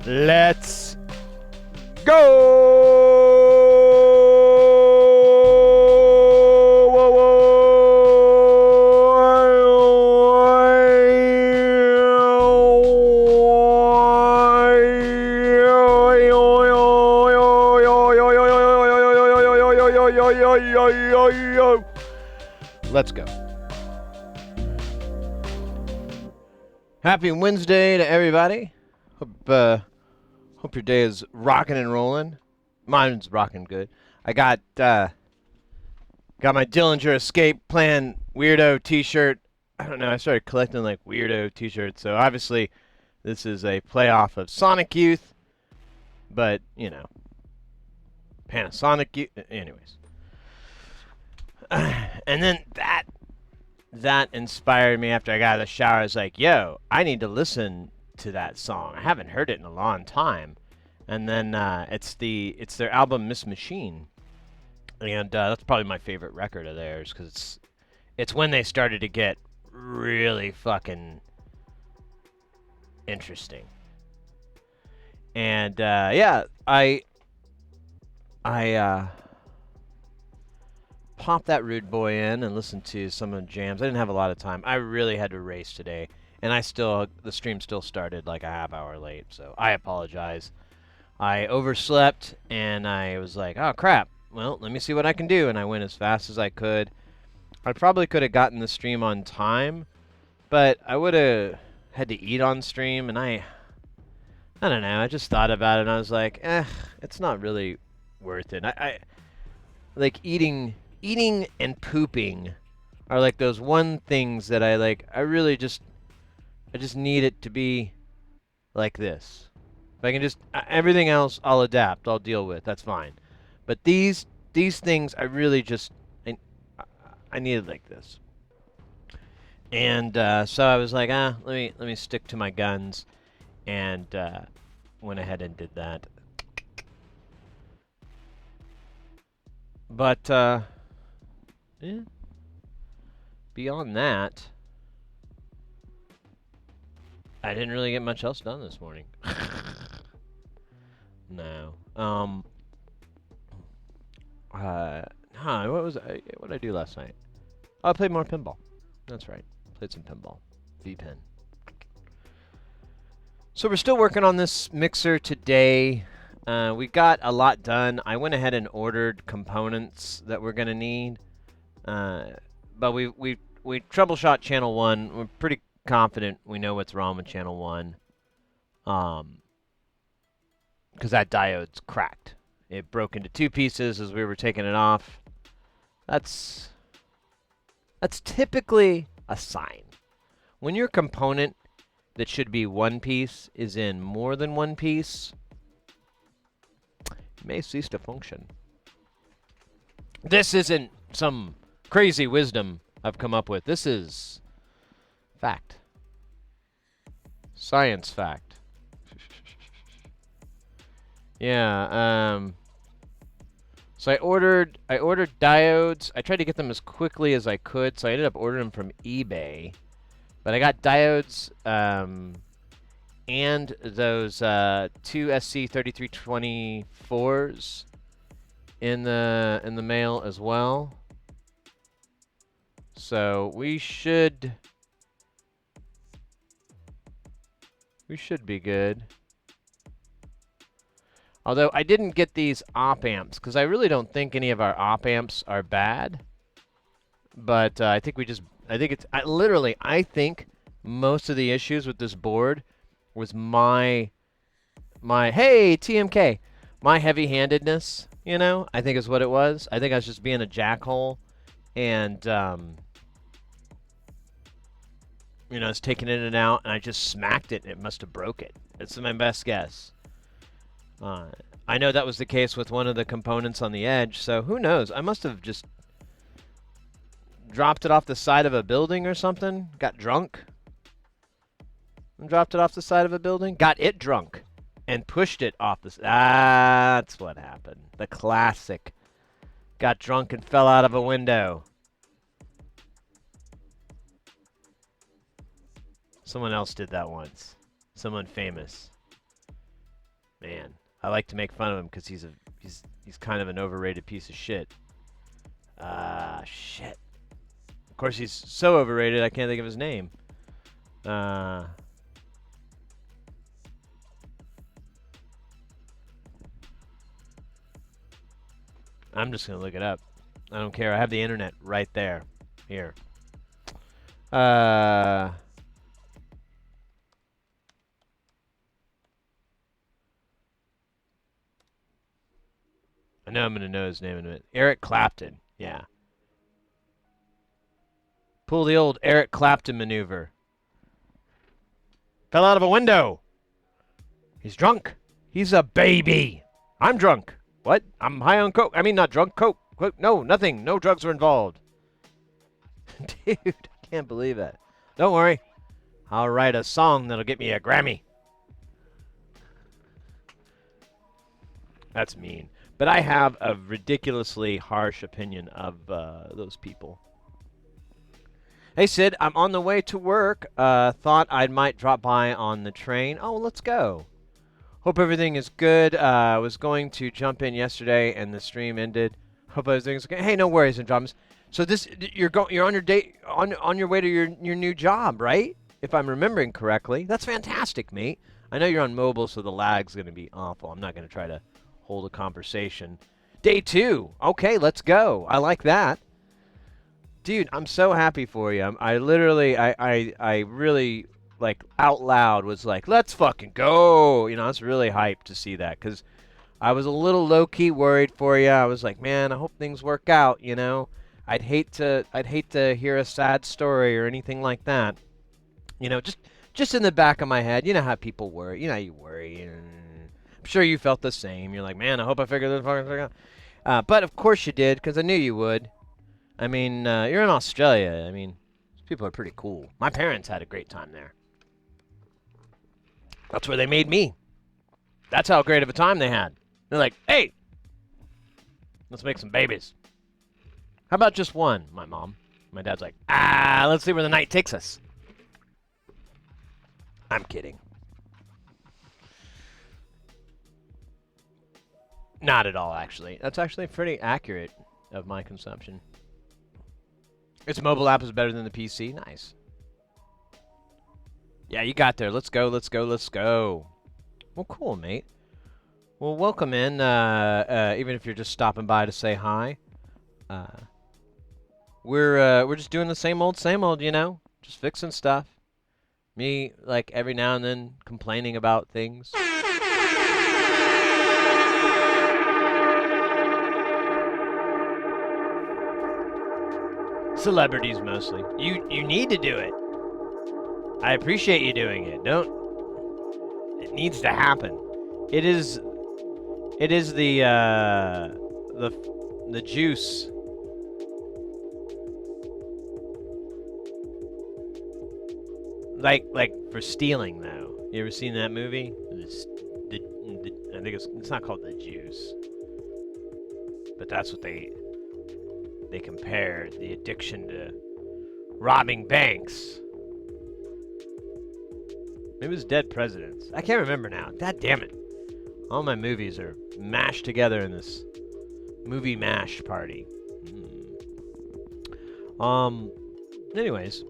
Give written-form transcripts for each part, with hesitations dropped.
Let's go! Let's go. Happy Wednesday to everybody. Hope your day is rocking and rolling. Mine's rocking good. I got my Dillinger Escape Plan weirdo T-shirt. I don't know. I started collecting like weirdo T-shirts, so obviously this is a playoff of Sonic Youth, but you know, Panasonic Youth. Anyways, and then that inspired me after I got out of the shower. I was like, yo, I need to listen to that song. I haven't heard it in a long time. And then it's their album Miss Machine, and that's probably my favorite record of theirs because it's when they started to get really fucking interesting. And yeah, I popped that Rude Boy in and listened to some of the jams. I didn't have a lot of time. I really had to race today, and the stream still started like a half hour late, so I apologize. I overslept, and I was like, oh crap, well, let me see what I can do, and I went as fast as I could. I probably could have gotten the stream on time, but I would have had to eat on stream, and I don't know, I just thought about it, and I was like, it's not really worth it. I like eating and pooping are like those one things that I just need it to be like this. If I can just everything else I'll adapt, I'll deal with. That's fine. But these things I really just I need it like this. And so I was like, let me stick to my guns, and went ahead and did that. But yeah. Beyond that, I didn't really get much else done this morning. No. What did I do last night? Oh, I played more pinball. That's right. Played some pinball. V-Pin. So we're still working on this mixer today. We got a lot done. I went ahead and ordered components that we're gonna need. But we troubleshot channel 1. We're pretty confident we know what's wrong with channel 1. Because that diode's cracked. It broke into 2 pieces as we were taking it off. That's typically a sign. When your component that should be 1 piece is in more than 1 piece, it may cease to function. This isn't some crazy wisdom I've come up with. This is fact. Science fact. Yeah, so I ordered diodes. I tried to get them as quickly as I could, so I ended up ordering them from eBay. But I got diodes and those 2 SC3324s in the mail as well. So we should be good. Although I didn't get these op amps because I really don't think any of our op amps are bad. But I think I think most of the issues with this board was my hey TMK, my heavy-handedness. You know, I think is what it was. I think I was just being a jackhole, and you know, I was taking it in and out, and I just smacked it, and it must have broke it. That's my best guess. I know that was the case with one of the components on the edge, so who knows? I must have just dropped it off the side of a building or something, got drunk, and dropped it off the side of a building, got it drunk, and pushed it off the... That's what happened. The classic. Got drunk and fell out of a window. Someone else did that once. Someone famous. Man, I like to make fun of him because he's kind of an overrated piece of shit. Shit. Of course, he's so overrated I can't think of his name. I'm just gonna look it up. I don't care. I have the internet right there. Here. I know I'm gonna know his name in a minute. Eric Clapton. Yeah. Pull the old Eric Clapton maneuver. Fell out of a window. He's drunk. He's a baby. I'm drunk. What? I'm high on coke. I mean, not drunk. Coke. No, nothing. No drugs were involved. Dude, I can't believe that. Don't worry. I'll write a song that'll get me a Grammy. That's mean. But I have a ridiculously harsh opinion of those people. Hey, Sid, I'm on the way to work. Thought I might drop by on the train. Oh, let's go. Hope everything is good. I was going to jump in yesterday, and the stream ended. Hope everything's okay. Hey, no worries and dramas. So you're on your date on your way to your new job, right? If I'm remembering correctly. That's fantastic, mate. I know you're on mobile, so the lag's going to be awful. I'm not going to try to hold a conversation. Day 2. Okay, let's go. I like that. Dude, I'm so happy for you. I really, like, out loud was like, let's fucking go. You know, I was really hyped to see that because I was a little low-key worried for you. I was like, man, I hope things work out, you know. I'd hate to hear a sad story or anything like that. You know, just in the back of my head. You know how people worry. You know how you worry. I'm sure you felt the same. You're like, man, I hope I figure this fucking thing out. But of course you did, because I knew you would. I mean, you're in Australia. I mean, people are pretty cool. My parents had a great time there. That's where they made me. That's how great of a time they had. They're like, hey, let's make some babies. How about just one, my mom? My dad's like, let's see where the night takes us. I'm kidding. Not at all, actually. That's actually pretty accurate of my consumption. Its mobile app is better than the PC. Nice. Yeah, you got there. Let's go, let's go, let's go. Well, cool, mate. Well, welcome in, even if you're just stopping by to say hi. We're just doing the same old, you know? Just fixing stuff. Me, like, every now and then complaining about things. Celebrities, mostly. You need to do it. I appreciate you doing it. It needs to happen. It is the juice. Like for stealing, though. You ever seen that movie? I think it's not called The Juice, but that's what they compare the addiction to robbing banks. Maybe it was Dead Presidents. I can't remember now. God damn it! All my movies are mashed together in this movie mash party. Anyways.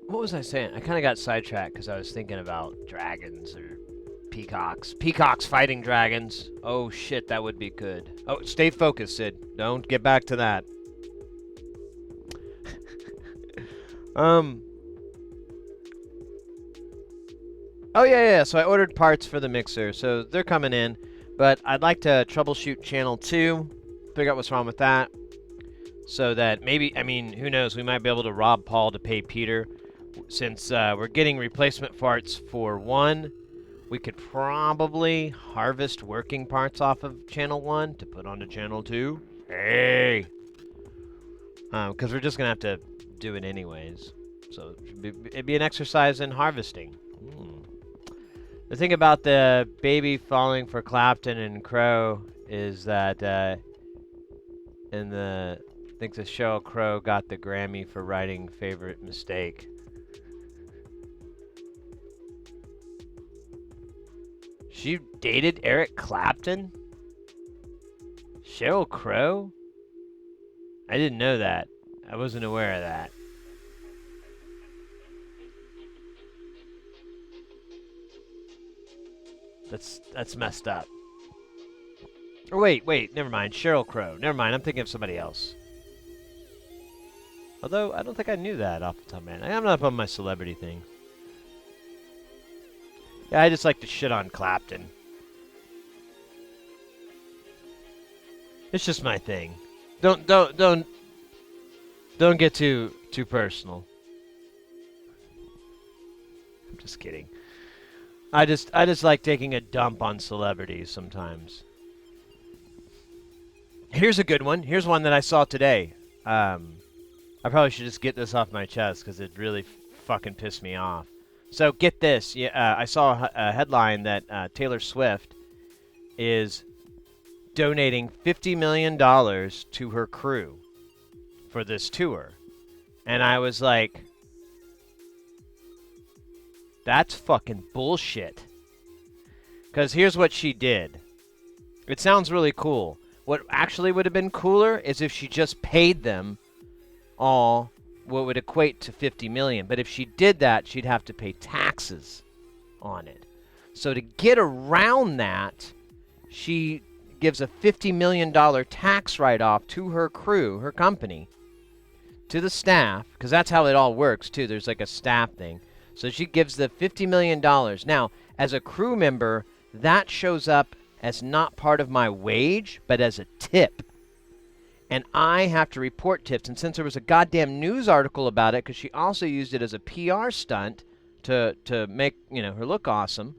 What was I saying? I kind of got sidetracked because I was thinking about dragons or peacocks. Peacocks fighting dragons. Oh shit, that would be good. Oh, stay focused, Sid. Don't get back to that. Oh yeah. So I ordered parts for the mixer, so they're coming in. But I'd like to troubleshoot channel 2, figure out what's wrong with that, so that maybe, I mean, who knows? We might be able to rob Paul to pay Peter. Since we're getting replacement parts for 1, we could probably harvest working parts off of channel 1 to put onto channel 2. Hey! Because we're just going to have to do it anyways. So it'd be an exercise in harvesting. The thing about the baby falling for Clapton and Crow is that in the Thinks that Sheryl Crow got the Grammy for writing Favorite Mistake. She dated Eric Clapton? Sheryl Crow? I didn't know that. I wasn't aware of that. That's messed up. Or wait, never mind. Sheryl Crow. Never mind, I'm thinking of somebody else. Although, I don't think I knew that off the top of my head. I'm not up on my celebrity thing. Yeah, I just like to shit on Clapton. It's just my thing. Don't get too personal. I'm just kidding. I just like taking a dump on celebrities sometimes. Here's a good one. Here's one that I saw today. I probably should just get this off my chest because it really fucking pissed me off. So get this. Yeah, I saw a headline that Taylor Swift is donating $50 million to her crew for this tour. And I was like, that's fucking bullshit. Because here's what she did. It sounds really cool. What actually would have been cooler is if she just paid them all what would equate to $50 million. But if she did that, she'd have to pay taxes on it. So to get around that, she gives a $50 million tax write-off to her crew, her company, to the staff, because that's how it all works, too. There's like a staff thing. So she gives the $50 million. Now, as a crew member, that shows up as not part of my wage, but as a tip. And I have to report tips. And since there was a goddamn news article about it, because she also used it as a PR stunt to make, you know, her look awesome,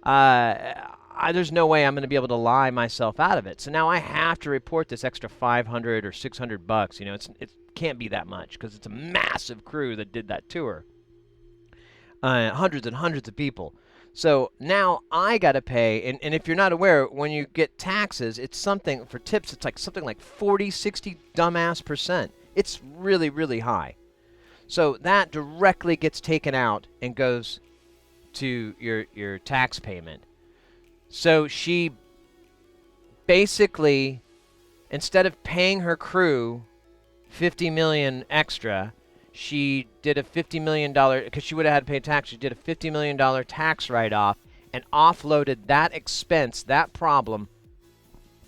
there's no way I'm going to be able to lie myself out of it. So now I have to report this extra $500 or $600. You know, it can't be that much because it's a massive crew that did that tour. Hundreds and hundreds of people. So now I got to pay, and if you're not aware, when you get taxes, it's something, for tips, it's like something like 40, 60 dumbass %. It's really, really high. So that directly gets taken out and goes to your tax payment. So she basically, instead of paying her crew $50 million extra, she did a $50 million, because she would have had to pay tax, she did a $50 million tax write-off and offloaded that expense, that problem,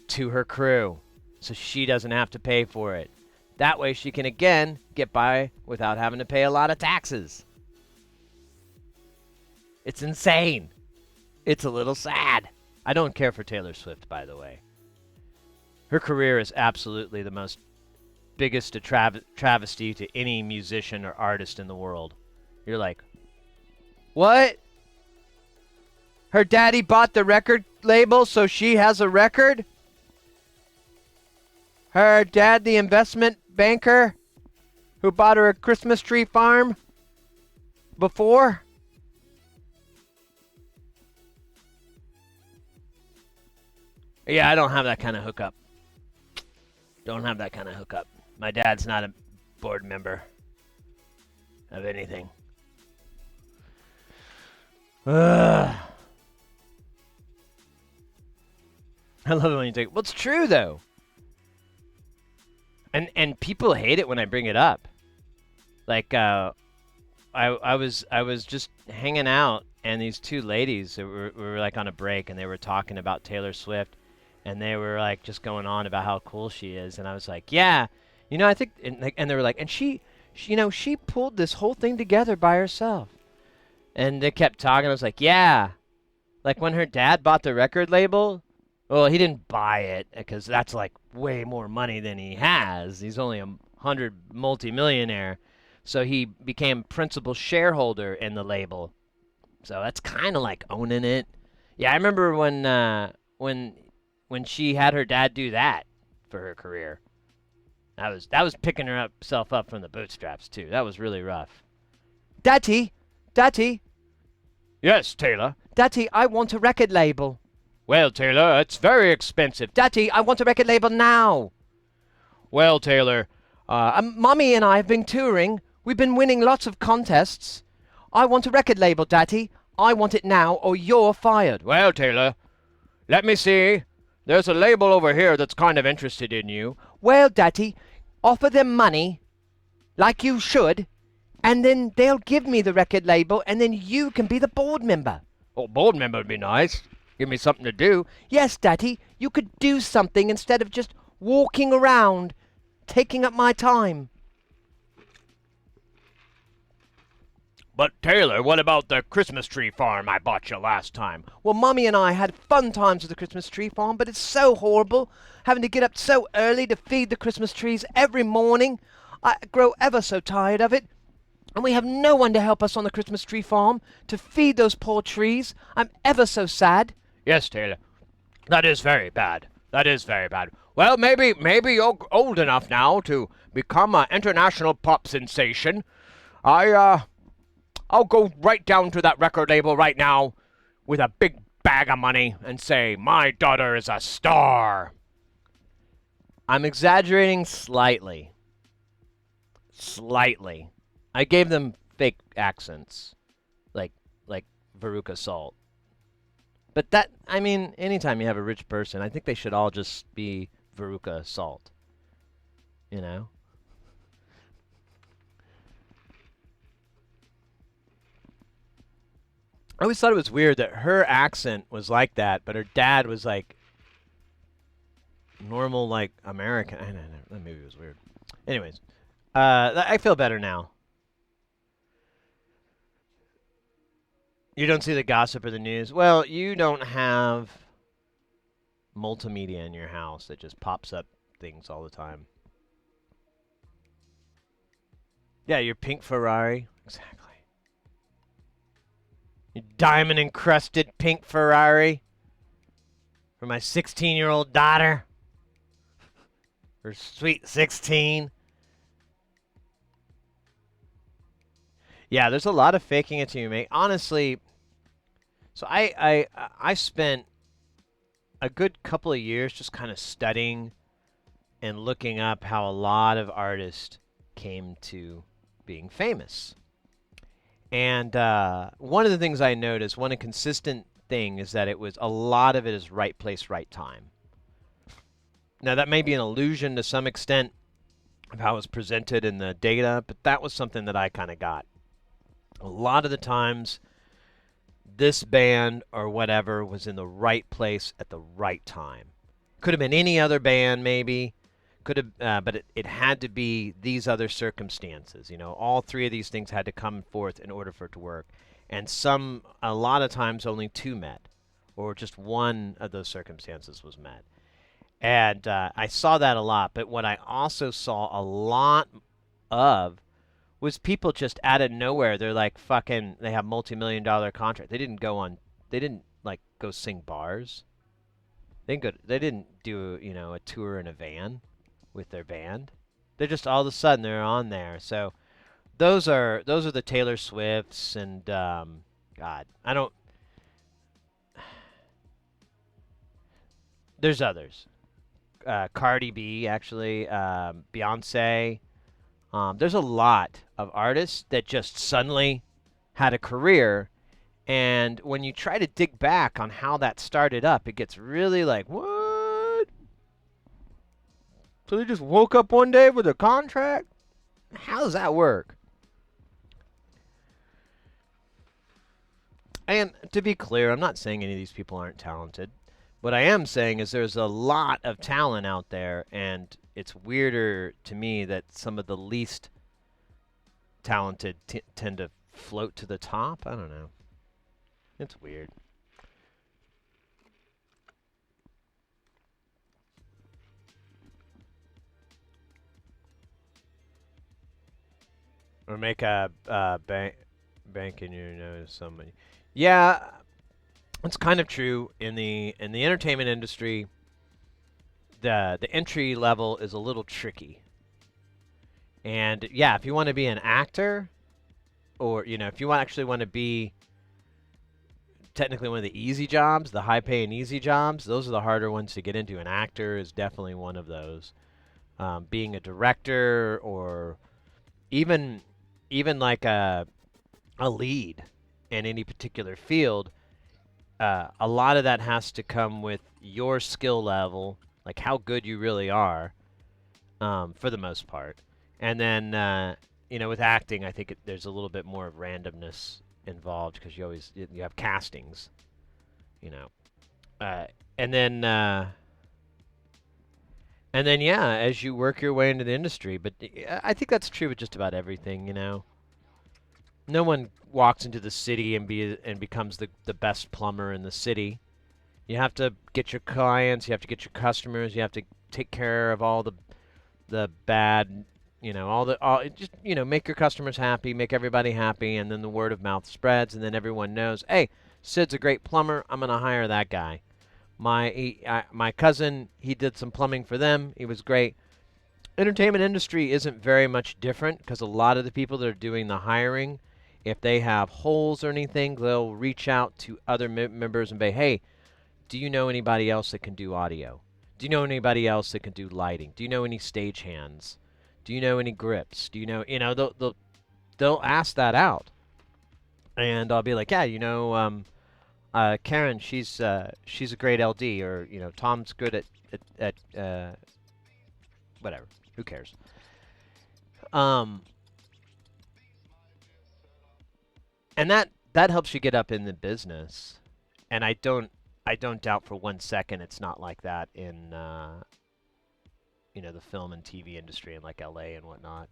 to her crew. So she doesn't have to pay for it. That way she can, again, get by without having to pay a lot of taxes. It's insane. It's a little sad. I don't care for Taylor Swift, by the way. Her career is absolutely the biggest travesty to any musician or artist in the world. You're like, what? Her daddy bought the record label, so she has a record? Her dad, the investment banker who bought her a Christmas tree farm before? Yeah, I don't have that kind of hookup. Don't have that kind of hookup. My dad's not a board member of anything. Ugh. I love it when you take. Well, it's true though. And people hate it when I bring it up. Like I was just hanging out, and these two ladies were like on a break, and they were talking about Taylor Swift, and they were like just going on about how cool she is, and I was like, yeah, you know, I think, and they were like, and she you know, she pulled this whole thing together by herself, and they kept talking. I was like, yeah, like when her dad bought the record label. Well, he didn't buy it because that's like way more money than he has. He's only a 100 multimillionaire. So he became principal shareholder in the label. So that's kind of like owning it. Yeah, I remember when she had her dad do that for her career. That was picking herself up from the bootstraps too. That was really rough. Daddy. Yes, Taylor. Daddy, I want a record label. Well, Taylor, it's very expensive. Daddy, I want a record label now. Well, Taylor, Mommy and I have been touring. We've been winning lots of contests. I want a record label, Daddy. I want it now, or you're fired. Well, Taylor, let me see. There's a label over here that's kind of interested in you. Well, Daddy, offer them money, like you should, and then they'll give me the record label, and then you can be the board member. Oh, board member would be nice. Give me something to do. Yes, Daddy, you could do something instead of just walking around, taking up my time. But Taylor, what about the Christmas tree farm I bought you last time? Well, Mommy and I had fun times at the Christmas tree farm, but it's so horrible having to get up so early to feed the Christmas trees every morning. I grow ever so tired of it. And we have no one to help us on the Christmas tree farm to feed those poor trees. I'm ever so sad. Yes, Taylor. That is very bad. That is very bad. Well, maybe you're old enough now to become an international pop sensation. I'll go right down to that record label right now with a big bag of money and say, my daughter is a star. I'm exaggerating slightly. Slightly. I gave them fake accents, like Veruca Salt. But that, I mean, anytime you have a rich person, I think they should all just be Veruca Salt. You know? I always thought it was weird that her accent was like that, but her dad was like normal, like American. I don't know. That movie was weird. Anyways, I feel better now. You don't see the gossip or the news? Well, you don't have multimedia in your house that just pops up things all the time. Yeah, your pink Ferrari. Exactly. Your diamond-encrusted pink Ferrari. For my 16-year-old daughter. Her sweet 16. Yeah, there's a lot of faking it till you make. Honestly, so I spent a good couple of years just kind of studying and looking up how a lot of artists came to being famous. And one of the things I noticed, one consistent thing, is that it was a lot of it is right place, right time. Now, that may be an illusion to some extent of how it was presented in the data, but that was something that I kind of got. A lot of the times, this band or whatever was in the right place at the right time. Could have been any other band, maybe. Could have, but it had to be these other circumstances. You know, all three of these things had to come forth in order for it to work. And a lot of times, only two met, or just one of those circumstances was met. And I saw that a lot. But what I also saw a lot of was people just out of nowhere. They're like fucking. They have multi-million-dollar contract. They didn't like go sing bars. They didn't do a tour in a van with their band. They're just all of a sudden they're on there. So those are the Taylor Swifts and God, I don't. There's others. Cardi B, actually, Beyonce. There's a lot of artists that just suddenly had a career, and when you try to dig back on how that started up, it gets really like, what? So they just woke up one day with a contract? How does that work? And to be clear, I'm not saying any of these people aren't talented. What I am saying is there's a lot of talent out there, and it's weirder to me that some of the least talented tend to float to the top. I don't know. It's weird. Or make a bank in your nose. Somebody. Yeah, it's kind of true in the entertainment industry. The entry level is a little tricky. And yeah, if you want to be an actor, or if you actually want to be technically one of the easy jobs, the high paying easy jobs, those are the harder ones to get into. An actor is definitely one of those. being a director or even even like a lead in any particular field, a lot of that has to come with your skill level, like how good you really are, for the most part. And then, with acting, I think there's a little bit more of randomness involved because you have castings, you know. Uh, and then, yeah, as you work your way into the industry, but I think that's true with just about everything, you know. No one walks into the city and becomes the best plumber in the city. You have to get your clients, you have to get your customers, you have to take care of all the bad, just make your customers happy, make everybody happy, and then the word of mouth spreads, and then everyone knows, hey, Sid's a great plumber. I'm gonna hire that guy. My cousin, he did some plumbing for them. He was great. Entertainment industry isn't very much different because a lot of the people that are doing the hiring, if they have holes or anything, they'll reach out to other members and say, hey, do you know anybody else that can do audio? Do you know anybody else that can do lighting? Do you know any stagehands? Do you know any grips? Do you know, they'll ask that out. And I'll be like, yeah, Karen, she's a great LD, or Tom's good at whatever. Who cares? Um, and that helps you get up in the business. And I don't doubt for 1 second it's not like that in the film and TV industry in like LA and whatnot.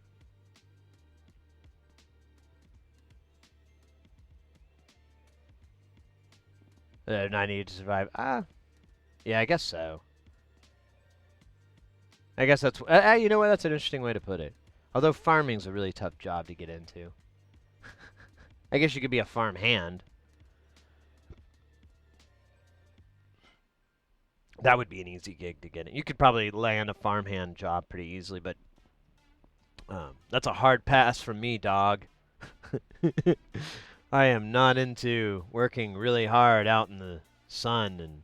90 to survive. Yeah, I guess so. I guess that's you know what? That's an interesting way to put it. Although farming's a really tough job to get into. I guess you could be a farm hand. That would be an easy gig to get in. You could probably land a farmhand job pretty easily, but that's a hard pass from me, dog. I am not into working really hard out in the sun and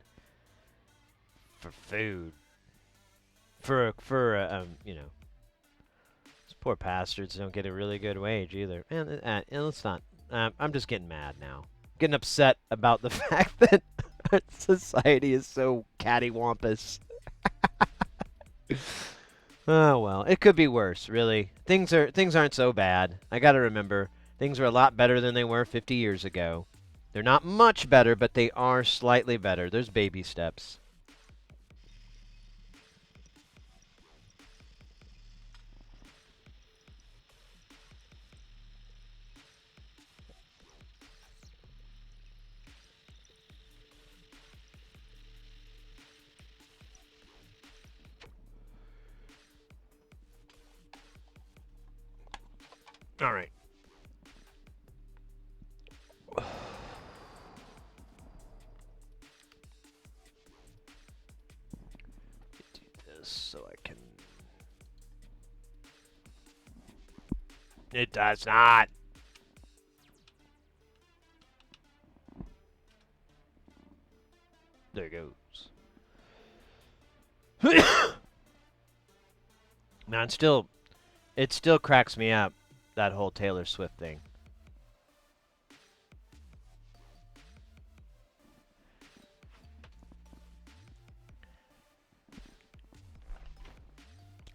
for food. These poor bastards don't get a really good wage either. And let's not. I'm just getting mad now. Getting upset about the fact that our society is so cattywampus. Oh well, it could be worse, really. Things aren't so bad. I gotta remember, things are a lot better than they were 50 years ago. They're not much better, but they are slightly better. There's baby steps. All right. Do this so I can. It does not. There it goes. Now it still cracks me up, that whole Taylor Swift thing.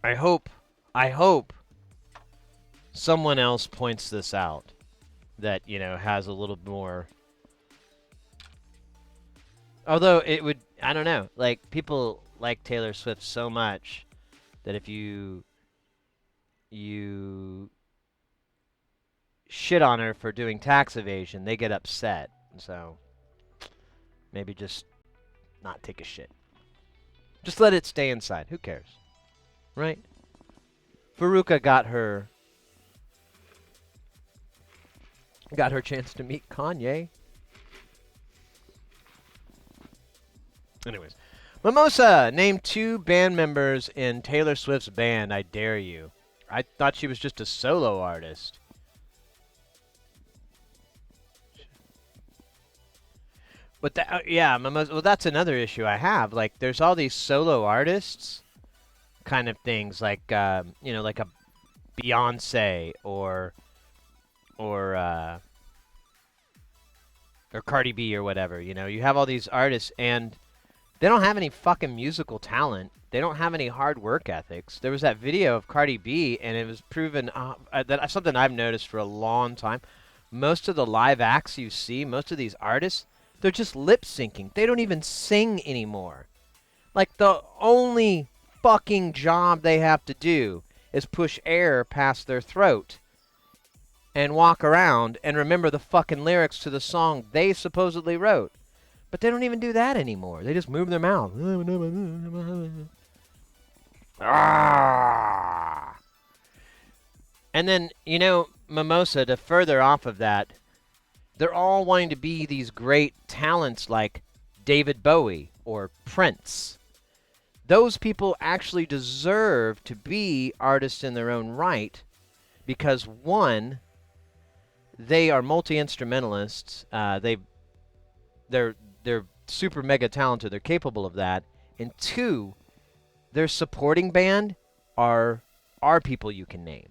I hope someone else points this out that, has a little more. Although it would, I don't know, like people like Taylor Swift so much that if you shit on her for doing tax evasion, they get upset. So maybe just not take a shit. Just let it stay inside. Who cares? Right? Veruca got her chance to meet Kanye. Anyways, Mimosa, name 2 band members in Taylor Swift's band. I dare you. I thought she was just a solo artist. But yeah, Mimosa, well, that's another issue I have. Like, there's all these solo artists, kind of things, like like a Beyonce or uh, or Cardi B or whatever. You have all these artists, and they don't have any fucking musical talent. They don't have any hard work ethics. There was that video of Cardi B, and it was proven that something I've noticed for a long time. Most of the live acts you see, most of these artists, they're just lip syncing. They don't even sing anymore. Like, the only fucking job they have to do is push air past their throat and walk around and remember the fucking lyrics to the song they supposedly wrote. But they don't even do that anymore. They just move their mouth. Ah! And then, Mimosa, to further off of that, they're all wanting to be these great talents like David Bowie or Prince. Those people actually deserve to be artists in their own right because, one, they are multi-instrumentalists. They're super mega talented. They're capable of that. And two, their supporting band are people you can name.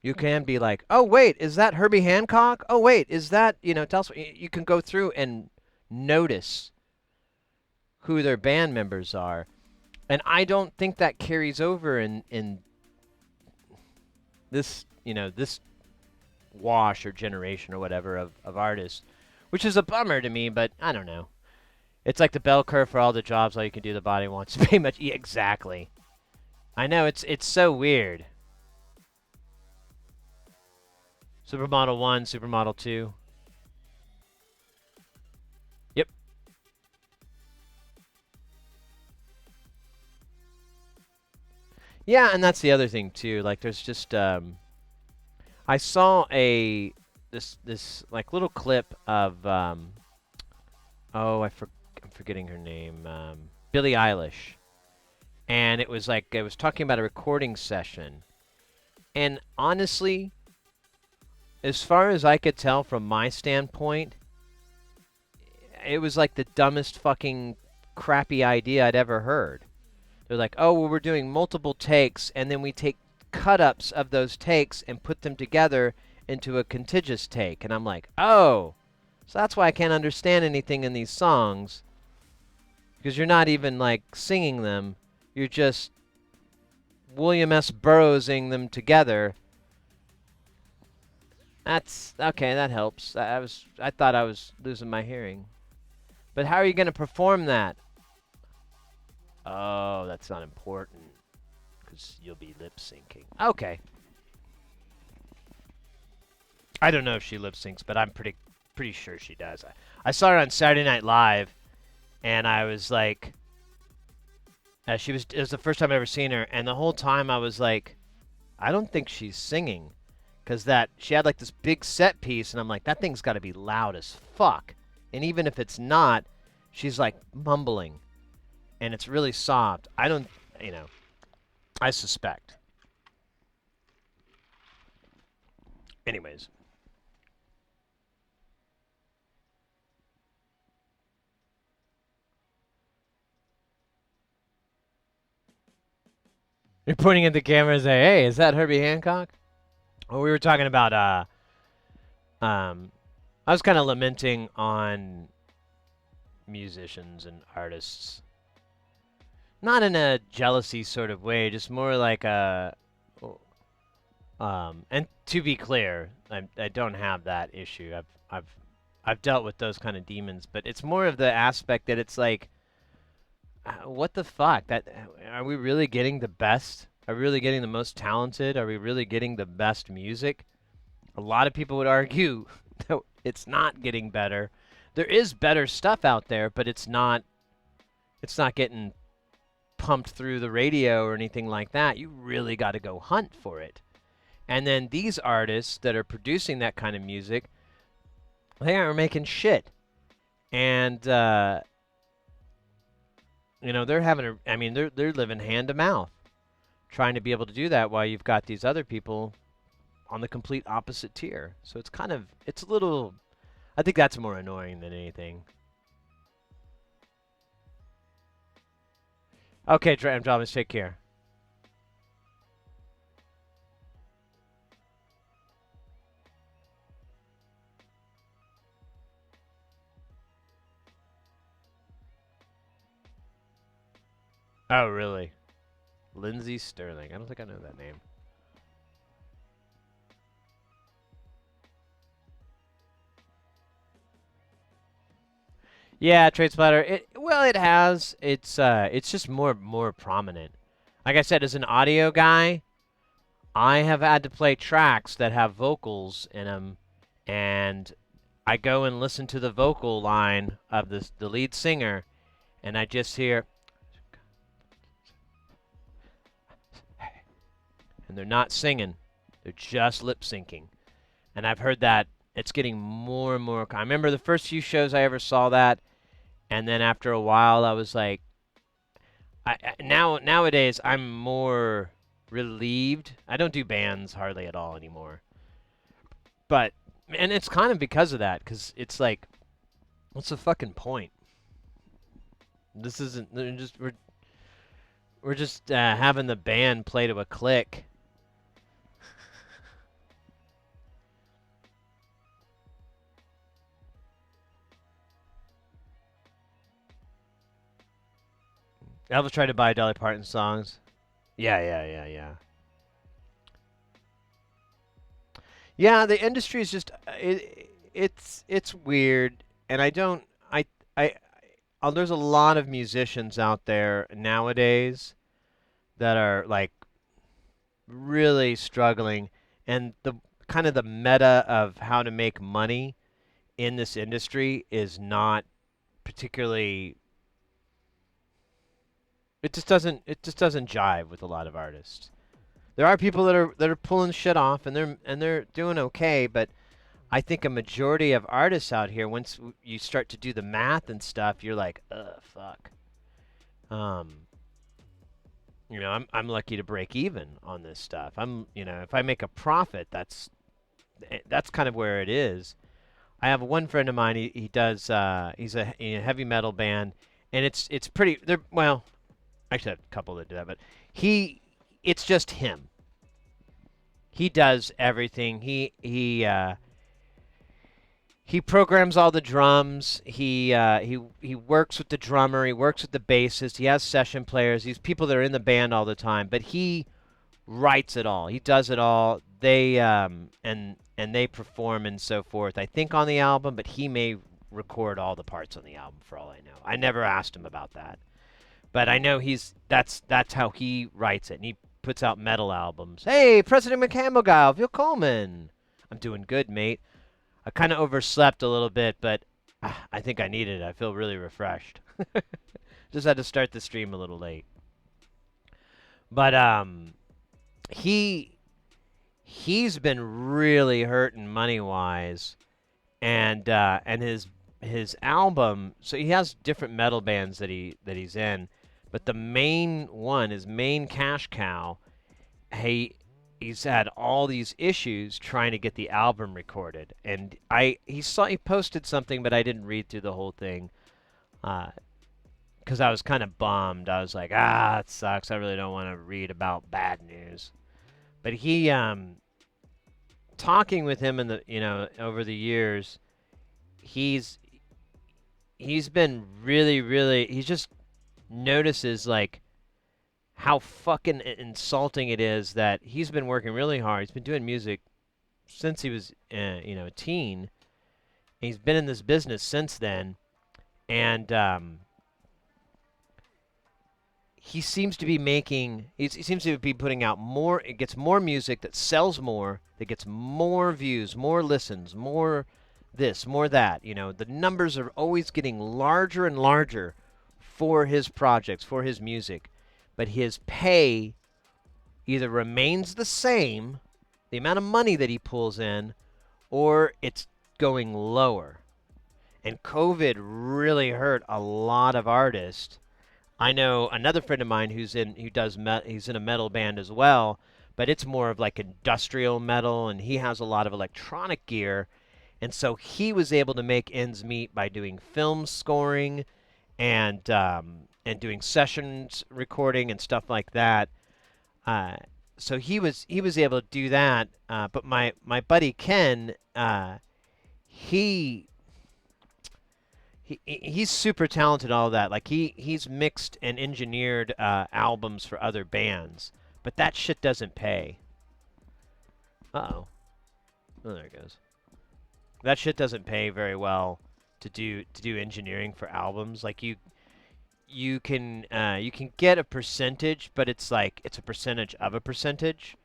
You can be like, oh wait, is that Herbie Hancock? Oh wait, is that tell us. You can go through and notice who their band members are, and I don't think that carries over in this this wash or generation or whatever of artists, which is a bummer to me. But I don't know. It's like the bell curve for all the jobs. All you can do, the body wants to pay much. Yeah, exactly. I know it's so weird. Supermodel 1, Supermodel 2. Yep. Yeah, and that's the other thing too. Like, there's just I saw this like little clip of oh, I'm forgetting her name, Billie Eilish, and it was talking about a recording session, and honestly, as far as I could tell from my standpoint, it was like the dumbest fucking crappy idea I'd ever heard. They're like, oh, well, we're doing multiple takes, and then we take cut-ups of those takes and put them together into a contiguous take. And I'm like, oh, so that's why I can't understand anything in these songs, because you're not even, like, singing them. You're just William S. Burroughsing them together. That's okay. That helps. I thought I was losing my hearing. But how are you going to perform that? Oh, that's not important, because you'll be lip syncing. Okay. I don't know if she lip syncs, but I'm pretty sure she does. I saw her on Saturday Night Live, and I was like, it was the first time I've ever seen her, and the whole time I was like, I don't think she's singing, because she had like this big set piece, and I'm like, that thing's got to be loud as fuck. And even if it's not, she's like mumbling, and it's really soft. I don't, I suspect. Anyways. You're pointing at the camera and say, hey, is that Herbie Hancock? Well, we were talking about, I was kind of lamenting on musicians and artists. Not in a jealousy sort of way, just more like and to be clear, I don't have that issue. I've dealt with those kind of demons, but it's more of the aspect that it's like, what the fuck? Are we really getting the best? Are we really getting the most talented? Are we really getting the best music? A lot of people would argue that it's not getting better. There is better stuff out there, but it's not getting pumped through the radio or anything like that. You really got to go hunt for it. And then these artists that are producing that kind of music, they aren't making shit. And they're having they're living hand to mouth, trying to be able to do that while you've got these other people on the complete opposite tier. So it's a little, I think that's more annoying than anything. Okay, Thomas, take care. Oh, really? Lindsay Sterling. I don't think I know that name. Yeah, Trade Splatter. It has. It's just more prominent. Like I said, as an audio guy, I have had to play tracks that have vocals in them, and I go and listen to the vocal line of the lead singer, and I just hear, and they're not singing, they're just lip syncing. And I've heard that it's getting more and more. I remember the first few shows I ever saw that, and then after a while, I was like, nowadays I'm more relieved. I don't do bands hardly at all anymore, but and it's kind of because of that, because it's like, what's the fucking point? This isn't. We're just having the band play to a click. Elvis tried to buy Dolly Parton songs. Yeah. Yeah, the industry is just it's weird, and I don't I there's a lot of musicians out there nowadays that are like really struggling, and the kind of the meta of how to make money in this industry is not particularly. It just doesn't jive with a lot of artists. There are people that are pulling shit off, and they're doing okay, but I think a majority of artists out here, once you start to do the math and stuff, you're like, ugh, fuck. Um, I'm lucky to break even on this stuff. If I make a profit, that's kind of where it is. I have one friend of mine. He does. He's in a heavy metal band, and it's pretty. They're well, actually, I have a couple that do that, but he, it's just him. He does everything. He programs all the drums. He works with the drummer. He works with the bassist. He has session players. These people that are in the band all the time. But he writes it all. He does it all. And they perform and so forth. I think on the album, but he may record all the parts on the album for all I know. I never asked him about that, but I know that's how he writes it. And he puts out metal albums. Hey, President McCampbell, Phil Coleman. I'm doing good, mate. I kind of overslept a little bit, but I think I needed it. I feel really refreshed. Just had to start the stream a little late. But he he's been really hurting money wise, and his album. So he has different metal bands that he's in, but the main one, his main cash cow, he he's had all these issues trying to get the album recorded, and he posted something, but I didn't read through the whole thing because I was kind of bummed. I was like, it sucks. I really don't want to read about bad news. But he talking with him in the over the years, he's he's been really he just notices like how fucking insulting it is that he's been working really hard. He's been doing music since he was, a teen. He's been in this business since then, and he seems to be putting out more. It gets more music that sells more, that gets more views, more listens, more this, more that. The numbers are always getting larger and larger for his projects, for his music, but his pay either remains the same, the amount of money that he pulls in, or it's going lower. And COVID really hurt a lot of artists. I know another friend of mine he's in a metal band as well, but it's more of like industrial metal, and he has a lot of electronic gear, and so he was able to make ends meet by doing film scoring and and doing sessions recording and stuff like that. Uh, so he was able to do that. But my buddy Ken, he he's super talented at all that. Like he's mixed and engineered albums for other bands, but that shit doesn't pay. Uh-oh. Oh, there it goes. That shit doesn't pay very well to do engineering for albums. Like you can get a percentage, but it's like it's a percentage of a percentage.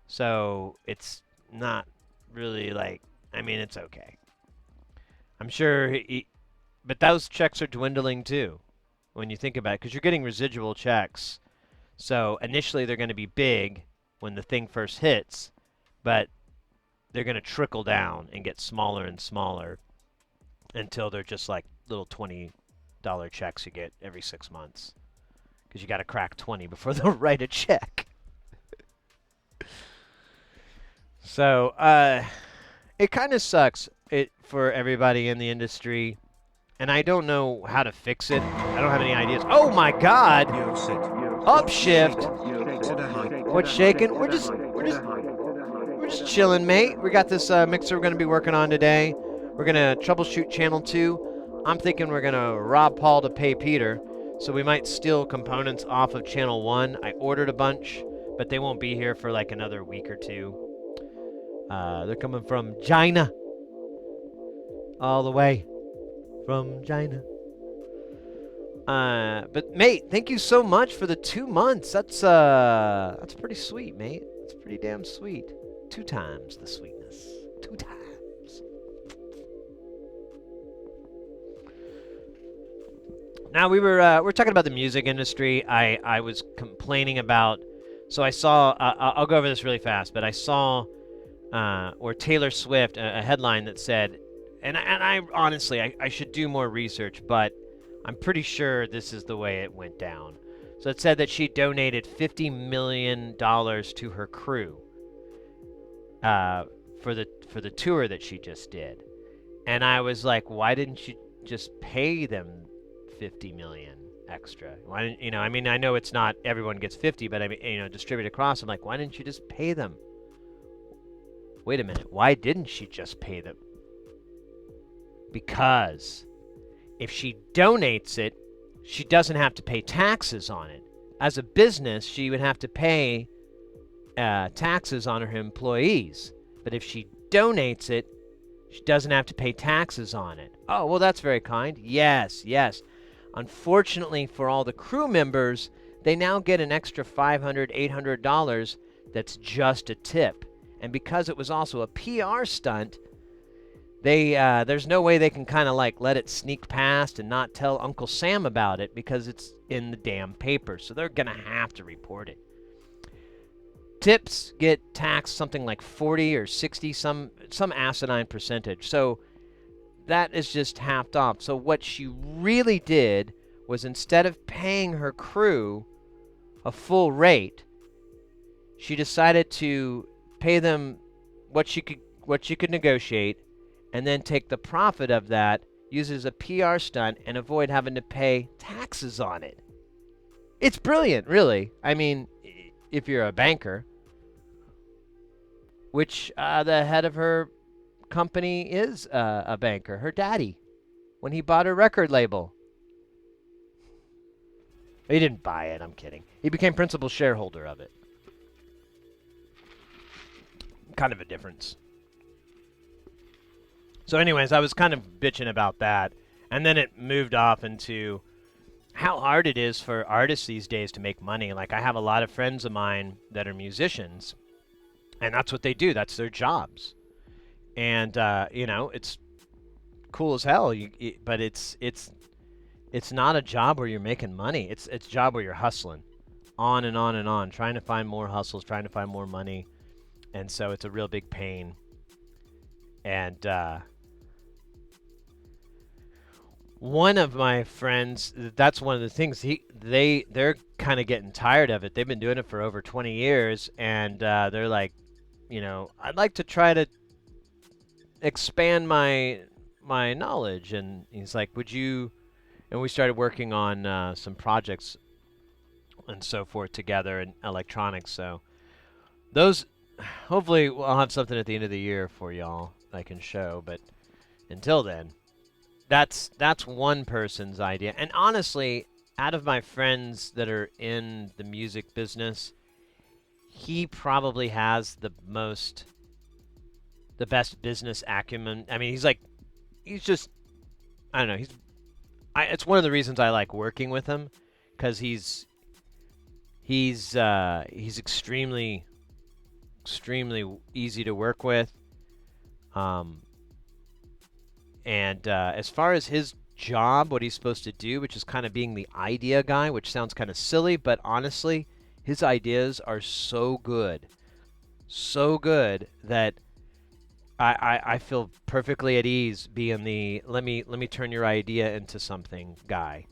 So it's not really like, I mean, it's okay. I'm sure but those checks are dwindling too when you think about it, because you're getting residual checks. So initially they're going to be big when the thing first hits, but they're going to trickle down and get smaller and smaller until they're just like little $20 checks you get every 6 months. Because you got to crack 20 before they'll write a check. So it kind of sucks for everybody in the industry, and I don't know how to fix it. I don't have any ideas. Oh my God! Upshift. What's shaking? We're just chilling, mate. We got this mixer we're going to be working on today. We're going to troubleshoot channel 2. I'm thinking we're going to rob Paul to pay Peter, so we might steal components off of channel 1. I ordered a bunch, but they won't be here for like another week or two. They're coming from China. All the way from China. But mate, thank you so much for the 2 months. That's pretty sweet, mate. That's pretty damn sweet. 2 times the sweetness. 2 times. Now we're talking about the music industry. I was complaining about. So I saw. I'll go over this really fast, but I saw or Taylor Swift a headline that said, and I honestly I should do more research, but I'm pretty sure this is the way it went down. So it said that she donated $50 million to her crew for the tour that she just did, and I was like, why didn't you just pay them $50 million extra? Why didn't you know? I mean, I know it's not everyone gets 50, but I mean, distribute across. I'm like, why didn't you just pay them? Wait a minute, why didn't she just pay them? Because if she donates it, she doesn't have to pay taxes on it. As a business, she would have to pay taxes on her employees. But if she donates it, she doesn't have to pay taxes on it. Oh, well, that's very kind. Yes, yes. Unfortunately for all the crew members, they now get an extra $500, $800 that's just a tip. And because it was also a PR stunt, there's no way they can kind of like let it sneak past and not tell Uncle Sam about it because it's in the damn paper. So they're going to have to report it. Tips get taxed something like 40 or 60, some asinine percentage. So that is just halved off. So what she really did was, instead of paying her crew a full rate, she decided to pay them what she could negotiate, and then take the profit of that, use it as a PR stunt, and avoid having to pay taxes on it. It's brilliant, really. I mean, if you're a banker, which the head of her company is a banker, her daddy, when he bought her record label. He didn't buy it, I'm kidding. He became principal shareholder of it. Kind of a difference. So anyways, I was kind of bitching about that, and then it moved off into how hard it is for artists these days to make money. Like, I have a lot of friends of mine that are musicians, and that's what they do. That's their jobs. And, it's cool as hell, but it's not a job where you're making money. It's a job where you're hustling on and on and on, trying to find more hustles, trying to find more money. And so it's a real big pain. And one of my friends, that's one of the things, they're kind of getting tired of it. They've been doing it for over 20 years, and they're like, I'd like to try to expand my knowledge. And he's like, would you and we started working on some projects and so forth together in electronics. So those, hopefully, I'll have something at the end of the year for y'all I can show. But until then, that's one person's idea. And honestly, out of my friends that are in the music business, he probably has the best business acumen. I mean, he's just, I don't know. It's one of the reasons I like working with him, because he's extremely easy to work with. And as far as his job, what he's supposed to do, which is kind of being the idea guy, which sounds kind of silly, but honestly, his ideas are so good that I feel perfectly at ease being the let me turn your idea into something guy,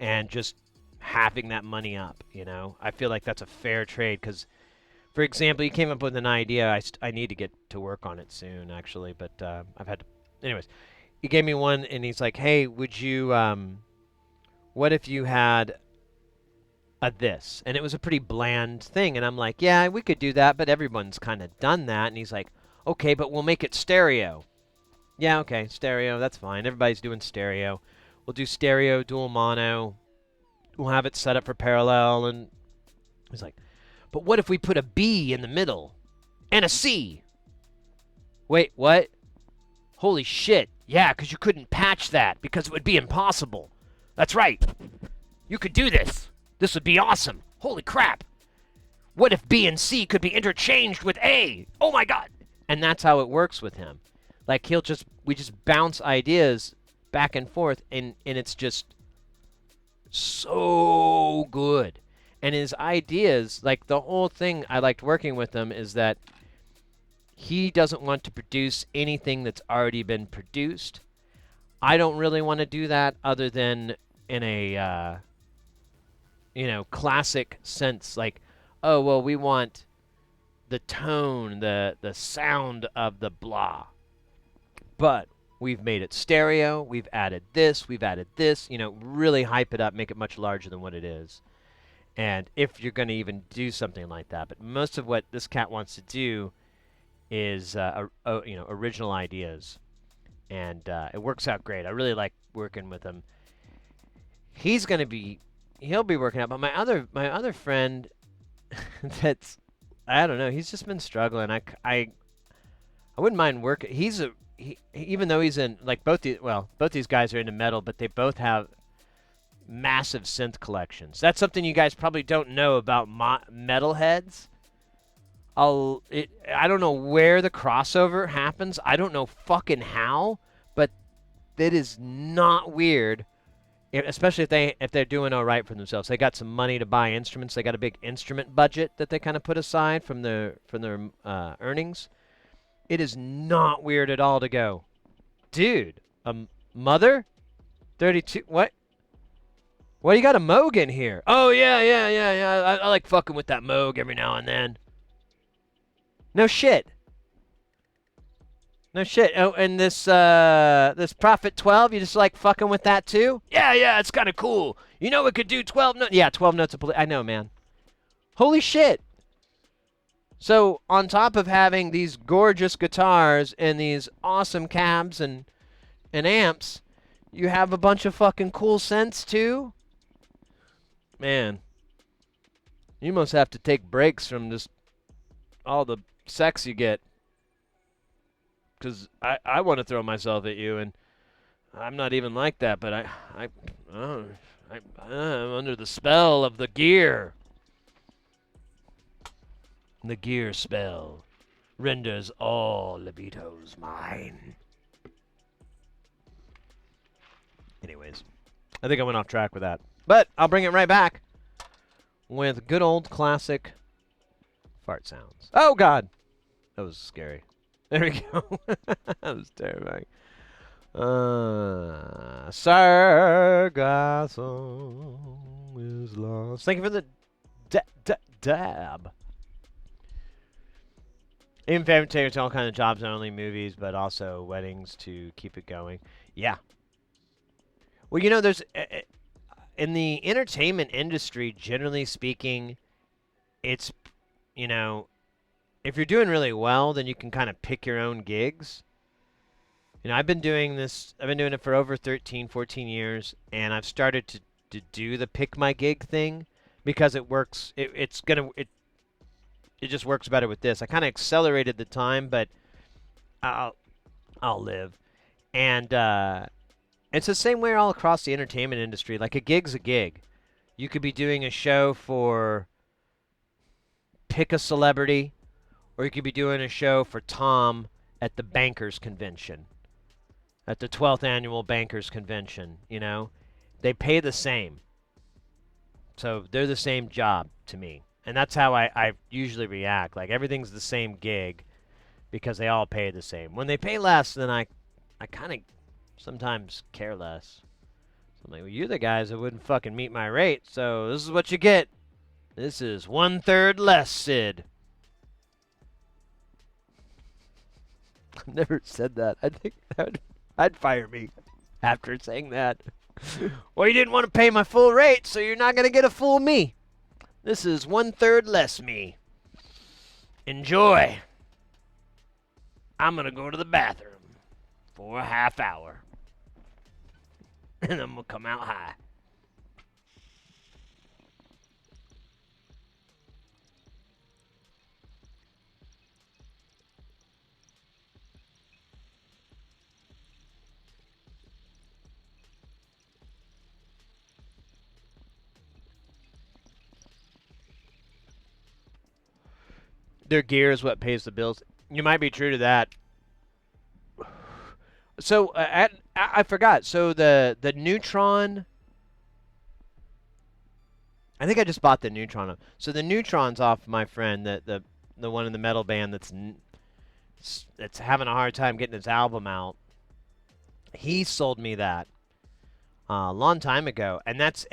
and just having that money up. I feel like that's a fair trade, because, for example, he came up with an idea. I need to get to work on it soon, actually, but I've had to. Anyways, he gave me one, and he's like, "Hey, would you? What if you had a this?" And it was a pretty bland thing, and I'm like, "Yeah, we could do that, but everyone's kind of done that." And he's like, "Okay, but we'll make it stereo." Yeah, okay, stereo, that's fine. Everybody's doing stereo. We'll do stereo, dual mono. We'll have it set up for parallel. And he's like, "But what if we put a B in the middle and a C?" Wait, what? Holy shit. Yeah, because you couldn't patch that, because it would be impossible. That's right. You could do this. This would be awesome. Holy crap. What if B and C could be interchanged with A? Oh my god. And that's how it works with him. Like, we just bounce ideas back and forth, and it's just so good. And his ideas, like, the whole thing I liked working with him is that he doesn't want to produce anything that's already been produced. I don't really want to do that, other than in a classic sense, like, oh, well, we want the tone, the sound of the blah. But we've made it stereo, we've added this, really hype it up, make it much larger than what it is. And if you're going to even do something like that. But most of what this cat wants to do is, original ideas. And it works out great. I really like working with him. He'll be working out. But my other friend, that's, I don't know, he's just been struggling. I wouldn't mind working. Even though he's in, like, both these guys are into metal, but they both have massive synth collections. That's something you guys probably don't know about metalheads. I don't know where the crossover happens. I don't know fucking how, but it is not weird. Especially if they're doing all right for themselves. They got some money to buy instruments. They got a big instrument budget that they kind of put aside from their earnings. It is not weird at all to go, dude, mother, 32. What? Why you got a Moog in here? Oh yeah. I like fucking with that Moog every now and then. No shit. No shit. Oh, and this Prophet 12, you just like fucking with that too? Yeah, it's kind of cool. You know, it could do 12 notes. Yeah, 12 notes of I know, man. Holy shit. So, on top of having these gorgeous guitars and these awesome cabs and amps, you have a bunch of fucking cool synths too? Man. You must have to take breaks from just all the sex you get. Because I want to throw myself at you, and I'm not even like that, but I'm under the spell of the gear. The gear spell renders all libidos mine. Anyways, I think I went off track with that. But I'll bring it right back with good old classic fart sounds. Oh, God. That was scary. There we go. That was terrifying. Sargassum is lost. Thank you for the dab. Even favorite takers to all kinds of jobs, not only movies, but also weddings to keep it going. Yeah. Well, there's in the entertainment industry, generally speaking, it's you know, if you're doing really well, then you can kind of pick your own gigs. I've been doing this. I've been doing it for over 13, 14 years, and I've started to do the pick my gig thing because it works. It just works better with this. I kind of accelerated the time, but I'll I'll live. And it's the same way all across the entertainment industry. Like a gig's a gig. You could be doing a show for pick a celebrity, or you could be doing a show for Tom at the bankers convention, at the 12th annual bankers convention. They pay the same, so they're the same job to me, and that's how I usually react. Like everything's the same gig because they all pay the same. When they pay less, then I kind of sometimes care less. So I'm like, well, you're the guys that wouldn't fucking meet my rate, so this is what you get. This is 1/3 less, Sid. I've never said that. I think I'd fire me after saying that. Well, you didn't want to pay my full rate, so you're not going to get a full me. This is 1/3 less me. Enjoy. I'm going to go to the bathroom for a half hour. And I'm going to come out high. Their gear is what pays the bills. You might be true to that. So I forgot. So the Neutron. I think I just bought the Neutron. So the Neutron's off my friend, the one in the metal band that's having a hard time getting his album out. He sold me that a long time ago, and that's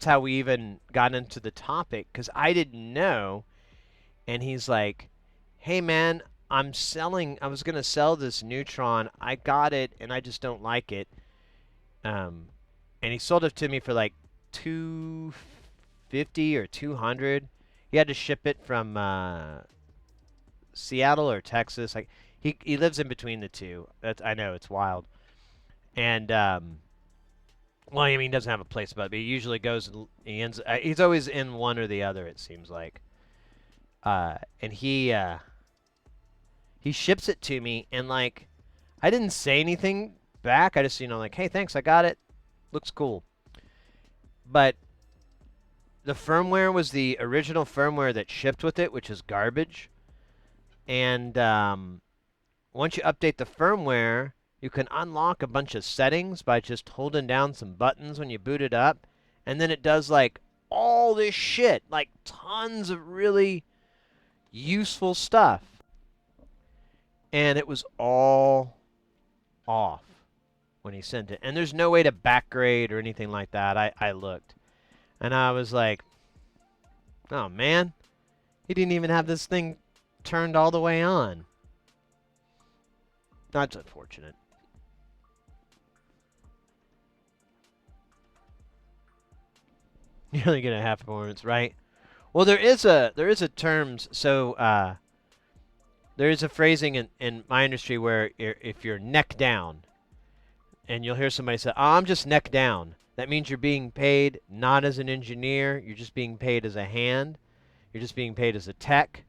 how we even got into the topic because I didn't know. And he's like, "Hey man, I was gonna sell this Neutron. I got it, and I just don't like it." And he sold it to me for like 250 or 200. He had to ship it from Seattle or Texas. Like he lives in between the two. I know it's wild. And well, I mean, he doesn't have a place, but he usually goes. He's always in one or the other. It seems like. And he ships it to me, and like, I didn't say anything back. I just, like, hey, thanks, I got it. Looks cool. But the firmware was the original firmware that shipped with it, which is garbage. And once you update the firmware, you can unlock a bunch of settings by just holding down some buttons when you boot it up. And then it does, like, all this shit. Like, tons of really useful stuff. And it was all off when he sent it. And there's no way to backgrade or anything like that. I looked. And I was like, oh, man. He didn't even have this thing turned all the way on. That's unfortunate. You only get a half performance, right? Well, there is a terms. So there is a phrasing in my industry where if you're neck down, and you'll hear somebody say, "Oh, I'm just neck down." That means you're being paid not as an engineer. You're just being paid as a hand. You're just being paid as a tech.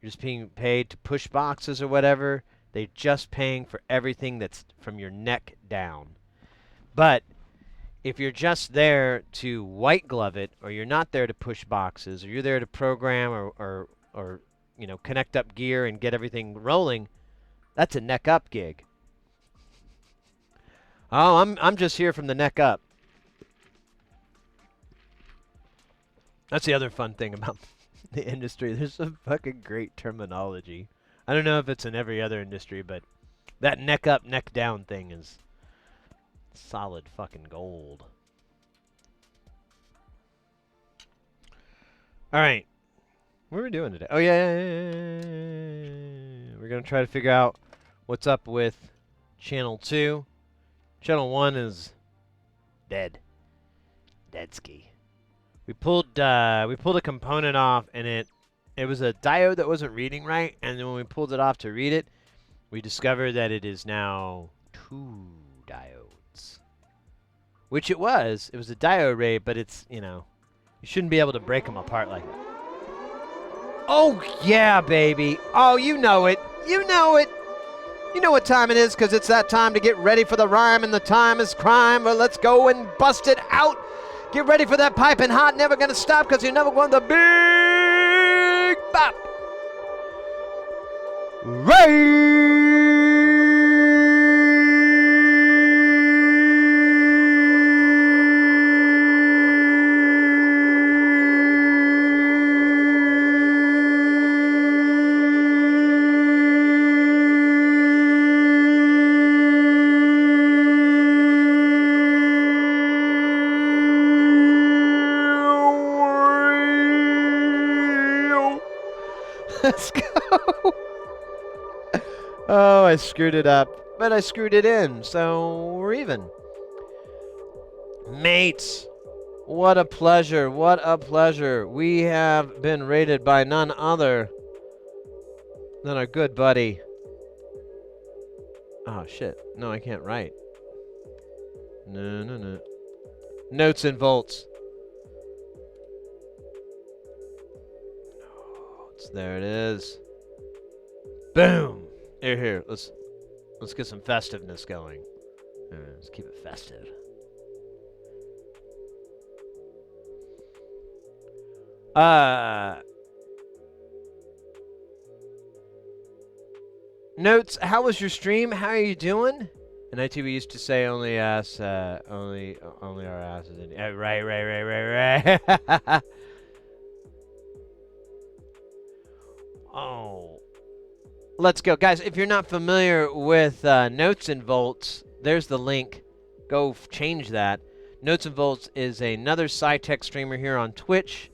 You're just being paid to push boxes or whatever. They're just paying for everything that's from your neck down. But if you're just there to white glove it, or you're not there to push boxes, or you're there to program or connect up gear and get everything rolling, that's a neck up gig. Oh, I'm just here from the neck up. That's the other fun thing about the industry. There's some fucking great terminology. I don't know if it's in every other industry, but that neck up, neck down thing is solid fucking gold. All right. What are we doing today? Oh, yeah. We're going to try to figure out what's up with Channel 2. Channel 1 is Dead. Dead ski. We pulled a component off, and it was a diode that wasn't reading right, and then when we pulled it off to read it, we discovered that it is now 2 diodes. Which it was. It was a diode array, but it's, you know, you shouldn't be able to break them apart like that. Oh, yeah, baby. Oh, you know it. You know it. You know what time it is, because it's that time to get ready for the rhyme, and the time is crime. Well, let's go and bust it out. Get ready for that piping hot, never going to stop, because you never won the big bop. Let's go. Oh, I screwed it up, but I screwed it in, so we're even. Mates, what a pleasure, what a pleasure. We have been rated by none other than our good buddy. Oh, shit. No, I can't write. No. Notes and volts. There it is. Boom. Here. Let's get some festiveness going. Let's keep it festive. Notes. How was your stream? How are you doing? And ITV used to say only ass, only our asses. Right. Oh. Let's go. Guys, if you're not familiar with Notes and Volts, there's the link. Go change that. Notes and Volts is another sci-tech streamer here on Twitch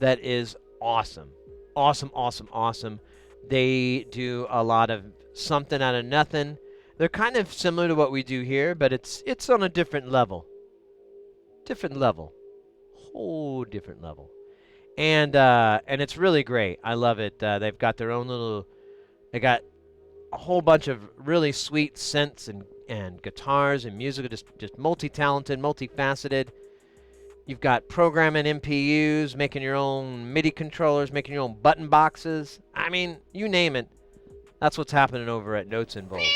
that is awesome. Awesome. They do a lot of something out of nothing. They're kind of similar to what we do here, but it's on a different level. Whole different level. And it's really great. I love it. They've got their own little... They got a whole bunch of really sweet synths and guitars and music, just multi-talented, multifaceted. You've got programming MPUs, making your own MIDI controllers, making your own button boxes. I mean, you name it. That's what's happening over at Notes and Volts.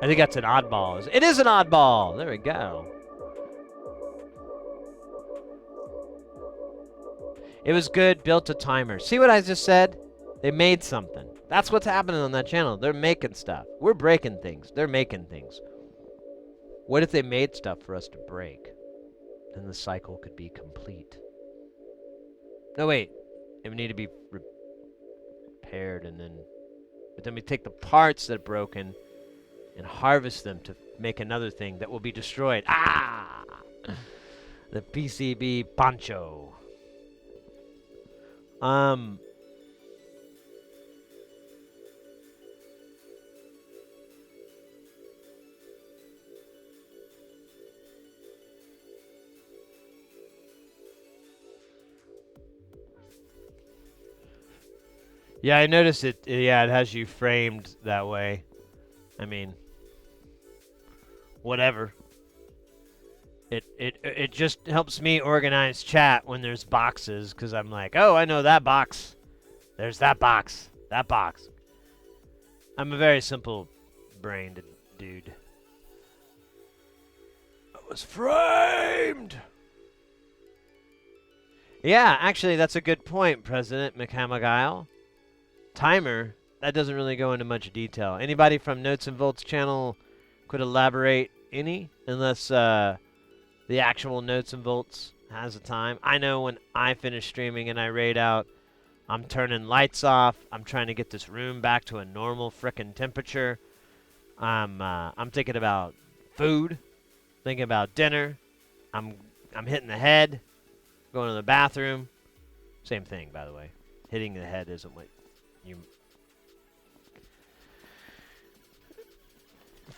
I think that's an oddball. It is an oddball. There we go. It was good, built a timer. See what I just said? They made something. That's what's happening on that channel. They're making stuff. We're breaking things. They're making things. What if they made stuff for us to break? Then the cycle could be complete. No, wait. It would need to be repaired and then... But then we take the parts that are broken and harvest them to make another thing that will be destroyed. Ah! The PCB poncho. Yeah, I noticed it. Yeah, it has you framed that way. I mean, whatever. It just helps me organize chat when there's boxes, because I'm like, oh, I know that box. There's that box. That box. I'm a very simple-brained dude. I was framed! Yeah, actually, that's a good point, President McHamagile. Timer, that doesn't really go into much detail. Anybody from Notes and Volts channel could elaborate any, unless the actual Notes and Volts has a time. I know when I finish streaming and I raid out, I'm turning lights off. I'm trying to get this room back to a normal frickin' temperature. I'm thinking about food, thinking about dinner. I'm hitting the head, going to the bathroom. Same thing, by the way. Hitting the head isn't what you...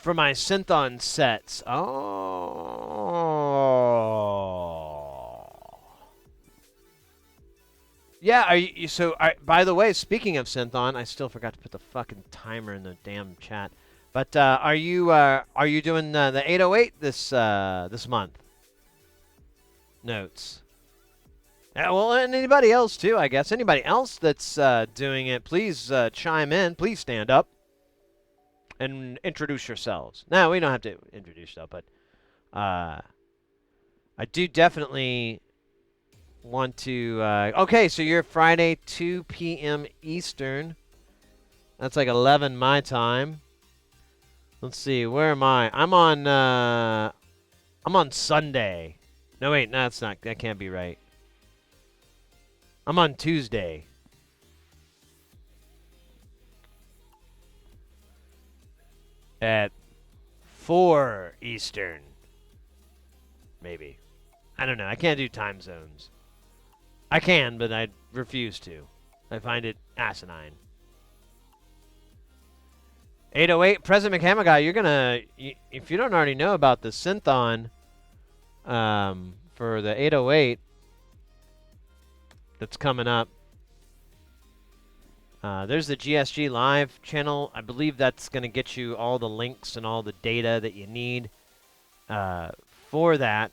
For my synth-on sets. Oh. Yeah, are you so by the way, speaking of synth-on, I still forgot to put the fucking timer in the damn chat. But are you doing the 808 this month? Notes. Well, and anybody else too, I guess. Anybody else that's doing it, please chime in. Please stand up and introduce yourselves. No, we don't have to introduce yourself, but I do definitely want to. Okay, so you're Friday, 2 p.m. Eastern. That's like 11 my time. Let's see, where am I? I'm on Sunday. No, wait, no, that's not. That can't be right. I'm on Tuesday. At 4 Eastern. Maybe. I don't know. I can't do time zones. I can, but I refuse to. I find it asinine. 808, President McHammer Guy, you're gonna, if you don't already know about the Synthon for the 808 that's coming up, there's the GSG Live channel. I believe that's going to get you all the links and all the data that you need for that.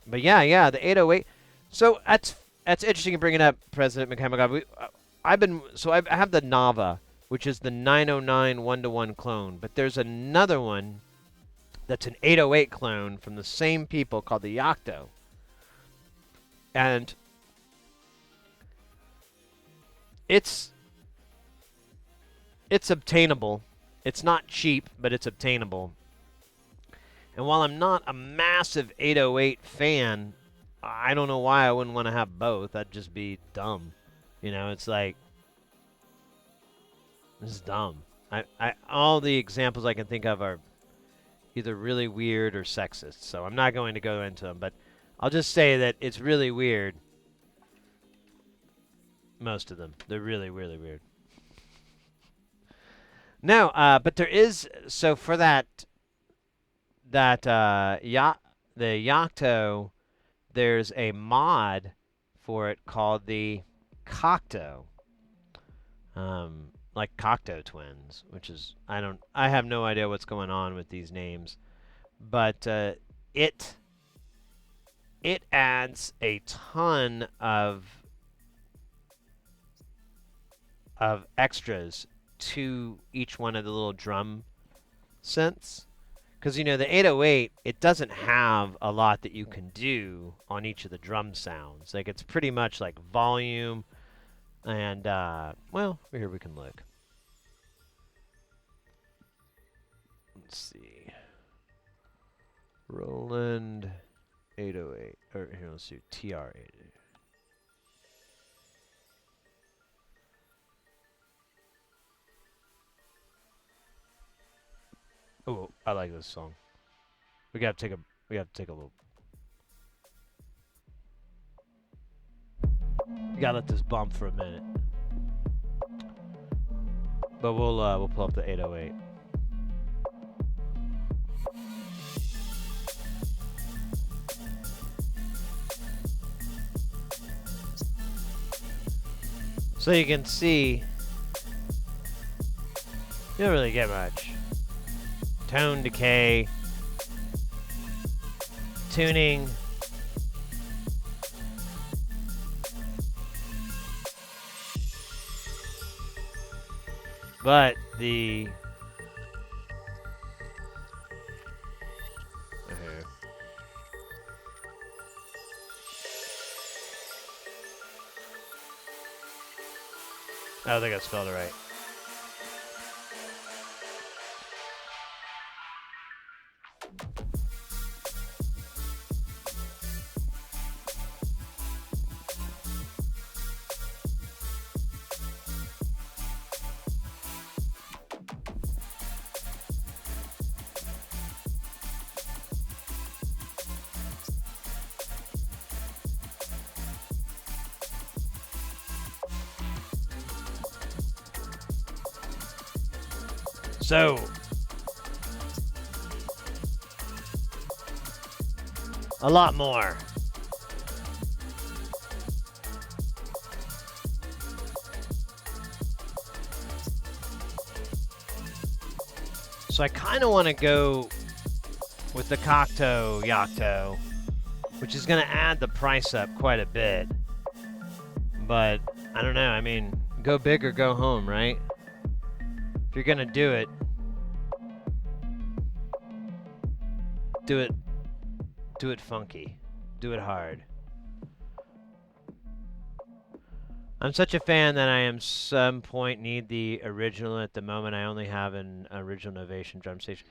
But yeah, the 808. So that's interesting you bring it up, President McHammer. I have the Nava, which is the 909 one-to-one clone, but there's another one that's an 808 clone from the same people called the Yocto. And it's obtainable. It's not cheap, but it's obtainable. And while I'm not a massive 808 fan, I don't know why I wouldn't want to have both. That'd just be dumb. You know, it's like, this is dumb. All the examples I can think of are either really weird or sexist, so I'm not going to go into them, but I'll just say that it's really weird. Most of them. They're really, really weird. No, but there is, so for the Yocto, there's a mod for it called the Cocto. Like Cocteau Twins, which is, I have no idea what's going on with these names, but it adds a ton of extras to each one of the little drum synths, because you know the 808, it doesn't have a lot that you can do on each of the drum sounds. Like, it's pretty much like volume. And, well, here we can look. Let's see. Roland 808. Or here, let's do TR808. Oh, I like this song. We gotta take a little. You gotta let this bump for a minute. But we'll pull up the 808. So you can see, you don't really get much. Tone decay, tuning. But the I don't think I spelled it right. So, A lot more. So I kind of want to go with the Cocteau Yocto, which is going to add the price up quite a bit. But I don't know. I mean, go big or go home, right? If you're going to do it, do it funky. Do it hard. I'm such a fan that I am some point need the original. At the moment, I only have an original Novation drum station.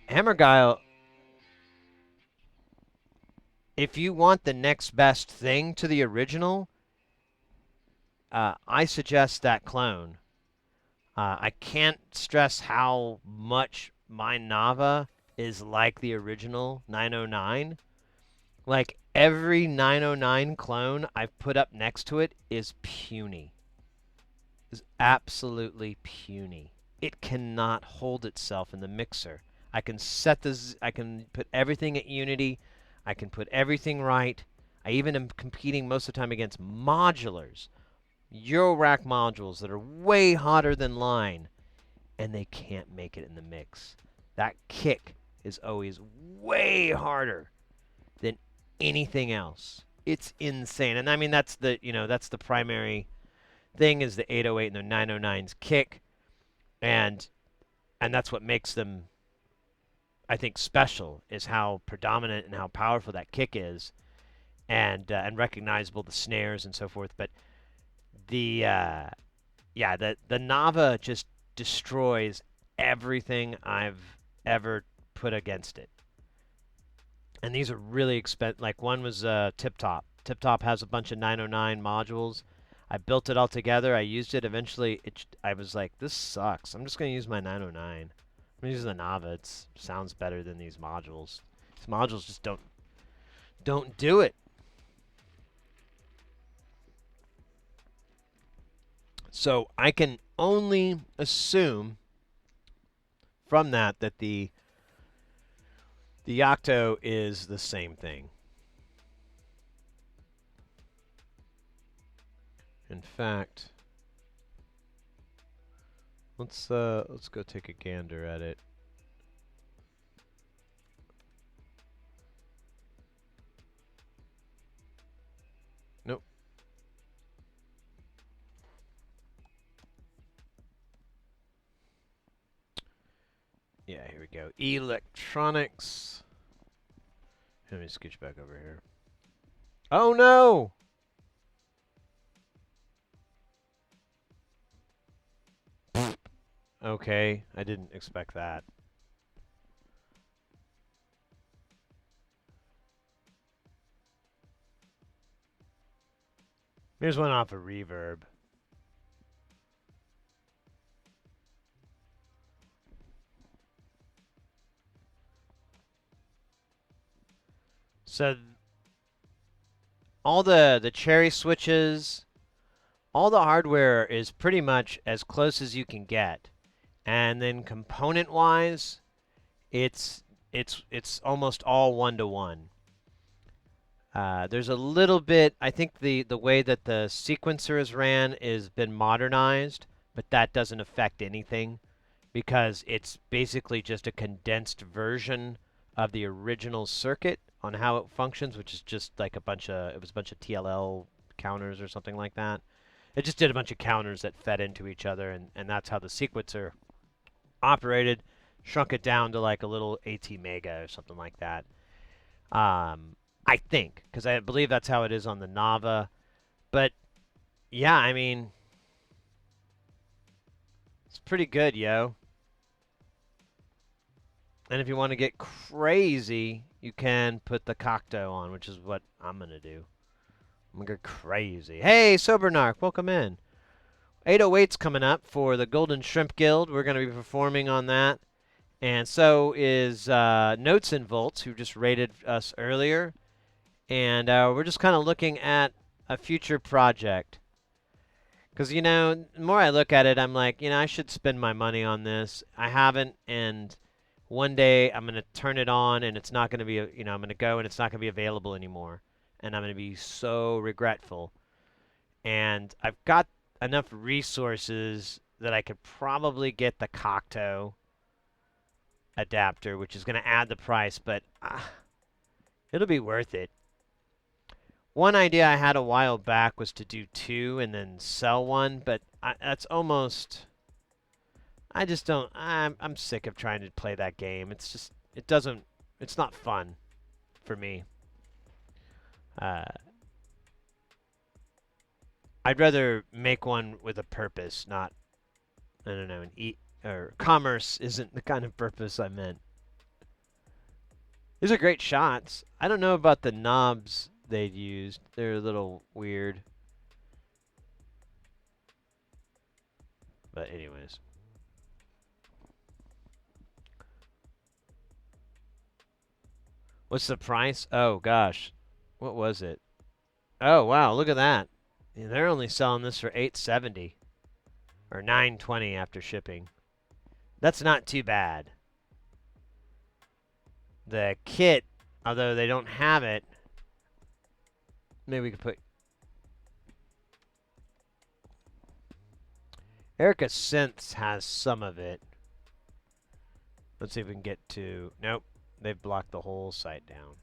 Hammer Guile, if you want the next best thing to the original, I suggest that clone. I can't stress how much my Nava is like the original 909. Like, every 909 clone I've put up next to it is puny. Is absolutely puny. It cannot hold itself in the mixer. I can set I can put everything at unity. I can put everything right. I even am competing most of the time against modulars, Eurorack modules that are way hotter than line, and they can't make it in the mix. That kick is always way harder than anything else. It's insane. And I mean, that's the primary thing, is the 808 and the 909's kick, and that's what makes them, I think, special, is how predominant and how powerful that kick is, and recognizable, the snares and so forth. But the the Nava just destroys everything I've ever put against it. And these are really expensive. Like, one was Tip Top. Tip Top has a bunch of 909 modules. I built it all together. I used it. Eventually, I was like, this sucks. I'm just going to use my 909. I'm going to use the Nava. It sounds better than these modules. These modules just don't do it. So I can only assume from that the Yocto is the same thing. In fact, let's go take a gander at it. Nope. Yeah, here we go. Electronics. Let me scooch back over here. Oh no! Okay, I didn't expect that. Here's one off of Reverb. So all the cherry switches, all the hardware is pretty much as close as you can get. And then component-wise, it's almost all one-to-one. There's a little bit, I think the way that the sequencer is ran has been modernized, but that doesn't affect anything because it's basically just a condensed version of the original circuit on how it functions, which is just like it was a bunch of TLL counters or something like that. It just did a bunch of counters that fed into each other, and that's how the sequencer operated, shrunk it down to like a little AT Mega or something like that. I think, because I believe that's how it is on the Nava. But yeah, I mean, it's pretty good, yo. And if you want to get crazy, you can put the Cocteau on, which is what I'm going to do. I'm going to go crazy. Hey, Sobernark, welcome in. 808's coming up for the Golden Shrimp Guild. We're going to be performing on that. And so is Notes and Volts, who just rated us earlier. And we're just kind of looking at a future project. Because, the more I look at it, I'm like, I should spend my money on this. I haven't, and one day I'm gonna turn it on and it's not gonna be, I'm gonna go and it's not gonna be available anymore, and I'm gonna be so regretful. And I've got enough resources that I could probably get the Cocteau adapter, which is gonna add the price, but it'll be worth it. One idea I had a while back was to do two and then sell one, but that's almost. I just don't. I'm sick of trying to play that game. It's just it doesn't. It's not fun for me. Uh, I'd rather make one with a purpose, not I don't know, an or commerce isn't the kind of purpose I meant. These are great shots. I don't know about the knobs they'd used. They're a little weird. But anyways. What's the price? Oh gosh. What was it? Oh wow, look at that. Yeah, they're only selling this for 870 or 920 after shipping. That's not too bad. The kit, although they don't have it, maybe we could put Erica Synths has some of it. Let's see if we can get to. Nope, they've blocked the whole site down.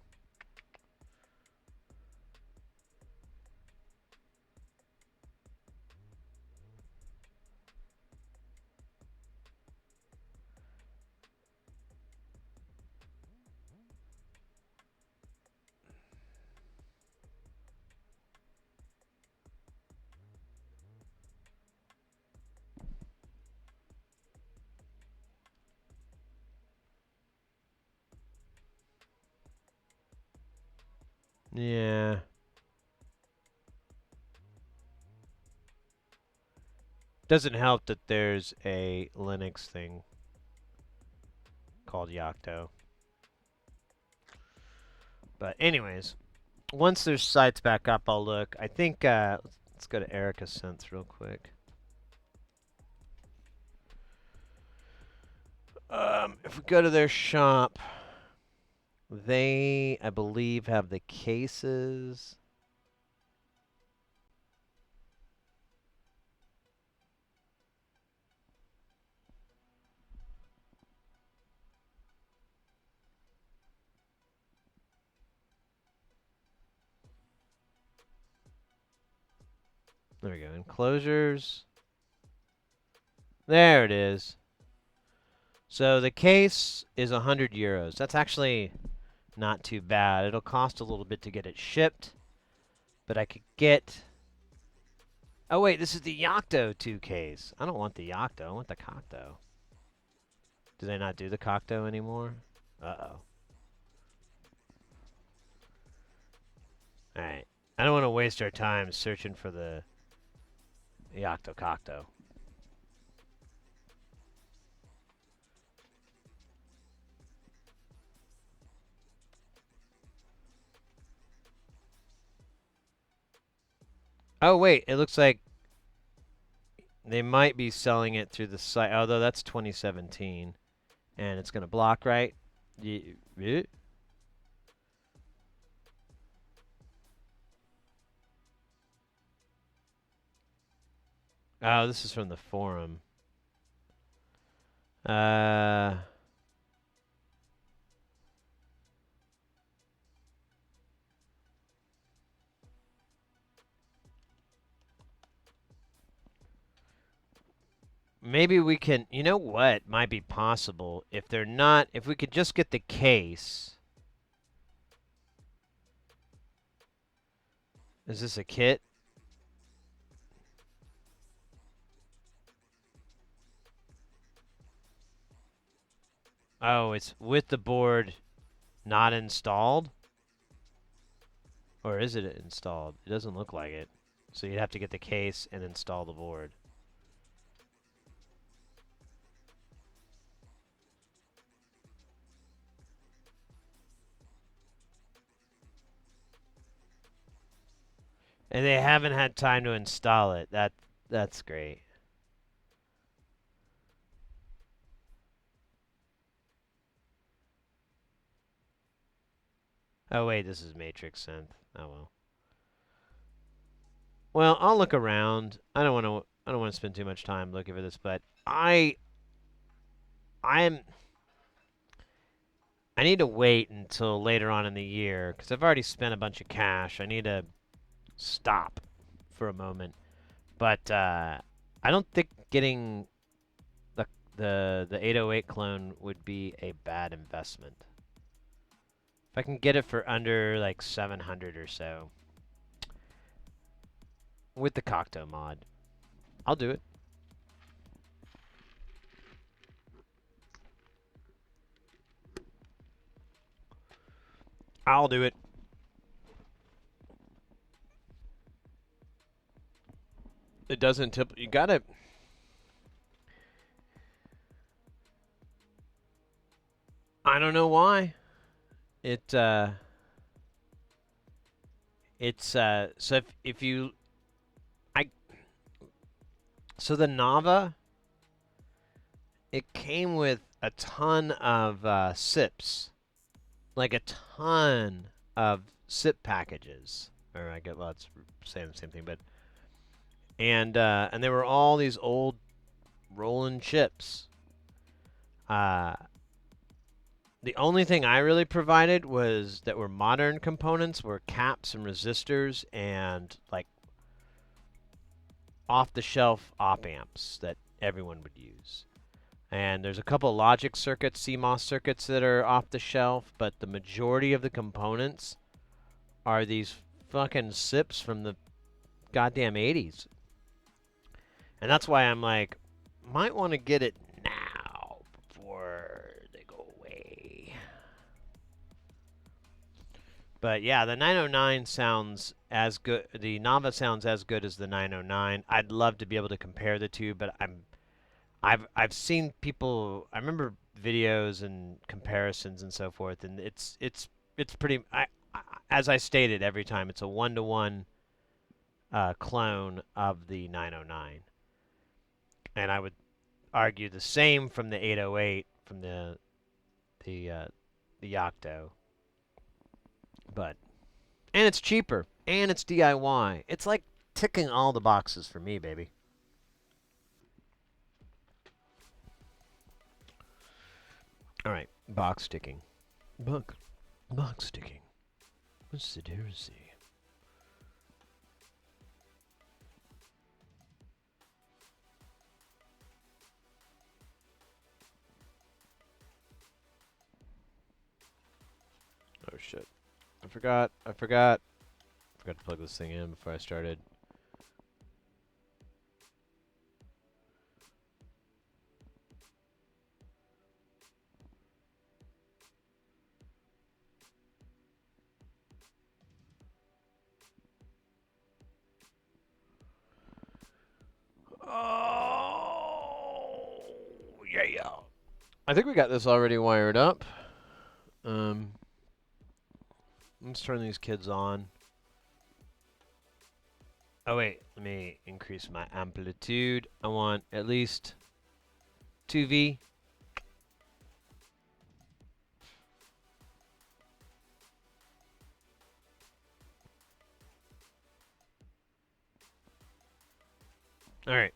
Yeah. Doesn't help that there's a Linux thing called Yocto. But anyways, once there's sites back up, I'll look. I think let's go to Erica Synths real quick. If we go to their shop, they, I believe, have the cases. There we go. Enclosures. There it is. So the case is 100 euros. That's actually not too bad. It'll cost a little bit to get it shipped, but I could get. Oh wait, this is the Yocto 2 case. I don't want the Yocto. I want the Cocteau. Do they not do the Cocteau anymore? Uh-oh. Alright. I don't want to waste our time searching for the Yocto Cocteau. Oh wait, it looks like they might be selling it through the site, although that's 2017. And it's going to block, right? Oh, this is from the forum. Maybe we can, you know what might be possible if they're not, if we could just get the case. Is this a kit? Oh, it's with the board not installed? Or is it installed? It doesn't look like it. So you'd have to get the case and install the board. And they haven't had time to install it. That's great. Oh wait, this is Matrix synth. Oh well. Well, I'll look around. I don't want to. I don't want to spend too much time looking for this, but I'm. I need to wait until later on in the year because I've already spent a bunch of cash. I need to stop for a moment. But I don't think getting the the 808 clone would be a bad investment. If I can get it for under like 700 or so with the Cocteau mod, I'll do it. I'll do it. It doesn't tip. You got to. I don't know why. It it's so if you I so the Nava, it came with a ton of SIPs, like a ton of SIP packages. Or I get lots saying the same thing, but and they were all these old Roland chips. Uh, the only thing I really provided was that were modern components were caps and resistors and like off-the-shelf op amps that everyone would use. And there's a couple logic circuits, CMOS circuits that are off the shelf, but the majority of the components are these fucking SIPs from the goddamn 80s. And that's why I'm like, might want to get it now before they go away. But yeah, the 909 sounds as good. The Nava sounds as good as the 909. I'd love to be able to compare the two, but I've seen people. I remember videos and comparisons and so forth, and it's pretty. As I stated every time, it's a 1-to-1 clone of the 909, and I would argue the same from the 808 from the Yocto, but and it's cheaper and it's DIY. It's like ticking all the boxes for me, baby. All right, box ticking. Box ticking. What's the difference? Oh shit. I forgot to plug this thing in before I started. Oh, yeah. I think we got this already wired up. Let's turn these kids on. Oh wait, let me increase my amplitude. I want at least 2V. All right.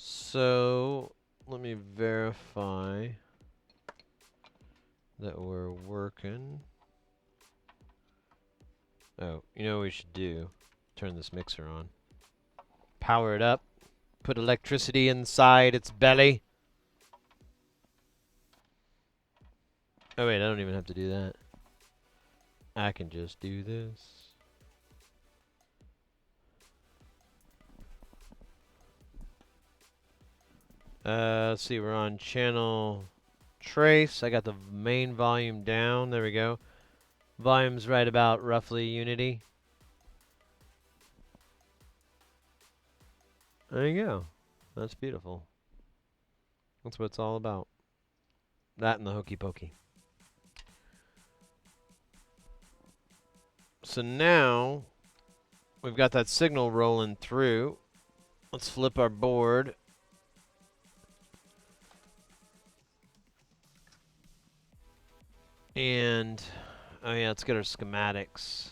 So let me verify that we're working. Oh, you know what we should do? Turn this mixer on. Power it up. Put electricity inside its belly. Oh wait, I don't even have to do that. I can just do this. Let's see, we're on channel trace. I got the main volume down. There we go. Volume's right about roughly unity. There you go. That's beautiful. That's what it's all about. That and the hokey pokey. So now we've got that signal rolling through. Let's flip our board. And, oh yeah, let's get our schematics.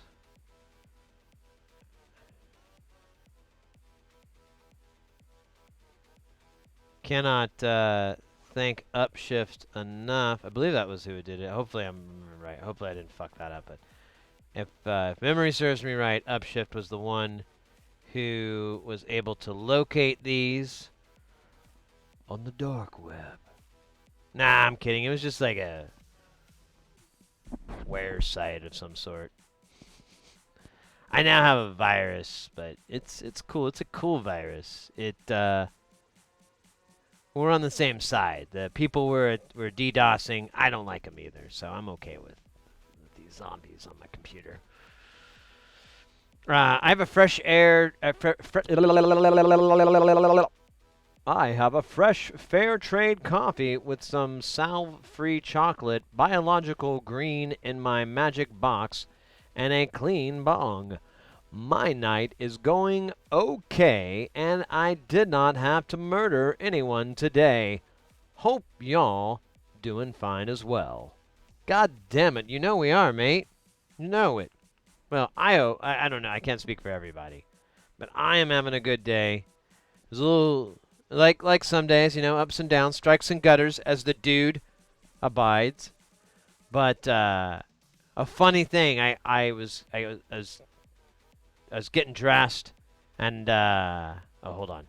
Cannot thank Upshift enough. I believe that was who did it. Hopefully I'm right. Hopefully I didn't fuck that up. But if memory serves me right, Upshift was the one who was able to locate these on the dark web. Nah, I'm kidding. It was just like a where site of some sort. I now have a virus, but it's cool. It's a cool virus. We're on the same side. The people we're DDoSing, I don't like them either, so I'm okay with these zombies on my computer. I have a fresh air. I have a fresh fair trade coffee with some salve-free chocolate, biological green in my magic box, and a clean bong. My night is going okay, and I did not have to murder anyone today. Hope y'all doing fine as well. God damn it, you know we are, mate. You know it. Well, I don't know. I can't speak for everybody, but I am having a good day. There's a little like some days, ups and downs, strikes and gutters as the dude abides. But a funny thing, I was getting dressed, and oh, hold on.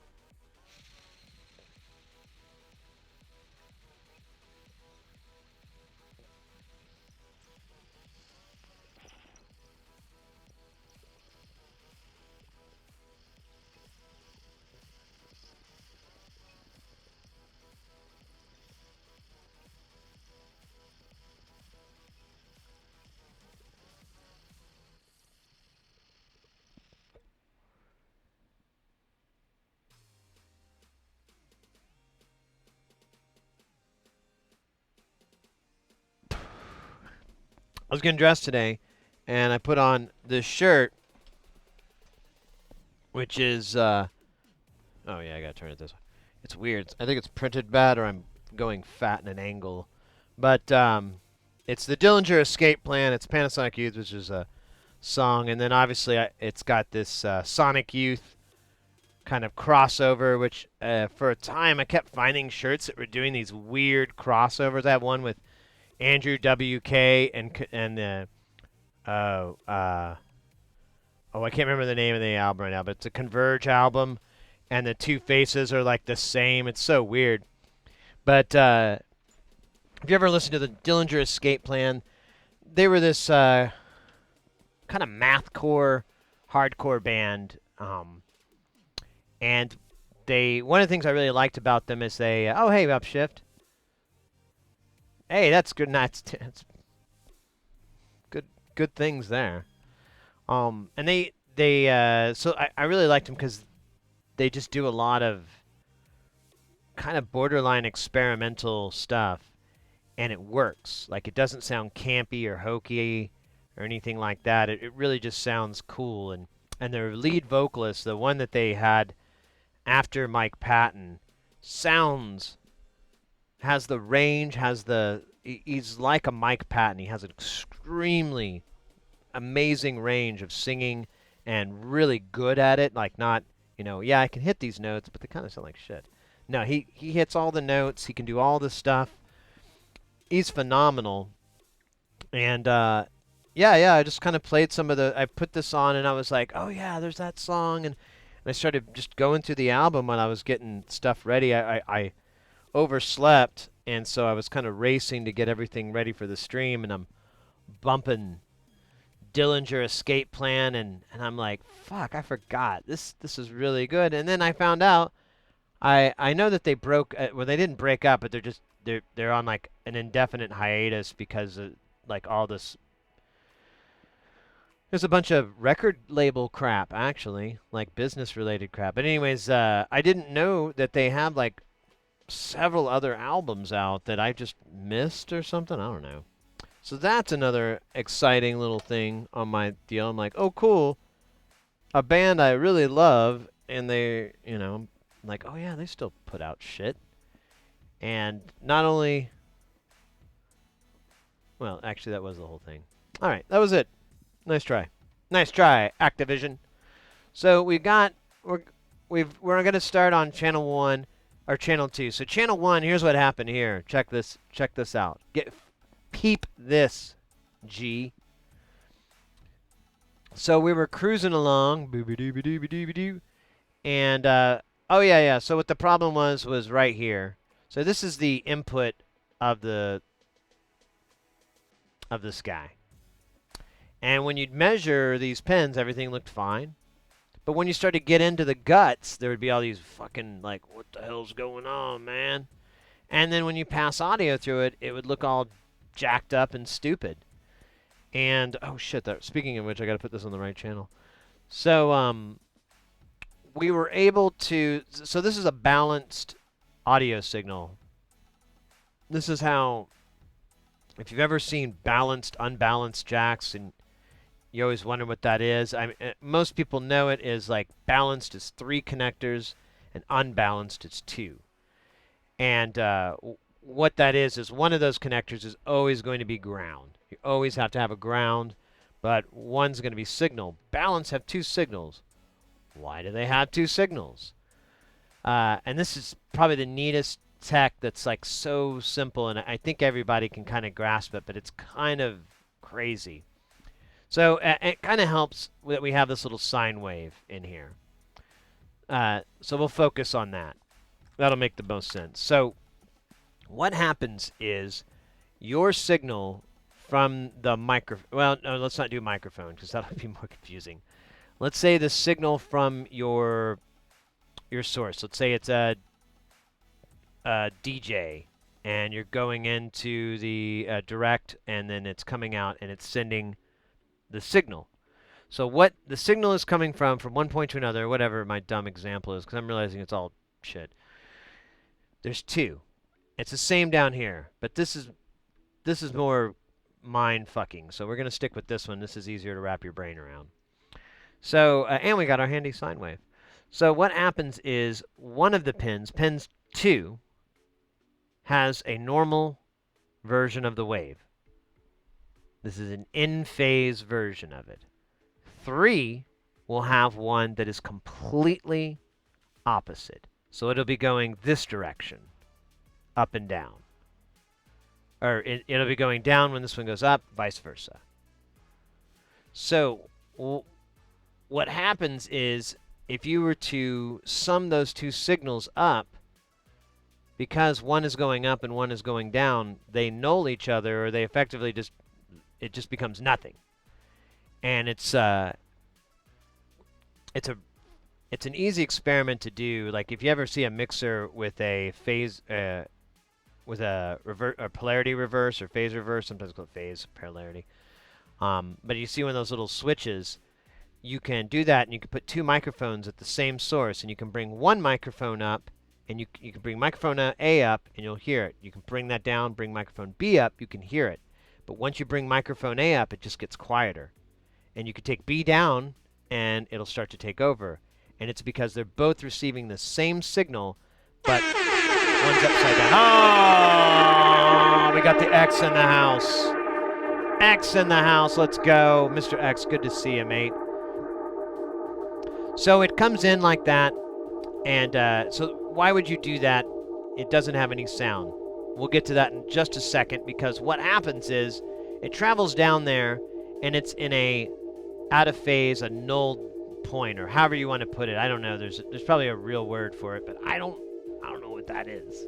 I was getting dressed today, and I put on this shirt, which is oh yeah, I gotta turn it this way. It's weird. I think it's printed bad, or I'm going fat in an angle. But it's the Dillinger Escape Plan. It's Panasonic Youth, which is a song, and then obviously it's got this Sonic Youth kind of crossover, which for a time I kept finding shirts that were doing these weird crossovers. I have one with Andrew WK and I can't remember the name of the album right now, but it's a Converge album, and the two faces are like the same. It's so weird. But have you ever listened to the Dillinger Escape Plan? They were this kind of mathcore, hardcore band, and one of the things I really liked about them is they oh hey Upshift, hey that's good, that's good things there. And so I really liked them because they just do a lot of kind of borderline experimental stuff, and it works. Like, it doesn't sound campy or hokey or anything like that. It really just sounds cool. And their lead vocalist, the one that they had after Mike Patton, has the range, he's like a Mike Patton. He has an extremely amazing range of singing and really good at it. Like, not, yeah, I can hit these notes, but they kind of sound like shit. No, he hits all the notes. He can do all this stuff. He's phenomenal. And I just kind of played some of I put this on, and I was like, oh yeah, there's that song, and I started just going through the album when I was getting stuff ready. I overslept, and so I was kind of racing to get everything ready for the stream, and I'm bumping Dillinger Escape Plan, and I'm like, fuck, I forgot. This is really good. And then I found out, I know that they broke, well, they didn't break up, but they're on like an indefinite hiatus because of like all this. There's a bunch of record label crap, actually, like business related crap. But anyways, I didn't know that they had like several other albums out that I just missed or something. I don't know. So that's another exciting little thing on my deal. I'm like, oh, cool. A band I really love and they, you know, like, oh yeah, they still put out shit. And not only, well, actually, that was the whole thing. All right, that was it. Nice try. Nice try, Activision. So we got we're gonna start on channel 1 or channel 2. So channel 1, here's what happened here. Check this out. Peep this, G. So we were cruising along, and oh yeah. So what the problem was right here. So this is the input of this guy. And when you'd measure these pins, everything looked fine. But when you start to get into the guts, there would be all these fucking, like, what the hell's going on, man? And then when you pass audio through it, it would look all jacked up and stupid. And, oh shit, speaking of which, I gotta put this on the right channel. So, we were able to, so this is a balanced audio signal. This is how, if you've ever seen balanced, unbalanced jacks, and you always wonder what that is. Most people know it is like balanced is 3 connectors and unbalanced is 2. And what that is one of those connectors is always going to be ground. You always have to have a ground, but one's going to be signal. Balance have 2 signals. Why do they have 2 signals? And this is probably the neatest tech that's like so simple, and I think everybody can kind of grasp it, but it's kind of crazy. So it kind of helps that we have this little sine wave in here. So we'll focus on that. That'll make the most sense. So what happens is your signal from the microphone. Well, no, let's not do microphone because that'll be more confusing. Let's say the signal from your source. Let's say it's a DJ, and you're going into the direct, and then it's coming out, and it's sending the signal. So what the signal is coming from one point to another, whatever my dumb example is, because I'm realizing it's all shit. There's 2. It's the same down here, but this is more mind fucking. So we're gonna stick with this one. This is easier to wrap your brain around. So and we got our handy sine wave. So what happens is one of the pins 2, has a normal version of the wave. This is an in-phase version of it. 3 will have one that is completely opposite. So it'll be going this direction, up and down. Or it'll be going down when this one goes up, vice versa. So what happens is if you were to sum those 2 signals up, because one is going up and one is going down, they null each other, or they effectively it just becomes nothing. And it's an easy experiment to do. Like if you ever see a mixer with a phase with a polarity reverse or phase reverse, sometimes called phase polarity. But you see one of those little switches, you can do that, and you can put 2 microphones at the same source, and you can bring one microphone up, and you can bring microphone A up, and you'll hear it. You can bring that down, bring microphone B up, you can hear it. But once you bring microphone A up, it just gets quieter. And you can take B down, and it'll start to take over. And it's because they're both receiving the same signal, but one's upside down. Oh, we got the X in the house. X in the house. Let's go. Mr. X, good to see you, mate. So it comes in like that. And so why would you do that? It doesn't have any sound. We'll get to that in just a second, because what happens is it travels down there, and it's in a out of phase, a null point, or however you want to put it. I don't know. There's probably a real word for it, but I don't know what that is.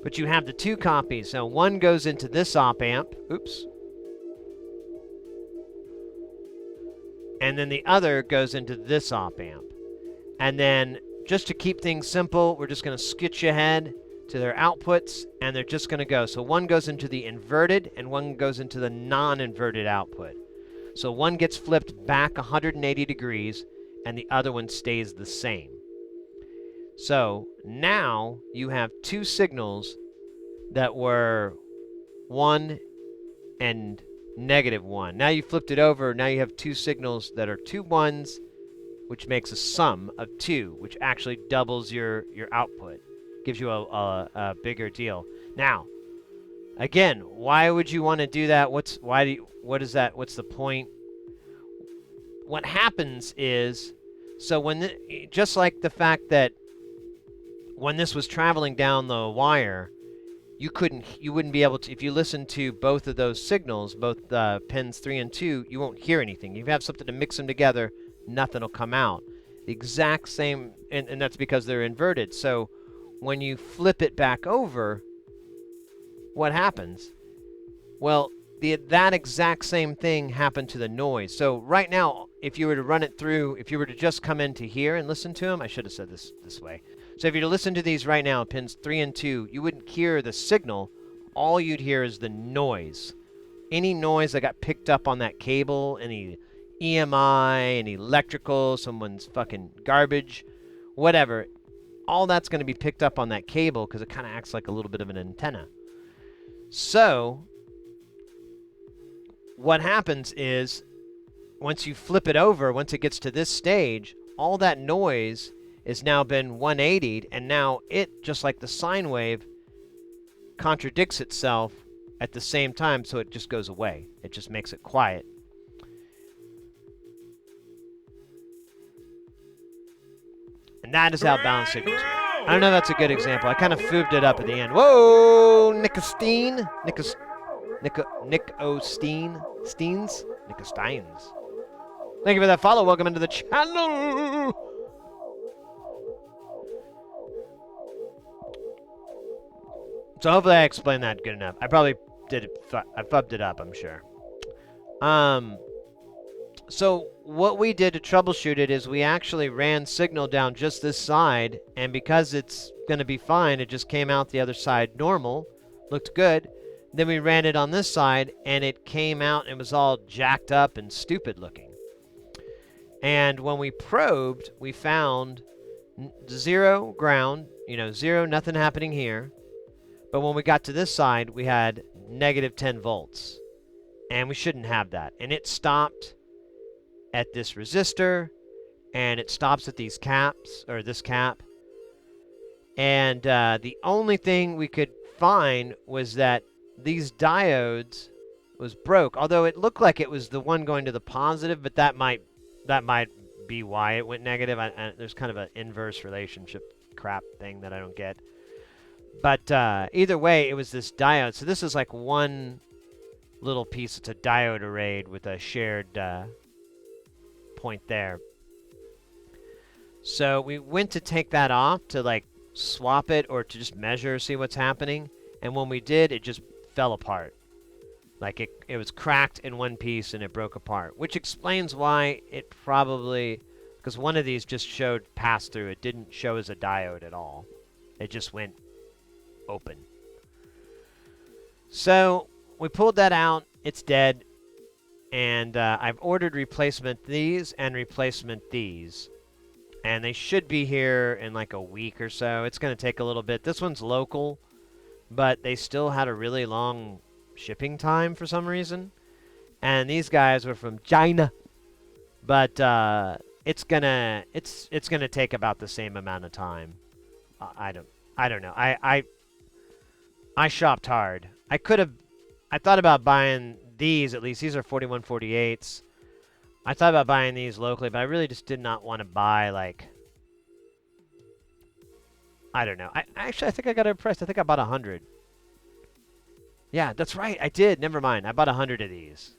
But you have the 2 copies. So one goes into this op amp. Oops. And then the other goes into this op amp. And then just to keep things simple, we're just going to sketch ahead to their outputs, and they're just going to go. So one goes into the inverted, and one goes into the non-inverted output. So one gets flipped back 180 degrees, and the other one stays the same. So now you have 2 signals that were 1 and -1. Now you flipped it over. Now you have 2 signals that are 2 1s which makes a sum of 2, which actually doubles your output, gives you a bigger deal. Now, again, why would you want to do that? What's the point? What happens is, so just like the fact that when this was traveling down the wire, you wouldn't be able to, if you listen to both of those signals, both pins 3 and 2, you won't hear anything. If you have something to mix them together, nothing will come out. The exact same, and that's because they're inverted. So when you flip it back over, what happens? Well, that exact same thing happened to the noise. So right now, if you were to run it through, if you were to just come into here and listen to them, I should have said this way. So if you were to listen to these right now, pins 3 and 2, you wouldn't hear the signal. All you'd hear is the noise. Any noise that got picked up on that cable, any EMI, any electrical, someone's fucking garbage, whatever, all that's going to be picked up on that cable because it kind of acts like a little bit of an antenna. So what happens is, once you flip it over, once it gets to this stage, all that noise has now been 180'd, and now it, just like the sine wave, contradicts itself at the same time, so it just goes away. It just makes it quiet. And that is how balanced signals. I don't know if that's a good example. I kind of foobed it up at the end. Whoa, Nicostine. Steens? Thank you for that follow. Welcome into the channel. So hopefully I explained that good enough. I probably did it. I fubbed it up, I'm sure. So what we did to troubleshoot it is we actually ran signal down just this side, and because it's going to be fine, it just came out the other side normal, looked good. Then we ran it on this side, and it came out and was all jacked up and stupid looking. And when we probed, we found 0 ground, zero, nothing happening here. But when we got to this side, we had negative 10 volts. And we shouldn't have that. And it stopped at this resistor, and it stops at these caps, or this cap. And the only thing we could find was that these diodes was broke, although it looked like it was the one going to the positive, but that might be why it went negative. There's kind of an inverse relationship crap thing that I don't get. But either way, it was this diode. So this is like one little piece. It's a diode array with a shared point there. So we went to take that off to like swap it or to just measure, see what's happening. And when we did, it just fell apart. Like it was cracked in one piece and it broke apart, which explains why it probably, because one of these just showed pass through. It didn't show as a diode at all. It just went open. So we pulled that out. It's dead. And I've ordered replacement these and replacement these. And they should be here in like a week or so. It's going to take a little bit. This one's local, but they still had a really long shipping time for some reason. And these guys were from China. But it's gonna take about the same amount of time. I don't know. I shopped hard. I thought about buying these, at least. These are 4148s. I thought about buying these locally, but I really just did not want to buy, like, I don't know. I think I got it priced. I think I bought 100. Yeah, that's right. I did. Never mind. I bought 100 of these.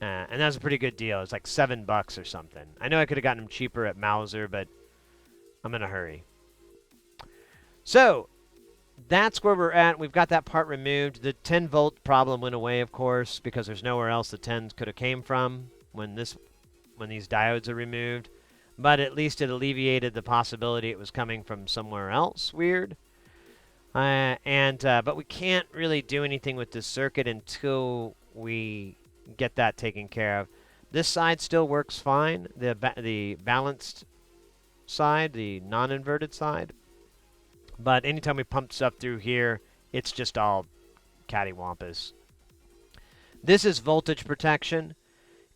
And that was a pretty good deal. It was like $7 or something. I know I could have gotten them cheaper at Mauser, but I'm in a hurry. So that's where we're at. We've got that part removed. The 10-volt problem went away, of course, because there's nowhere else the 10s could have came from when these diodes are removed. But at least it alleviated the possibility it was coming from somewhere else weird. But we can't really do anything with this circuit until we get that taken care of. This side still works fine. The balanced side, the non-inverted side. But anytime we pump stuff through here, it's just all cattywampus. This is voltage protection,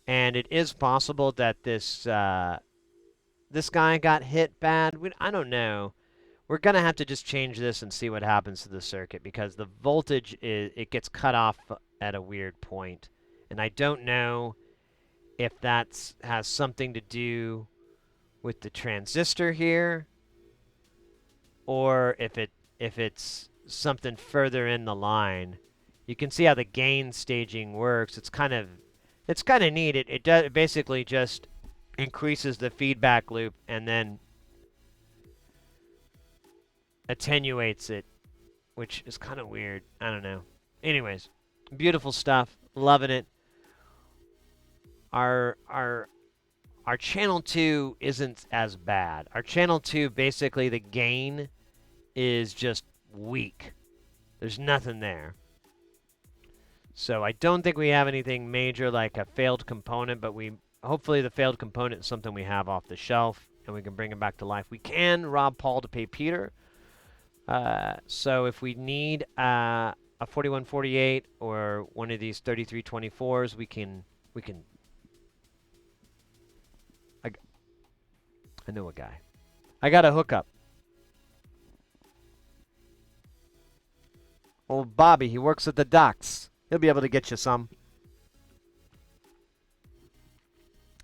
and it is possible that this this guy got hit bad. I don't know. We're going to have to just change this and see what happens to the circuit because the voltage, it gets cut off at a weird point. And I don't know if that has something to do with the transistor here or if it's something further in the line. You can see how the gain staging works. It's kind of neat. It basically just increases the feedback loop and then attenuates it, which is kind of weird. I don't know. Anyways, beautiful stuff. Loving it. Our channel 2 isn't as bad. Our channel 2, basically the gain is just weak. There's nothing there. So I don't think we have anything major like a failed component, but hopefully the failed component is something we have off the shelf and we can bring him back to life. We can rob Paul to pay Peter. So if we need a 4148 or one of these 3324s, we can. I know a guy. I got a hookup. Old Bobby, he works at the docks. He'll be able to get you some.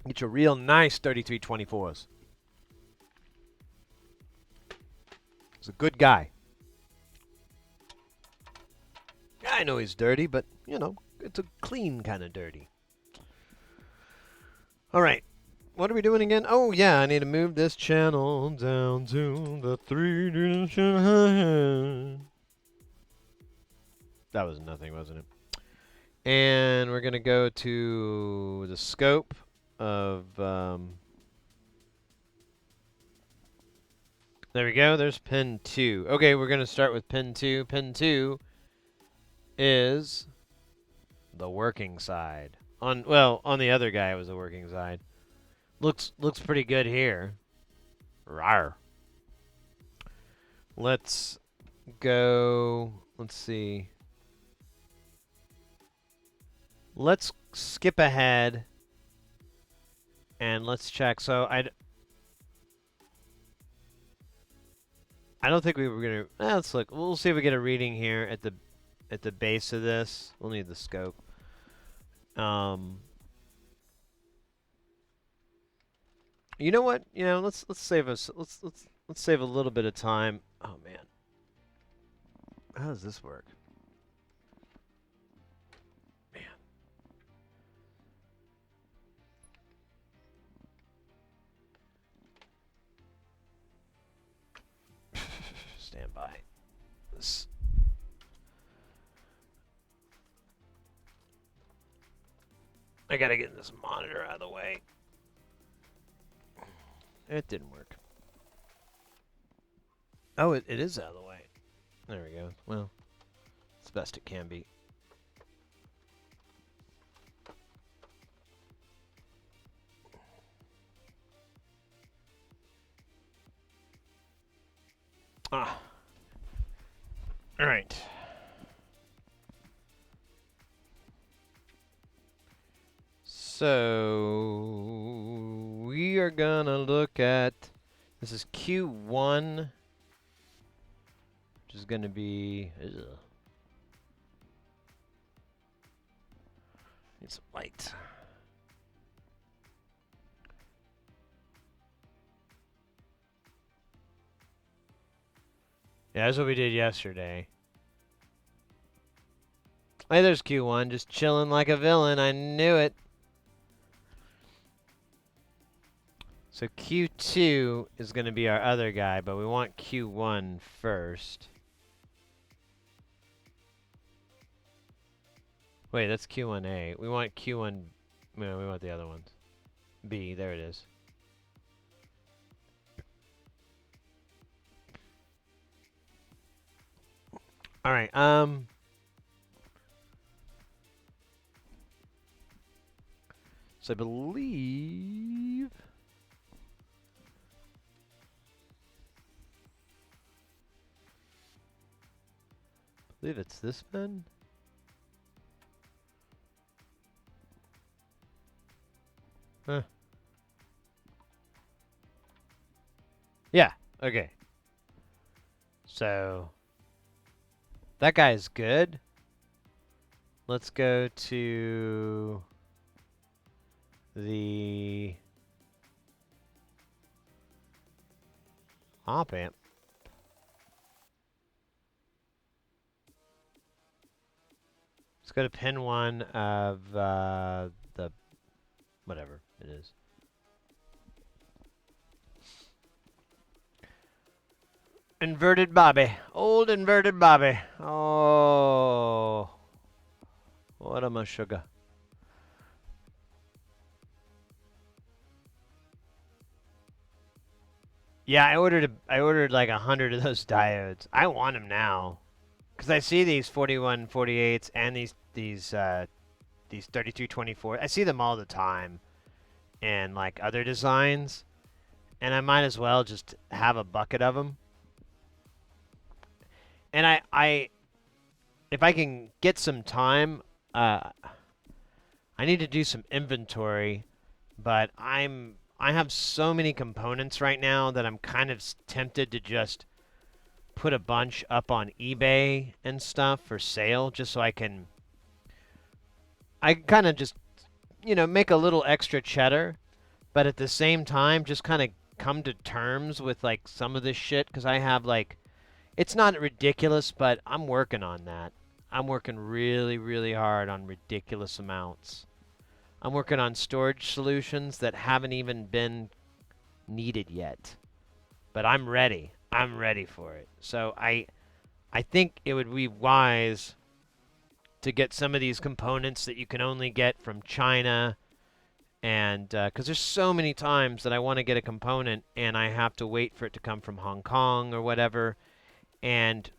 Get you real nice 3324s. He's a good guy. I know he's dirty, but, you know, it's a clean kind of dirty. All right. What are we doing again? Oh, yeah, I need to move this channel down to the 3-dimension. That was nothing, wasn't it? And we're going to go to the scope of... there we go. There's pin 2. Okay, we're going to start with pin 2. Pin 2 is the working side. On the other guy, it was the working side. Looks pretty good here. Rawr. Let's go. Let's see. Let's skip ahead and let's check. So I don't think we were gonna. Let's look. We'll see if we get a reading here at the base of this. We'll need the scope. You know what? You know, let's save us. Let's save a little bit of time. Oh man, how does this work? Stand by. This. I gotta get this monitor out of the way. It didn't work. Oh, it is out of the way. There we go. Well, it's the best it can be. Ah. All right. So we are gonna look at, this is Q1, which is gonna be, need some light. Yeah, that's what we did yesterday. Hey, there's Q1, just chilling like a villain. I knew it. So Q2 is going to be our other guy, but we want Q1 first. Wait, that's Q1A. We want Q1... No, we want the other ones. B, there it is. All right, so I believe it's this pen. Huh. Yeah. Okay. So that guy's good. Let's go to the op amp. Let's go to pin 1 of the whatever it is. Inverted Bobby. Old inverted Bobby. Oh. What am I sugar? Yeah, I ordered like 100 of those diodes. I want them now. Cuz I see these 4148s and these 3224. I see them all the time and like other designs, and I might as well just have a bucket of them. And I if I can get some time, uh I need to do some inventory, but I have so many components right now that I'm kind of tempted to just put a bunch up on eBay and stuff for sale just so I kind of just, make a little extra cheddar, but at the same time just kind of come to terms with like some of this shit cuz I have like it's not ridiculous, but I'm working on that. I'm working really really hard on ridiculous amounts. I'm working on storage solutions that haven't even been needed yet. But I'm ready. I'm ready for it. So I think it would be wise to get some of these components that you can only get from China, and because there's so many times that I want to get a component and I have to wait for it to come from Hong Kong or whatever, and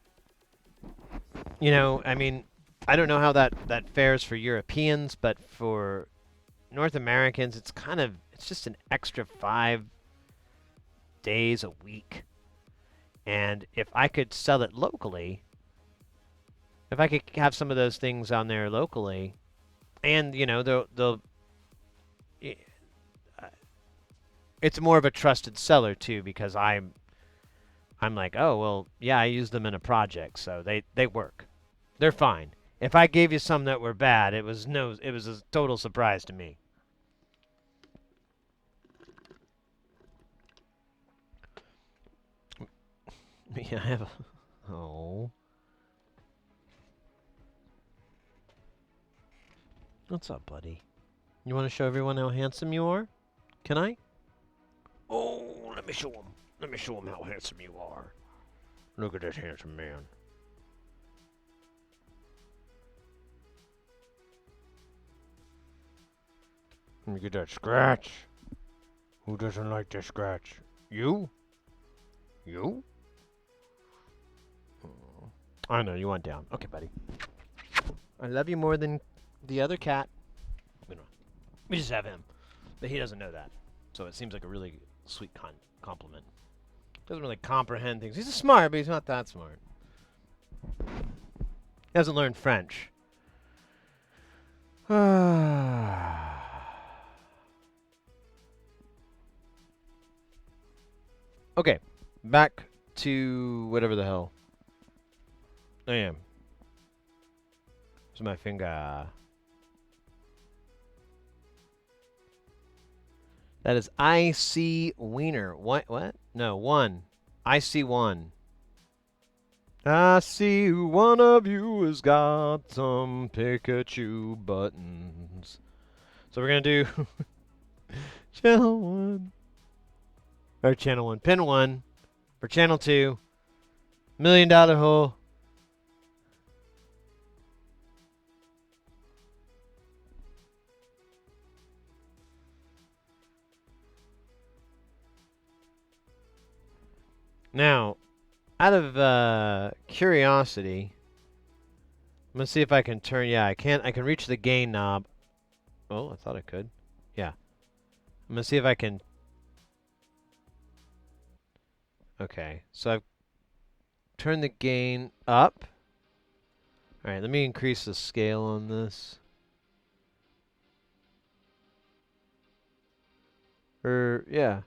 I mean, I don't know how that fares for Europeans, but for North Americans, it's just an extra 5 days a week. And if I could sell it locally, if I could have some of those things on there locally, and they'll it's more of a trusted seller too because I'm like, oh well, yeah, I use them in a project, so they work, they're fine. If I gave you some that were bad, it was a total surprise to me. Yeah, I have a. Oh. What's up, buddy? You want to show everyone how handsome you are? Can I? Oh, let me show him. Let me show him how handsome you are. Look at this handsome man. Let me get that scratch. Who doesn't like that scratch? You? You? Oh. I know, you want down. Okay, buddy. I love you more than the other cat. We just have him. But he doesn't know that. So it seems like a really sweet compliment. Doesn't really comprehend things. He's smart, but he's not that smart. He hasn't learned French. Okay, back to whatever the hell I am. Where's my finger? That is IC Wiener. What? What? No, 1. IC1. I see one of you has got some Pikachu buttons. So we're going to do channel 1. Or channel 1. Pin 1. For channel 2. $1 million hole. Now, out of curiosity, I'm gonna see if I can turn. Yeah, I can't. I can reach the gain knob. Oh, I thought I could. Yeah, I'm gonna see if I can. Okay, so I've turned the gain up. All right, let me increase the scale on this. Yeah.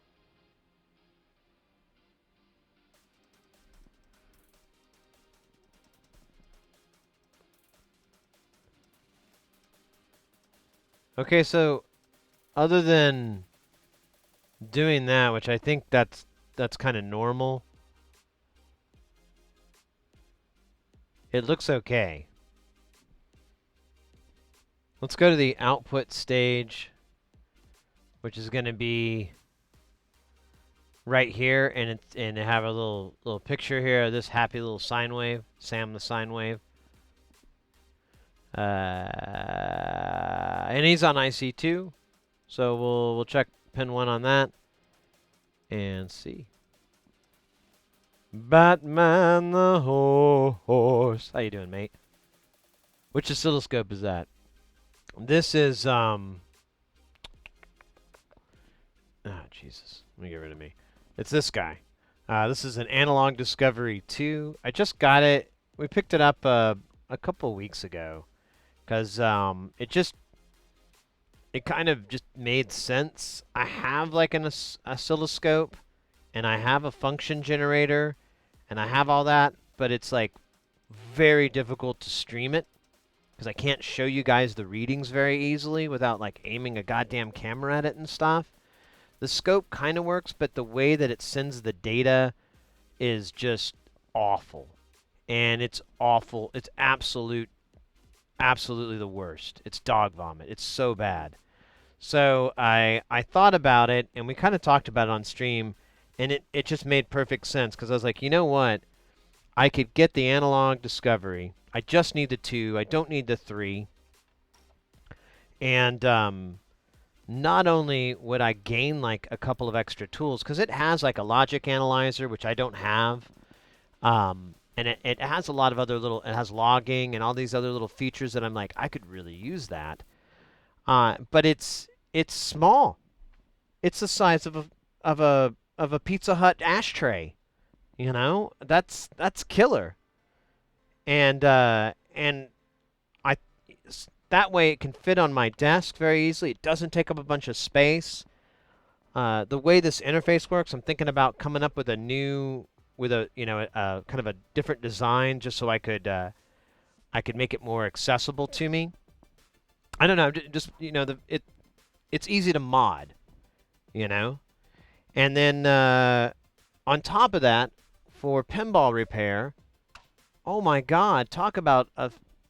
Okay, so other than doing that, which I think that's kind of normal, it looks okay. Let's go to the output stage, which is going to be right here, and have a little picture here of this happy little sine wave, Sam the sine wave. And he's on IC2, so we'll check pin 1 on that and see. Batman the horse. How you doing, mate? Which oscilloscope is that? This is Jesus. Let me get rid of me. It's this guy. This is an Analog Discovery 2. I just got it. We picked it up a couple weeks ago because it kind of just made sense. I have like an oscilloscope, and I have a function generator, and I have all that, but it's like very difficult to stream it because I can't show you guys the readings very easily without like aiming a goddamn camera at it and stuff. The scope kind of works, but the way that it sends the data is just awful. And it's awful. It's absolutely the worst. It's dog vomit. It's so bad. So I thought about it, and we kind of talked about it on stream, and it just made perfect sense because I was like, you know what? I could get the Analog Discovery. I just need the 2. I don't need the 3. And not only would I gain like a couple of extra tools, because it has like a logic analyzer, which I don't have. And it has a lot of other little, it has logging and all these other little features that I'm like, I could really use that. But it's small. It's the size of a Pizza Hut ashtray. You know, that's killer. And I that way it can fit on my desk very easily. It doesn't take up a bunch of space. The way this interface works, I'm thinking about coming up with a new, with a kind of a different design, just so I could make it more accessible to me. I don't know, just it's easy to mod, you know. And then on top of that, for pinball repair, oh my God, talk about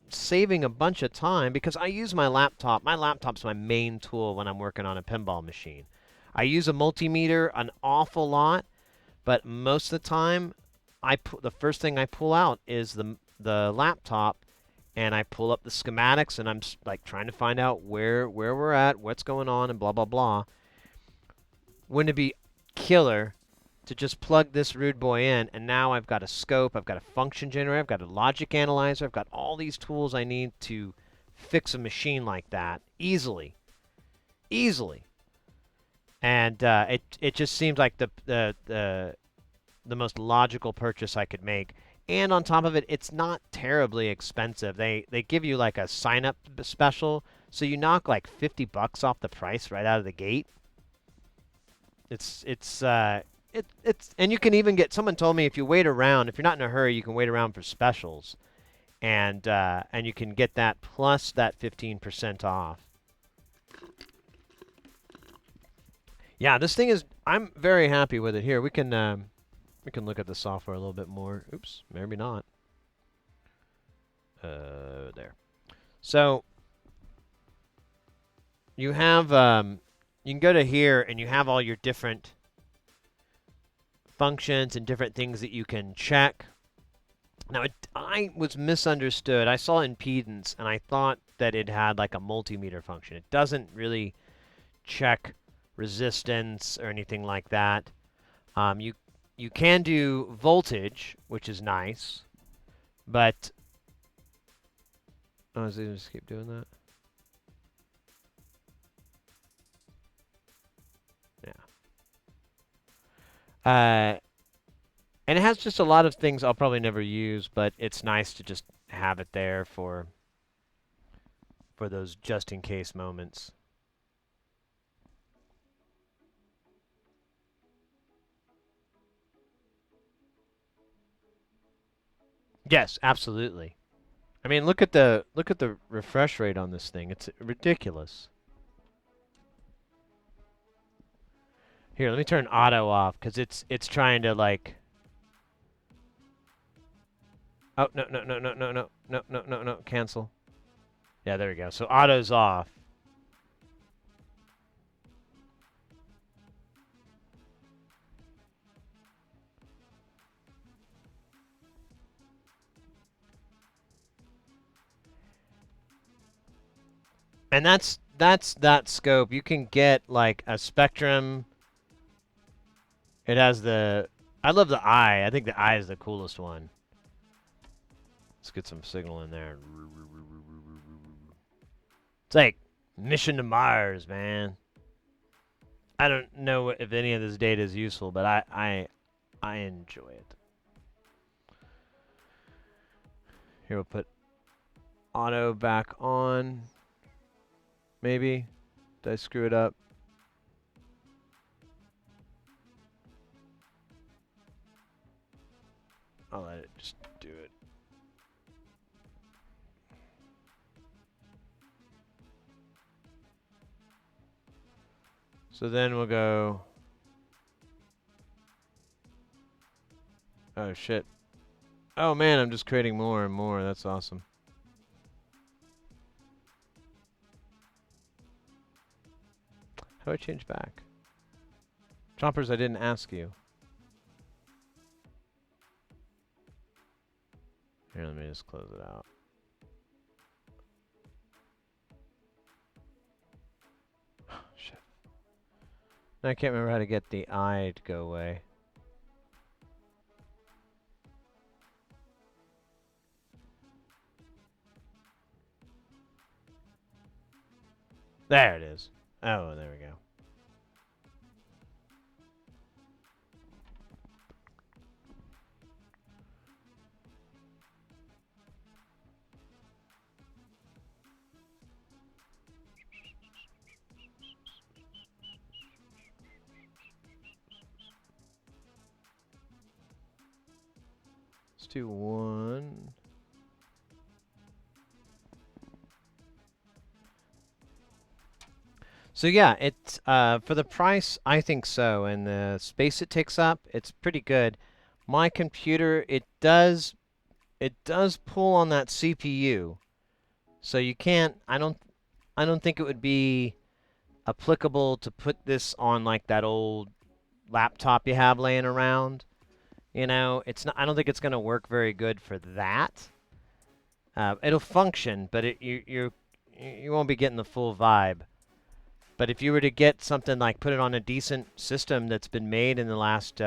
saving a bunch of time because I use my laptop. My laptop's my main tool when I'm working on a pinball machine. I use a multimeter an awful lot, but most of the time, the first thing I pull out is the laptop, and I pull up the schematics, and I'm like trying to find out where we're at, what's going on, and blah blah blah. Wouldn't it be killer to just plug this rude boy in, and now I've got a scope, I've got a function generator, I've got a logic analyzer, I've got all these tools I need to fix a machine like that easily, easily. And it just seems like the most logical purchase I could make. And on top of it, it's not terribly expensive. They give you like a sign up special, so you knock like $50 off the price right out of the gate. It's and you can even get. Someone told me if you wait around, if you're not in a hurry, you can wait around for specials, and you can get that plus that 15% off. Yeah, this thing is. I'm very happy with it. Here we can look at the software a little bit more. Oops, maybe not. There. So you have you can go to here and you have all your different functions and different things that you can check. Now I was misunderstood. I saw impedance and I thought that it had like a multimeter function. It doesn't really check resistance or anything like that. You can do voltage, which is nice, but is it gonna just keep doing that? Yeah. And it has just a lot of things I'll probably never use, but it's nice to just have it there for those just in case moments. Yes, absolutely. I mean, look at the refresh rate on this thing. It's ridiculous. Here, let me turn auto off because it's trying to like. Oh no no no no no no no no no no cancel. Yeah, there we go. So auto's off. And that's that scope. You can get like a spectrum. It has the. I love the eye. I think the eye is the coolest one. Let's get some signal in there. It's like mission to Mars, man. I don't know if any of this data is useful, but I enjoy it. Here we'll put auto back on. Maybe. Did I screw it up? I'll let it just do it. So then we'll go. Oh shit. Oh man, I'm just creating more and more. That's awesome. How do I change back? Chompers, I didn't ask you. Here, let me just close it out. Shit. I can't remember how to get the eye to go away. There it is. Oh, there we go. Let's do one. So yeah, it's for the price, I think so, and the space it takes up, it's pretty good. My computer, it does pull on that CPU, so you can't. I don't think it would be applicable to put this on like that old laptop you have laying around. You know, it's not. I don't think it's going to work very good for that. It'll function, but you won't be getting the full vibe. But if you were to get something like put it on a decent system that's been made in the last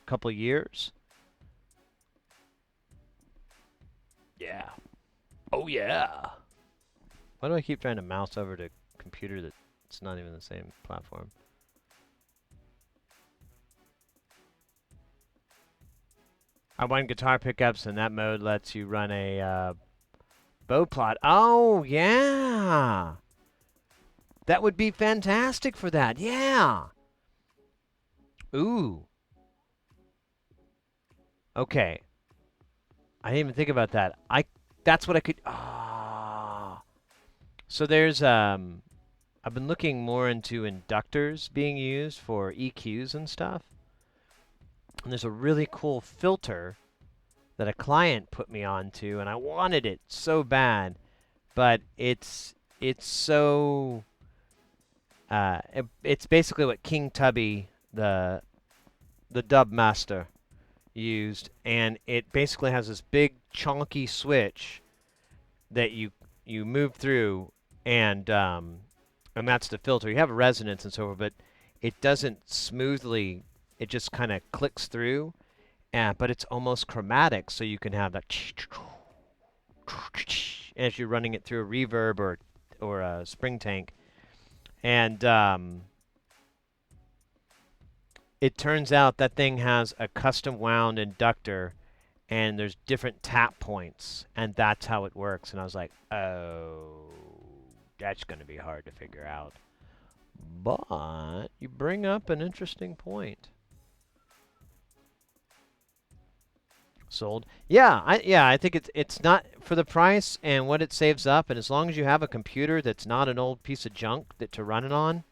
couple years. Yeah. Oh, yeah. Why do I keep trying to mouse over to a computer that's not even the same platform? I want guitar pickups, and that mode lets you run a bow plot. Oh, yeah. That would be fantastic for that. Yeah. Ooh. Okay. I didn't even think about that. That's what I could. Ah. So there's I've been looking more into inductors being used for EQs and stuff. And there's a really cool filter that a client put me onto, and I wanted it so bad, but it's so it's basically what King Tubby, the dub master, used, and it basically has this big chunky switch that you move through, and that's the filter. You have resonance and so forth, but it doesn't smoothly. It just kind of clicks through, but it's almost chromatic, so you can have that as you're running it through a reverb or a spring tank, and it turns out that thing has a custom wound inductor, and there's different tap points, and that's how it works. And I was like, oh, that's going to be hard to figure out. But you bring up an interesting point. Sold. Yeah, I think it's not for the price and what it saves up, and as long as you have a computer that's not an old piece of junk to run it on,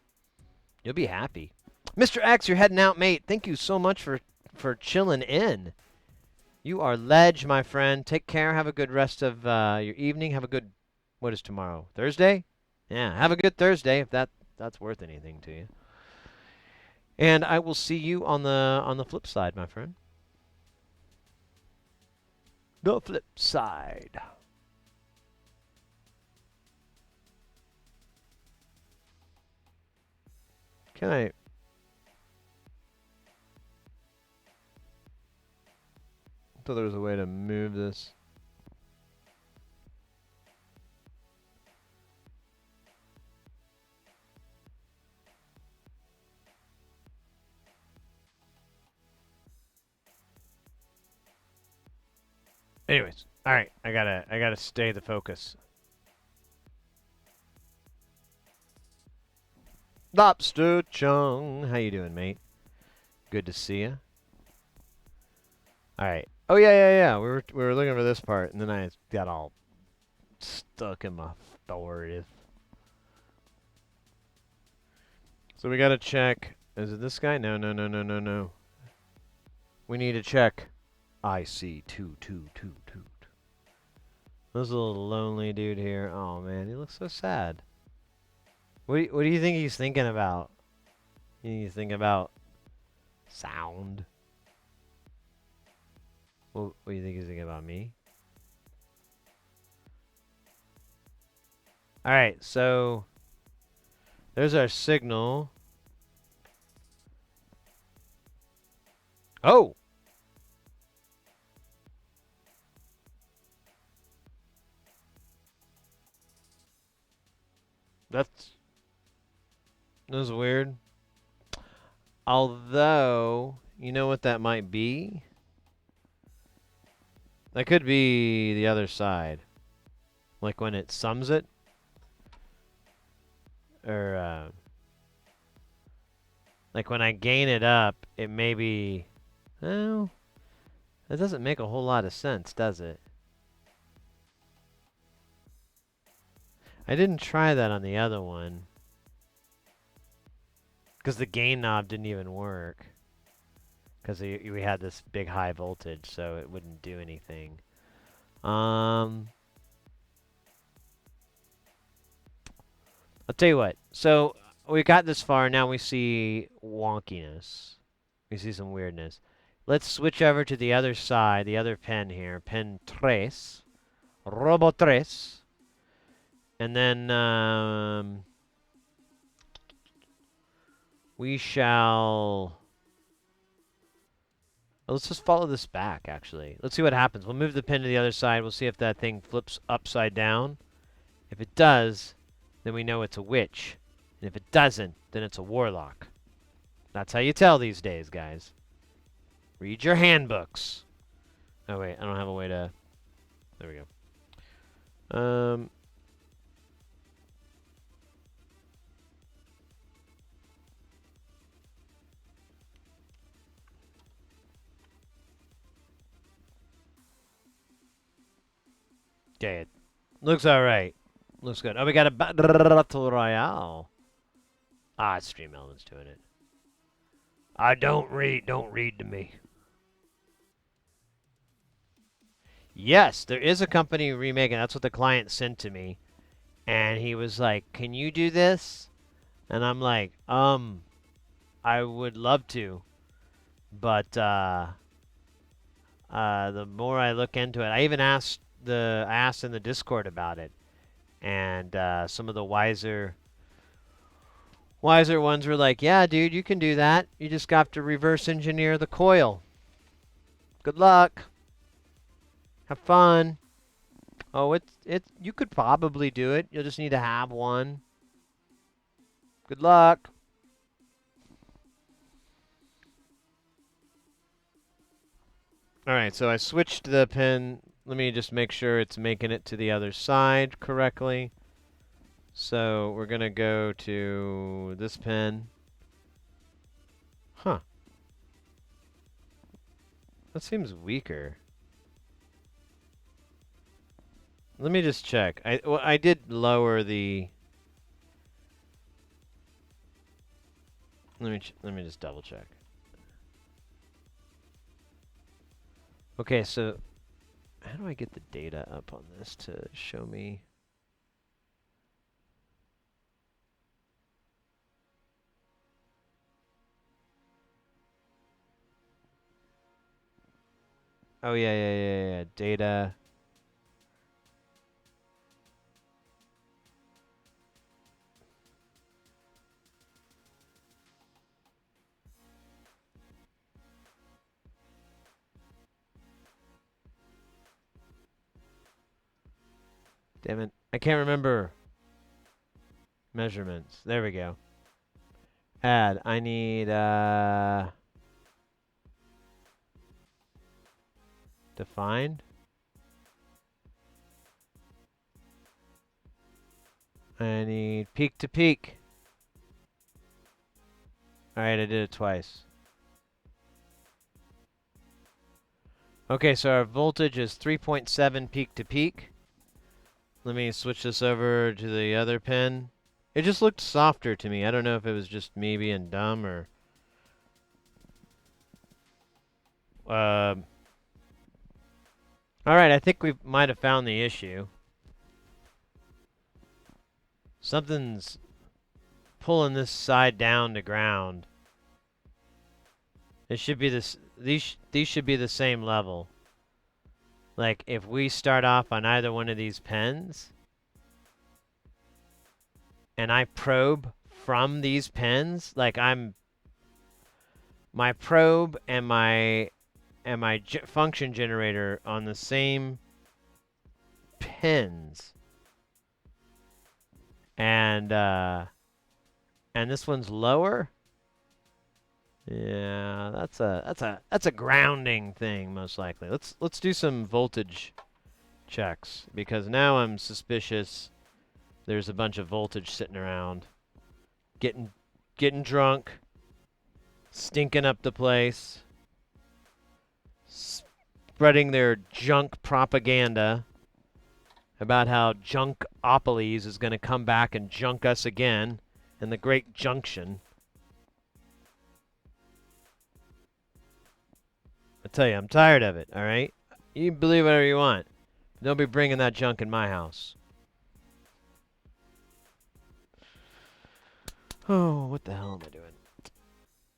you'll be happy. Mr. X, you're heading out, mate. Thank you so much for chilling in. You are ledge, my friend. Take care. Have a good rest of your evening. Have a good, what is tomorrow? Thursday? Yeah, have a good Thursday if that's worth anything to you. And I will see you on the flip side, my friend. The flip side. Can I? Thought there was a way to move this. Anyways, all right. I gotta stay the focus. Lobster Chung, how you doing, mate? Good to see you. All right. Oh yeah. We were looking for this part, and then I got all stuck in my stories. So we gotta check. Is it this guy? No. We need to check. I see 2222. This little lonely dude here. Oh man, he looks so sad. What do you think he's thinking about? You think about sound? What do you think he's thinking about me? All right, so there's our signal. Oh. That's weird. Although, you know what that might be? That could be the other side. Like when it sums it. Or, like when I gain it up, it may be... Well, that doesn't make a whole lot of sense, does it? I didn't try that on the other one. Because the gain knob didn't even work. Because we had this big high voltage, so it wouldn't do anything. I'll tell you what. So we got this far. Now we see wonkiness. We see some weirdness. Let's switch over to the other side, the other pin here. Pin 3. Robo 3. And then we shall... Let's just follow this back, actually. Let's see what happens. We'll move the pin to the other side. We'll see if that thing flips upside down. If it does, then we know it's a witch. And if it doesn't, then it's a warlock. That's how you tell these days, guys. Read your handbooks. Oh, wait. I don't have a way to... There we go. Okay, it looks alright. Looks good. Oh, we got a Battle Royale. Ah, it's Stream Elements doing it. I don't read to me. Yes, there is a company remaking. That's what the client sent to me. And he was like, "Can you do this?" And I'm like, I would love to. But the more I look into it, I even asked in the Discord about it. And some of the wiser ones were like, "Yeah, dude, you can do that. You just got to reverse engineer the coil. Good luck. Have fun." Oh, you could probably do it. You'll just need to have one. Good luck. All right, so I switched the pin. Let me just make sure it's making it to the other side correctly. So we're going to go to this pin. Huh. That seems weaker. Let me just check. I did lower the... let me just double check. Okay, so how do I get the data up on this to show me? Oh yeah. Data. Damn it. I can't remember. Measurements. There we go. Add. I need defined. I need peak to peak. Alright, I did it twice. Okay, so our voltage is 3.7 peak to peak. Let me switch this over to the other pin. It just looked softer to me. I don't know if it was just me being dumb or... Alright, I think we might have found the issue. Something's pulling this side down to ground. It should be this. These should be the same level. Like if we start off on either one of these pins, and I probe from these pins, like my probe and my function generator on the same pins, and this one's lower. Yeah, that's a grounding thing most likely. Let's do some voltage checks because now I'm suspicious there's a bunch of voltage sitting around getting drunk, stinking up the place, spreading their junk propaganda about how Junkopolis is going to come back and junk us again in the Great Junction. I tell you, I'm tired of it, all right? You can believe whatever you want. Don't be bringing that junk in my house. Oh, what the hell am I doing?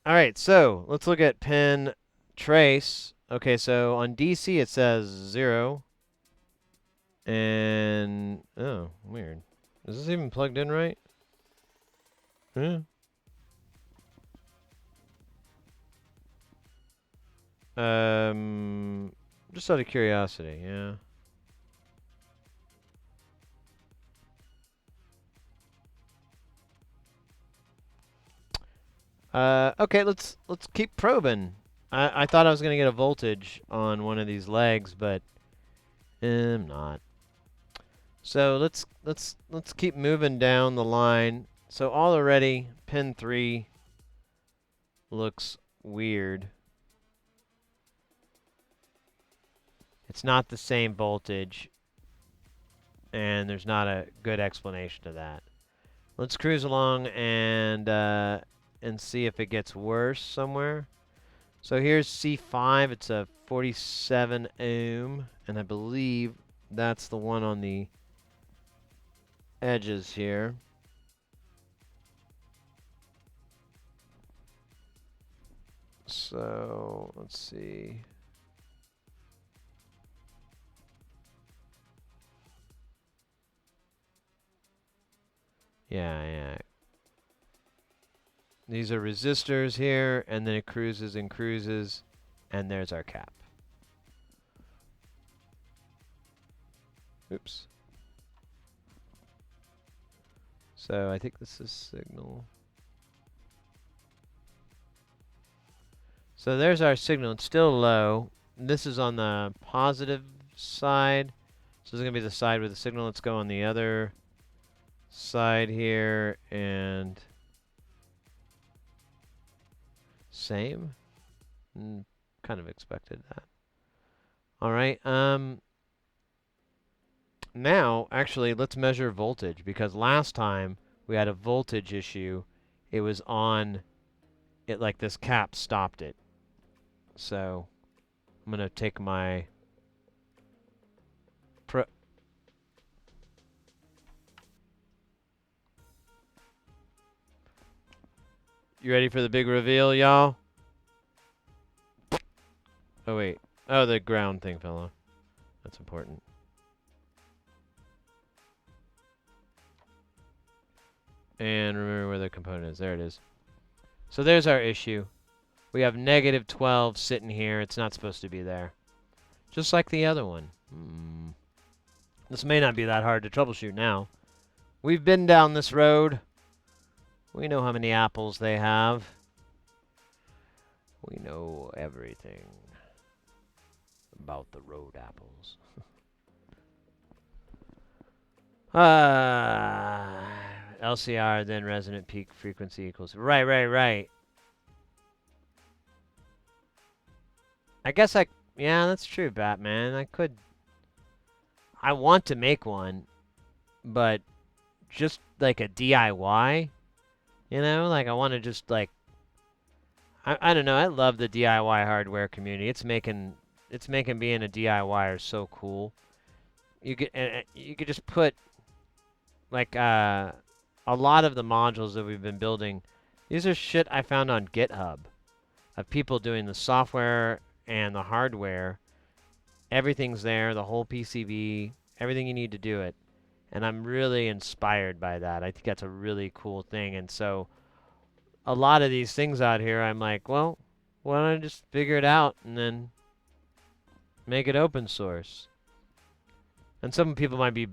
All right, so let's look at pin trace. Okay, so on DC it says 0. And, oh, weird. Is this even plugged in right? Yeah. Just out of curiosity, yeah. Okay, let's keep probing. I thought I was gonna get a voltage on one of these legs, but I'm not. So let's keep moving down the line. So already pin 3 looks weird. It's not the same voltage, and there's not a good explanation of that. Let's cruise along and see if it gets worse somewhere. So here's C5. It's a 47 ohm, and I believe that's the one on the edges here. So let's see. Yeah. These are resistors here, and then it cruises and cruises, and there's our cap. Oops. So I think this is signal. So there's our signal. It's still low. This is on the positive side. So this is going to be the side with the signal. Let's go on the other side here and same. Kind of expected that. All right. Now, actually, let's measure voltage because last time we had a voltage issue. It was on it like this cap stopped it. So I'm gonna take my You ready for the big reveal, y'all? Oh wait. Oh, the ground thing fell off. That's important. And remember where the component is. There it is. So there's our issue. We have negative 12 sitting here. It's not supposed to be there. Just like the other one. This may not be that hard to troubleshoot now. We've been down this road. We know how many apples they have. We know everything about the road apples. LCR, then resonant peak frequency equals... Right. I guess I... Yeah, that's true, Batman. I want to make one, but just like a DIY, you know? Like, I want to just, like... I don't know. I love the DIY hardware community. It's making being a DIYer so cool. You could just put... Like, a lot of the modules that we've been building, these are shit I found on GitHub of people doing the software and the hardware. Everything's there, the whole PCB, everything you need to do it. And I'm really inspired by that. I think that's a really cool thing. And so a lot of these things out here, I'm like, well, why don't I just figure it out and then make it open source? And some people might be,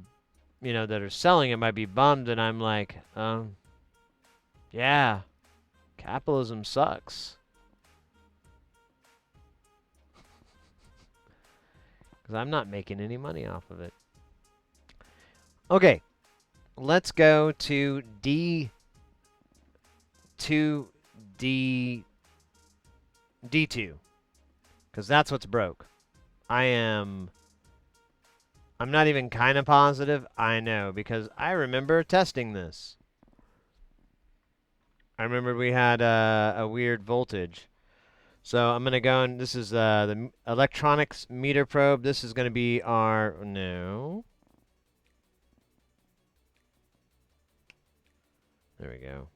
you know, that are selling it might be bummed, and I'm like, yeah, capitalism sucks. Because I'm not making any money off of it. Okay, let's go to D2D D2, because that's what's broke. I'm not even kind of positive. I know, because I remember testing this. I remember we had a weird voltage. So I'm going to go, and this is the electronics meter probe. This is going to be our... No. There we go.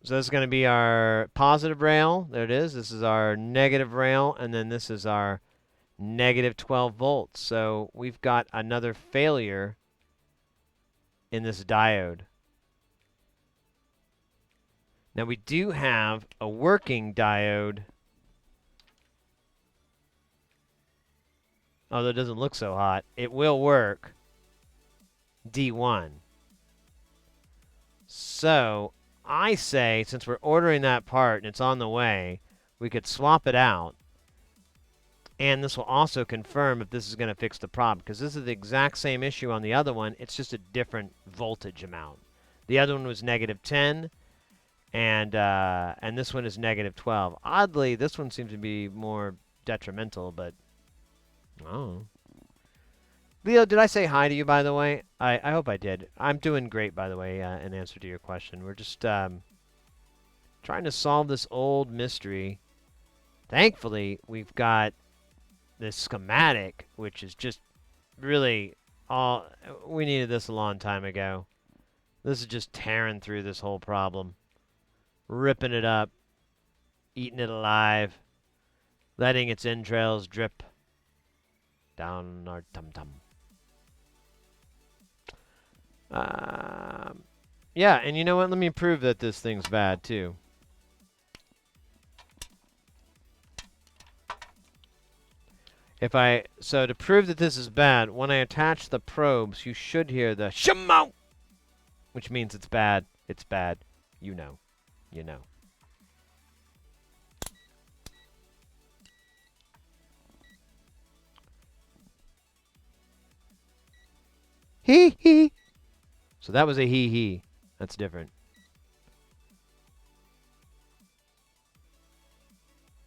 So this is going to be our positive rail. There it is. This is our negative rail, and then this is our negative 12 volts. So we've got another failure in this diode. Now we do have a working diode. Although it doesn't look so hot. It will work. D1. So I say, since we're ordering that part and it's on the way, we could swap it out. And this will also confirm if this is going to fix the problem, because this is the exact same issue on the other one. It's just a different voltage amount. The other one was negative 10, and this one is negative 12. Oddly, this one seems to be more detrimental, but oh. Leo, did I say hi to you, by the way? I hope I did. I'm doing great, by the way, in answer to your question. We're just trying to solve this old mystery. Thankfully, we've got this schematic, which is just really all... We needed this a long time ago. This is just tearing through this whole problem. Ripping it up. Eating it alive. Letting its entrails drip down our tum-tum. Yeah, and you know what? Let me prove that this thing's bad, too. So to prove that this is bad, when I attach the probes, you should hear the shimo, which means it's bad. It's bad. You know. You know. Hee hee. So that was a hee hee. That's different.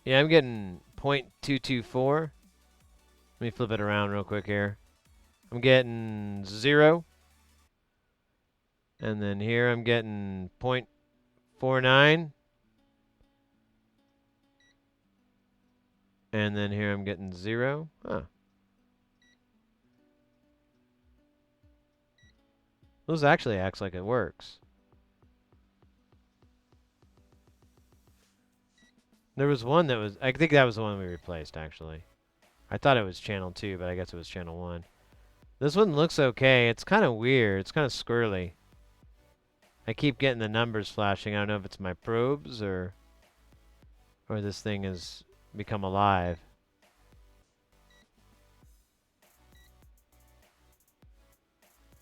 Yeah, I'm getting 0.224. Let me flip it around real quick here. I'm getting 0. And then here I'm getting 4.9. And then here I'm getting 0. Huh. This actually acts like it works. There was one that was... I think that was the one we replaced, actually. I thought it was channel 2, but I guess it was channel 1. This one looks okay. It's kind of weird. It's kind of squirrely. I keep getting the numbers flashing. I don't know if it's my probes or this thing has become alive.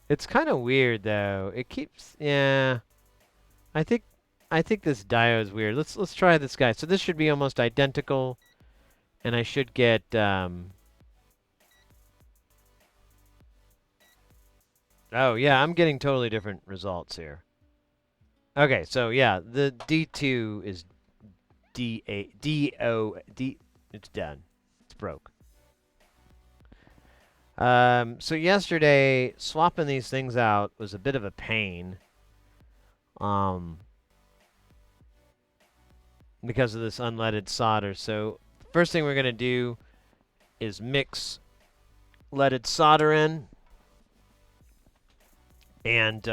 It's kind of weird though. It keeps I think this diode's weird. Let's try this guy. So this should be almost identical, and I should get oh yeah, I'm getting totally different results here. Okay, so yeah, the D2 is D8 D. It's done. It's broke. So yesterday, swapping these things out was a bit of a pain. Because of this unleaded solder. So first thing we're going to do is mix leaded solder in. And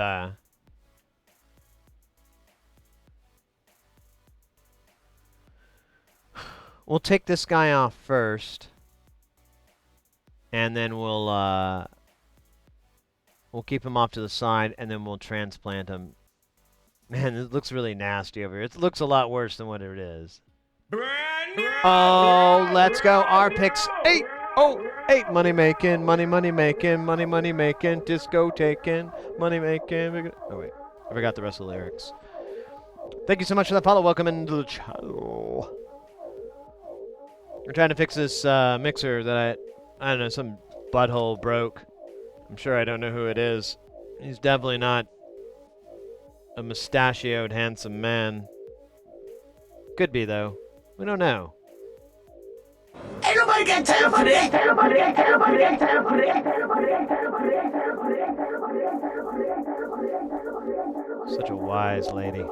we'll take this guy off first. And then we'll keep him off to the side, and then we'll transplant him. Man, it looks really nasty over here. It looks a lot worse than what it is. Oh, let's go. Our picks 8. Oh, 8. Money making, money making, money making, disco taking, money making. Oh, wait. I forgot the rest of the lyrics. Thank you so much for that follow. Welcome into the channel. We're trying to fix this mixer that I don't know, some butthole broke. I'm sure I don't know who it is. He's definitely not a mustachioed, handsome man. Could be, though. We don't know. Ain't nobody got time for this. Such a wise lady.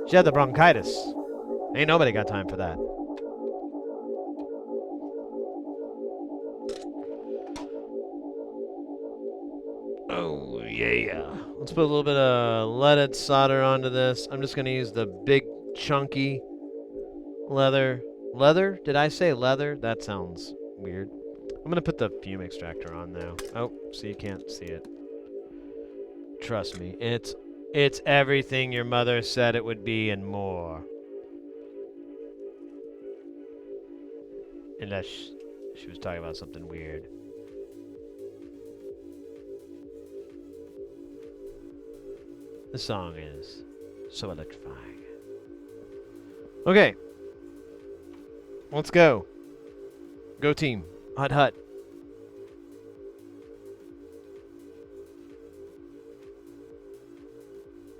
She had the bronchitis. Ain't nobody got time for that. Oh, yeah. Let's put a little bit of leaded solder onto this. I'm just going to use the big, chunky leather. Leather? Did I say leather? That sounds weird. I'm going to put the fume extractor on now. Oh, so you can't see it. Trust me. It's everything your mother said it would be and more. Unless she was talking about something weird. The song is so electrifying. Okay. Let's go. Go team. Hut hut.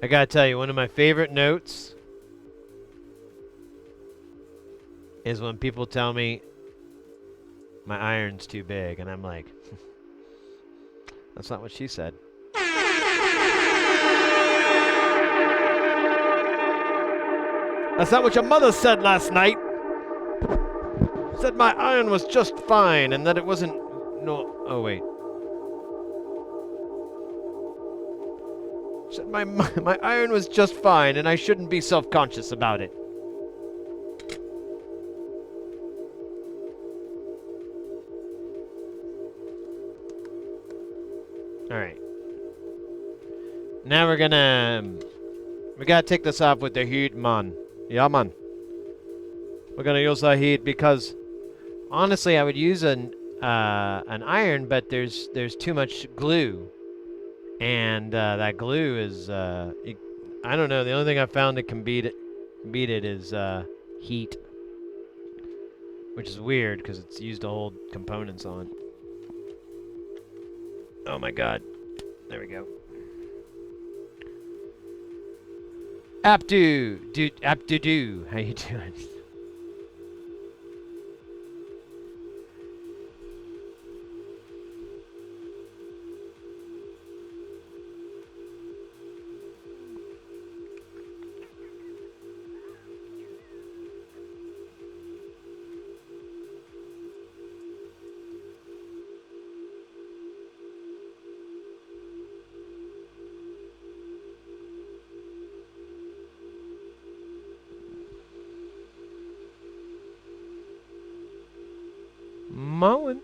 I gotta tell you, one of my favorite notes is when people tell me my iron's too big, and I'm like, that's not what she said. That's not what your mother said last night. Said my iron was just fine and that it wasn't... No... Oh, wait. Said my iron was just fine and I shouldn't be self-conscious about it. Alright. Now we're gonna... We gotta take this off with the heat, man. Yeah, man. We're gonna use the heat because, honestly, I would use an iron, but there's too much glue, and that glue is I don't know. The only thing I found that can beat it is heat, which is weird because it's used to hold components on. Oh my God! There we go. Abdu, how you doing? mowing.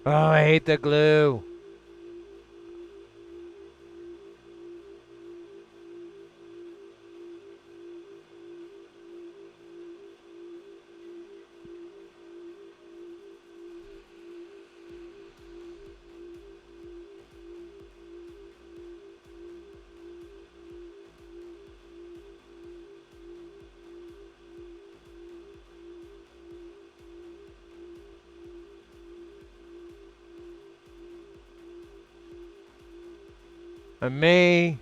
Oh, I hate the glue. I may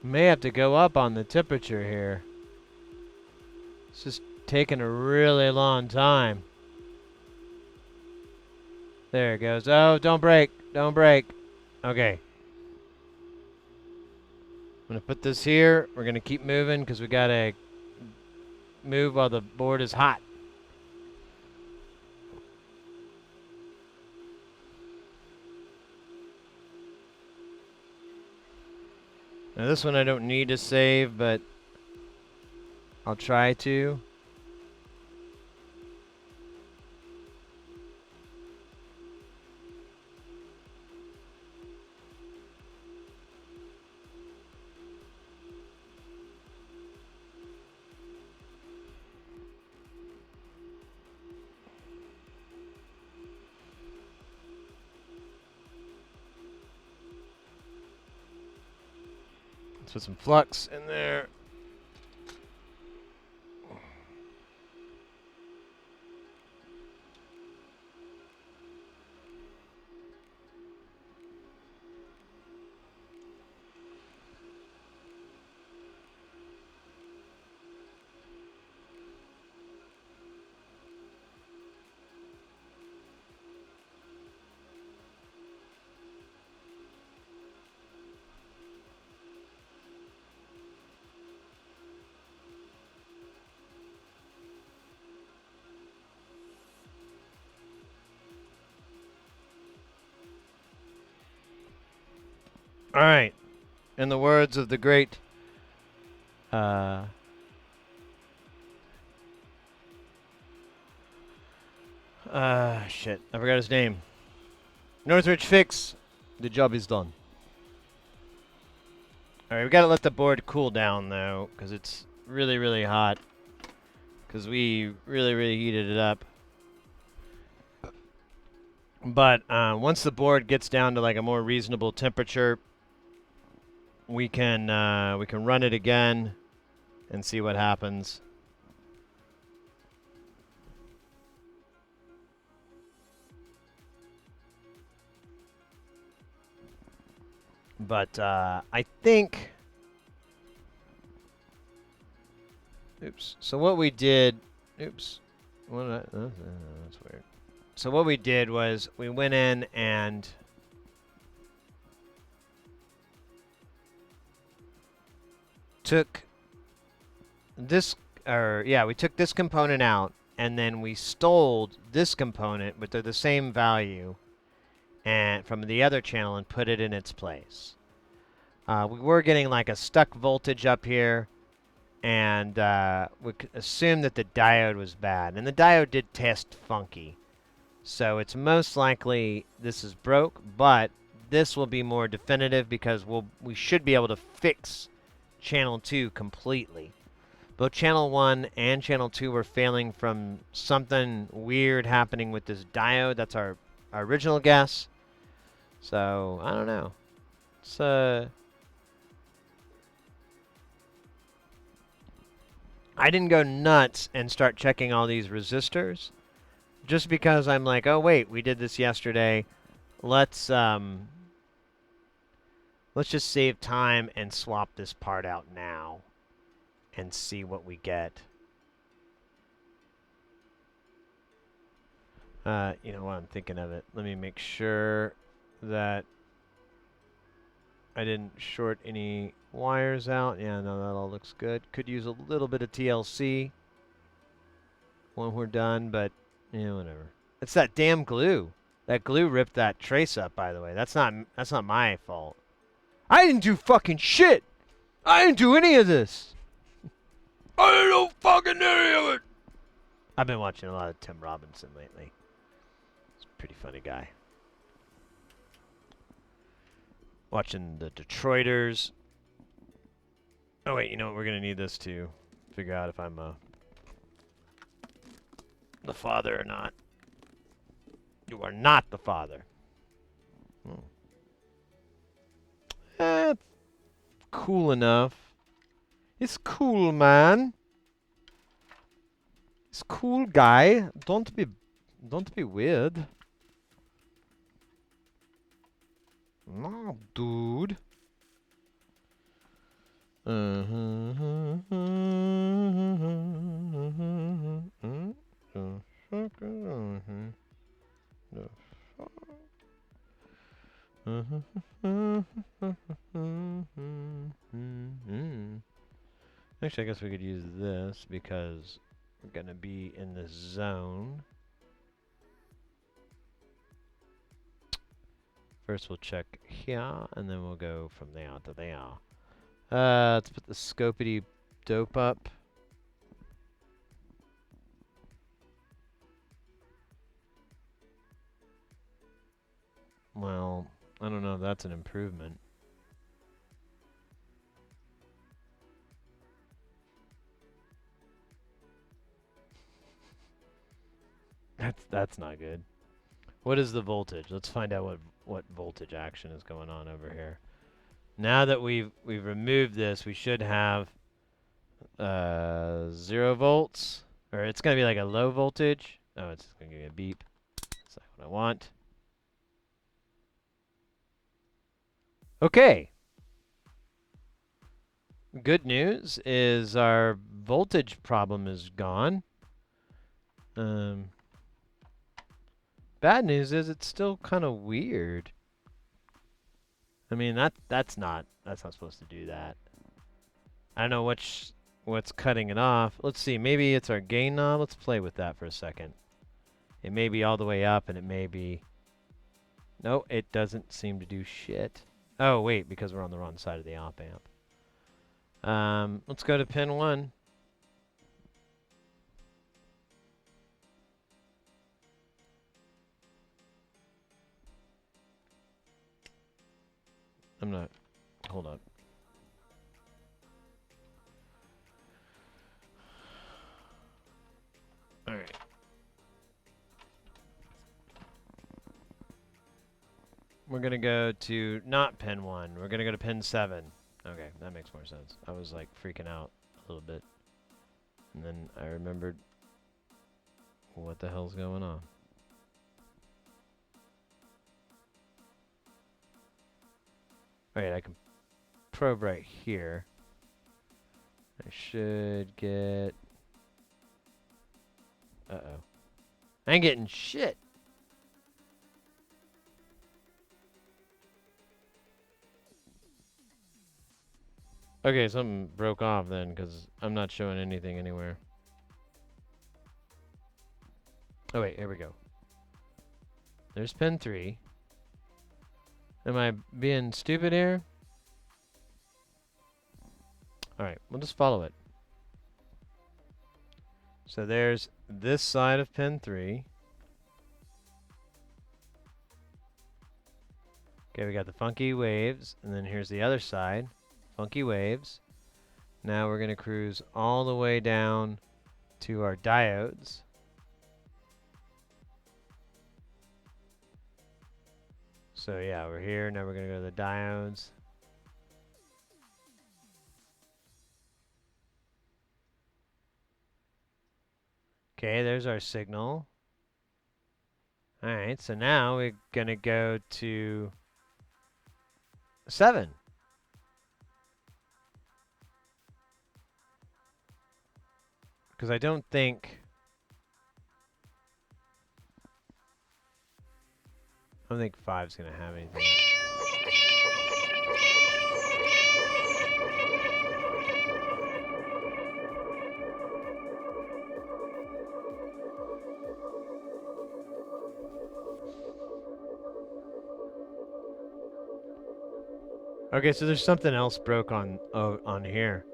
have to go up on the temperature here. It's just taking a really long time. There it goes. Oh, don't break. Don't break. Okay. I'm going to put this here. We're going to keep moving because we got to move while the board is hot. Now this one I don't need to save, but I'll try to. Let's put some flux in there. All right. In the words of the great shit. I forgot his name. Northridge Fix. The job is done. All right, we got to let the board cool down though cuz it's really really hot cuz we really heated it up. But once the board gets down to like a more reasonable temperature, we can run it again and see what happens. But I think. Oops. So what we did. Oops. That's weird. So what we did was we went in and took this, we took this component out, and then we stole this component, but they're the same value, and from the other channel and put it in its place. We were getting like a stuck voltage up here, and we assumed that the diode was bad, and the diode did test funky. So it's most likely this is broke, but this will be more definitive because we should be able to fix channel 2 completely. Both channel 1 and channel 2 were failing from something weird happening with this diode. That's our original guess. So, I don't know. It's I didn't go nuts and start checking all these resistors. Just because I'm like, oh wait, we did this yesterday. Let's just save time and swap this part out now and see what we get. You know what, I'm thinking of it. Let me make sure that I didn't short any wires out. Yeah, no, that all looks good. Could use a little bit of TLC when we're done, but yeah, whatever. It's that damn glue. That glue ripped that trace up, by the way. That's not my fault. I didn't do fucking shit. I didn't do any of this. I didn't do fucking any of it. I've been watching a lot of Tim Robinson lately. He's a pretty funny guy. Watching the Detroiters. Oh wait, you know what? We're gonna need this to figure out if I'm the father or not. You are not the father. Hmm. It's cool enough. It's cool, man. It's cool, guy. Don't be weird. No, dude. Actually, I guess we could use this because we're gonna be in the zone. First we'll check here, and then we'll go from there to there. Let's put the scopity dope up. Well, I don't know if that's an improvement. That's not good. What is the voltage? Let's find out what voltage action is going on over here. Now that we've removed this, we should have 0 volts, or it's gonna be like a low voltage. Oh, it's gonna give me a beep. That's not what I want. Okay. Good news is our voltage problem is gone. Bad news is it's still kind of weird. I mean that's not supposed to do that. I don't know what's cutting it off. Let's see. Maybe it's our gain knob. Let's play with that for a second. It may be all the way up, and it may be. No, it doesn't seem to do shit. Oh wait, because we're on the wrong side of the op amp. Let's go to pin 1. I'm not. Hold up. All right. We're gonna go to not pin 1. We're gonna go to pin 7. Okay, that makes more sense. I was like freaking out a little bit, and then I remembered what the hell's going on. Alright, I can probe right here. I should get... Uh-oh. I ain't getting shit! Okay, something broke off then, because I'm not showing anything anywhere. Oh wait, here we go. There's pin 3. Am I being stupid here? Alright, we'll just follow it. So there's this side of pin 3. Okay, we got the funky waves, and then here's the other side. Funky waves. Now we're going to cruise all the way down to our diodes. So yeah, we're here. Now we're going to go to the diodes. Okay, there's our signal. Alright, so now we're going to go to 7. Because I don't think... I don't think 5's going to have anything. Okay, so there's something else broke on here.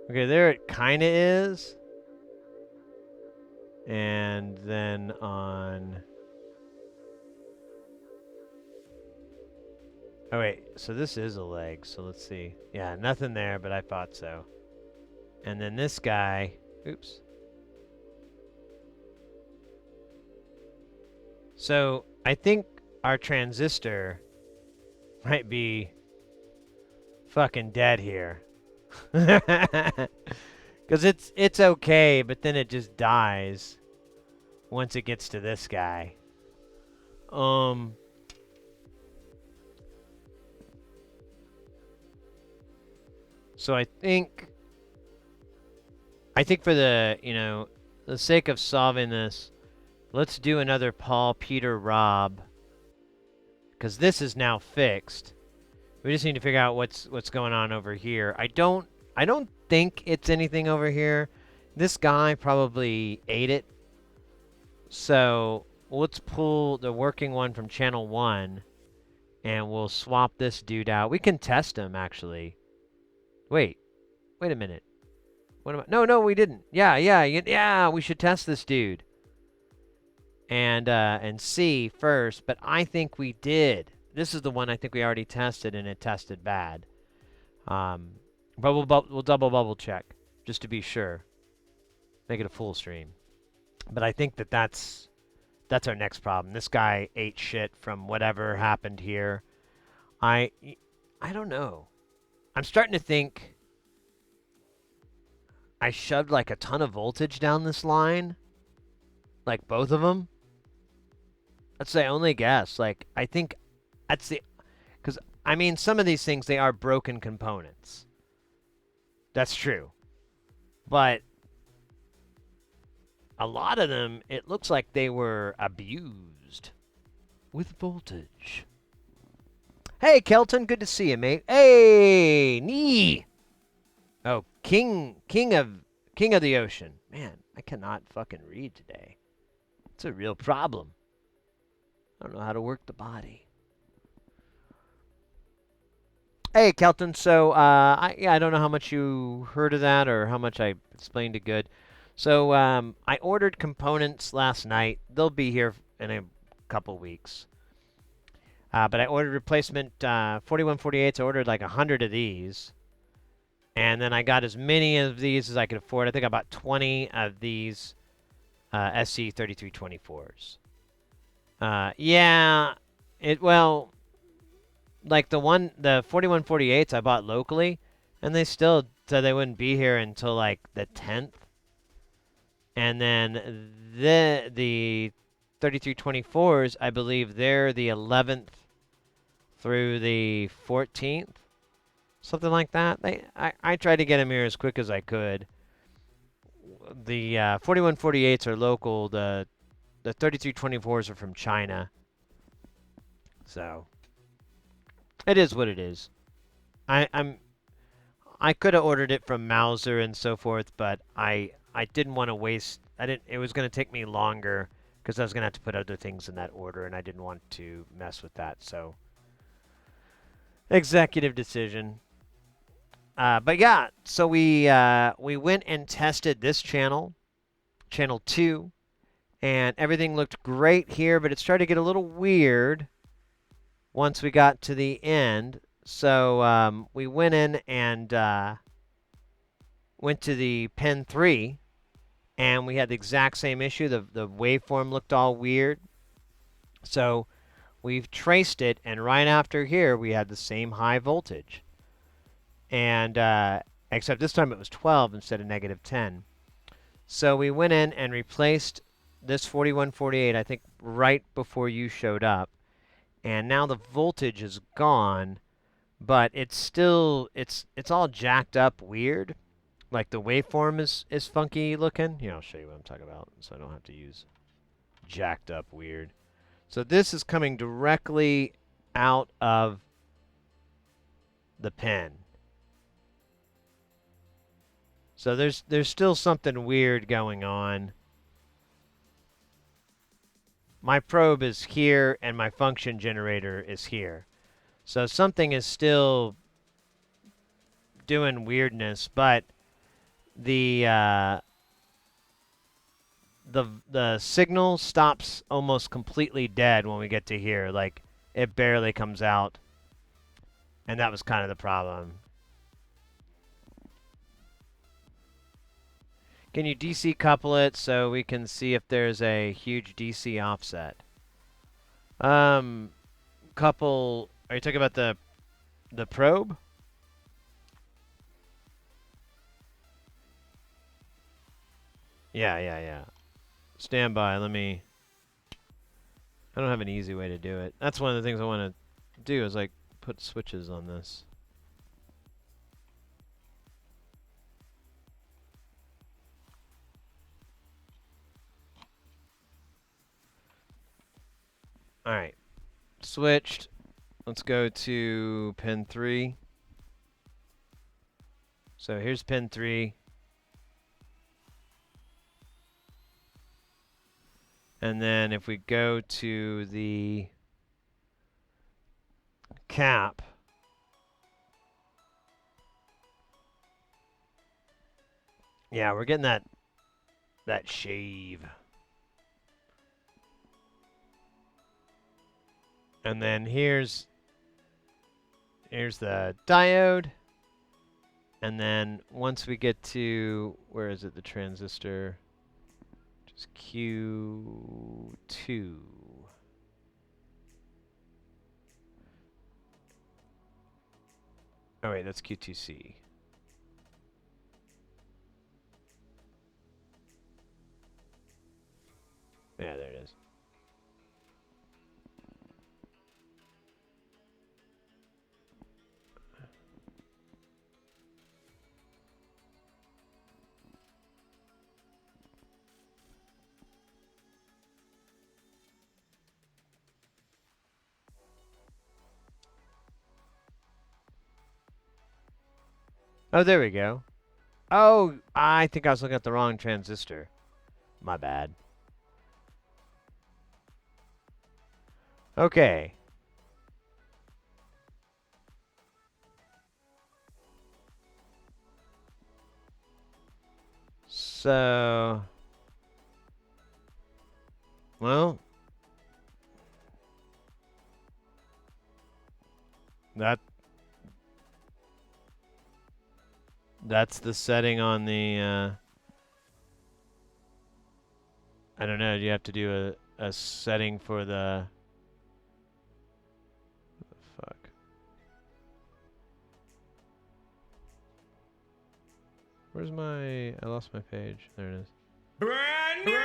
Okay, there it kind of is. And then on... Oh, wait. So this is a leg. So let's see. Yeah, nothing there, but I thought so. And then this guy... Oops. So I think our transistor might be fucking dead here. Because it's okay, but then it just dies once it gets to this guy. So I think for the sake of solving this, let's do another Paul, Peter, Rob, because this is now fixed. We just need to figure out what's going on over here. I don't think it's anything over here. This guy probably ate it. So let's pull the working one from channel 1, and we'll swap this dude out. We can test him, actually. Wait a minute. What am I? No, we didn't. Yeah, we should test this dude. And see first, but I think we did. This is the one I think we already tested, and it tested bad. But we'll double bubble check just to be sure. Make it a full stream. But I think that's our next problem. This guy ate shit from whatever happened here. I don't know. I'm starting to think I shoved like a ton of voltage down this line. Like both of them. That's the only guess. Like, I think that's the... Because, I mean, some of these things, they are broken components. That's true. But a lot of them, it looks like they were abused with voltage. Hey, Kelton, good to see you, mate. Hey, Nee. Oh, king of the ocean. Man, I cannot fucking read today. It's a real problem. I don't know how to work the body. Hey, Kelton. So, I don't know how much you heard of that or how much I explained it good. So, I ordered components last night. They'll be here in a couple weeks. But I ordered replacement 4148s. I ordered like 100 of these. And then I got as many of these as I could afford. I think I bought 20 of these SC3324s. Yeah, like the 4148s I bought locally, and they still said they wouldn't be here until like the 10th. And then the 3324s, I believe they're the 11th through the 14th, something like that. I tried to get them here as quick as I could. The 4148s are local. The 3324s are from China. So it is what it is. I could have ordered it from Mauser and so forth, but I didn't want to waste. It was going to take me longer because I was going to have to put other things in that order, and I didn't want to mess with that. So executive decision. But yeah, so we went and tested this channel 2, and everything looked great here, but it started to get a little weird once we got to the end. So we went in and went to the pin 3, and we had the exact same issue. The waveform looked all weird. So we've traced it, and right after here, we had the same high voltage. And except this time it was 12 instead of -10. So we went in and replaced this 4148, I think, right before you showed up. And now the voltage is gone, but it's still it's all jacked up weird. Like the waveform is funky looking. Here, I'll show you what I'm talking about so I don't have to use jacked up weird. So this is coming directly out of the pin. So there's still something weird going on. My probe is here and my function generator is here. So something is still doing weirdness, but the the signal stops almost completely dead when we get to here. Like it barely comes out, and that was kind of the problem. Can you DC couple it so we can see if there's a huge DC offset? Couple. Are you talking about the probe? Yeah. Stand by. Let me. I don't have an easy way to do it. That's one of the things I want to do is like put switches on this. All right. Switched. Let's go to pin 3. So here's pin 3. And then if we go to the cap, yeah, we're getting that shave. And then here's the diode. And then once we get to, where is it, the transistor? Just Q2. Oh wait, that's Q2C. Yeah, there it is. Oh, there we go. Oh, I think I was looking at the wrong transistor. My bad. Okay. So, well, that's the setting on the I don't know, do you have to do a setting for the fuck. Where's my I lost my page. There it is. Brand new!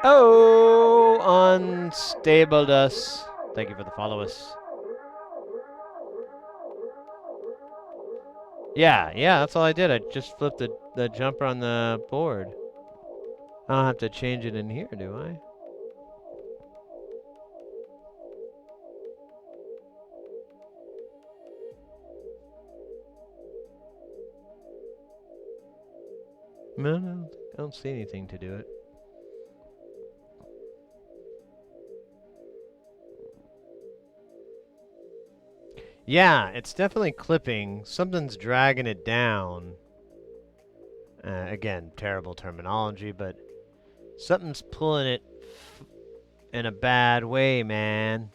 Oh, unstabled us. Thank you for the follow us. Yeah, that's all I did. I just flipped the jumper on the board. I don't have to change it in here, do I? No, I don't see anything to do it. Yeah, it's definitely clipping. Something's dragging it down. Again, terrible terminology, but something's pulling it in a bad way, man.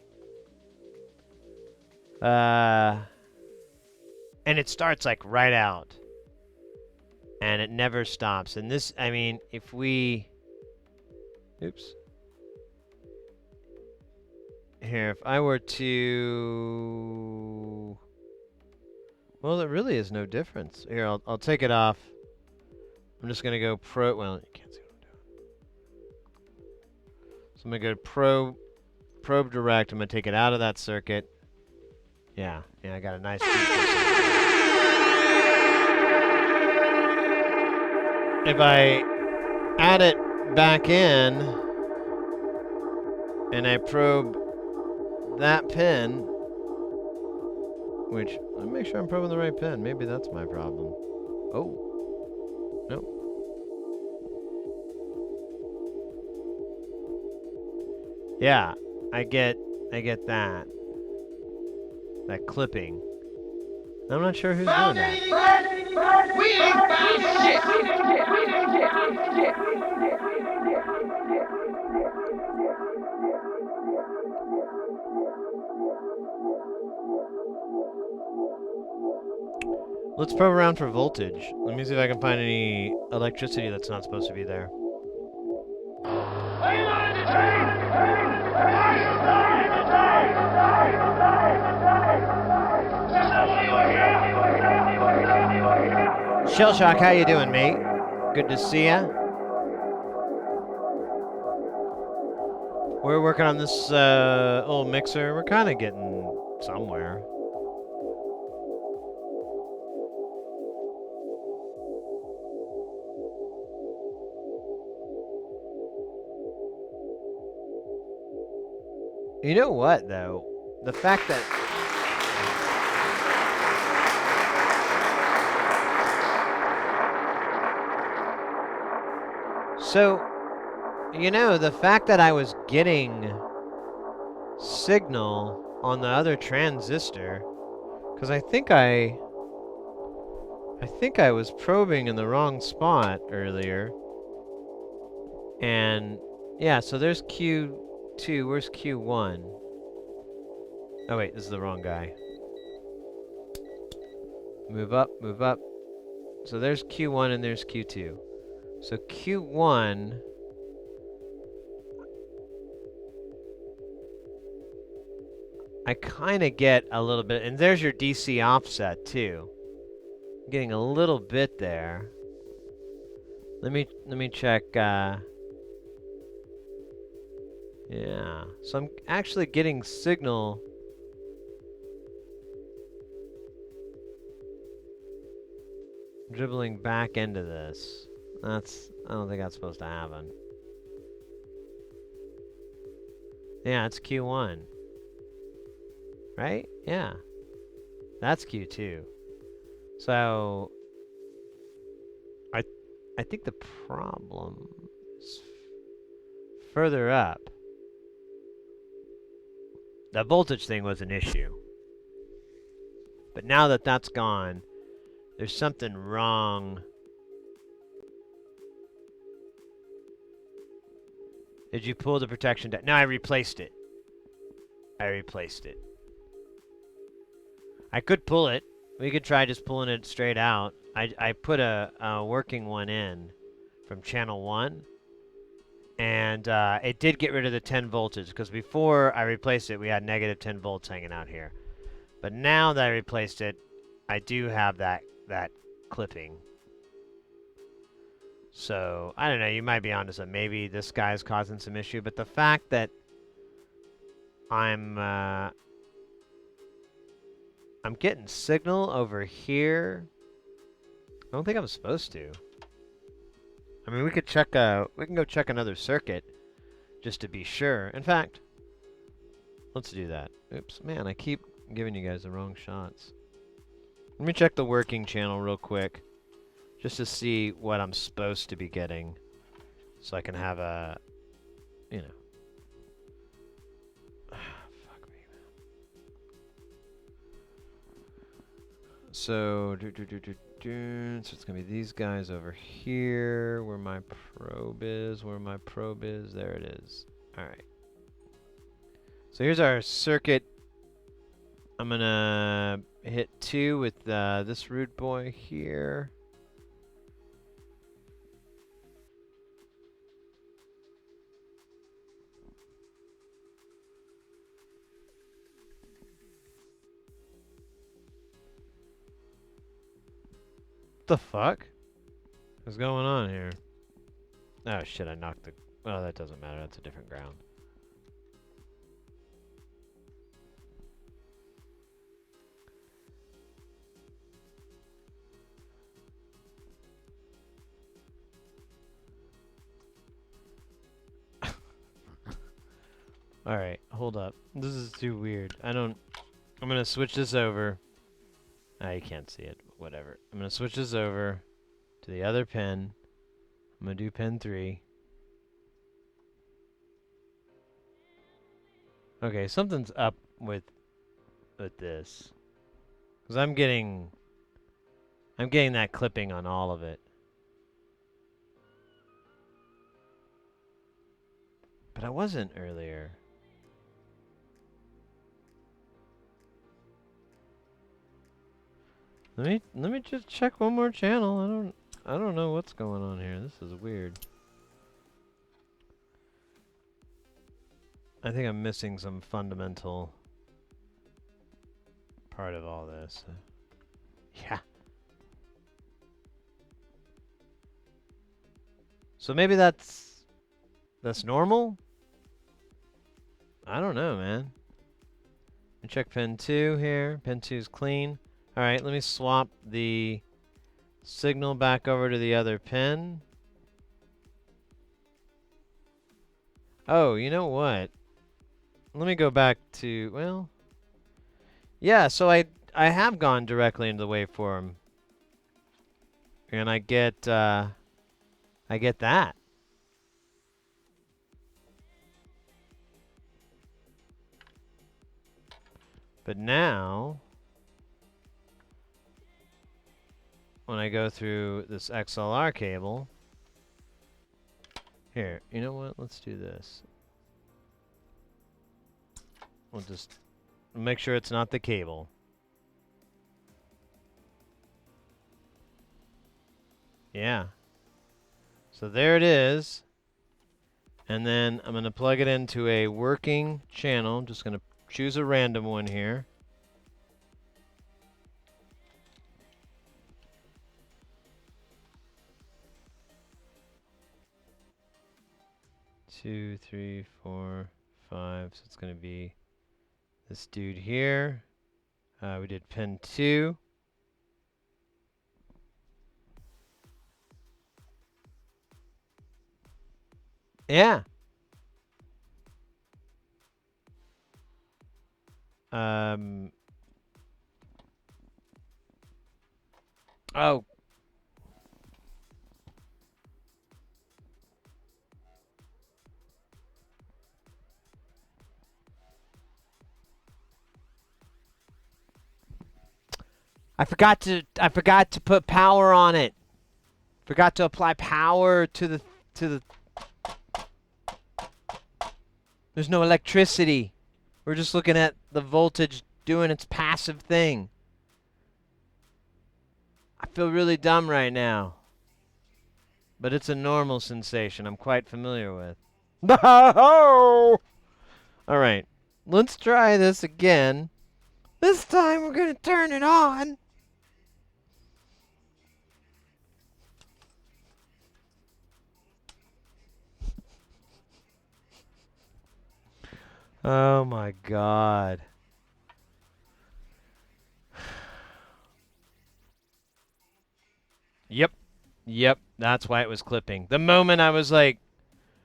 And it starts like right out. And it never stops. And this, I mean, if we... Oops. Here, if I were to... Well, there really is no difference. Here, I'll take it off. I'm just going to go pro... Well, you can't see what I'm doing. So I'm going to go probe direct. I'm going to take it out of that circuit. Yeah, I got a nice... If I add it back in and I probe that pin, which Let me make sure I'm probing the right pin. Maybe that's my problem. Oh. Nope. Yeah, I get that. That clipping. I'm not sure who's doing that. We ain't found shit. Let's probe around for voltage. Let me see if I can find any electricity that's not supposed to be there. Shellshock, how you doing, mate? Good to see ya. We're working on this old mixer. We're kind of getting somewhere. You know what, though? The fact that... So, you know, the fact that I was getting signal on the other transistor, because I think I was probing in the wrong spot earlier. And, yeah, so there's Q2. Where's Q1? Oh, wait, this is the wrong guy. Move up, move up. So there's Q1 and there's Q2. So Q1... I kind of get a little bit... And there's your DC offset, too. I'm getting a little bit there. Let me check... Yeah. So I'm actually getting signal... dribbling back into this. I don't think that's supposed to happen. Yeah, it's Q1. Right? Yeah. That's Q2. So I think the problem is further up. The voltage thing was an issue. But now that that's gone, there's something wrong. Did you pull the protection down? No, I replaced it. I could pull it. We could try just pulling it straight out. I put a working one in from channel 1. And it did get rid of the 10 voltage, because before I replaced it, we had negative 10 volts hanging out here. But now that I replaced it, I do have that clipping. So, I don't know, you might be onto something. Maybe this guy's causing some issue, but the fact that I'm getting signal over here. I don't think I'm supposed to. I mean, we could check we can go check another circuit just to be sure. In fact, let's do that. Oops, man, I keep giving you guys the wrong shots. Let me check the working channel real quick just to see what I'm supposed to be getting so I can have a, you know. Fuck me, man. So, so it's gonna be these guys over here, where my probe is, there it is. Alright. So here's our circuit. I'm gonna hit 2 with this rude boy here. What the fuck? What's going on here? Oh shit, I knocked the... Oh, that doesn't matter, that's a different ground. Alright, hold up. This is too weird. I'm gonna switch this over. You can't see it. Whatever. I'm going to switch this over to the other pin. I'm going to do pin 3. Okay, something's up with this. Cuz I'm getting that clipping on all of it. But I wasn't earlier. Let me just check one more channel. I don't know what's going on here. This is weird. I think I'm missing some fundamental part of all this. Yeah. So maybe that's normal? I don't know, man. Let me check pin 2 here. Pin 2 is clean. Alright, let me swap the signal back over to the other pin. Oh, you know what? Let me go back to, well, yeah, so I have gone directly into the waveform. And I get that. But now, when I go through this XLR cable, here, you know what? Let's do this. We'll just make sure it's not the cable. Yeah. So there it is. And then I'm going to plug it into a working channel. I'm just going to choose a random one here. Two, three, four, five. So it's going to be this dude here. We did pin 2. Yeah. Oh. I forgot to put power on it. Forgot to apply power to the There's no electricity. We're just looking at the voltage doing its passive thing. I feel really dumb right now. But it's a normal sensation I'm quite familiar with. No! Alright. Let's try this again. This time we're going to turn it on. Oh my god. Yep. Yep. That's why it was clipping. The moment I was like,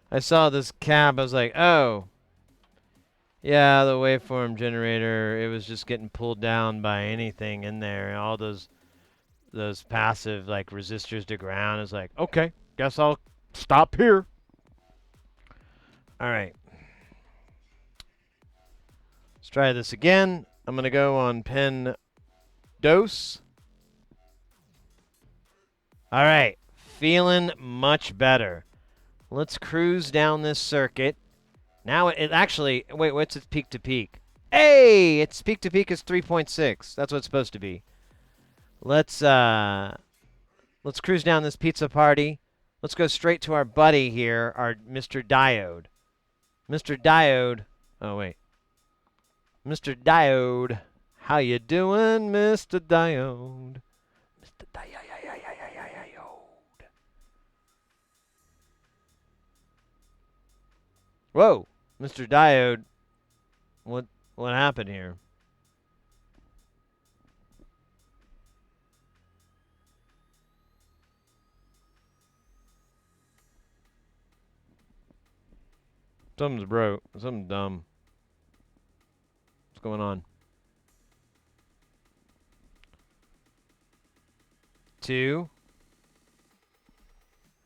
I saw this cab, I was like, oh. Yeah, the waveform generator, it was just getting pulled down by anything in there. All those passive like resistors to ground. Is like, okay, guess I'll stop here. All right. Let's try this again. I'm going to go on pin dose. All right. Feeling much better. Let's cruise down this circuit. Now it actually, wait, what's its peak to peak? Hey, its peak to peak is 3.6. That's what it's supposed to be. Let's cruise down this pizza party. Let's go straight to our buddy here, our Mr. Diode. Mr. Diode. Oh, wait. Mr. Diode. How you doing, Mr. Diode? Mr. Diode. Whoa, Mr. Diode. What happened here? Something's broke. Something's dumb. What's going on? 2.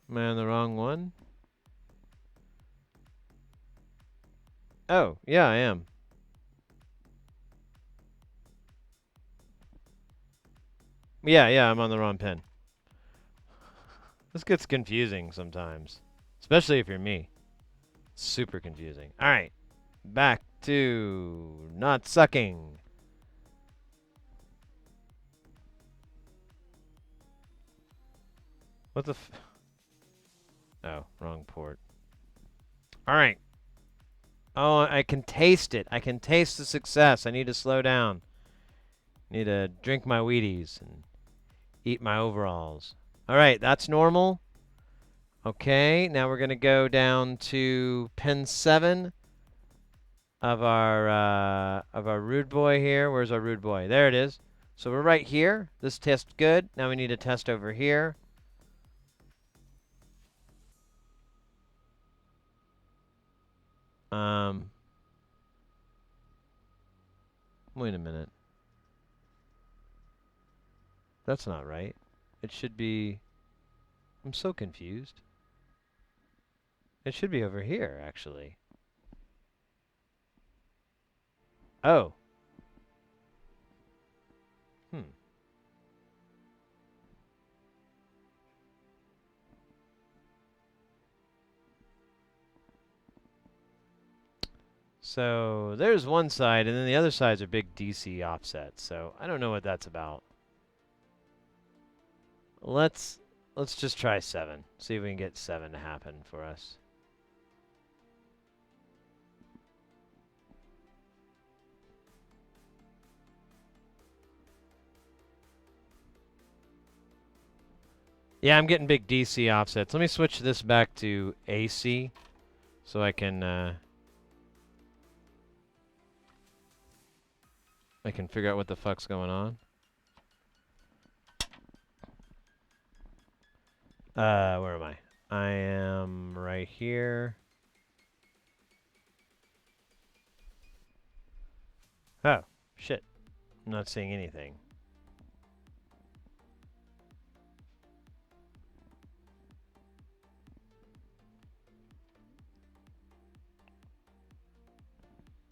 Am I on the wrong one? Oh, yeah, I am. Yeah, I'm on the wrong pin. This gets confusing sometimes, especially if you're me. Super confusing. All right, back to not sucking. What the f... Oh, wrong port. All right. Oh, I can taste it. I can taste the success. I need to slow down. Need to drink my Wheaties and eat my overalls. All right, that's normal. Okay, now we're going to go down to pin 7 of our rude boy here. Where's our rude boy? There it is. So we're right here. This test good. Now we need to test over here. Wait a minute. That's not right. It should be... I'm so confused. It should be over here, actually. Oh. So there's one side, and then the other sides are big DC offsets. So I don't know what that's about. Let's just try 7. See if we can get 7 to happen for us. Yeah, I'm getting big DC offsets. Let me switch this back to AC so I can figure out what the fuck's going on. Where am I? I am right here. Oh, shit. I'm not seeing anything.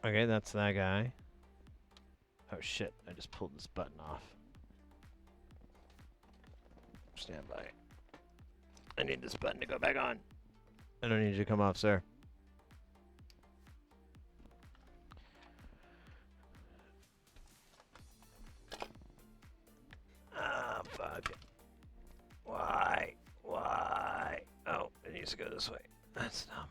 Okay, that's that guy. Oh shit, I just pulled this button off. Stand by. I need this button to go back on. I don't need you to come off, sir. Ah, fuck it. Why? Why? Oh, it needs to go this way. That's dumb.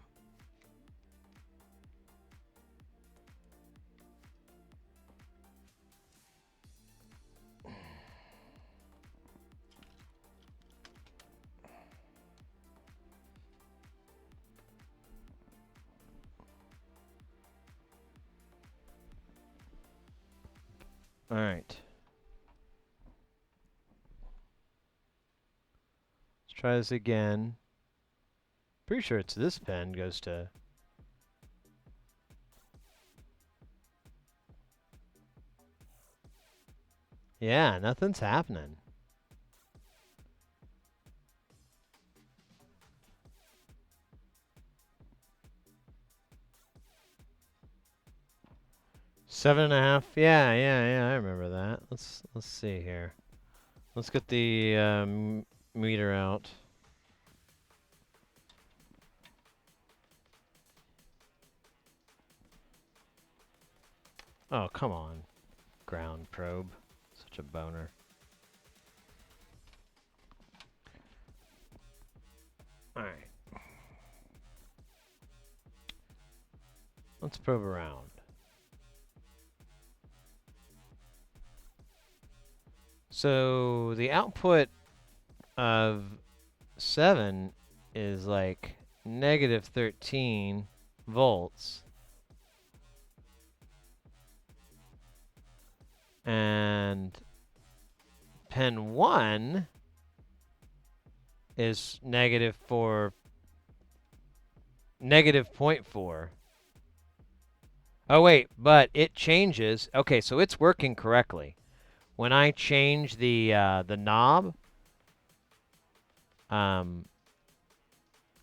All right. Let's try this again. Pretty sure it's this pen goes to... Yeah, nothing's happening. Seven and a half. Yeah. I remember that. Let's see here. Let's get the meter out. Oh, come on. Ground probe. Such a boner. Alright. Let's probe around. So the output of 7 is like negative 13 volts. And pin 1 is negative 0.4. Oh wait, but it changes. Okay, so it's working correctly. When I change the knob, um,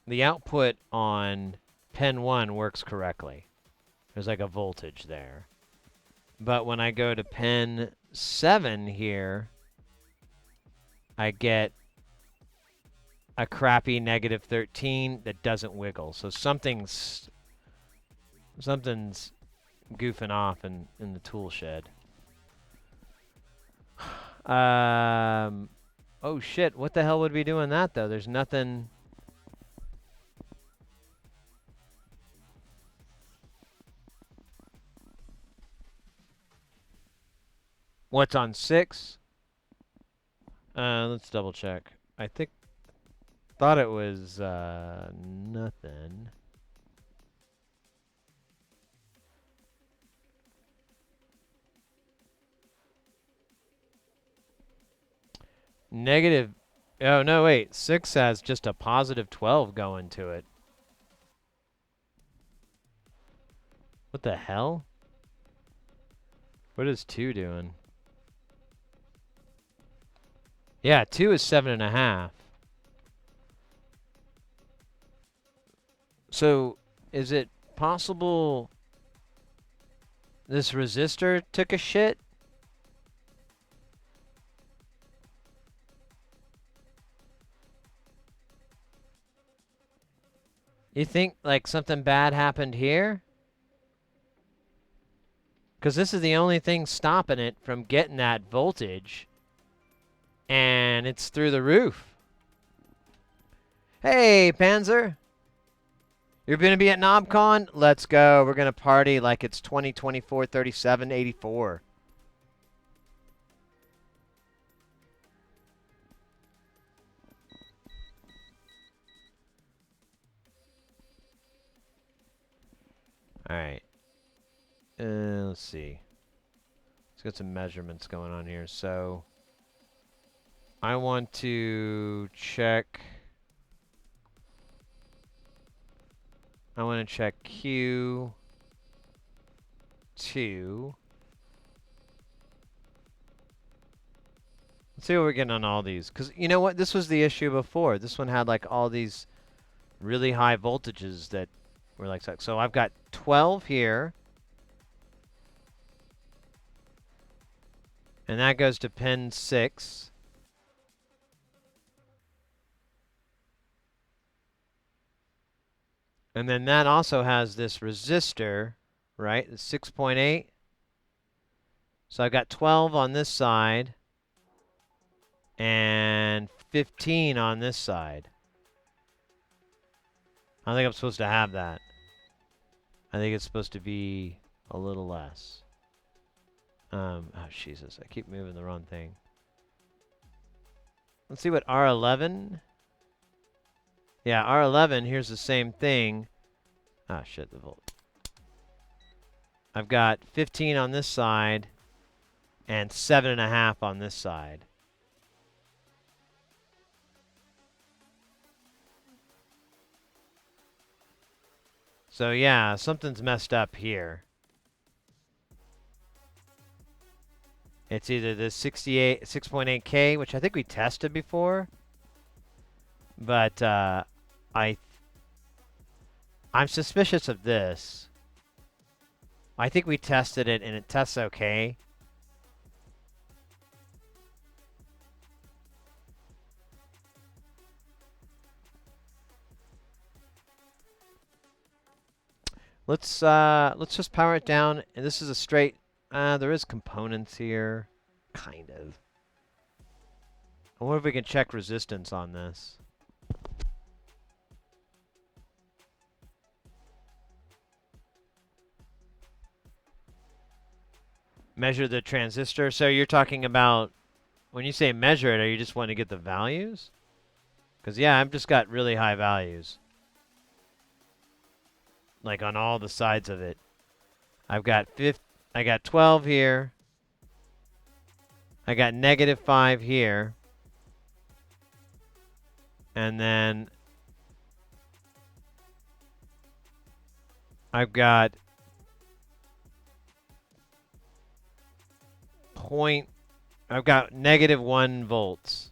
the output on pin 1 works correctly. There's like a voltage there. But when I go to pin 7 here, I get a crappy negative 13 that doesn't wiggle. So something's goofing off in the tool shed. Oh shit, what the hell would be doing that though? There's nothing. What's on 6? Let's double check. Thought it was nothing. Negative. Oh no, wait. 6 has just a positive 12 going to it. What the hell? What is 2 doing? Yeah, 2 is 7.5. So, is it possible this resistor took a shit? You think like something bad happened here? Because this is the only thing stopping it from getting that voltage. And it's through the roof. Hey, Panzer. You're going to be at KnobCon? Let's go. We're going to party like it's 2024 37 84. All right. Let's see. Let's get some measurements going on here. So I want to check. I want to check Q2. Let's see what we're getting on all these. Because you know what? This was the issue before. This one had like all these really high voltages that were like... So I've got 12 here. And that goes to pin 6. And then that also has this resistor, right? It's 6.8. So I've got 12 on this side and 15 on this side. I don't think I'm supposed to have that. I think it's supposed to be a little less. Oh, Jesus. I keep moving the wrong thing. Let's see what R11... Yeah, R11, here's the same thing. Ah, shit, the volt. I've got 15 on this side and 7.5 on this side. So yeah, something's messed up here. It's either the 6.8K, which I think we tested before, but I'm suspicious of this. I think we tested it and it tests okay. Let's just power it down. And this is a straight. There is components here, kind of. I wonder if we can check resistance on this. Measure the transistor. So you're talking about when you say measure it, are you just wanting to get the values? Because yeah, I've just got really high values. Like on all the sides of it. I got 12 here. I got -5 here. And then I've got -1 volts.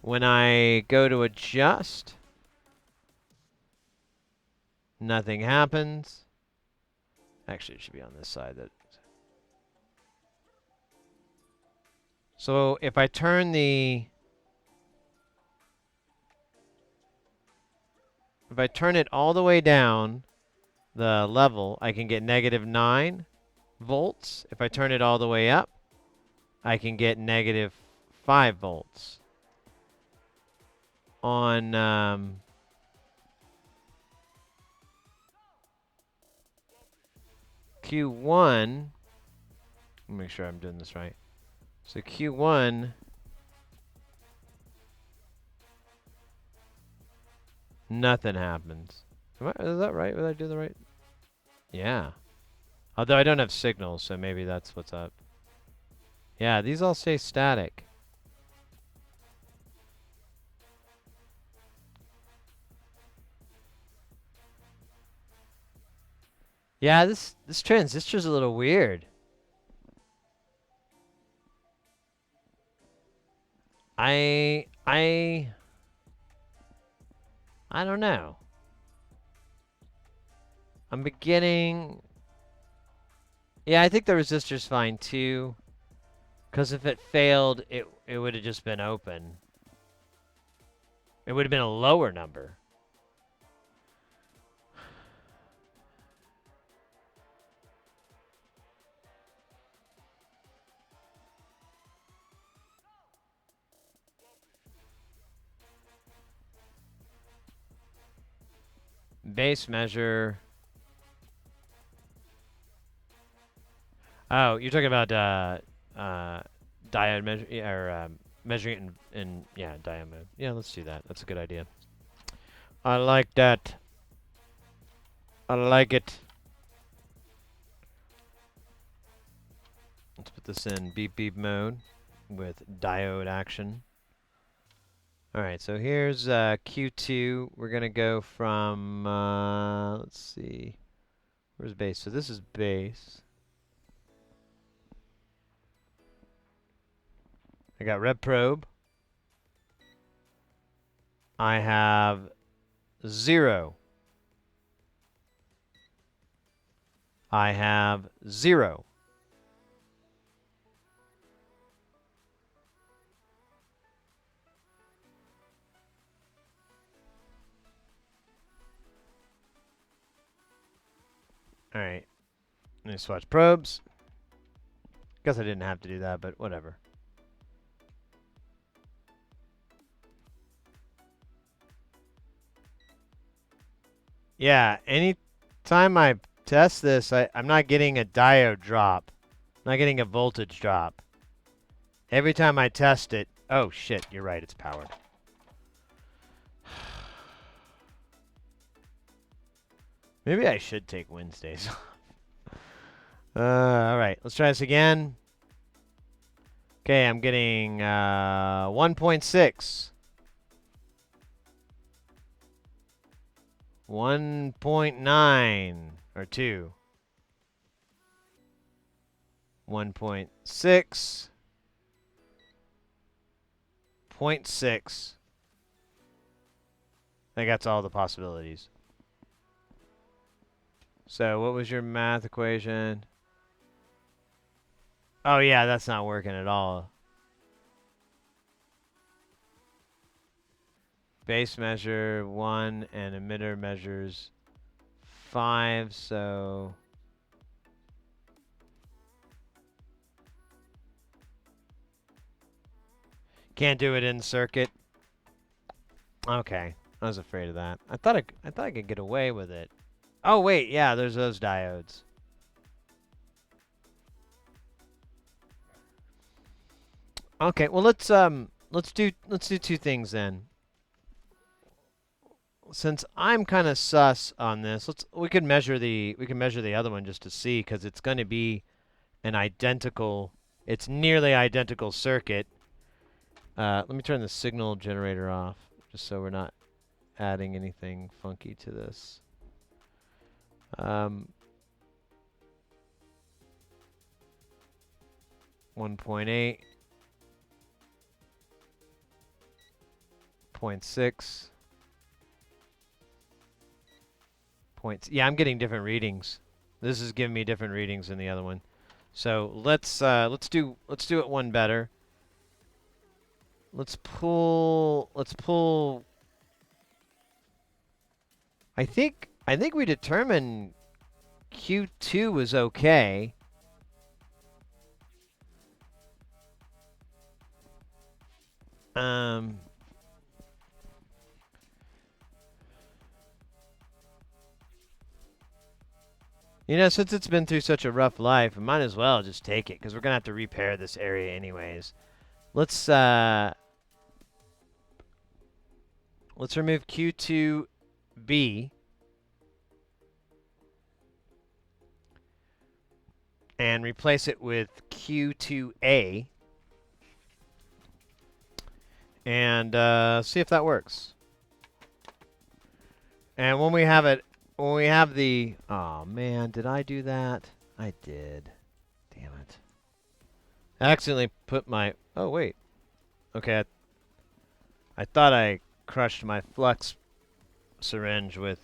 When I go to adjust, nothing happens. Actually, it should be on this side. So if I turn if I turn it all the way down the level, I can get -9 volts. If I turn it all the way up, I can get -5 volts. On Q1, let me make sure I'm doing this right. So Q1, nothing happens. Is that right? Did I do the right? Yeah. Although I don't have signals, so maybe that's what's up. Yeah, these all stay static. Yeah, this transistor's a little weird. I I I don't know. I'm beginning. Yeah, I think the resistor's fine too. Because if it failed, it would have just been open. It would have been a lower number. Base measure. Oh, you're talking about diode measure or measuring it in yeah diode mode. Yeah, let's do that. That's a good idea. I like that. I like it. Let's put this in beep beep mode with diode action. All right, so here's Q2. We're gonna go from let's see, where's base? So this is base. I got rep probe. I have 0. I have 0. All right, let me swatch probes. Guess I didn't have to do that, but whatever. Yeah, anytime I test this, I'm not getting a diode drop. I'm not getting a voltage drop. Every time I test it, oh shit, you're right, it's powered. Maybe I should take Wednesdays. All right, let's try this again. Okay, I'm getting 1.6. 1.9 or 2. 1.6. 0.6. I think that's all the possibilities. So what was your math equation? Oh yeah, that's not working at all. Base measure 1 and emitter measures 5, so can't do it in circuit. Okay, I was afraid of that. I thought I could get away with it. Oh wait, yeah, there's those diodes. Okay, well let's do two things then. Since I'm kind of sus on this, we can measure the other one just to see because it's going to be an identical. It's nearly identical circuit. Let me turn the signal generator off just so we're not adding anything funky to this. 1.8. 0.6. Points. Yeah, I'm getting different readings. This is giving me different readings than the other one. So let's do it one better. Let's pull. I think we determined Q2 was okay. You know, since it's been through such a rough life, we might as well just take it because we're gonna have to repair this area anyways. Let's remove Q2B and replace it with Q2A and see if that works. And when we have it, when we have the, oh man, did I do that? I did. Damn it. I accidentally put my, oh wait. Okay, I thought I crushed my flux syringe with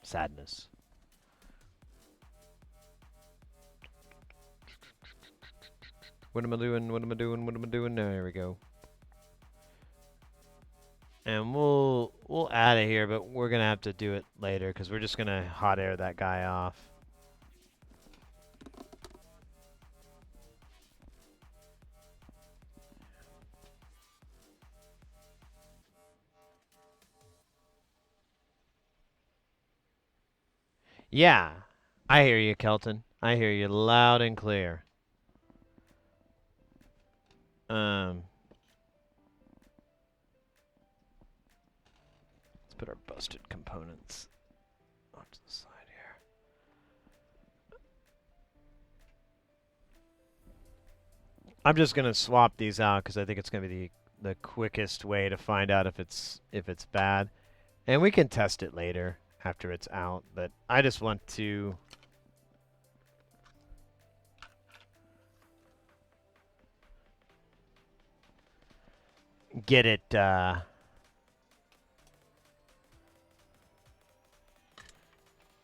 sadness. What am I doing? What am I doing? What am I doing? There we go. And we'll add it here, but we're gonna have to do it later because we're just gonna hot air that guy off. Yeah, I hear you, Kelton. I hear you loud and clear. Let's put our busted components off to the side here. I'm just gonna swap these out because I think it's gonna be the quickest way to find out if it's bad, and we can test it later after it's out. But I just want to get it.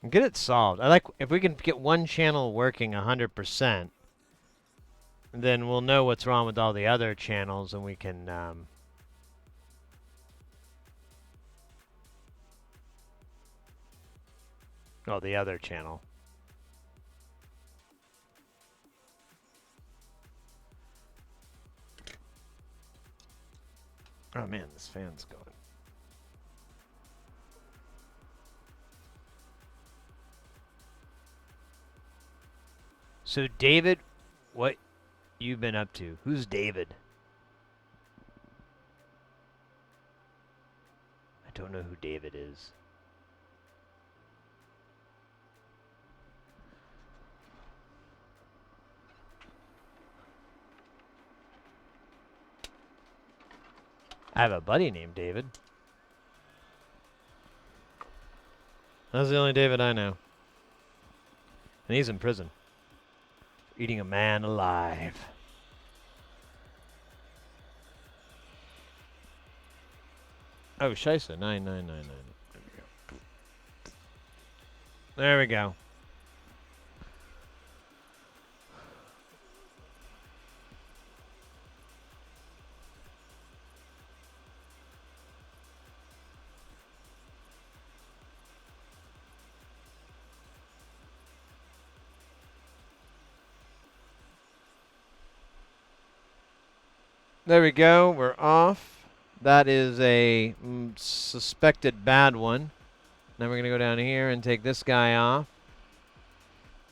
Get it solved. I like if we can get one channel working 100%, then we'll know what's wrong with all the other channels, and we can oh, the other channel. Oh man, this fan's going. So David, what you been up to? Who's David? I don't know who David is. I have a buddy named David. That's the only David I know. And he's in prison. Eating a man alive. Oh, Scheisse. 9999. There we go. There we go. There we go. We're off. That is a suspected bad one. Now we're going to go down here and take this guy off,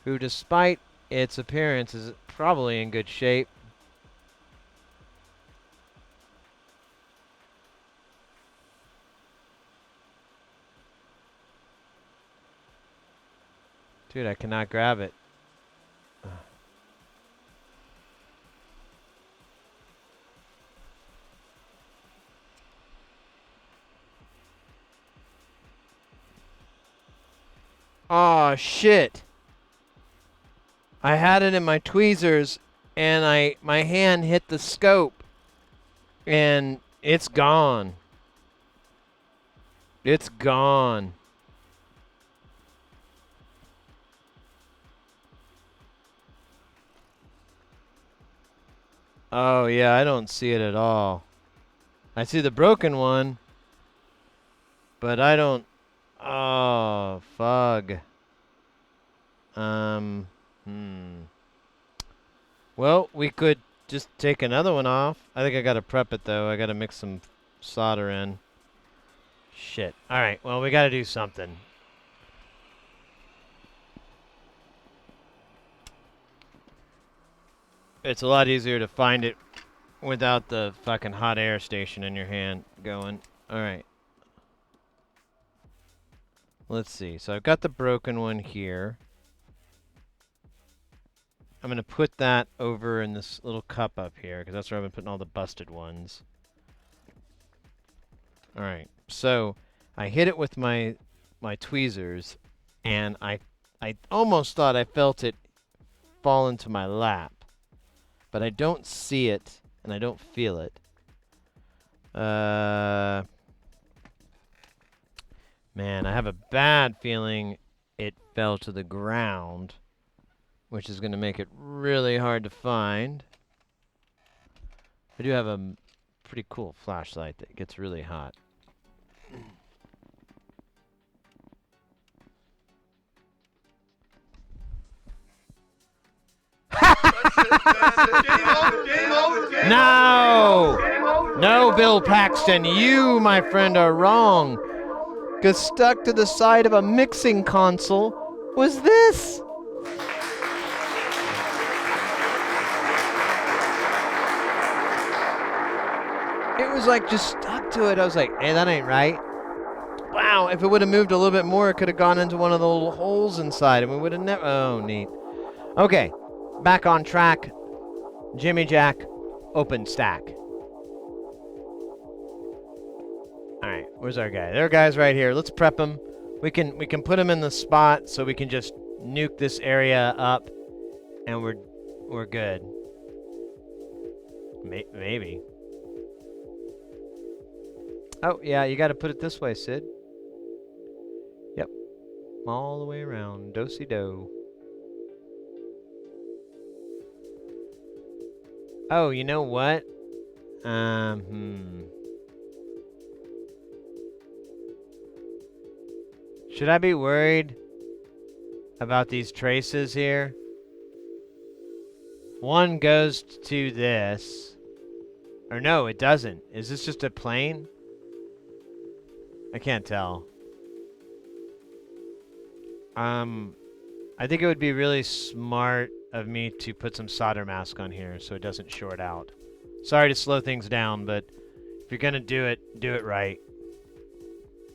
who despite its appearance is probably in good shape. Dude, I cannot grab it. Oh shit. I had it in my tweezers and my hand hit the scope. And it's gone. It's gone. Oh, yeah, I don't see it at all. I see the broken one, but I don't... Oh, fug. Hmm. Well, we could just take another one off. I think I gotta prep it, though. I gotta mix some solder in. Shit. Alright, well, we gotta do something. It's a lot easier to find it without the fucking hot air station in your hand going. Alright. Let's see. So I've got the broken one here. I'm going to put that over in this little cup up here, because that's where I've been putting all the busted ones. Alright. So I hit it with my tweezers, and I almost thought I felt it fall into my lap. But I don't see it, and I don't feel it. Man, I have a bad feeling it fell to the ground, which is going to make it really hard to find. I do have a pretty cool flashlight that gets really hot. No! No, Bill Paxton, you, my friend, are wrong. 'Cause stuck to the side of a mixing console was this. It was like just stuck to it. I was like, hey, that ain't right. Wow, if it would have moved a little bit more, it could have gone into one of the little holes inside and we would have never... Oh, neat. Okay, back on track. Jimmy Jack, open stack. Alright, where's our guy? There are guys right here. Let's prep him. We can put him in the spot so we can just nuke this area up and we're good. Maybe. Oh, yeah, you got to put it this way, Sid. Yep. All the way around. Do-si-do. Oh, you know what? Should I be worried about these traces here? One goes to this. Or no, it doesn't. Is this just a plane? I can't tell. I think it would be really smart of me to put some solder mask on here so it doesn't short out. Sorry to slow things down, but if you're gonna do it right.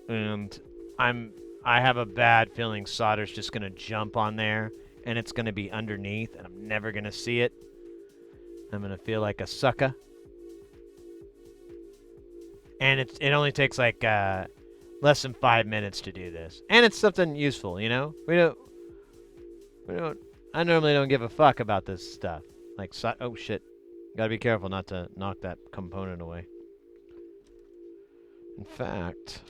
And I have a bad feeling solder's just gonna jump on there and it's gonna be underneath and I'm never gonna see it. I'm gonna feel like a sucker. And it only takes like less than 5 minutes to do this. And it's something useful, you know? I normally don't give a fuck about this stuff. Like, oh shit. Gotta be careful not to knock that component away. In fact...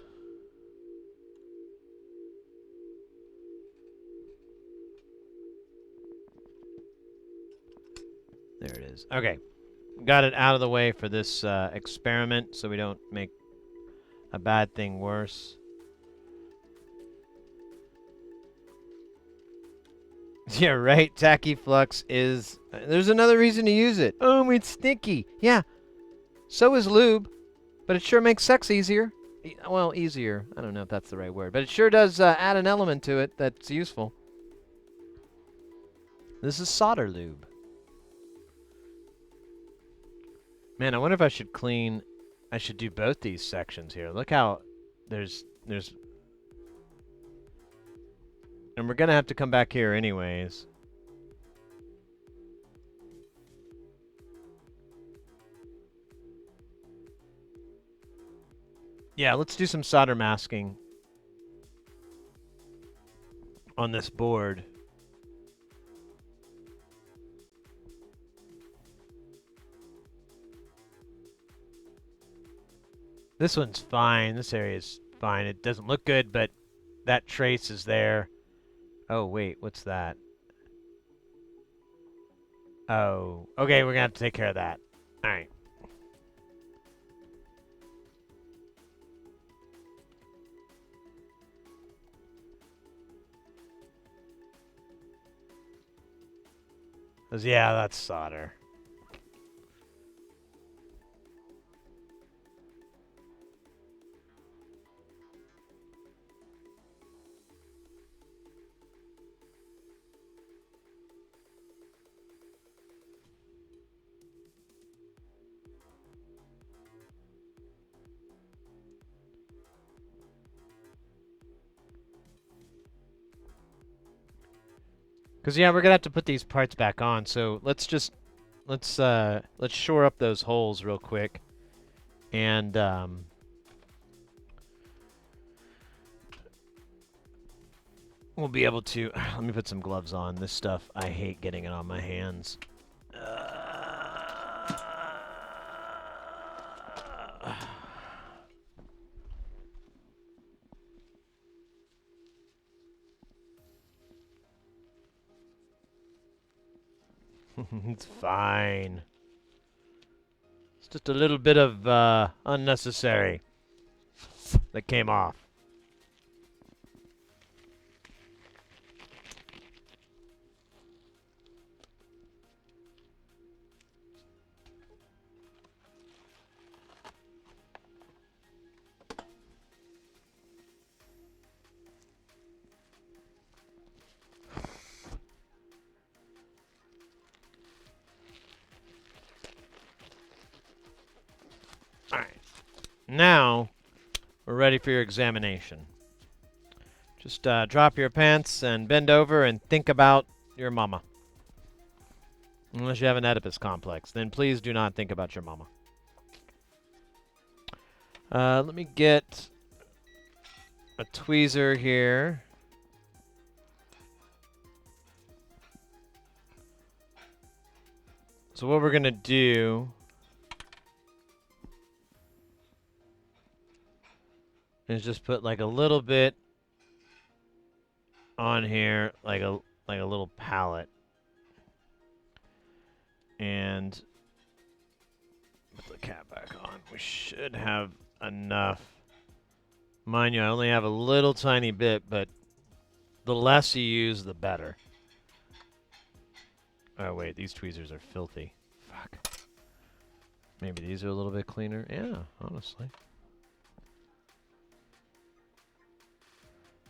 There it is. Okay. Got it out of the way for this experiment so we don't make a bad thing worse. Yeah, right. Tacky flux is... there's another reason to use it. Oh, it's sticky. Yeah. So is lube. But it sure makes sex easier. Well, easier. I don't know if that's the right word. But it sure does add an element to it that's useful. This is solder lube. Man, I wonder if I should clean... I should do both these sections here. Look how there's... And we're gonna have to come back here anyways. Yeah, let's do some solder masking on this board. This one's fine. This area's fine. It doesn't look good, but that trace is there. Oh, wait. What's that? Oh. Okay, we're gonna have to take care of that. Alright. Yeah, that's solder. Cause yeah, we're gonna have to put these parts back on. So let's shore up those holes real quick, and we'll be able to. Let me put some gloves on. This stuff, I hate getting it on my hands. It's fine. It's just a little bit of unnecessary that came off. Alright. Now, we're ready for your examination. Just drop your pants and bend over and think about your mama. Unless you have an Oedipus complex, then please do not think about your mama. Let me get a tweezer here. So what we're going to do is just put like a little bit on here, like a little palette. And put the cap back on. We should have enough. Mind you, I only have a little tiny bit, but the less you use, the better. Oh, wait, these tweezers are filthy. Fuck. Maybe these are a little bit cleaner. Yeah, honestly.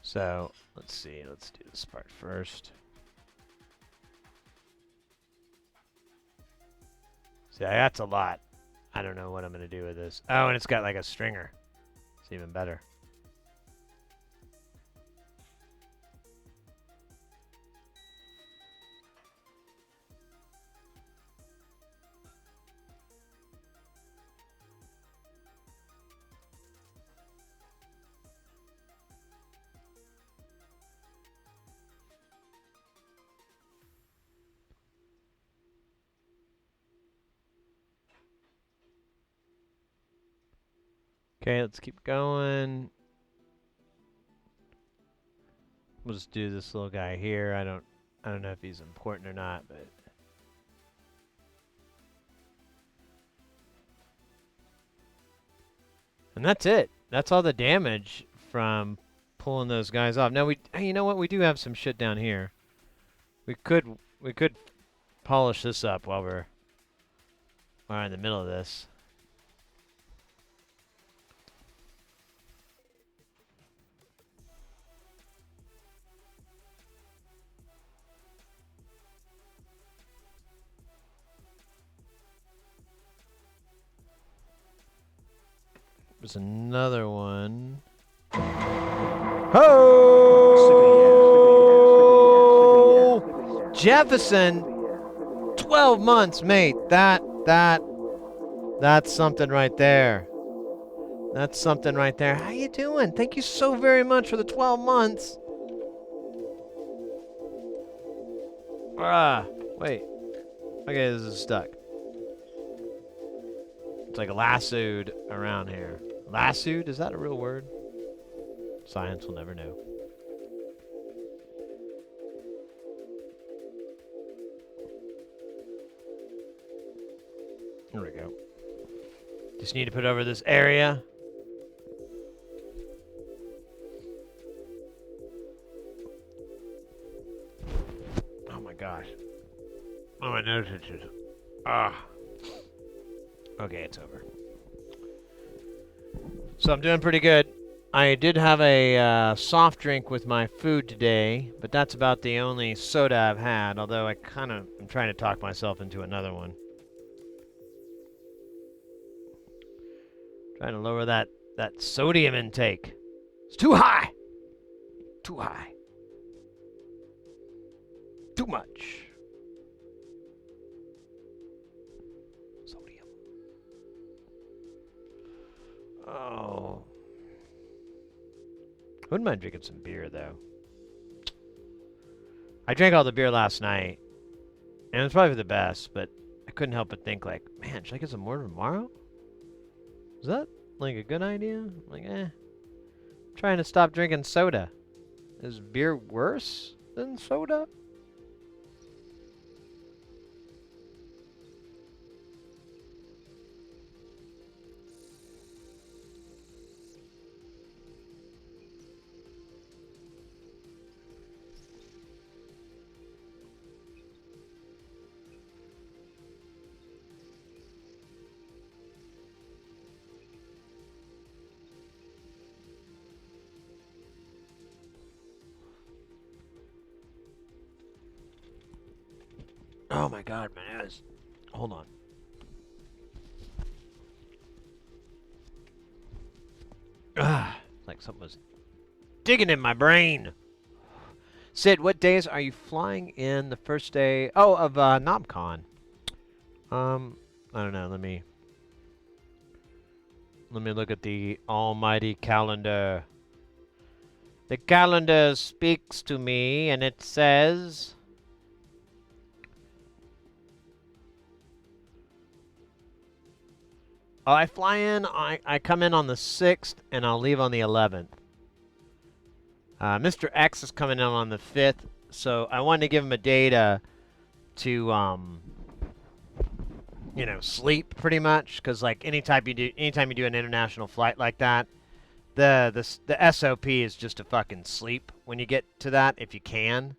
So, let's see. Let's do this part first. See, that's a lot. I don't know what I'm going to do with this. Oh, and it's got like a stringer. It's even better. Okay, let's keep going. We'll just do this little guy here. I don't know if he's important or not, but and that's it. That's all the damage from pulling those guys off. Now hey, you know what? We do have some shit down here. We could polish this up while we're in the middle of this. There's another one. Ho! Jefferson, 12 months, mate. That's something right there. That's something right there. How you doing? Thank you so very much for the 12 months. Wait. Okay, this is stuck. It's like lassoed around here. Lassoed? Is that a real word? Science will never know. There we go. Just need to put over this area. Oh my gosh. Oh, my nose itches. Ah. Okay, it's over. So I'm doing pretty good. I did have a soft drink with my food today, but that's about the only soda I've had, although I kind of am trying to talk myself into another one. Trying to lower that sodium intake. It's too high. Too high. Too much. Sodium. Oh. Wouldn't mind drinking some beer, though. I drank all the beer last night, and it's probably for the best, but I couldn't help but think, like, man, should I get some more tomorrow? Is that, like, a good idea? I'm like, I'm trying to stop drinking soda. Is beer worse than soda? Oh my god, my nose. Hold on. Ah, like something was digging in my brain. Sid, what days are you flying in the first day? Oh, of NobCon. I don't know. Let me look at the almighty calendar. The calendar speaks to me, and it says I fly in, I come in on the 6th, and I'll leave on the 11th. Mr. X is coming in on the 5th, so I wanted to give him a day to you know, sleep pretty much, because like anytime you do an international flight like that, the SOP is just to fucking sleep when you get to that if you can,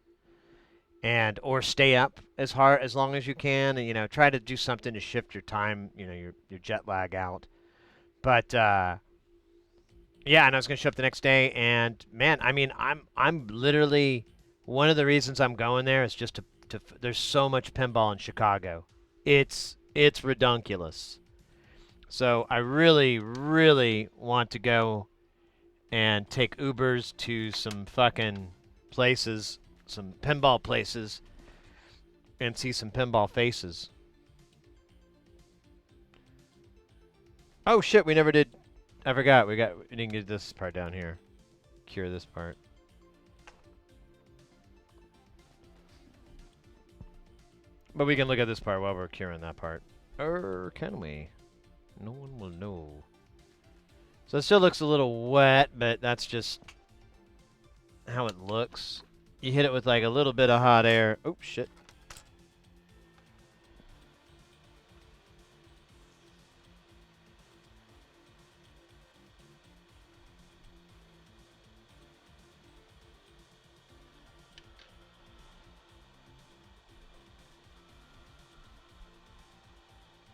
and or stay up as long as you can, and you know, try to do something to shift your time, you know, your jet lag out. But yeah, and I was gonna show up the next day, and man, I mean, I'm literally one of the reasons I'm going there is just to there's so much pinball in Chicago. It's redunculous. So I really want to go and take Ubers to some fucking places, some pinball places, and see some pinball faces. Oh shit, we never did. I forgot. We didn't get this part down here. Cure this part. But we can look at this part while we're curing that part. Or can we? No one will know. So it still looks a little wet, but that's just how it looks. You hit it with like a little bit of hot air. Oh shit.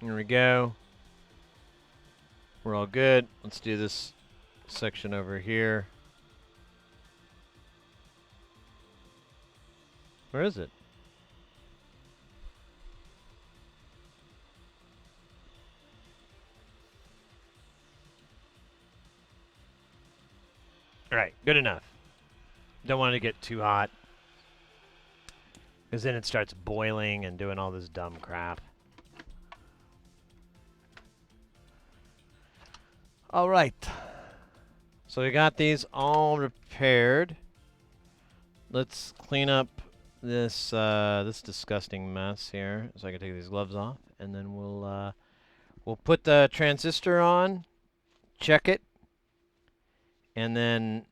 Here we go. We're all good. Let's do this section over here. Where is it? All right, good enough. Don't want to get too hot, because then it starts boiling and doing all this dumb crap. All right. So we got these all repaired. Let's clean up this this disgusting mess here, so I can take these gloves off, and then we'll put the transistor on, check it, and then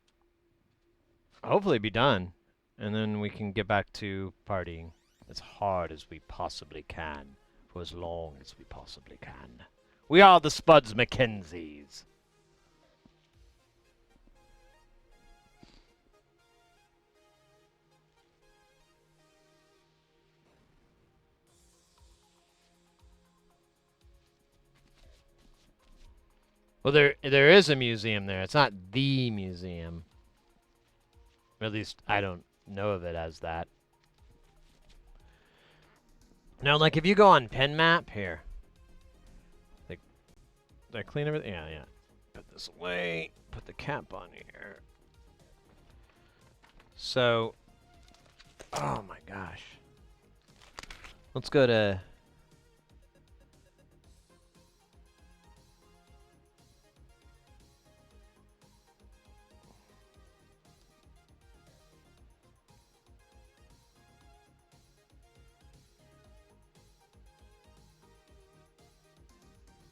hopefully be done. And then we can get back to partying as hard as we possibly can for as long as we possibly can. We are the Spuds Mackenzies. Well, there is a museum there. It's not the museum. Or at least I don't know of it as that. Now, like if you go on Pen Map here, like did I clean everything? Yeah, yeah. Put this away. Put the cap on here. So, oh my gosh. Let's go to.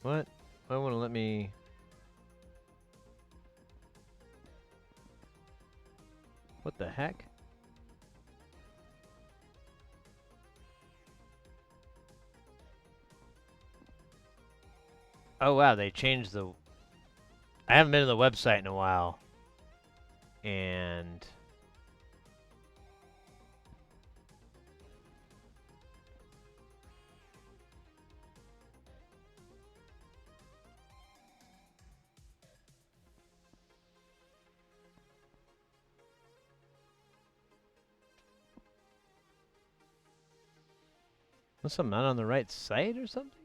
What? I want to let me. What the heck? Oh wow, they changed the. I haven't been to the website in a while, and was something not on the right site or something?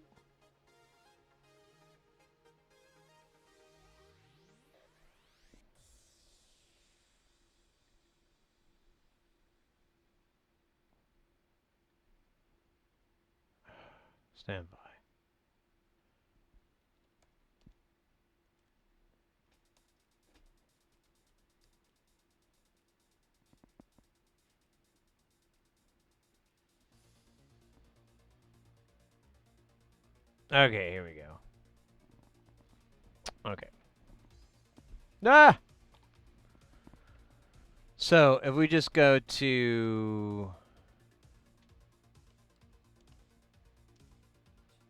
Stand by. Okay, here we go. Okay. Ah! So, if we just go to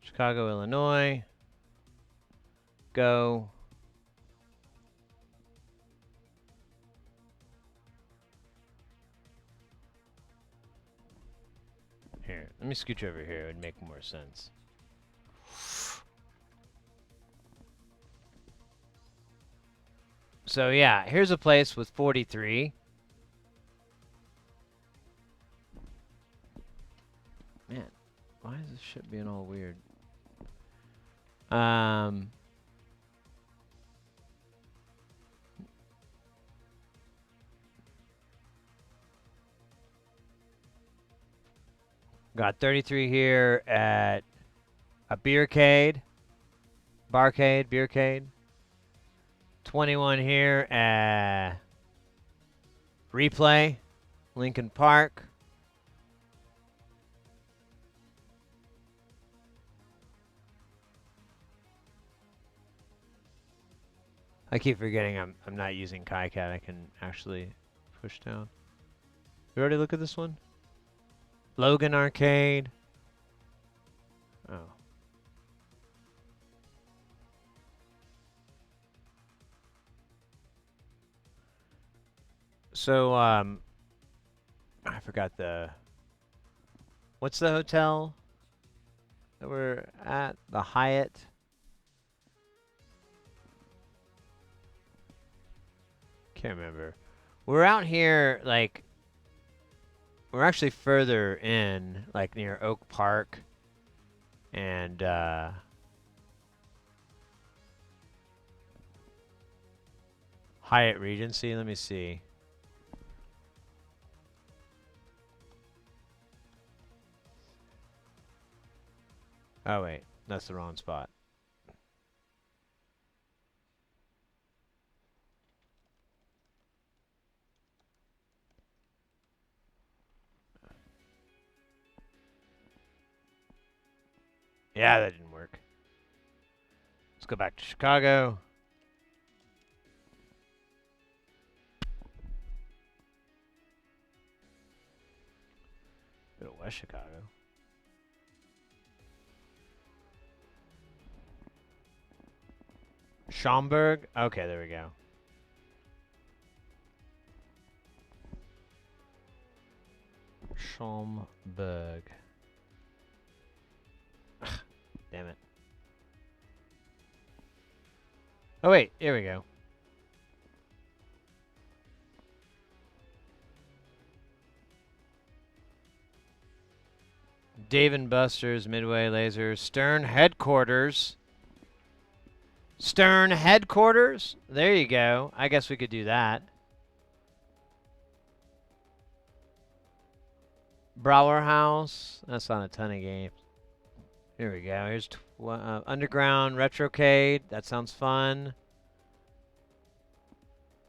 Chicago, Illinois, go. Here, let me scooch over here. It would make more sense. So, yeah, here's a place with 43. Man, why is this shit being all weird? Got 33 here at a beercade, beercade. 21 here at Replay, Lincoln Park. I keep forgetting I'm not using KaiCat. I can actually push down. You already look at this one? Logan Arcade. Oh. So, I forgot the... What's the hotel that we're at? The Hyatt? Can't remember. We're out here, like... We're actually further in, like near Oak Park. And, Hyatt Regency. Let me see. Oh, wait. That's the wrong spot. Yeah, that didn't work. Let's go back to Chicago. West Chicago. Schaumburg? Okay, there we go. Schaumburg. Damn it. Oh, wait. Here we go. Dave and Buster's, Midway Lasers, Stern Headquarters. Stern Headquarters? There you go. I guess we could do that. Brower House. That's not a ton of games. Here we go. Here's Underground Retrocade. That sounds fun.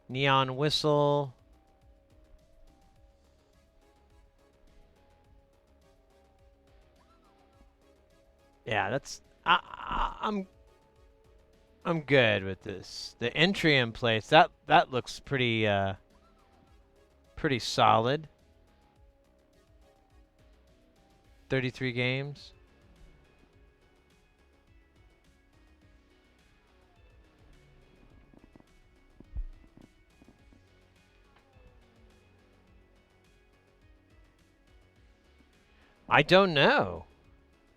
Neon Whistle. Yeah, that's I'm good with this. The entry in place that looks pretty solid. 33 games. I don't know.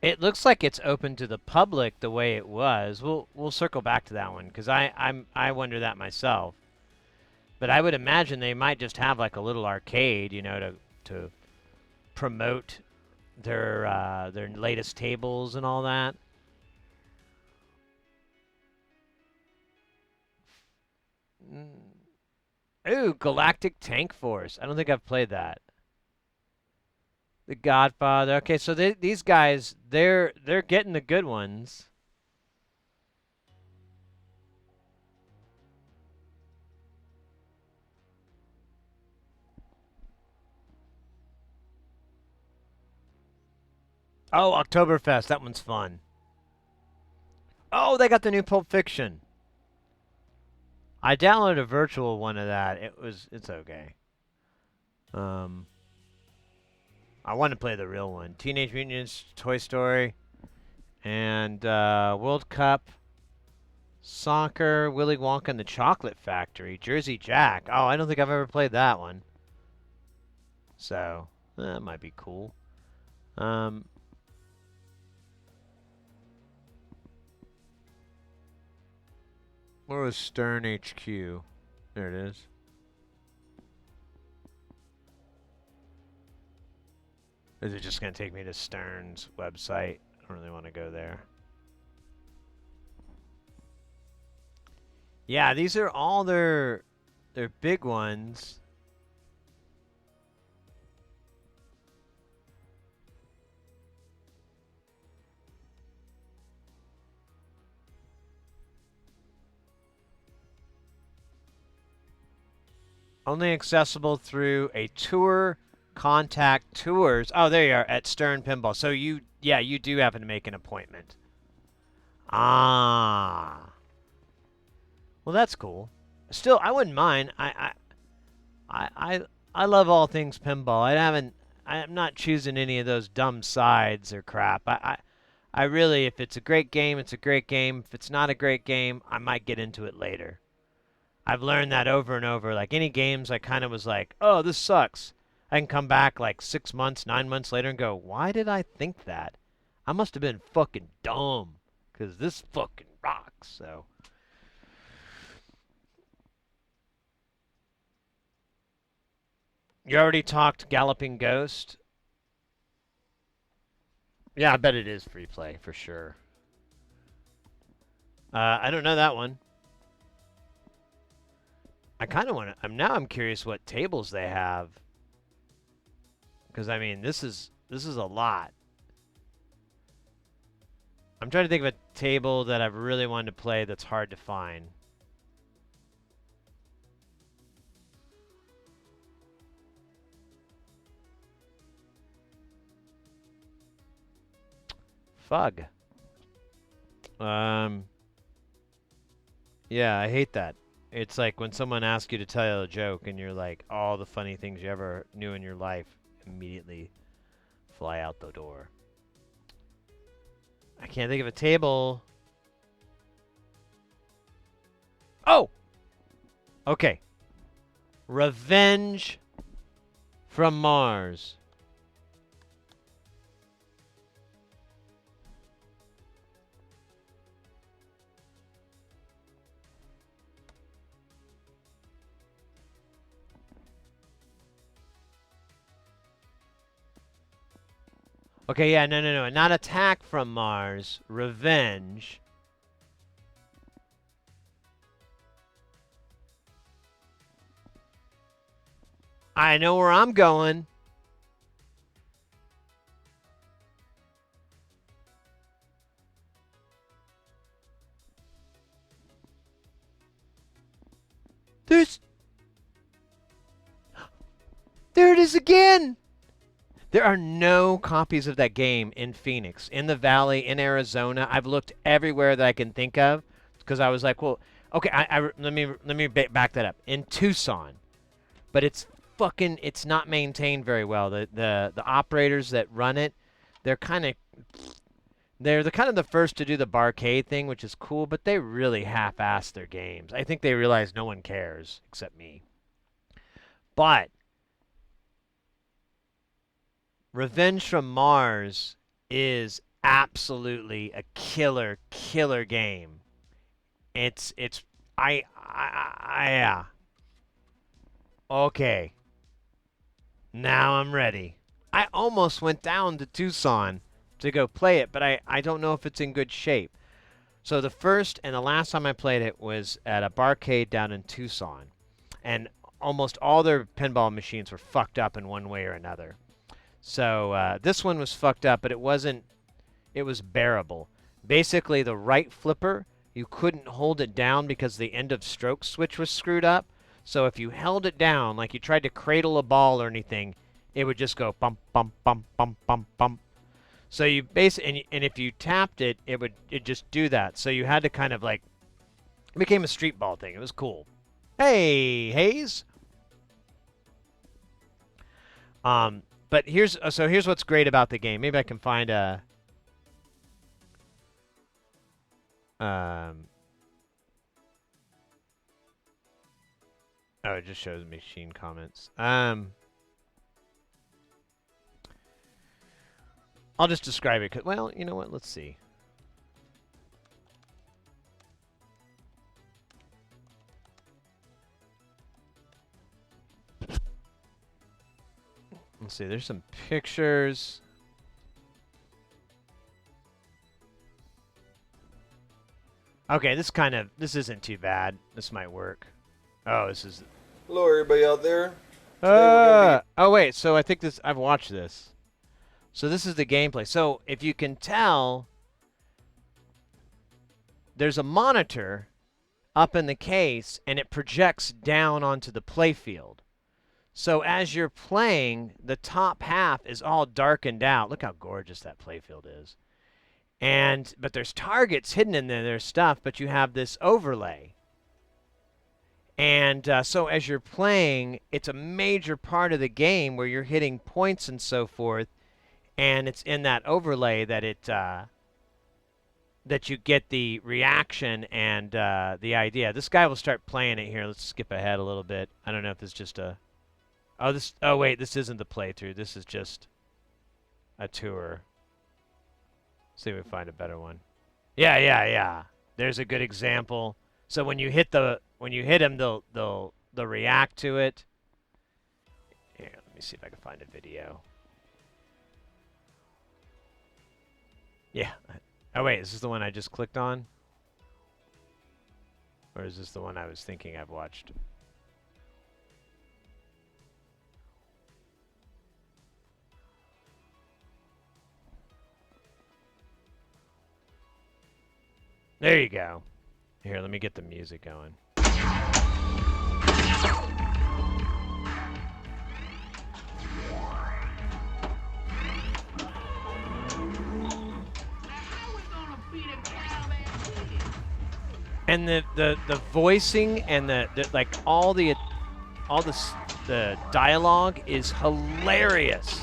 It looks like it's open to the public the way it was. We'll circle back to that one because I wonder that myself. But I would imagine they might just have like a little arcade, you know, to promote their latest tables and all that. Ooh, Galactic Tank Force. I don't think I've played that. The Godfather. Okay, so these guys, they're getting the good ones. Oh, Oktoberfest. That one's fun. Oh, they got the new Pulp Fiction. I downloaded a virtual one of that. It's okay. I want to play the real one. Teenage Mutant Ninja Toy Story and World Cup Soccer, Willy Wonka and the Chocolate Factory, Jersey Jack. Oh, I don't think I've ever played that one. So, that might be cool. Where was Stern HQ? There it is. Is it just going to take me to Stern's website? I don't really want to go there. Yeah, these are all their big ones. Only accessible through a tour contact tours. Oh, there you are at Stern Pinball. So you do happen to make an appointment. Ah. Well, that's cool. Still, I wouldn't mind. I love all things pinball. I'm not choosing any of those dumb sides or crap. I really, if it's a great game, it's a great game. If it's not a great game, I might get into it later. I've learned that over and over. Like any games, I kind of was like, oh, this sucks. I can come back like 6 months, 9 months later and go, why did I think that? I must have been fucking dumb because this fucking rocks. So. You already talked Galloping Ghost? Yeah, I bet it is free play for sure. I don't know that one. I kind of want to. I'm curious what tables they have. Because I mean, this is a lot. I'm trying to think of a table that I've really wanted to play that's hard to find. Fug. Yeah, I hate that. It's like when someone asks you to tell a joke and you're like, all the funny things you ever knew in your life immediately fly out the door. I can't think of a table. Oh! Okay. Revenge from Mars. Okay, yeah, no. Not attack from Mars. Revenge. I know where I'm going. There it is again! There are no copies of that game in Phoenix, in the Valley, in Arizona. I've looked everywhere that I can think of because I was like, well, okay, let me back that up. In Tucson, but it's not maintained very well. The operators that run it, they're the kind of the first to do the barcade thing, which is cool, but they really half-ass their games. I think they realize no one cares except me. But Revenge from Mars is absolutely a killer game. It's yeah. Okay. Now I'm ready. I almost went down to Tucson to go play it, but I don't know if it's in good shape. So the first and the last time I played it was at a barcade down in Tucson. And almost all their pinball machines were fucked up in one way or another. So this one was fucked up, but it wasn't. It was bearable. Basically, the right flipper, you couldn't hold it down because the end of stroke switch was screwed up. So if you held it down, like you tried to cradle a ball or anything, it would just go bump, bump, bump, bump, bump, bump. So you and if you tapped it, it just do that. So you had to kind of like, it became a street ball thing. It was cool. Hey, Hayes. But here's what's great about the game. Maybe I can find a oh, it just shows machine comments. I'll just describe it. Well, you know what? Let's see. Let's see. There's some pictures. Okay, this isn't too bad. This might work. Oh, this is. Hello, everybody out there. Oh wait. So I think I've watched this. So this is the gameplay. So if you can tell, there's a monitor up in the case, and it projects down onto the playfield. So as you're playing, the top half is all darkened out. Look how gorgeous that playfield is. But there's targets hidden in there. There's stuff, but you have this overlay. And so as you're playing, it's a major part of the game where you're hitting points and so forth. And it's in that overlay that that you get the reaction and the idea. This guy will start playing it here. Let's skip ahead a little bit. I don't know if this is just a... Oh, wait, this isn't the playthrough. This is just a tour. See if we find a better one. Yeah. There's a good example. So when you hit him, they'll react to it. Here, let me see if I can find a video. Yeah. Oh wait, is this the one I just clicked on? Or is this the one I was thinking I've watched? There you go. Here, let me get the music going. And the voicing and the like all the dialogue is hilarious.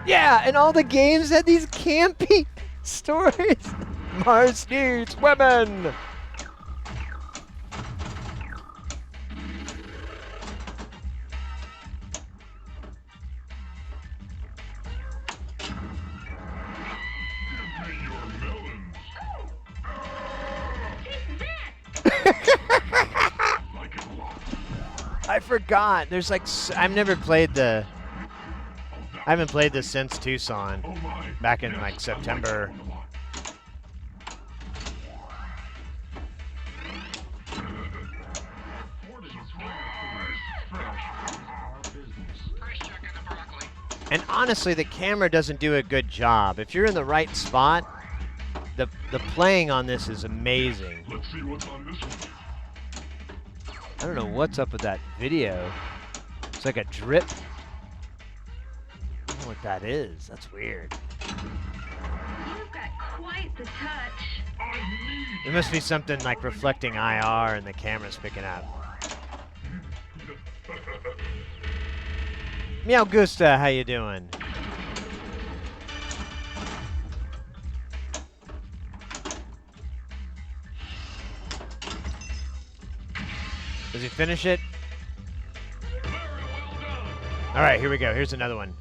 Yeah, and all the games had these campy stories. Mars needs women. I forgot. There's like I've never played the. I haven't played this since Tucson, back in like September. And honestly, the camera doesn't do a good job. If you're in the right spot, the playing on this is amazing. Let's see what's on this one. I don't know what's up with that video. It's like a drip. I don't know what that is. That's weird. You've got quite the touch. There must be something like reflecting IR and the camera's picking up. Meow Gusta, how you doing? Does he finish it? All right, here we go. Here's another one.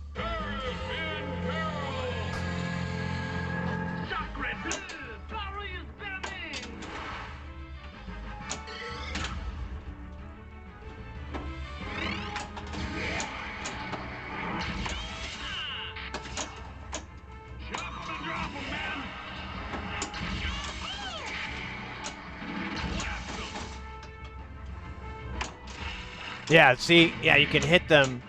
Yeah, see, yeah, you can hit them,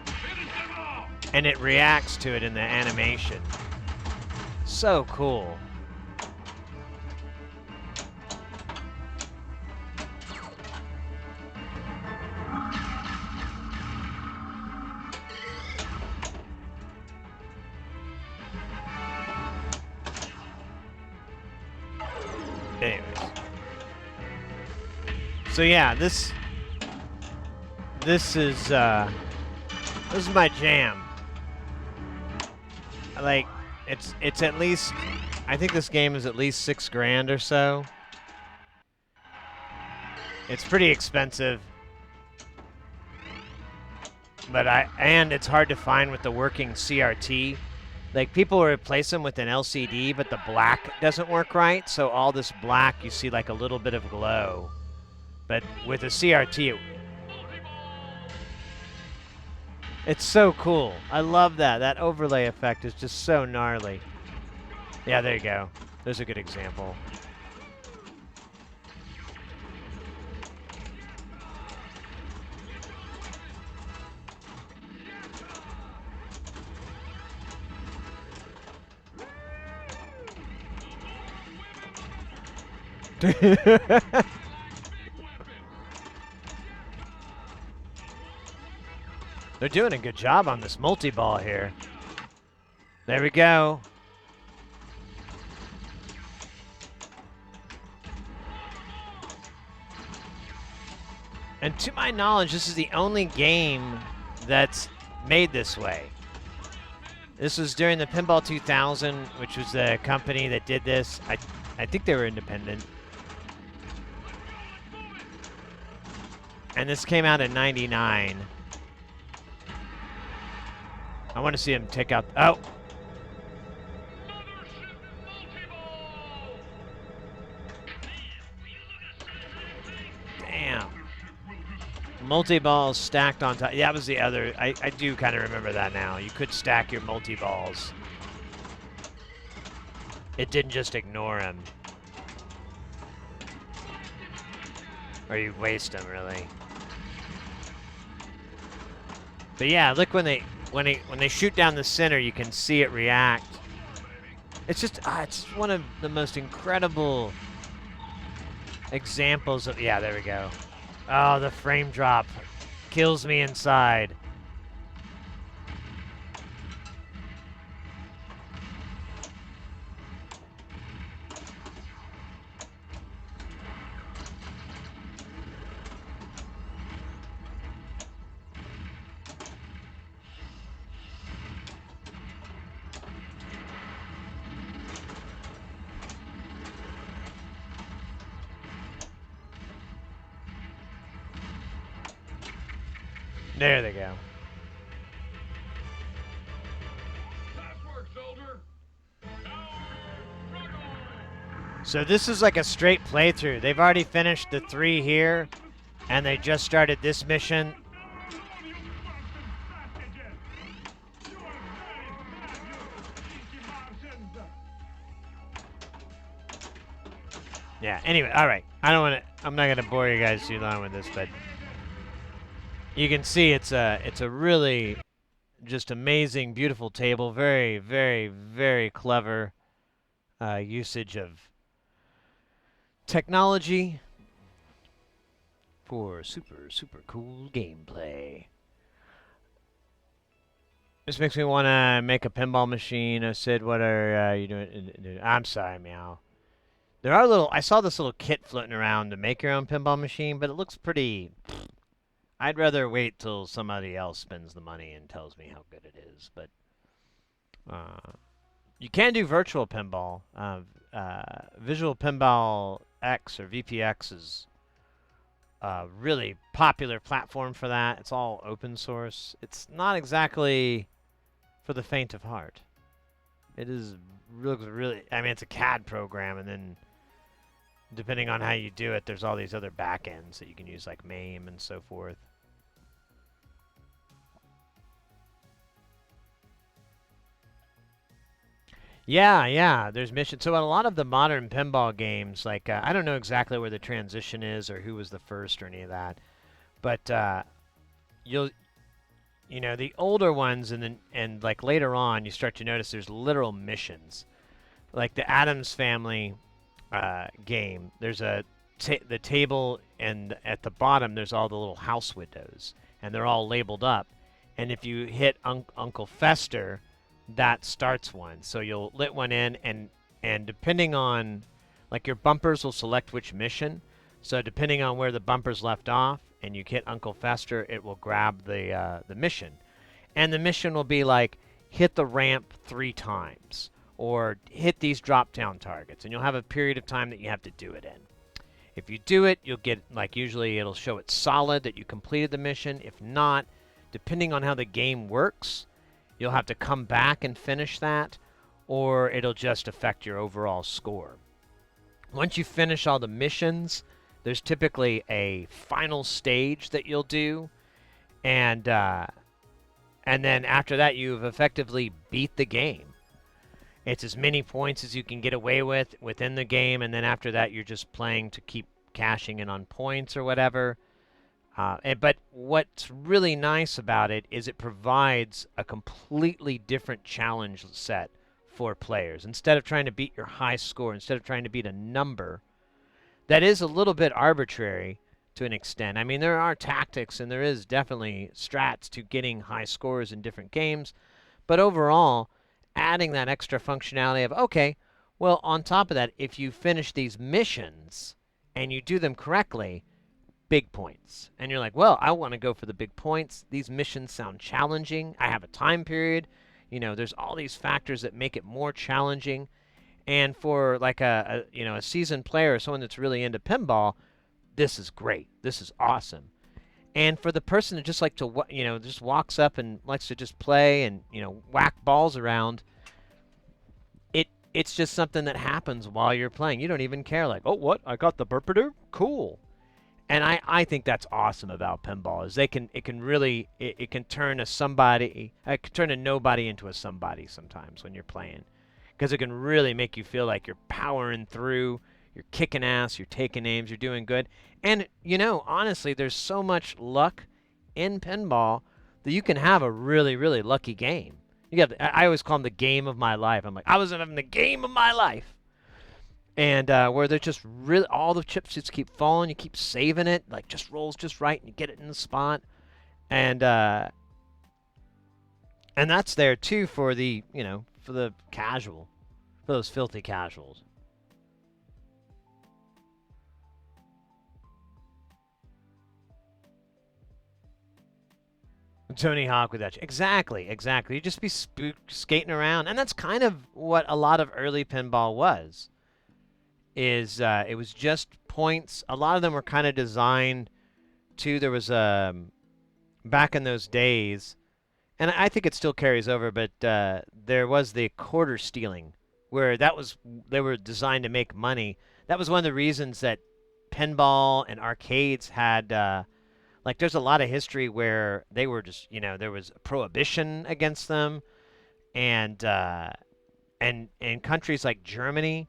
and it reacts to it in the animation. So cool. Anyways. So yeah, this is my jam. Like, it's at least, I think this game is at least $6 or so. It's pretty expensive, but and it's hard to find with the working CRT. Like, people will replace them with an LCD, but the black doesn't work right, so all this black, you see like a little bit of glow. But with a CRT, it's so cool. I love that. That overlay effect is just so gnarly. Yeah, there you go. There's a good example. They're doing a good job on this multi-ball here. There we go. And to my knowledge, this is the only game that's made this way. This was during the Pinball 2000, which was the company that did this. I think they were independent. And this came out in '99. I want to see him take out. Oh! Damn. Multi-balls stacked on top. Yeah, that was the other. I do kind of remember that now. You could stack your multi-balls. It didn't just ignore him. Or you waste them, really. But yeah, look when they shoot down the center, you can see it react. It's just it's one of the most incredible examples of. Yeah, there we go. Oh, the frame drop kills me inside. There they go. So this is like a straight playthrough. They've already finished the 3 here, and they just started this mission. Yeah, anyway, all right. I'm not going to bore you guys too long with this, but you can see it's a really just amazing, beautiful table. Very, very, very clever usage of technology for super, super cool gameplay. This makes me want to make a pinball machine. I said, what are you doing? I'm sorry, Meow. There are I saw this little kit floating around to make your own pinball machine, but it looks pretty... I'd rather wait till somebody else spends the money and tells me how good it is, but... you can do virtual pinball. Visual Pinball X, or VPX, is a really popular platform for that. It's all open source. It's not exactly for the faint of heart. It is really... I mean, it's a CAD program, and then depending on how you do it, there's all these other backends that you can use, like MAME and so forth. Yeah, there's missions. So in a lot of the modern pinball games, like, I don't know exactly where the transition is or who was the first or any of that, but you know, the older ones and like later on, you start to notice there's literal missions. Like the Addams Family game, there's the table, and at the bottom there's all the little house windows, and they're all labeled up. And if you hit Uncle Fester, that starts one. So you'll lit one in, and depending on, like, your bumpers will select which mission. So depending on where the bumpers left off, and you hit Uncle Fester, it will grab the mission. And the mission will be like, hit the ramp 3 times, or hit these drop-down targets, and you'll have a period of time that you have to do it in. If you do it, you'll get, like, usually it'll show it solid that you completed the mission. If not, depending on how the game works, you'll have to come back and finish that, or it'll just affect your overall score. Once you finish all the missions, there's typically a final stage that you'll do, and then after that, you've effectively beat the game. It's as many points as you can get away with within the game, and then after that, you're just playing to keep cashing in on points or whatever. But what's really nice about it is it provides a completely different challenge set for players. Instead of trying to beat your high score, instead of trying to beat a number, that is a little bit arbitrary to an extent. I mean, there are tactics, and there is definitely strats to getting high scores in different games, but overall, adding that extra functionality of, okay, well, on top of that, if you finish these missions and you do them correctly, big points. And you're like, well, I want to go for the big points. These missions sound challenging. I have a time period. You know, there's all these factors that make it more challenging. And for like a seasoned player, someone that's really into pinball, this is great. This is awesome. And for the person that just just walks up and likes to just play and, whack balls around, it's just something that happens while you're playing. You don't even care, like, oh, what? I got the burpader? Cool. And I think that's awesome about pinball, is it can turn a nobody into a somebody sometimes when you're playing. Because it can really make you feel like you're powering through, you're kicking ass, you're taking names, you're doing good. And, honestly, there's so much luck in pinball that you can have a really, really lucky game. I always call them the game of my life. I'm like, I was having the game of my life. And where they're just really, all the chips just keep falling, you keep saving it, like, just rolls just right, and you get it in the spot. And that's there, too, for the, for the casual, for those filthy casuals. Tony Hawk with that. Exactly. You just be skating around. And that's kind of what a lot of early pinball was. It was just points. A lot of them were kind of designed to, there was back in those days, and I think it still carries over, but there was the quarter stealing, where they were designed to make money. That was one of the reasons that pinball and arcades had like there's a lot of history where they were just there was prohibition against them, and in countries like Germany,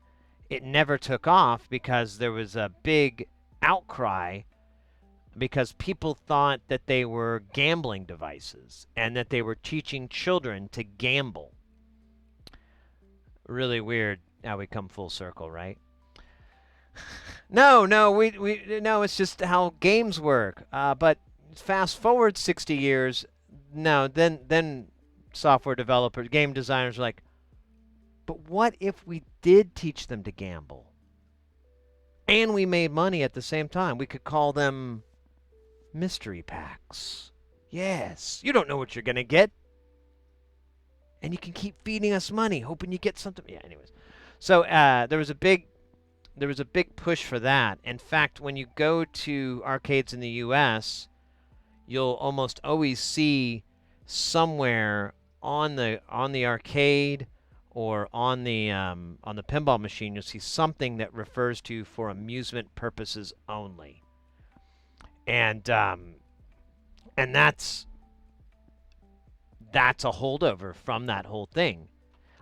it never took off because there was a big outcry because people thought that they were gambling devices and that they were teaching children to gamble. Really weird how we come full circle, right? No, we no. It's just how games work. But fast forward 60 years, no. Then software developers, game designers are like, but what if we did teach them to gamble, and we made money at the same time? We could call them mystery packs. Yes, you don't know what you're gonna get, and you can keep feeding us money, hoping you get something. Yeah. Anyways, so there was a big push for that. In fact, when you go to arcades in the U.S., you'll almost always see somewhere on the arcade or on the pinball machine, you'll see something that refers to for amusement purposes only, and that's a holdover from that whole thing.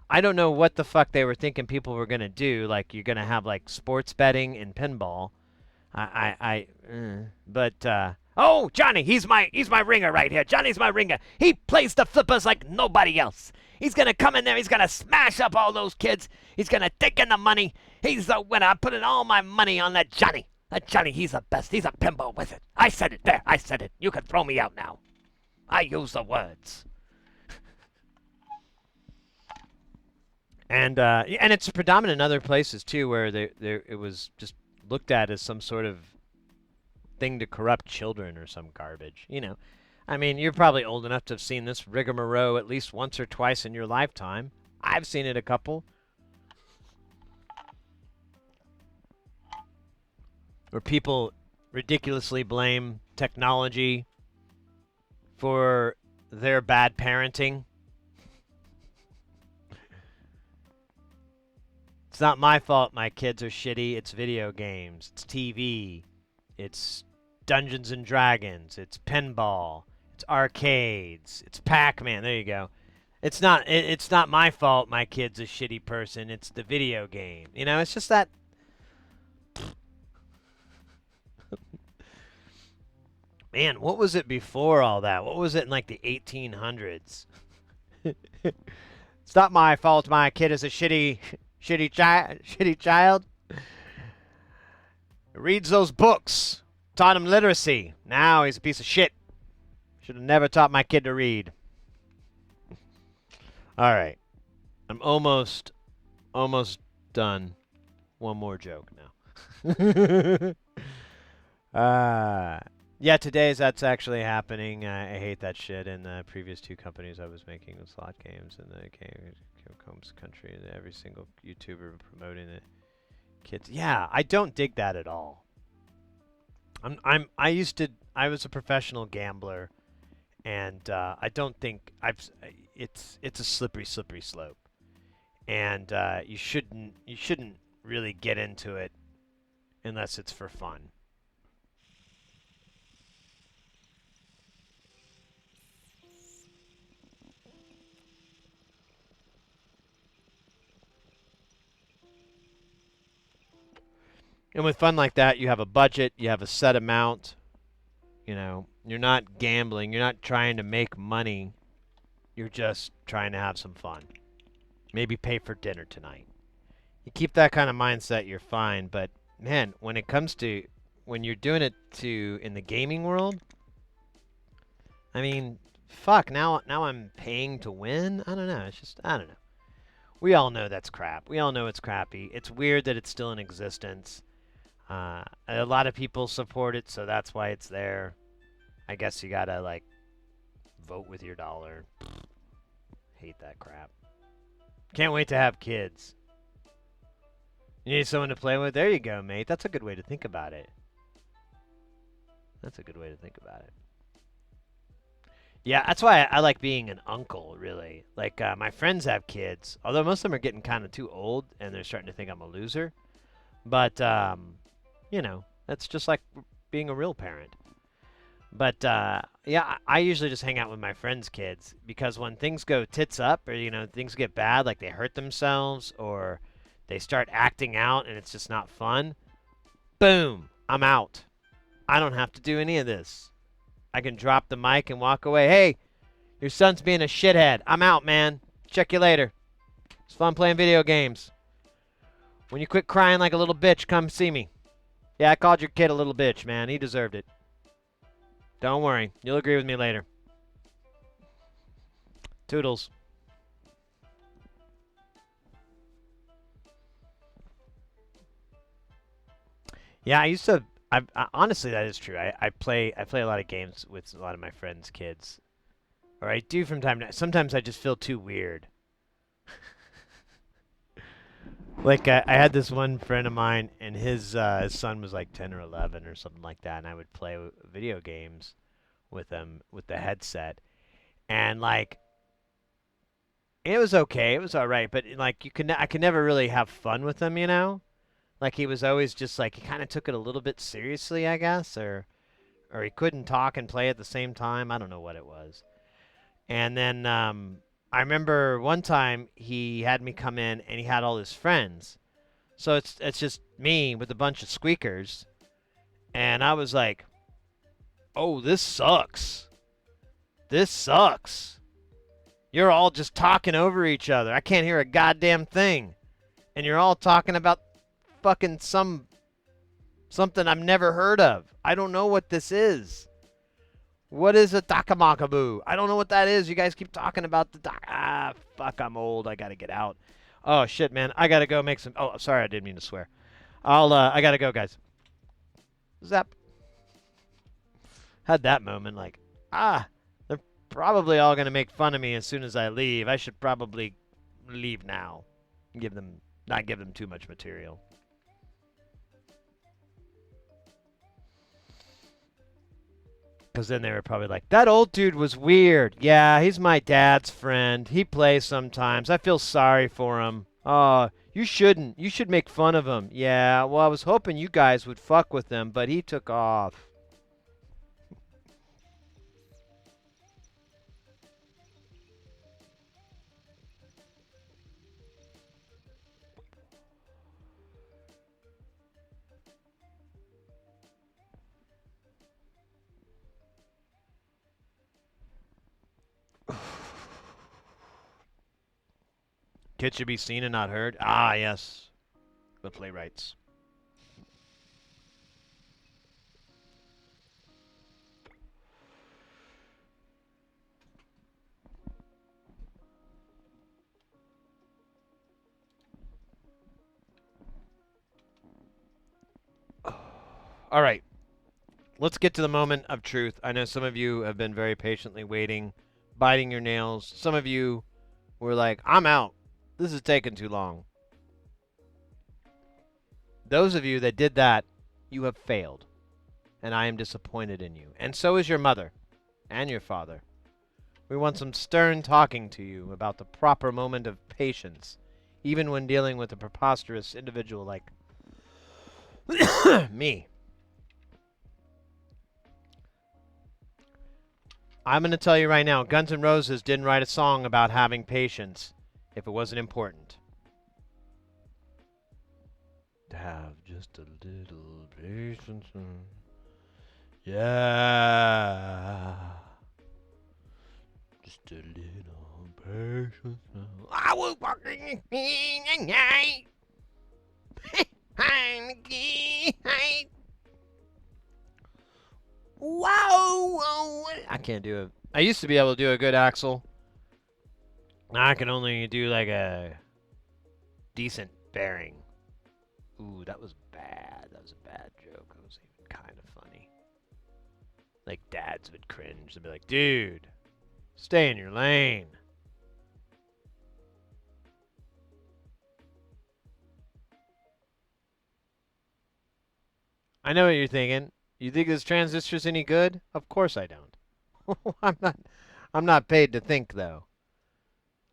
I don't know what the fuck they were thinking people were gonna do. Like you're gonna have like sports betting in pinball. But oh, Johnny, he's my ringer right here. Johnny's my ringer. He plays the flippers like nobody else. He's gonna come in there. He's gonna smash up all those kids. He's gonna take in the money. He's the winner. I'm putting all my money on that Johnny. That Johnny, he's the best. He's a pinball wizard. I said it there. I said it. You can throw me out now. I use the words. And it's predominant in other places too, where it was just looked at as some sort of thing to corrupt children or some garbage. I mean, you're probably old enough to have seen this rigmarole at least once or twice in your lifetime. I've seen it a couple. Where people ridiculously blame technology for their bad parenting. It's not my fault my kids are shitty. It's video games. It's TV. It's Dungeons and Dragons. It's pinball. It's arcades. It's Pac-Man. There you go. It's not my fault my kid's a shitty person. It's the video game. It's just that. Man, what was it before all that? What was it in like the 1800s? It's not my fault my kid is a shitty child. Reads those books. Taught him literacy. Now he's a piece of shit. Should have never taught my kid to read. All right. I'm almost done. One more joke now. Yeah, that's actually happening. I hate that shit. In the previous two companies I was making with slot games in the Combs country, and every single YouTuber promoting it. Kids, yeah, I don't dig that at all. I was a professional gambler, and I don't think it's a slippery slope, and you shouldn't really get into it unless it's for fun. And with fun like that, you have a budget, you have a set amount. You're not gambling, you're not trying to make money. You're just trying to have some fun. Maybe pay for dinner tonight. You keep that kind of mindset, you're fine. But man, when you're doing it in the gaming world, I mean, fuck, now I'm paying to win? I don't know. I don't know. We all know that's crap. We all know it's crappy. It's weird that it's still in existence. A lot of people support it, so that's why it's there. I guess you gotta, vote with your dollar. Hate that crap. Can't wait to have kids. You need someone to play with? There you go, mate. That's a good way to think about it. Yeah, that's why I like being an uncle, really. Like, my friends have kids, although most of them are getting kind of too old and they're starting to think I'm a loser. But, you know, that's just like being a real parent. But, yeah, I usually just hang out with my friends' kids because when things go tits up or, things get bad, like they hurt themselves or they start acting out and it's just not fun, boom, I'm out. I don't have to do any of this. I can drop the mic and walk away. Hey, your son's being a shithead. I'm out, man. Check you later. It's fun playing video games. When you quit crying like a little bitch, come see me. Yeah, I called your kid a little bitch, man. He deserved it. Don't worry. You'll agree with me later. Toodles. Yeah, I used to. Honestly, that is true. I play a lot of games with a lot of my friends' kids, or I do from time to time. Sometimes I just feel too weird. Like I had this one friend of mine, and his son was like 10 or 11 or something like that, and I would play video games with them with the headset, and like it was okay, it was all right, but like I could never really have fun with him, you know. Like he was always just like he kind of took it a little bit seriously, I guess, or he couldn't talk and play at the same time. I don't know what it was. And then I remember one time he had me come in and he had all his friends. So it's just me with a bunch of squeakers, and I was like, "Oh, this sucks. This sucks. You're all just talking over each other. I can't hear a goddamn thing, and you're all talking about fucking something I've never heard of. I don't know what this is. What is a takamakaboo? I don't know what that is. You guys keep talking about fuck, I'm old. I gotta get out. Oh shit, man. I gotta go make some. Oh, sorry, I didn't mean to swear. I gotta go, guys. Zap. Had that moment like, they're probably all gonna make fun of me as soon as I leave. I should probably leave now. Not give them too much material. Because then they were probably like, that old dude was weird. Yeah, he's my dad's friend. He plays sometimes. I feel sorry for him. Oh, you shouldn't. You should make fun of him. Yeah, well, I was hoping you guys would fuck with him, but he took off. Kid should be seen and not heard. Ah, yes. The playwrights. All right. Let's get to the moment of truth. I know some of you have been very patiently waiting, biting your nails. Some of you were like, I'm out. This is taking too long. Those of you that did that, you have failed. And I am disappointed in you. And so is your mother and your father. We want some stern talking to you about the proper moment of patience, even when dealing with a preposterous individual like me. I'm going to tell you right now, Guns N' Roses didn't write a song about having patience if it wasn't important. To have just a little patience. Yeah. Just a little patience. I was walking in the night. Wow. I can't do it. I used to be able to do a good Axel. Now I can only do like a decent bearing. Ooh, that was bad. That was a bad joke. That was even kind of funny. Like dads would cringe and be like, dude, stay in your lane. I know what you're thinking. You think this transistor's any good? Of course I don't. I'm not I'm not paid to think, though.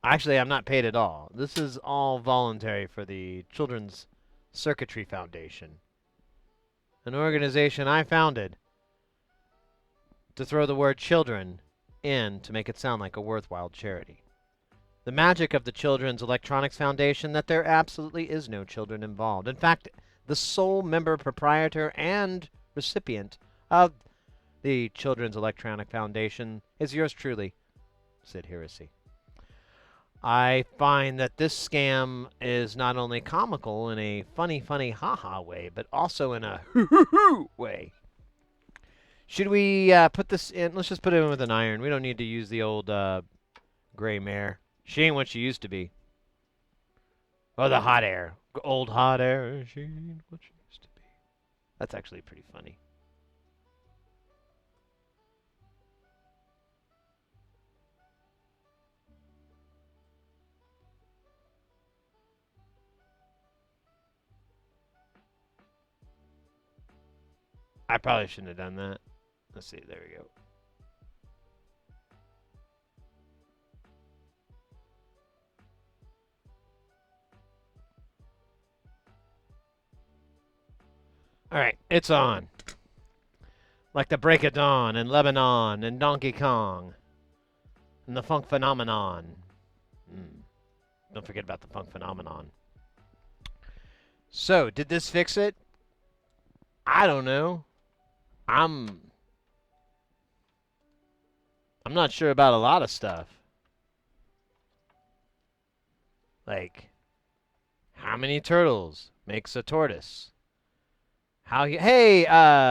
Actually, I'm not paid at all. This is all voluntary for the Children's Circuitry Foundation, an organization I founded to throw the word children in to make it sound like a worthwhile charity. The magic of the Children's Electronics Foundation that there absolutely is no children involved. In fact, the sole member proprietor and recipient of the Children's Electronic Foundation is yours truly, Sid Heresy. I find that this scam is not only comical in a funny, haha way, but also in a hoo-hoo-hoo way. Should we put this in? Let's just put it in with an iron. We don't need to use the old gray mare. She ain't what she used to be. Oh, the hot air. Old hot air. She ain't what she used to be. That's actually pretty funny. I probably shouldn't have done that. Let's see. There we go. All right, it's on. Like the Break of Dawn and Lebanon and Donkey Kong and the Funk Phenomenon. Don't forget about the Funk Phenomenon. So, did this fix it? I don't know. I'm not sure about a lot of stuff. Like, how many turtles makes a tortoise? There's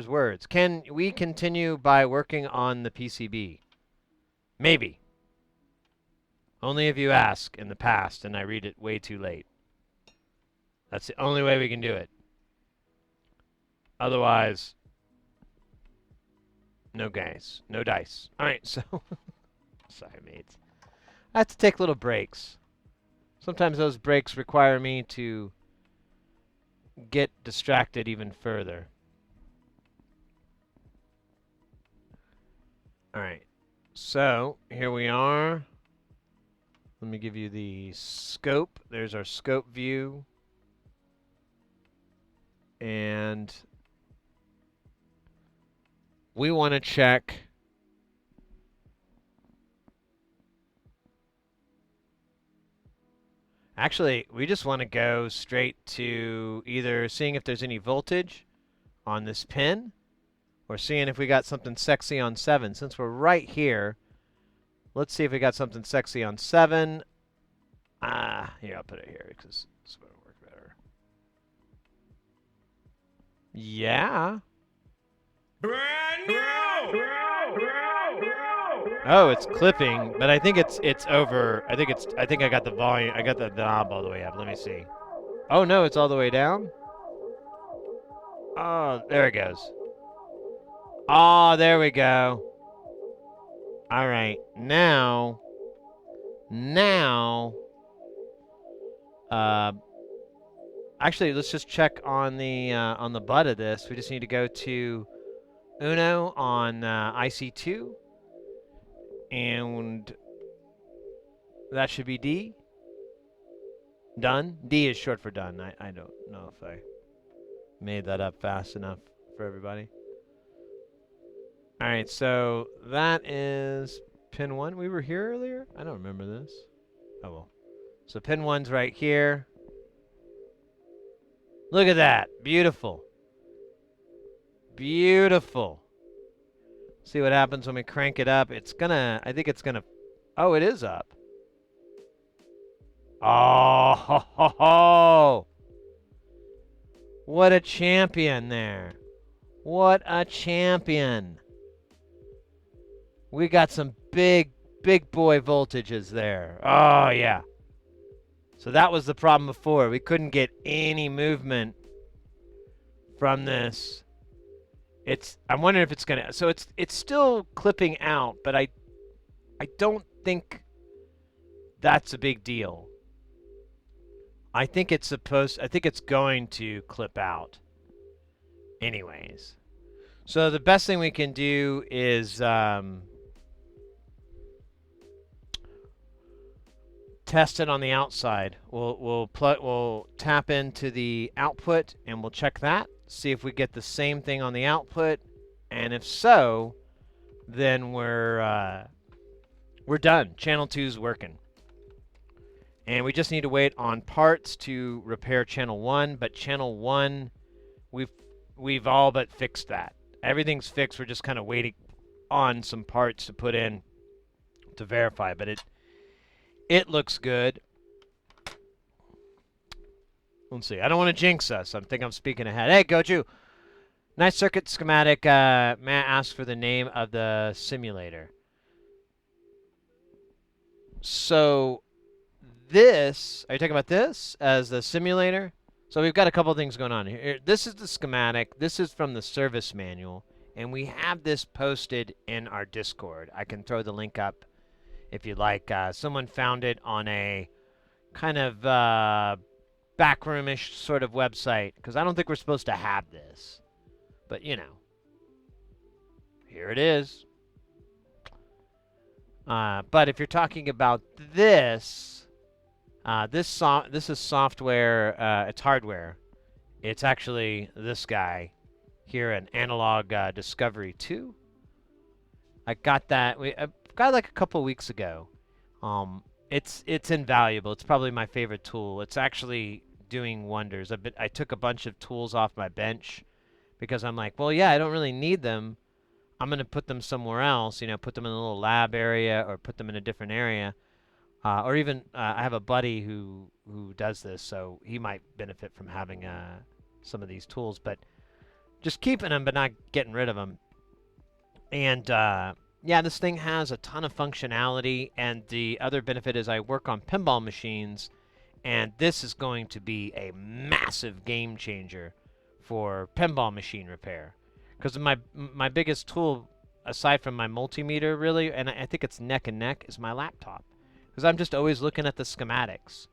words. Can we continue by working on the PCB? Maybe. Only if you ask in the past and I read it way too late. That's the only way we can do it. Otherwise, no guys, no dice. All right, so sorry, mates. I have to take little breaks. Sometimes those breaks require me to get distracted even further. All right, so here we are. Let me give you the scope. There's our scope view. And we want to check actually, we just want to go straight to either seeing if there's any voltage on this pin or seeing if we got something sexy on 7. Since we're right here, let's see if we got something sexy on 7. Here, I'll put it here because it's going to work better. Yeah. Brand new! Oh, it's clipping, but I think it's over. I think I got the volume. I got the knob all the way up. Let me see. Oh no, it's all the way down. Oh, there it goes. Oh, there we go. All right, now, actually, let's just check on the butt of this. We just need to go to Uno on IC2. And that should be D. Done. D is short for done. I don't know if I made that up fast enough for everybody. All right, so that is pin 1. We were here earlier? I don't remember this. Oh, well. So pin 1's right here. Look at that. Beautiful. Beautiful. See what happens when we crank it up. I think it's gonna, oh, it is up. Oh, ho, ho, ho. What a champion there. What a champion. We got some big boy voltages there. Oh, yeah. So that was the problem before. We couldn't get any movement from this. I'm wondering if it's gonna. So it's still clipping out, but I don't think that's a big deal. I think it's going to clip out. Anyways, so the best thing we can do is test it on the outside. We'll tap into the output and we'll check that. See if we get the same thing on the output, and if so, then we're done. Channel 2's working. And we just need to wait on parts to repair channel 1, but channel 1, we've all but fixed that. Everything's fixed. We're just kind of waiting on some parts to put in to verify, but it looks good. Let's see. I don't want to jinx us. I think I'm speaking ahead. Hey, Goju. Nice circuit schematic. May I ask for the name of the simulator? So this, are you talking about this as the simulator? So we've got a couple things going on here. This is the schematic. This is from the service manual, and we have this posted in our Discord. I can throw the link up if you'd like. Someone found it on a kind of backroomish sort of website, because I don't think we're supposed to have this. But, you know, here it is. But if you're talking about this, this is software. It's hardware. It's actually this guy here, an Analog Discovery 2. I got that. I got it like a couple weeks ago. It's invaluable. It's probably my favorite tool. It's actually doing wonders. I took a bunch of tools off my bench because I'm like, well, yeah, I don't really need them. I'm going to put them somewhere else, you know, put them in a little lab area or put them in a different area. Or even I have a buddy who does this, so he might benefit from having some of these tools. But just keeping them but not getting rid of them. And yeah, this thing has a ton of functionality. And the other benefit is I work on pinball machines. And this is going to be a massive game changer for pinball machine repair. Because my biggest tool, aside from my multimeter, really, and I think it's neck and neck, is my laptop. Because I'm just always looking at the schematics.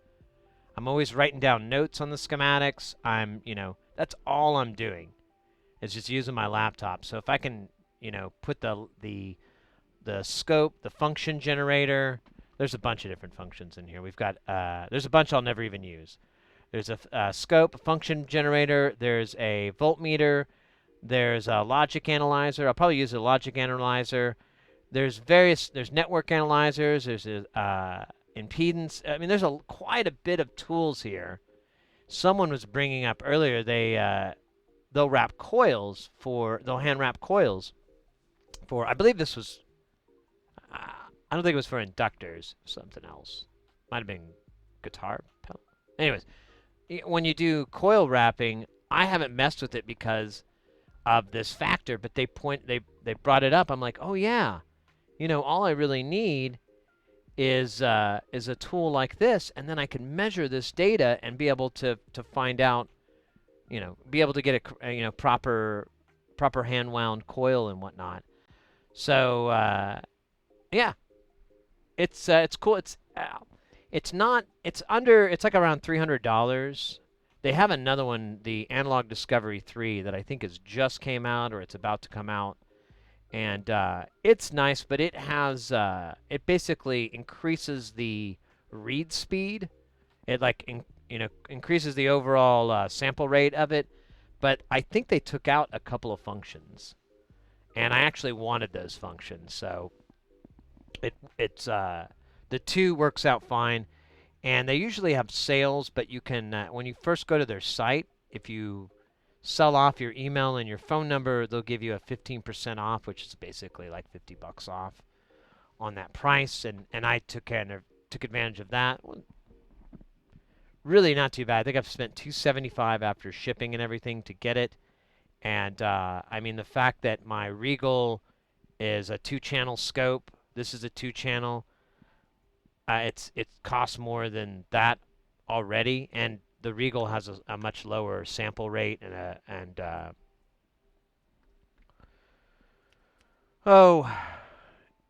I'm always writing down notes on the schematics. That's all I'm doing, is just using my laptop. So if I can, put the scope, the function generator, there's a bunch of different functions in here. We've got, there's a bunch I'll never even use. There's a scope, a function generator, there's a voltmeter, there's a logic analyzer. I'll probably use a logic analyzer. There's network analyzers. There's impedance. I mean, there's quite a bit of tools here. Someone was bringing up earlier they'll hand wrap coils for. I believe this was. I don't think it was for inductors. Something else. Might have been guitar. Anyways, when you do coil wrapping, I haven't messed with it because of this factor, but they brought it up. I'm like, oh yeah, all I really need is a tool like this, and then I can measure this data and be able to find out, be able to get a proper hand wound coil and whatnot. So yeah, it's cool. It's like around $300. They have another one, the Analog Discovery 3, that I think has just came out or it's about to come out. And it's nice, but it has, it basically increases the read speed. It increases the overall sample rate of it. But I think they took out a couple of functions. And I actually wanted those functions. So it's the 2 works out fine. And they usually have sales, but you can, when you first go to their site, if you sell off your email and your phone number, they'll give you a 15% off, which is basically like $50 off on that price. And I took advantage of that. Really not too bad. I think I've spent $275 after shipping and everything to get it. And I mean, the fact that my Regal is a 2-channel scope, this is a 2-channel. It costs more than that already, and the Regal has a much lower sample rate and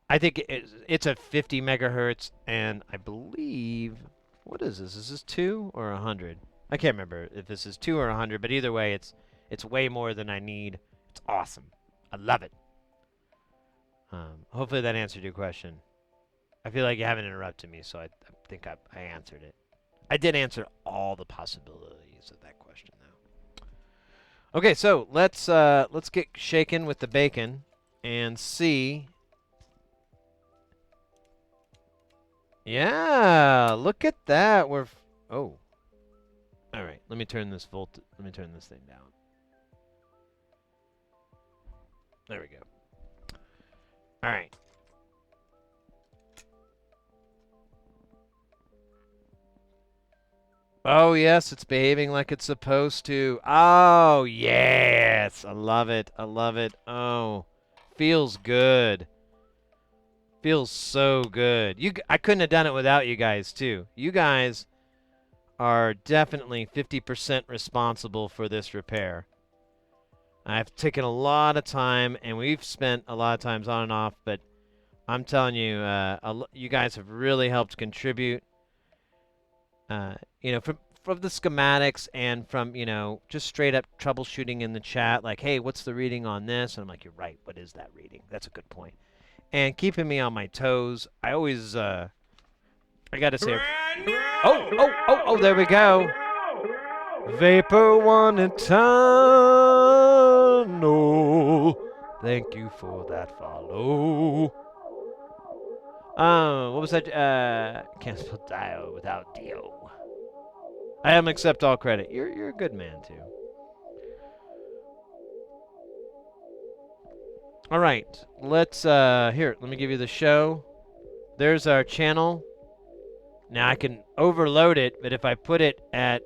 I think it's a 50 megahertz, and I believe, what is this? Is this 2 or 100? I can't remember if this is 2 or 100, but either way, it's way more than I need. It's awesome. I love it. Hopefully that answered your question. I feel like you haven't interrupted me, so I think I answered it. I did answer all the possibilities of that question, though. Okay, so let's get shaken with the bacon and see. Yeah, look at that. Oh. All right, let me turn this thing down. There we go. All right. Oh, yes, it's behaving like it's supposed to. Oh, yes. I love it. I love it. Oh, feels good. Feels so good. I couldn't have done it without you guys, too. You guys are definitely 50% responsible for this repair. I've taken a lot of time, and we've spent a lot of times on and off, but I'm telling you, you guys have really helped contribute. From the schematics and from, just straight up troubleshooting in the chat, like, hey, what's the reading on this? And I'm like, you're right. What is that reading? That's a good point. And keeping me on my toes. I always, I got to say, oh, there we go. Vapor One Eternal. Thank you for that follow. What was that? Can't spell Dio without Dio. I am accept all credit. You're a good man too. All right, let's here. Let me give you the show. There's our channel. Now I can overload it, but if I put it at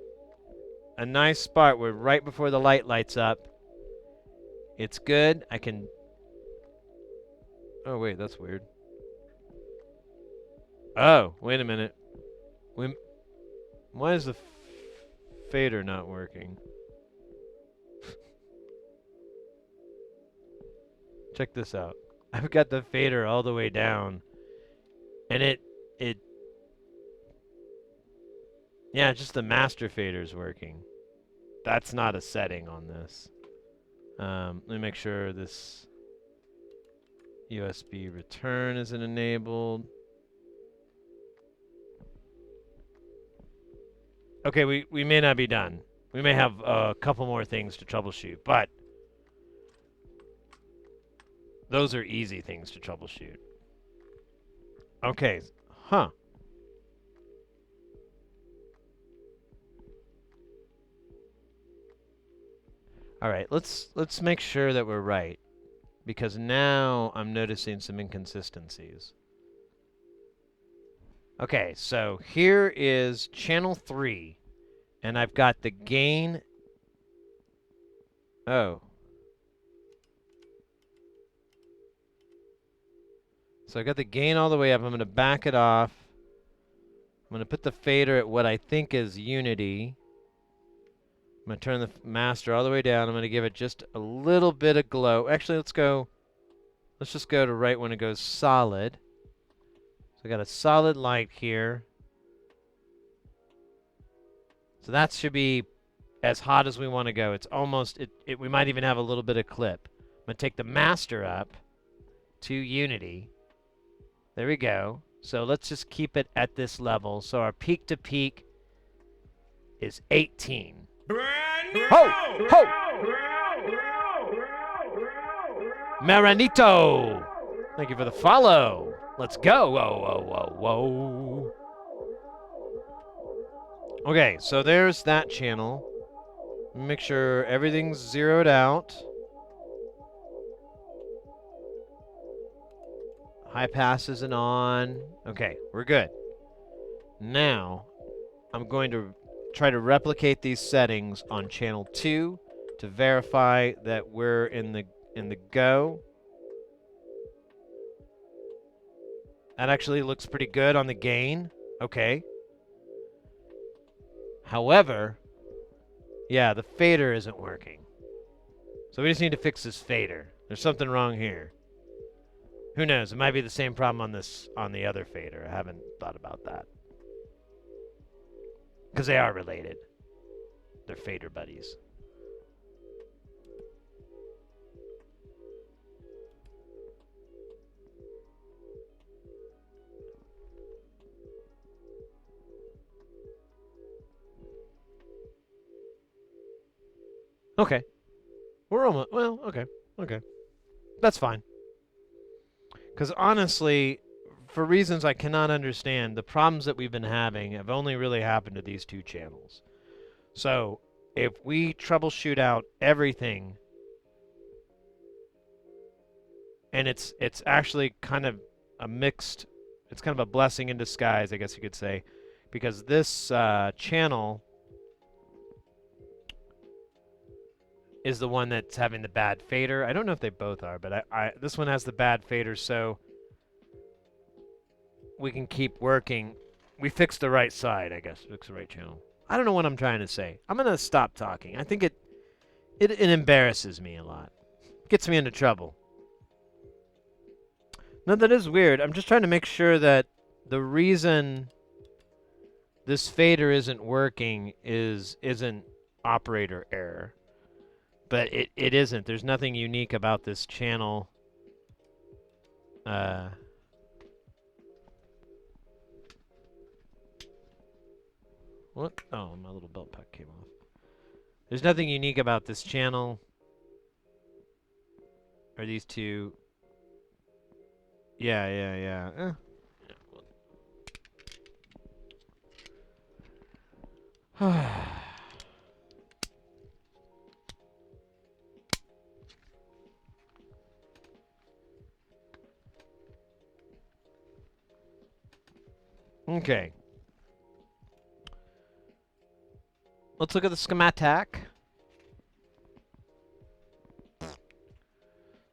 a nice spot where right before the light lights up, it's good. I can. Oh wait, that's weird. Oh, wait a minute. Why is the fader not working? Check this out. I've got the fader all the way down, and yeah, just the master fader's working. That's not a setting on this. Let me make sure this USB return isn't enabled. Okay, we may not be done. We may have a couple more things to troubleshoot, but those are easy things to troubleshoot. Okay, huh. All right, let's make sure that we're right, because now I'm noticing some inconsistencies. Okay, so here is channel 3, and I've got the gain. Oh. So I got the gain all the way up. I'm going to back it off. I'm going to put the fader at what I think is unity. I'm going to turn the master all the way down. I'm going to give it just a little bit of glow. Actually, let's just go to right when it goes solid. So I got a solid light here. So that should be as hot as we want to go. It's almost, we might even have a little bit of clip. I'm going to take the master up to unity. There we go. So let's just keep it at this level. So our peak to peak is 18. Ho! Ho! Maranito! Thank you for the follow. Let's go. Whoa, whoa, whoa, whoa. Okay, so there's that channel. Make sure everything's zeroed out. High pass isn't on. Okay, we're good. Now, I'm going to try to replicate these settings on channel 2 to verify that we're in the go. That actually looks pretty good on the gain. Okay. However, yeah, the fader isn't working. So we just need to fix this fader. There's something wrong here. Who knows? It might be the same problem on the other fader. I haven't thought about that. Because they are related. They're fader buddies. Okay. We're almost... Well, okay. Okay. That's fine. Because honestly, for reasons I cannot understand, the problems that we've been having have only really happened to these two channels. So, if we troubleshoot out everything, and it's actually kind of a mixed... It's kind of a blessing in disguise, I guess you could say. Because this channel is the one that's having the bad fader. I don't know if they both are, but this one has the bad fader, so we can keep working. We fixed the right side, I guess. Fix the right channel. I don't know what I'm trying to say. I'm gonna stop talking. I think it embarrasses me a lot. Gets me into trouble. No, that is weird. I'm just trying to make sure that the reason this fader isn't working isn't operator error. But it isn't. There's nothing unique about this channel. What? Oh, my little belt pack came off. There's nothing unique about this channel. Or these two. Yeah. Okay. Let's look at the schematic.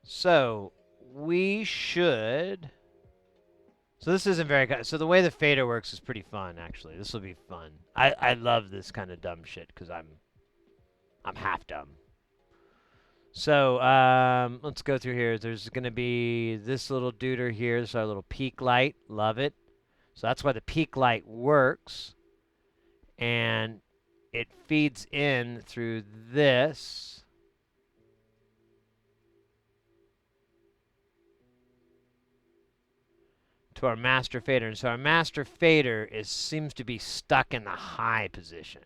So, we should... So this isn't very... So the way the fader works is pretty fun, actually. This will be fun. I love this kind of dumb shit, because I'm half dumb. So, let's go through here. There's going to be this little duder here. This is our little peak light. Love it. So that's why the peak light works. And it feeds in through this. To our master fader. And so our master fader seems to be stuck in the high position.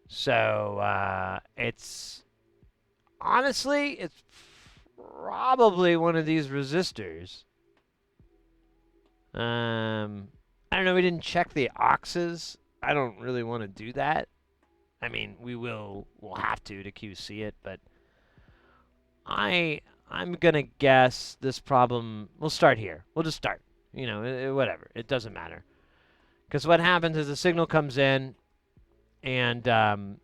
So, it's... Honestly, it's probably one of these resistors. I don't know, we didn't check the auxes. I don't really want to do that. I mean, we'll have to QC it, but I'm gonna guess this problem. We'll start here. We'll just start. You know, whatever. It doesn't matter. Because what happens is the signal comes in, and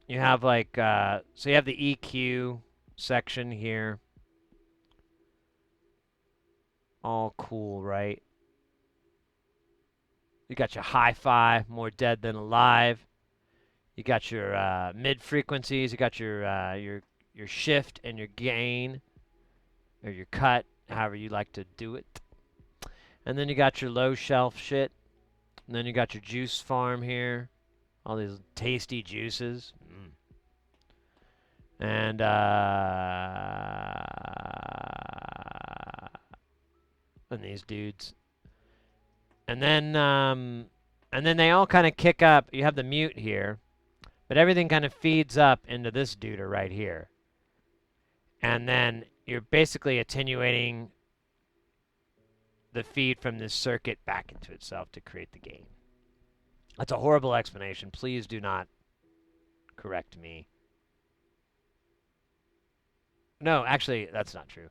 you have like so you have the EQ section here. All cool, right? You got your hi-fi, more dead than alive. You got your mid frequencies. You got your shift and your gain, or your cut, however you like to do it. And then you got your low shelf shit. And then you got your juice farm here. All these tasty juices. And these dudes. And then they all kind of kick up. You have the mute here. But everything kind of feeds up into this duder right here. And then you're basically attenuating the feed from this circuit back into itself to create the gain. That's a horrible explanation. Please do not correct me. No, actually, that's not true.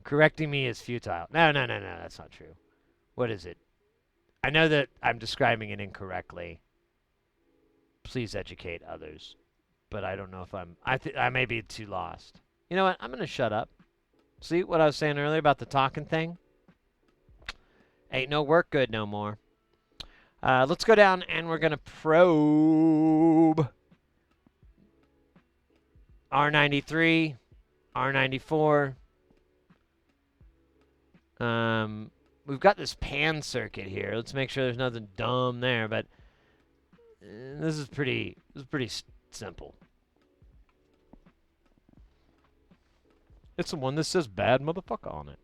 Correcting me is futile. No, that's not true. What is it? I know that I'm describing it incorrectly. Please educate others. But I don't know if I may be too lost. You know what? I'm going to shut up. See what I was saying earlier about the talking thing? Ain't no work good no more. Let's go down and we're going to probe R93, R94. We've got this pan circuit here. Let's make sure there's nothing dumb there, but this is pretty simple. It's the one that says bad motherfucker on it.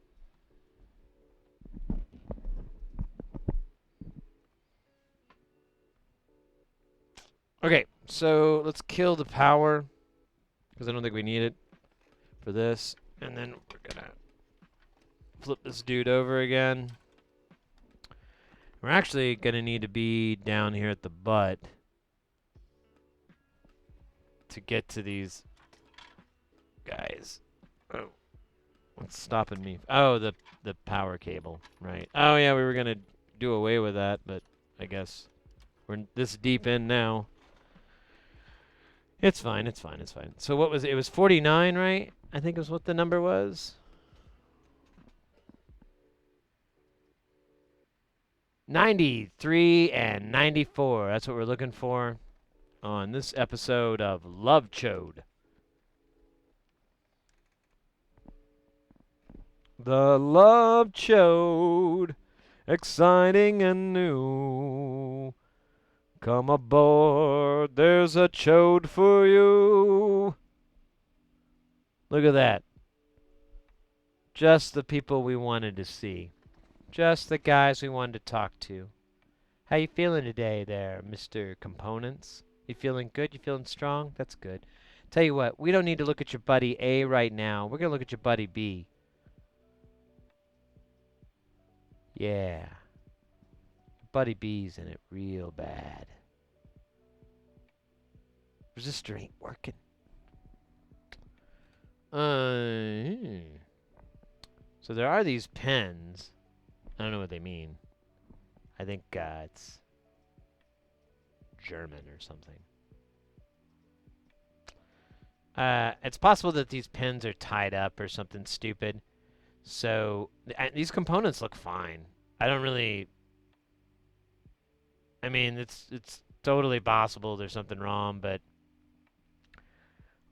Okay, So let's kill the power, because I don't think we need it for this. And then we're going to flip this dude over again. We're actually going to need to be down here at the butt to get to these guys. Oh, what's stopping me? Oh, the power cable, right. Oh, yeah, we were going to do away with that, but I guess we're this deep in now. It's fine, it's fine, it's fine. So what was it? It was 49, right? I think was what the number was. 93 and 94. That's what we're looking for on this episode of Love Chode. The Love Chode, exciting and new. Come aboard, there's a chode for you. Look at that. Just the people we wanted to see. Just the guys we wanted to talk to. How you feeling today there, Mr. Components? You feeling good? You feeling strong? That's good. Tell you what, we don't need to look at your buddy A right now. We're going to look at your buddy B. Yeah. Buddy B's in it real bad. Resistor ain't working. So there are these pens. I don't know what they mean. I think it's German or something. It's possible that these pins are tied up or something stupid. So these components look fine. I don't really. I mean, it's totally possible there's something wrong, but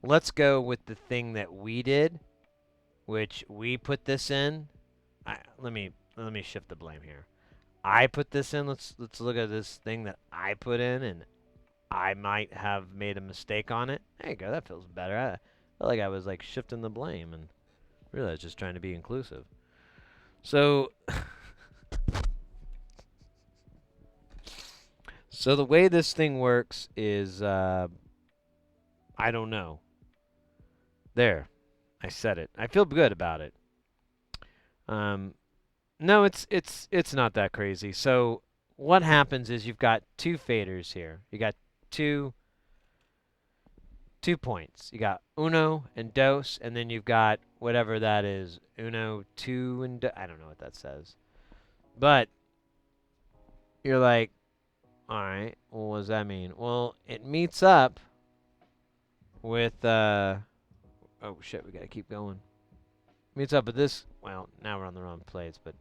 let's go with the thing that we did, which we put this in. Let me shift the blame here. I put this in. Let's look at this thing that I put in, and I might have made a mistake on it. There you go. That feels better. I felt like I was like shifting the blame, and really I was just trying to be inclusive. So, so the way this thing works is, I don't know. There, I said it. I feel good about it. No, it's not that crazy. So what happens is you've got two faders here. You got two points. You got uno and dos, and then you've got whatever that is. Uno, two, and I don't know what that says. But you're like, all right, well, what does that mean? Well, it meets up with, oh shit, we gotta keep going. Meets up with this, well, now we're on the wrong place, but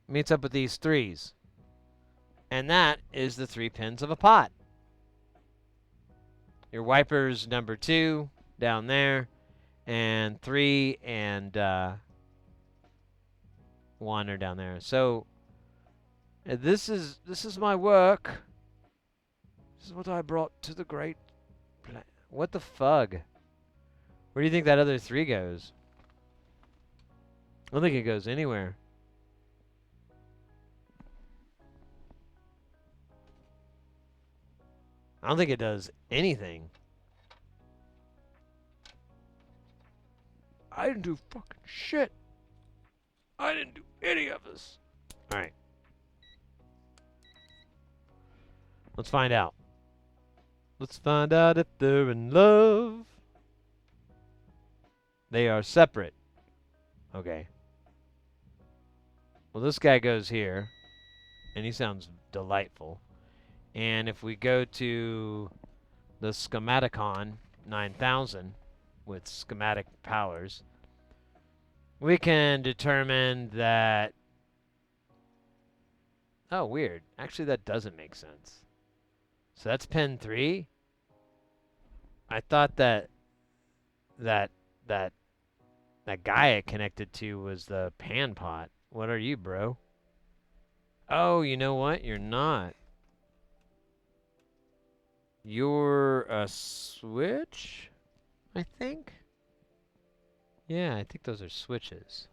meets up with these threes. And that is the 3 pins of a pot. Your wipers number 2 down there, and 3 and 1 are down there. So this is my work. This is what I brought to the great. What the fug? Where do you think that other 3 goes? I don't think it goes anywhere. I don't think it does anything. I didn't do fucking shit. I didn't do any of this. All right. Let's find out. Let's find out if they're in love. They are separate. Okay. Well, this guy goes here, and he sounds delightful. And if we go to the Schematicon 9000 with schematic powers, we can determine that. Oh, weird. Actually, that doesn't make sense. So that's pin 3. I thought that guy it connected to was the pan pot. What are you, bro? Oh, you know what? You're not. You're a switch, I think? Yeah, I think those are switches.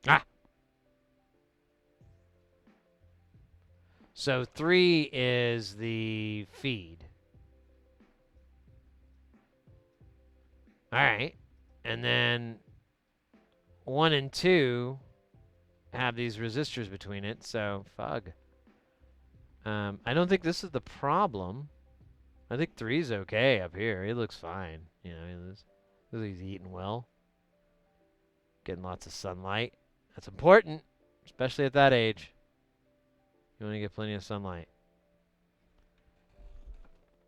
Ah! So 3 is the feed. All right. And then 1 and 2 have these resistors between it, so fug. I don't think this is the problem. I think 3's okay up here. He looks fine. You know, he's eating well. Getting lots of sunlight. That's important, especially at that age. You want to get plenty of sunlight.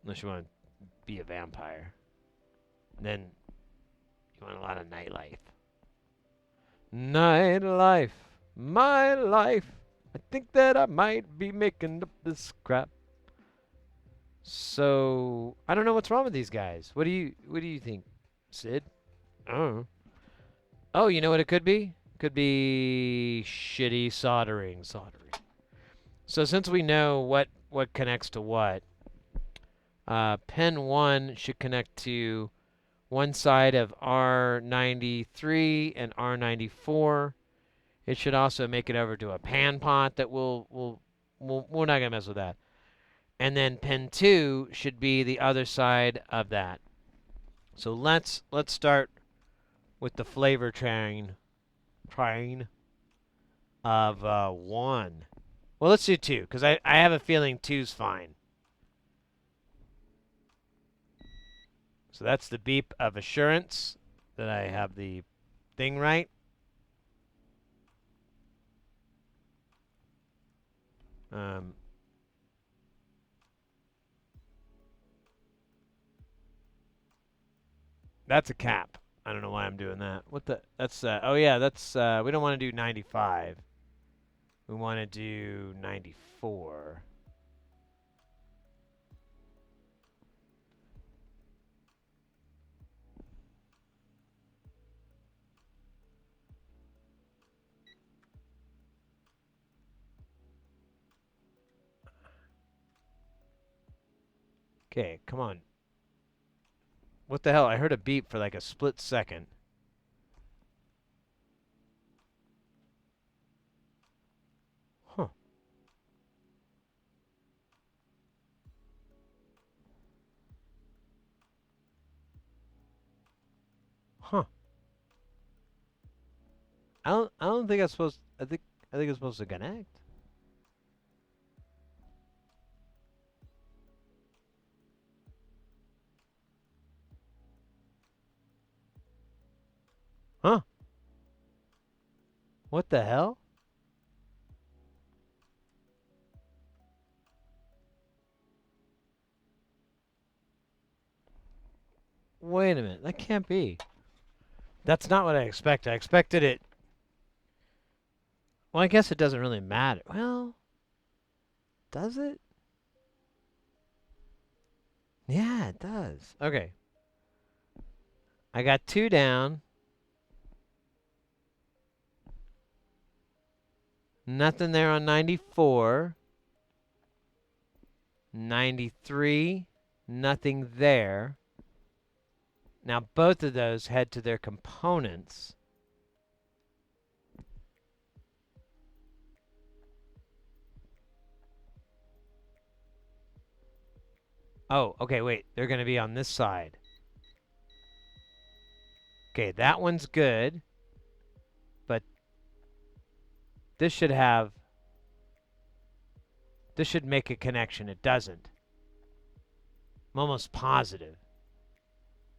Unless you want to be a vampire. And then you want a lot of nightlife. Nightlife, my life. I think that I might be making up this crap. So I don't know what's wrong with these guys. What do you think, Sid? I don't know. Oh, you know what it could be? Could be shitty soldering. So since we know what connects to what, pin 1 should connect to one side of R93 and R94. It should also make it over to a pan pot that we're not gonna mess with that. And then pin 2 should be the other side of that. So let's start with the flavor train of 1. Well, let's do 2 because I have a feeling 2's fine. So that's the beep of assurance that I have the thing right. That's a cap. I don't know why I'm doing that. What the? That's oh yeah, that's we don't want to do 95. We want to do 94. Okay, come on. What the hell? I heard a beep for like a split second. Huh. Huh. I don't think I'm supposed I think it's supposed to connect. Huh? What the hell? Wait a minute. That can't be. That's not what I expected. I expected it. Well, I guess it doesn't really matter. Well, does it? Yeah, it does. Okay. I got 2 down. Nothing there on 94. 93. Nothing there. Now both of those head to their components. Oh, okay, wait. They're going to be on this side. Okay, that one's good. But this should have... This should make a connection. It doesn't. I'm almost positive.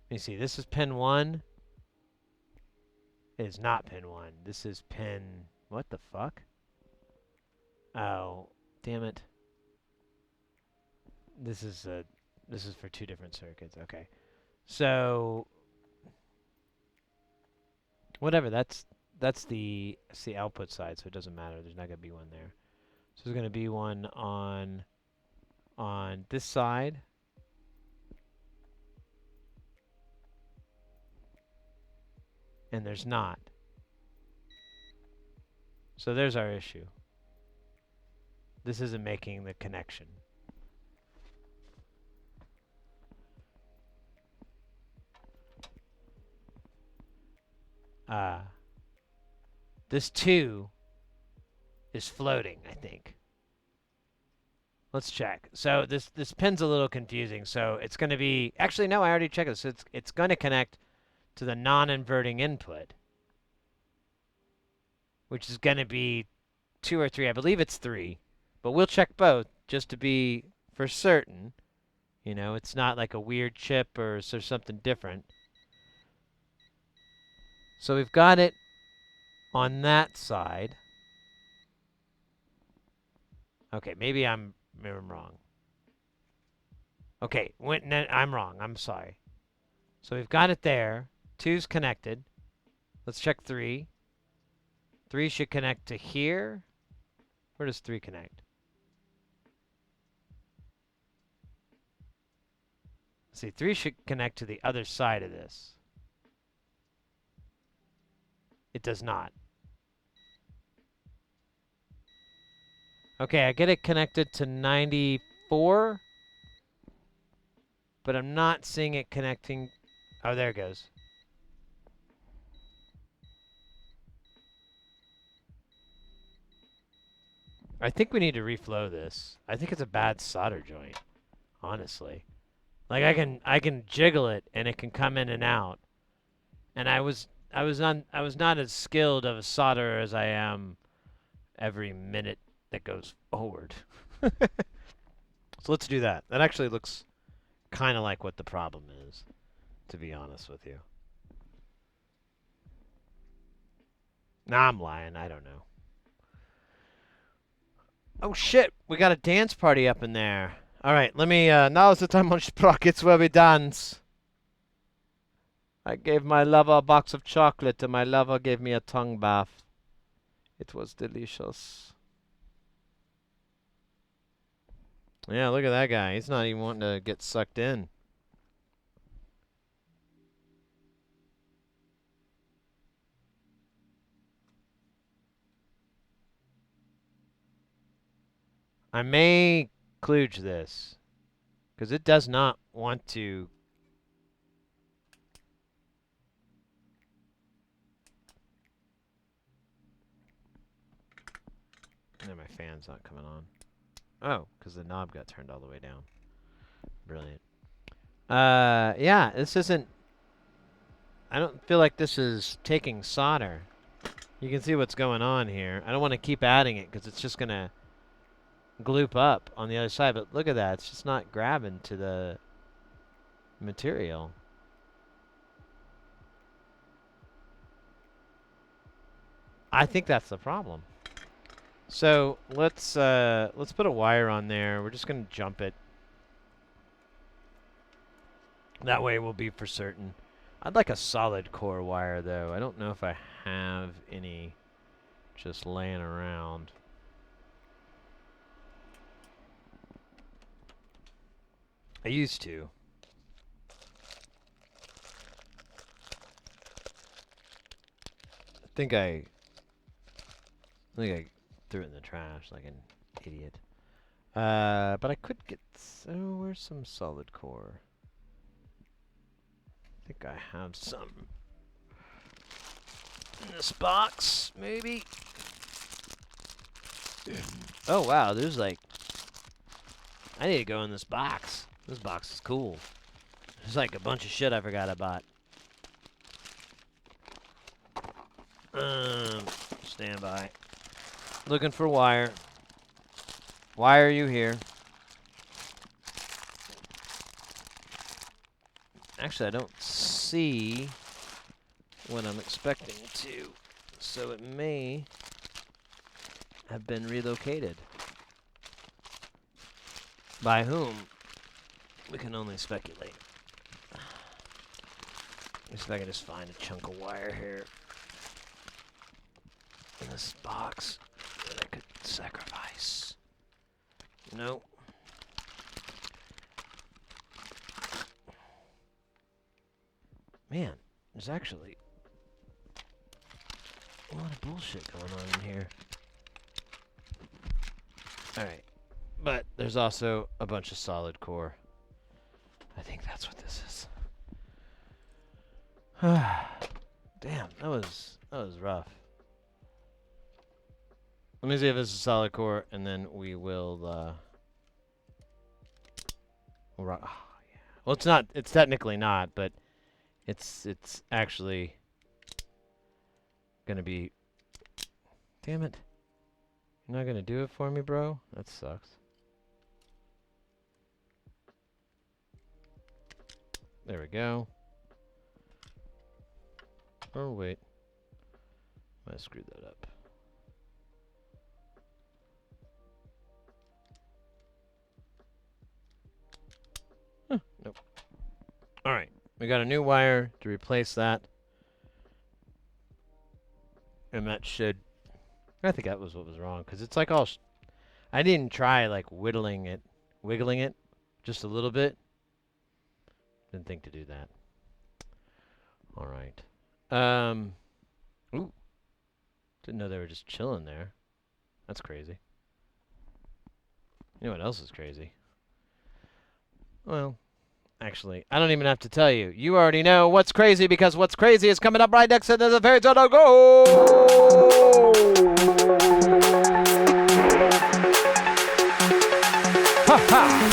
Let me see. This is pin 1. It is not pin 1. This is pin... What the fuck? Oh, damn it. This is for 2 different circuits. Okay. So whatever, that's the output side, so it doesn't matter. There's not going to be one there. So there's going to be one on this side. And there's not. So there's our issue. This isn't making the connection. This 2 is floating, I think. Let's check. So this pin's a little confusing. So it's going to be actually no, I already checked this. It's going to connect to the non-inverting input, which is going to be 2 or 3. I believe it's 3, but we'll check both just to be for certain. You know, it's not like a weird chip or is there something different. So we've got it on that side. Okay, maybe I'm wrong. Okay, no, I'm wrong. I'm sorry. So we've got it there. 2's connected. Let's check 3. 3 should connect to here. Where does 3 connect? See, 3 should connect to the other side of this. It does not. Okay, I get it connected to 94, but I'm not seeing it connecting. Oh, there it goes. I think we need to reflow this. I think it's a bad solder joint, honestly. Like I can jiggle it and it can come in and out. And I was not as skilled of a solderer as I am every minute that goes forward. So let's do that. That actually looks kind of like what the problem is, to be honest with you. Nah, I'm lying. I don't know. Oh shit, we got a dance party up in there. All right, let me. Now's the time on Sprockets where we dance. I gave my lover a box of chocolate, and my lover gave me a tongue bath. It was delicious. Yeah, look at that guy. He's not even wanting to get sucked in. I may kludge this, because it does not want to. No, my fan's not coming on. Oh, because the knob got turned all the way down. Brilliant. Yeah, this isn't. I don't feel like this is taking solder. You can see what's going on here. I don't want to keep adding it because it's just going to gloop up on the other side. But look at that. It's just not grabbing to the material. I think that's the problem. So let's put a wire on there. We're just going to jump it. That way we'll be for certain. I'd like a solid core wire though. I don't know if I have any just laying around. I used to. I think I threw it in the trash like an idiot. But I could get. So where's some solid core? I think I have some in this box, maybe. Oh wow, there's like. I need to go in this box. This box is cool. There's like a bunch of shit I forgot I bought. Stand by. Looking for wire. Why are you here? Actually, I don't see what I'm expecting to, so it may have been relocated. By whom? We can only speculate. Let me see if I can just find a chunk of wire here in this box that I could sacrifice. Nope. Man, there's actually a lot of bullshit going on in here. Alright. But there's also a bunch of solid core. I think that's what this is. Damn, that was rough. Let me see if it's a solid core, and then we will Oh, yeah. Well, it's not. It's technically not, but it's actually gonna be. Damn it! You're not gonna do it for me, bro. That sucks. There we go. Oh wait, I screwed that up. Nope. All right, we got a new wire to replace that, and that should. I think that was what was wrong, because it's like all. I didn't try like wiggling it, just a little bit. Didn't think to do that. All right. Ooh. Didn't know they were just chilling there. That's crazy. You know what else is crazy? Well, actually, I don't even have to tell you. You already know what's crazy, because what's crazy is coming up right next to the Fairy Tale Go! Ha ha!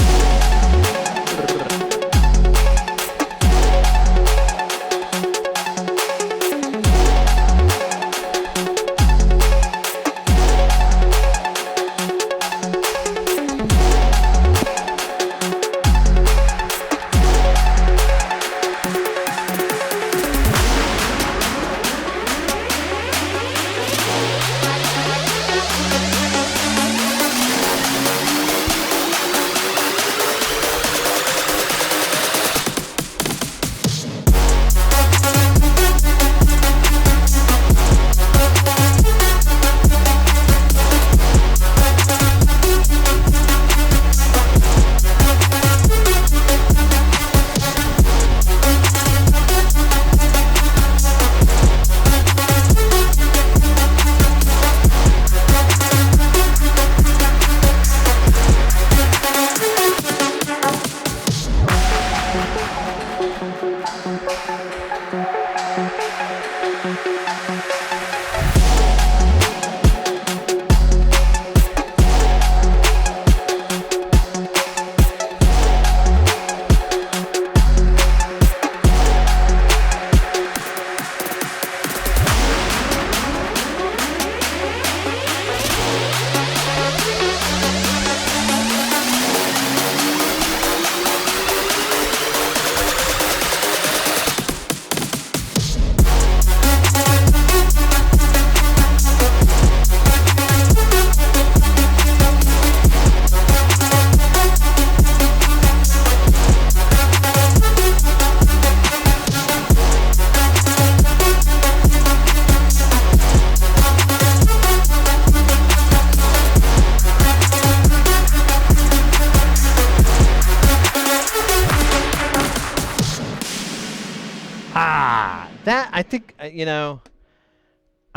That, I think, I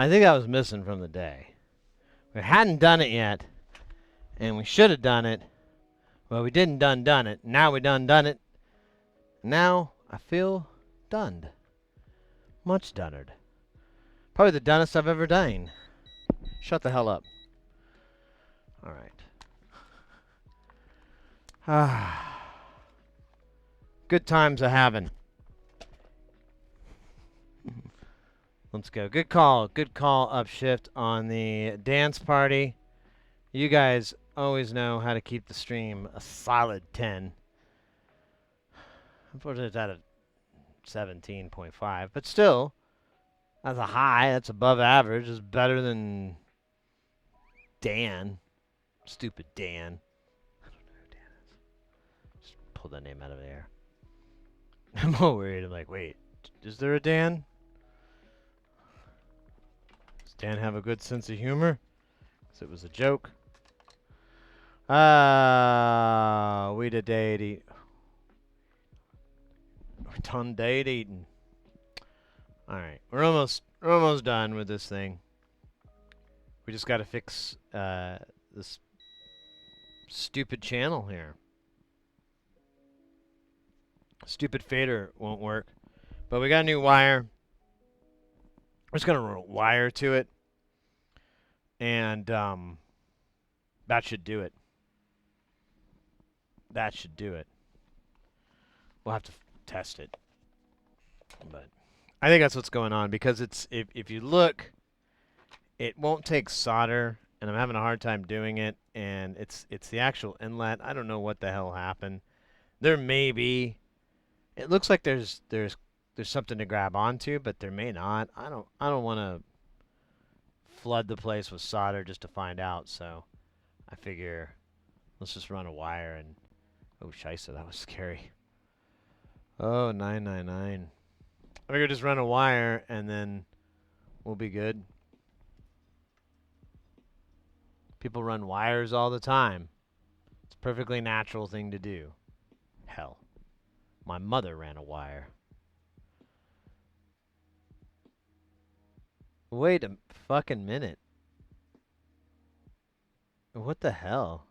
think I was missing from the day. We hadn't done it yet, and we should have done it. Well, we didn't done it. Now we done it. Now I feel done. Much donnered. Probably the dunnest I've ever done. Shut the hell up. All right. Good times a having. Let's go. Good call. Good call, Upshift, on the dance party. You guys always know how to keep the stream a solid 10. Unfortunately, it's at a 17.5. But still, that's a high. That's above average. It's better than Dan. Stupid Dan. I don't know who Dan is. Just pull that name out of the air. I'm all worried. I'm like, wait, is there a Dan? Does Dan have a good sense of humor? Because it was a joke. We did date eat. We're done date eating. All right, we're almost done with this thing. We just got to fix this stupid channel here. Stupid fader won't work, but we got a new wire. We're just gonna wire to it, and that should do it. That should do it. we'll have to test it. But I think that's what's going on because it's if you look, it won't take solder, and I'm having a hard time doing it. And it's the actual inlet. I don't know what the hell happened. There may be. It looks like there's something to grab onto, but there may not. I don't want to flood the place with solder just to find out. So I figure let's just run a wire and oh scheisse, that was scary. Oh 999. I figure just run a wire and then we'll be good. People run wires all the time. It's a perfectly natural thing to do. Hell, my mother ran a wire. Wait a fucking minute. What the hell?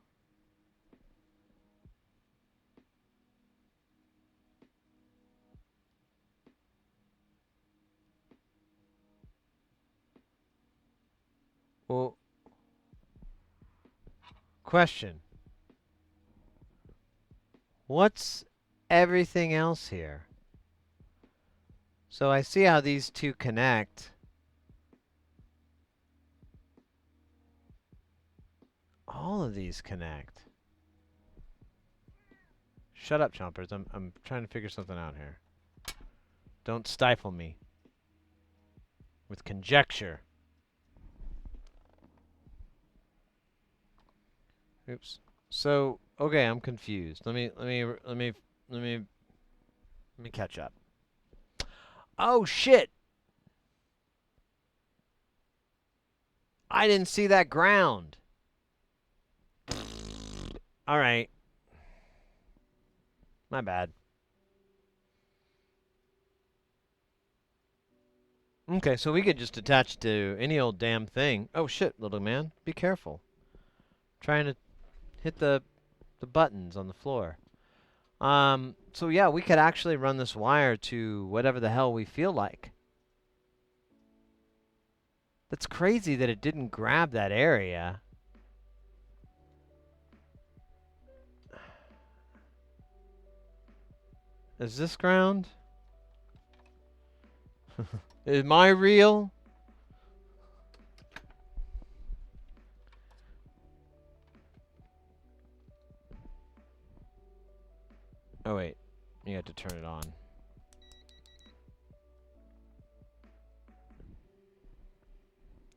Well, question. What's everything else here? So I see how these two connect. All of these connect. Shut up, chompers. I'm trying to figure something out here. Don't stifle me with conjecture. Oops. So, okay, I'm confused. Let me catch up. Oh shit. I didn't see that ground. All right. My bad. Okay, so we could just attach to any old damn thing. Oh shit, little man. Be careful. Trying to hit the buttons on the floor. So yeah, we could actually run this wire to whatever the hell we feel like. That's crazy that it didn't grab that area. Is this ground? Am I real? Oh wait, you have to turn it on.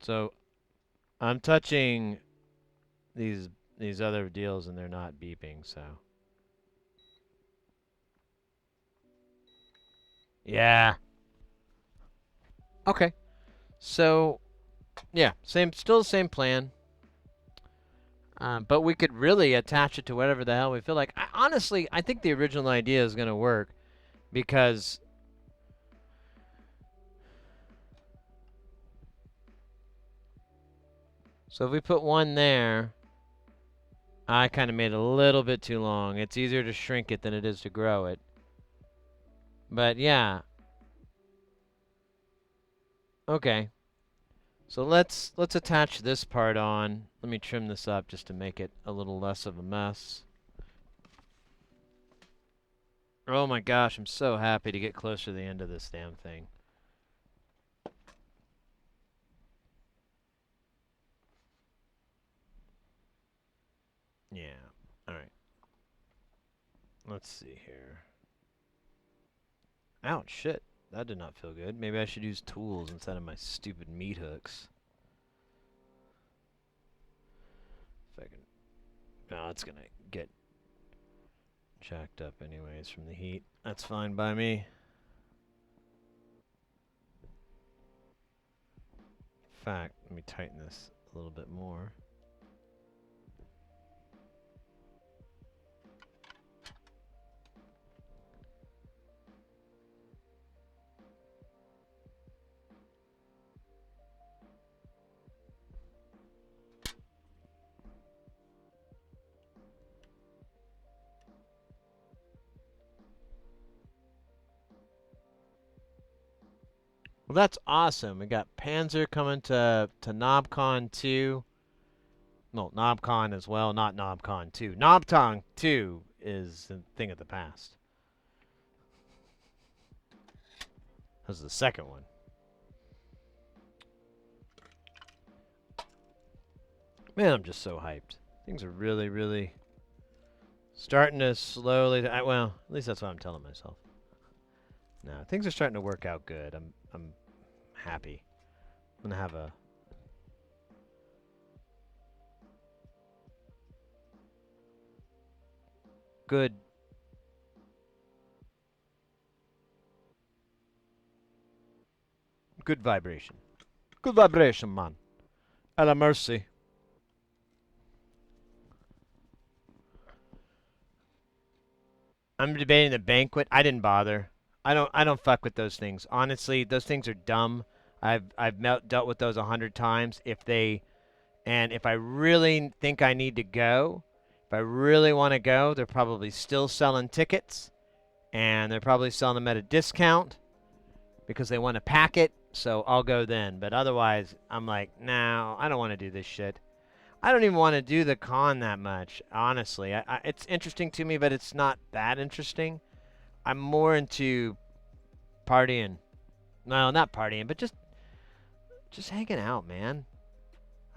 So I'm touching these other deals and they're not beeping, so. Yeah. Okay. So yeah, still the same plan. But we could really attach it to whatever the hell we feel like. Honestly, I think the original idea is going to work because so if we put one there, I kind of made it a little bit too long. It's easier to shrink it than it is to grow it. But yeah. Okay. So let's attach this part on. Let me trim this up just to make it a little less of a mess. Oh my gosh, I'm so happy to get closer to the end of this damn thing. Yeah. All right. Let's see here. Ouch, shit. That did not feel good. Maybe I should use tools instead of my stupid meat hooks. If I can... No, it's gonna get jacked up anyways from the heat. That's fine by me. In fact, let me tighten this a little bit more. Well, that's awesome. We got Panzer coming to NobCon 2. No, NobCon as well, not NobCon 2. NobCon 2 is a thing of the past. That was the second one. Man, I'm just so hyped. Things are really, really starting to slowly. Well, at least that's what I'm telling myself. No, things are starting to work out good. I'm happy. I'm gonna have a good good vibration. Good vibration, man. A la mercy. I'm debating the banquet. I didn't bother. I don't fuck with those things. Honestly, those things are dumb. I've dealt with those 100 times. If I really think I need to go, if I really want to go, they're probably still selling tickets, and they're probably selling them at a discount because they want to pack it. So I'll go then. But otherwise, I'm like, no, I don't want to do this shit. I don't even want to do the con that much, honestly. It's interesting to me, but it's not that interesting. I'm more into partying. No, not partying, but just hanging out, man.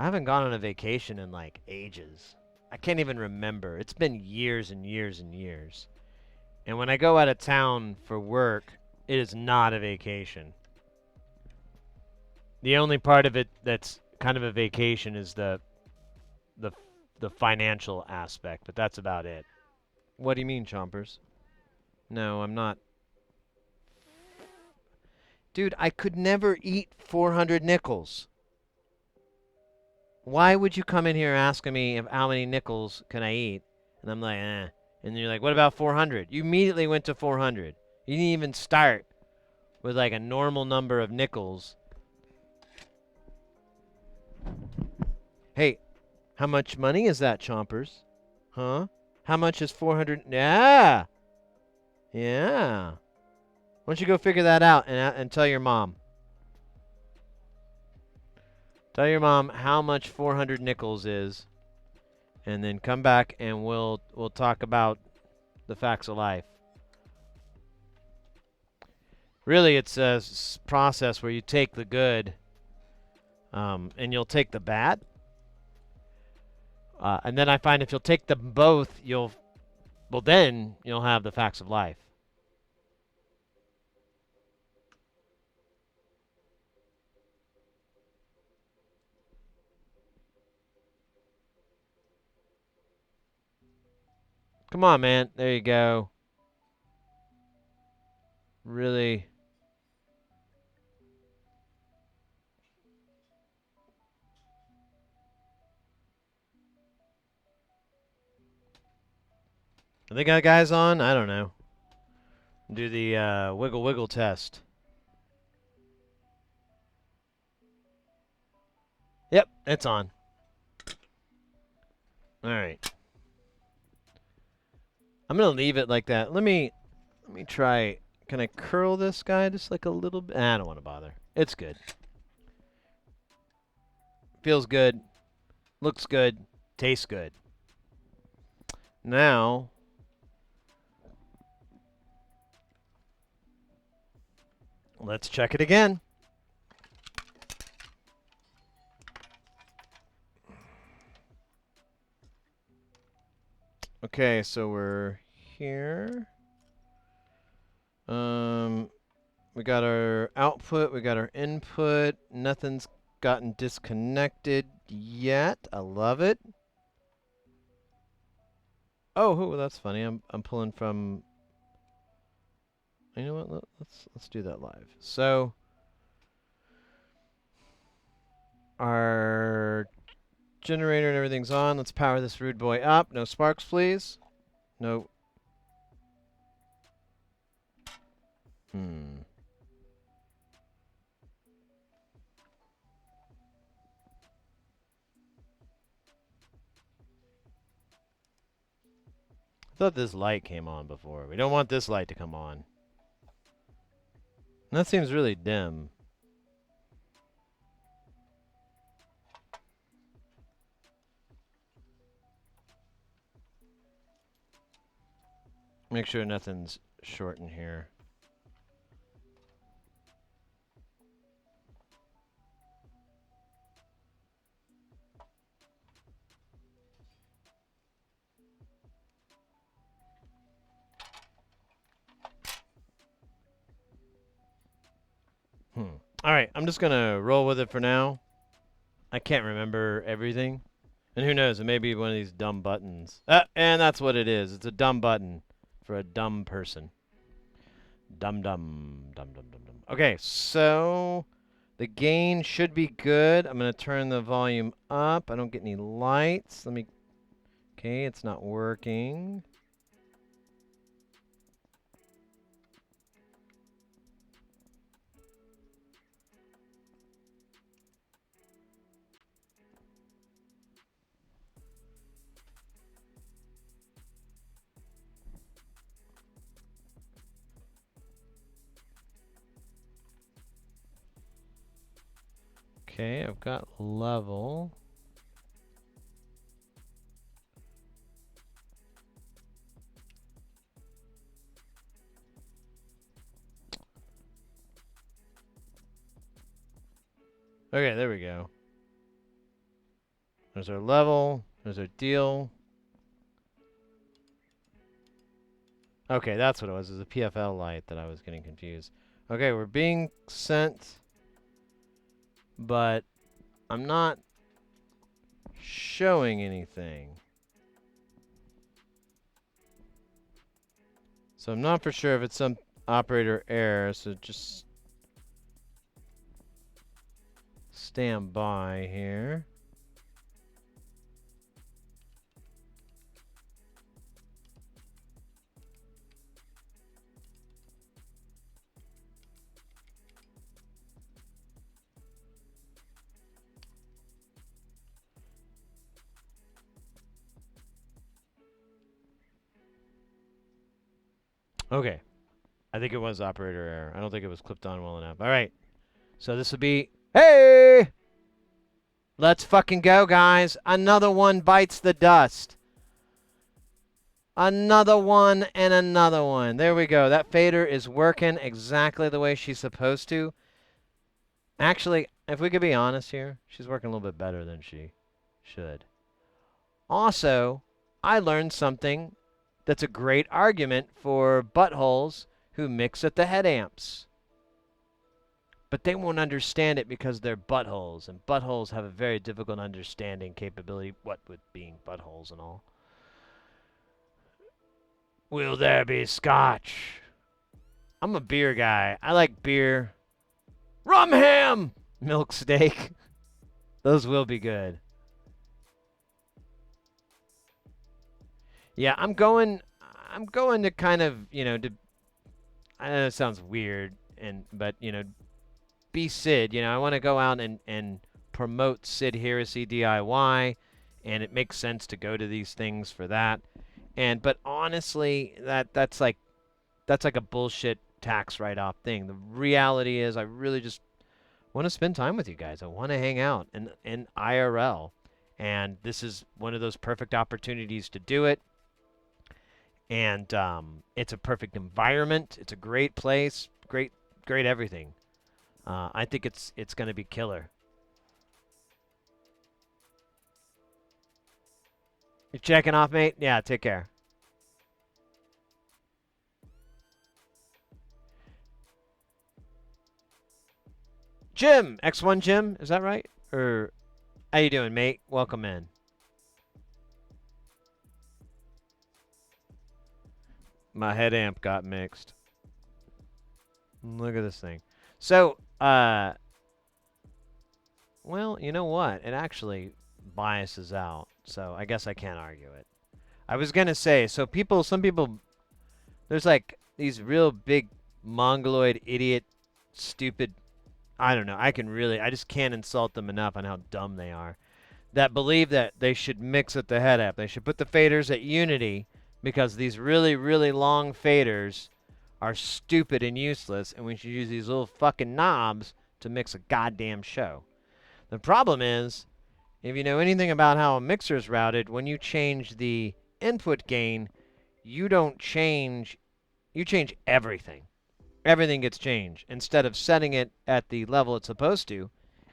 I haven't gone on a vacation in like ages. I can't even remember. It's been years and years and years. And when I go out of town for work, it is not a vacation. The only part of it that's kind of a vacation is the the financial aspect, but that's about it. What do you mean, Chompers? No, I'm not. Dude, I could never eat 400 nickels. Why would you come in here asking me if how many nickels can I eat? And I'm like, eh. And you're like, what about 400? You immediately went to 400. You didn't even start with like a normal number of nickels. Hey, how much money is that, Chompers? Huh? How much is 400? Yeah. Yeah. Why don't you go figure that out and tell your mom? Tell your mom how much 400 nickels is, and then come back and we'll talk about the facts of life. Really, it's a process where you take the good, and you'll take the bad, and then I find if you'll take them both, then you'll have the facts of life. Come on, man. There you go. Really. Are they got guys on? I don't know. Do the wiggle wiggle test. Yep, it's on. All right. I'm gonna leave it like that. Let me try. Can I curl this guy just like a little bit? I don't want to bother. It's good. Feels good. Looks good. Tastes good. Now, let's check it again. Okay, so we're here. We got our output, we got our input. Nothing's gotten disconnected yet. I love it. Oh, that's funny. I'm pulling from. You know what? Let's do that live. So our generator and everything's on. Let's power this rude boy up. No sparks, please. No. Hmm. I thought this light came on before. We don't want this light to come on. That seems really dim. Make sure nothing's short in here. All right, I'm just gonna roll with it for now. I can't remember everything, and who knows? It may be one of these dumb buttons. And that's what it is. It's a dumb button for a dumb person. Dumb. Okay, so the gain should be good. I'm gonna turn the volume up. I don't get any lights. Let me. Okay, it's not working. Okay, I've got level. Okay, there we go. There's our level. There's our deal. Okay, that's what it was. It was a PFL light that I was getting confused. Okay, we're being sent, but I'm not showing anything. So I'm not for sure if it's some operator error, so just stand by here. Okay. I think it was operator error. I don't think it was clipped on well enough. All right. So this would be, hey! Let's fucking go, guys. Another one bites the dust. Another one and another one. There we go. That fader is working exactly the way she's supposed to. Actually, if we could be honest here, she's working a little bit better than she should. Also, I learned something that's a great argument for buttholes who mix at the head amps. But they won't understand it because they're buttholes, and buttholes have a very difficult understanding capability, what with being buttholes and all. Will there be scotch? I'm a beer guy. I like beer. Rum ham! Milk steak. Those will be good. Yeah, I'm going to kind of, I know it sounds weird, but be Sid. I want to go out and promote Sid Heresy DIY, and it makes sense to go to these things for that. But honestly, that's like a bullshit tax write-off thing. The reality is, I really just want to spend time with you guys. I want to hang out in IRL, and this is one of those perfect opportunities to do it. And it's a perfect environment. It's a great place. Great everything. I think it's going to be killer. You checking off, mate? Yeah, take care. Jim, X1 Jim, is that right? Or how you doing, mate? Welcome in. My head amp got mixed. Look at this thing. So, well, you know what? It actually biases out, so I guess I can't argue it. I was gonna say, so some people, there's like these real big mongoloid idiot, stupid, I don't know, I just can't insult them enough on how dumb they are, that believe that they should mix at the head amp. They should put the faders at unity because these really, really long faders are stupid and useless, and we should use these little fucking knobs to mix a goddamn show. The problem is, if you know anything about how a mixer is routed, when you change the input gain, you change everything. Everything gets changed instead of setting it at the level it's supposed to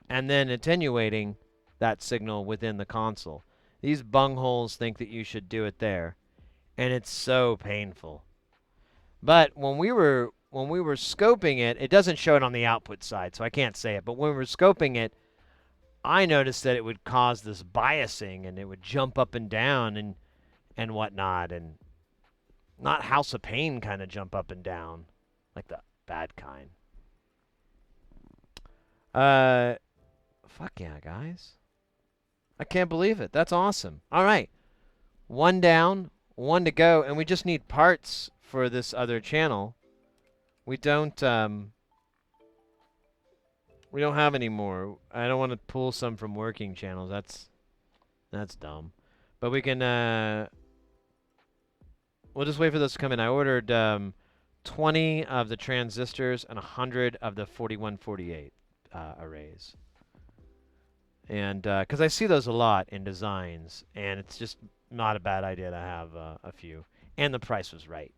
and then attenuating that signal within the console. These bungholes think that you should do it there, and it's so painful. But when we were when we were scoping it, it doesn't show it on the output side, so I can't say it. But when we were scoping it, I noticed that it would cause this biasing, and it would jump up and down and whatnot, and not House of Pain kind of jump up and down, like the bad kind. Fuck yeah, guys. I can't believe it. That's awesome. All right. One down, one to go, and we just need parts for this other channel. We don't have any more. I don't want to pull some from working channels. That's dumb. But we can we'll just wait for those to come in. I ordered 20 of the transistors and 100 of the 4148 arrays. And because I see those a lot in designs, and it's just not a bad idea to have a few. And the price was right.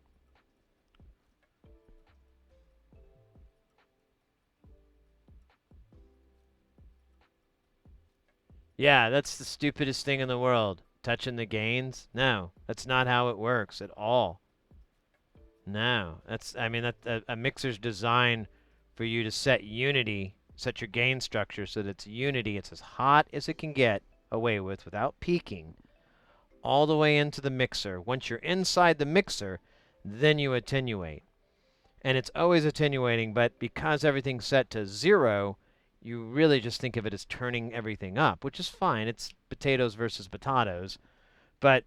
Yeah, that's the stupidest thing in the world. Touching the gains? No, that's not how it works at all. No, I mean, a mixer's designed for you to set unity, set your gain structure so that it's unity. It's as hot as it can get away with without peaking, all the way into the mixer. Once you're inside the mixer, then you attenuate. And it's always attenuating, but because everything's set to 0, you really just think of it as turning everything up, which is fine. It's potatoes versus potatoes, but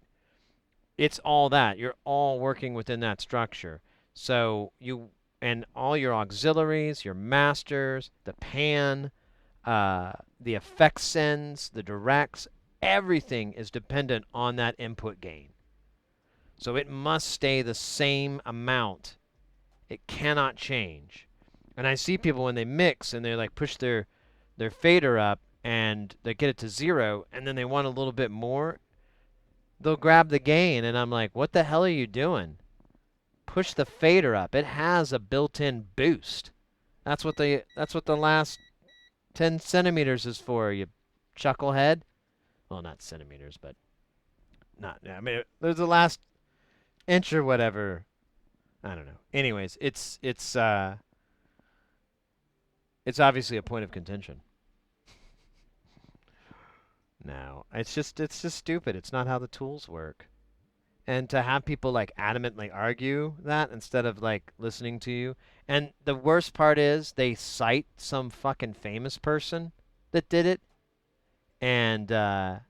it's all that. You're all working within that structure. So and all your auxiliaries, your masters, the pan, the effect sends, the directs, everything is dependent on that input gain. So it must stay the same amount. It cannot change. And I see people when they mix and they like push their fader up and they get it to 0 and then they want a little bit more, they'll grab the gain and I'm like, what the hell are you doing? Push the fader up. It has a built-in boost. That's what the last 10 centimeters is for, you chucklehead. Well, not centimeters, but I mean, there's the last inch or whatever. I don't know. Anyways, it's obviously a point of contention. No, it's just stupid. It's not how the tools work. And to have people like adamantly argue that instead of like listening to you. And the worst part is they cite some fucking famous person that did it. And I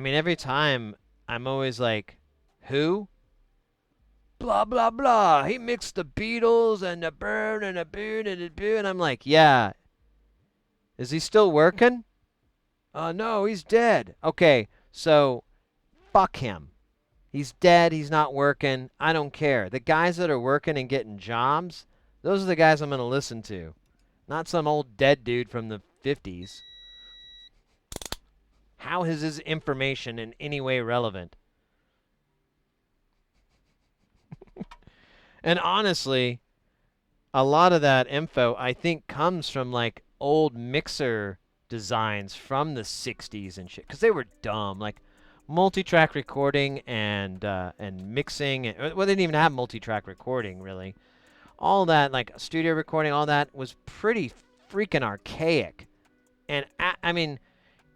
mean, every time I'm always like, who? Blah, blah, blah. He mixed the Beatles and the Burn and the Boon and the Boo. And I'm like, yeah. Is he still working? No, he's dead. Okay, so fuck him. He's dead. He's not working. I don't care. The guys that are working and getting jobs, those are the guys I'm going to listen to. Not some old dead dude from the 50s. How is his information in any way relevant? And honestly, a lot of that info, I think, comes from like old mixer designs from the 60s and shit. Because they were dumb. Like, multi-track recording and mixing. Well, they didn't even have multi-track recording, really. All that, like studio recording, all that was pretty freaking archaic. And I mean,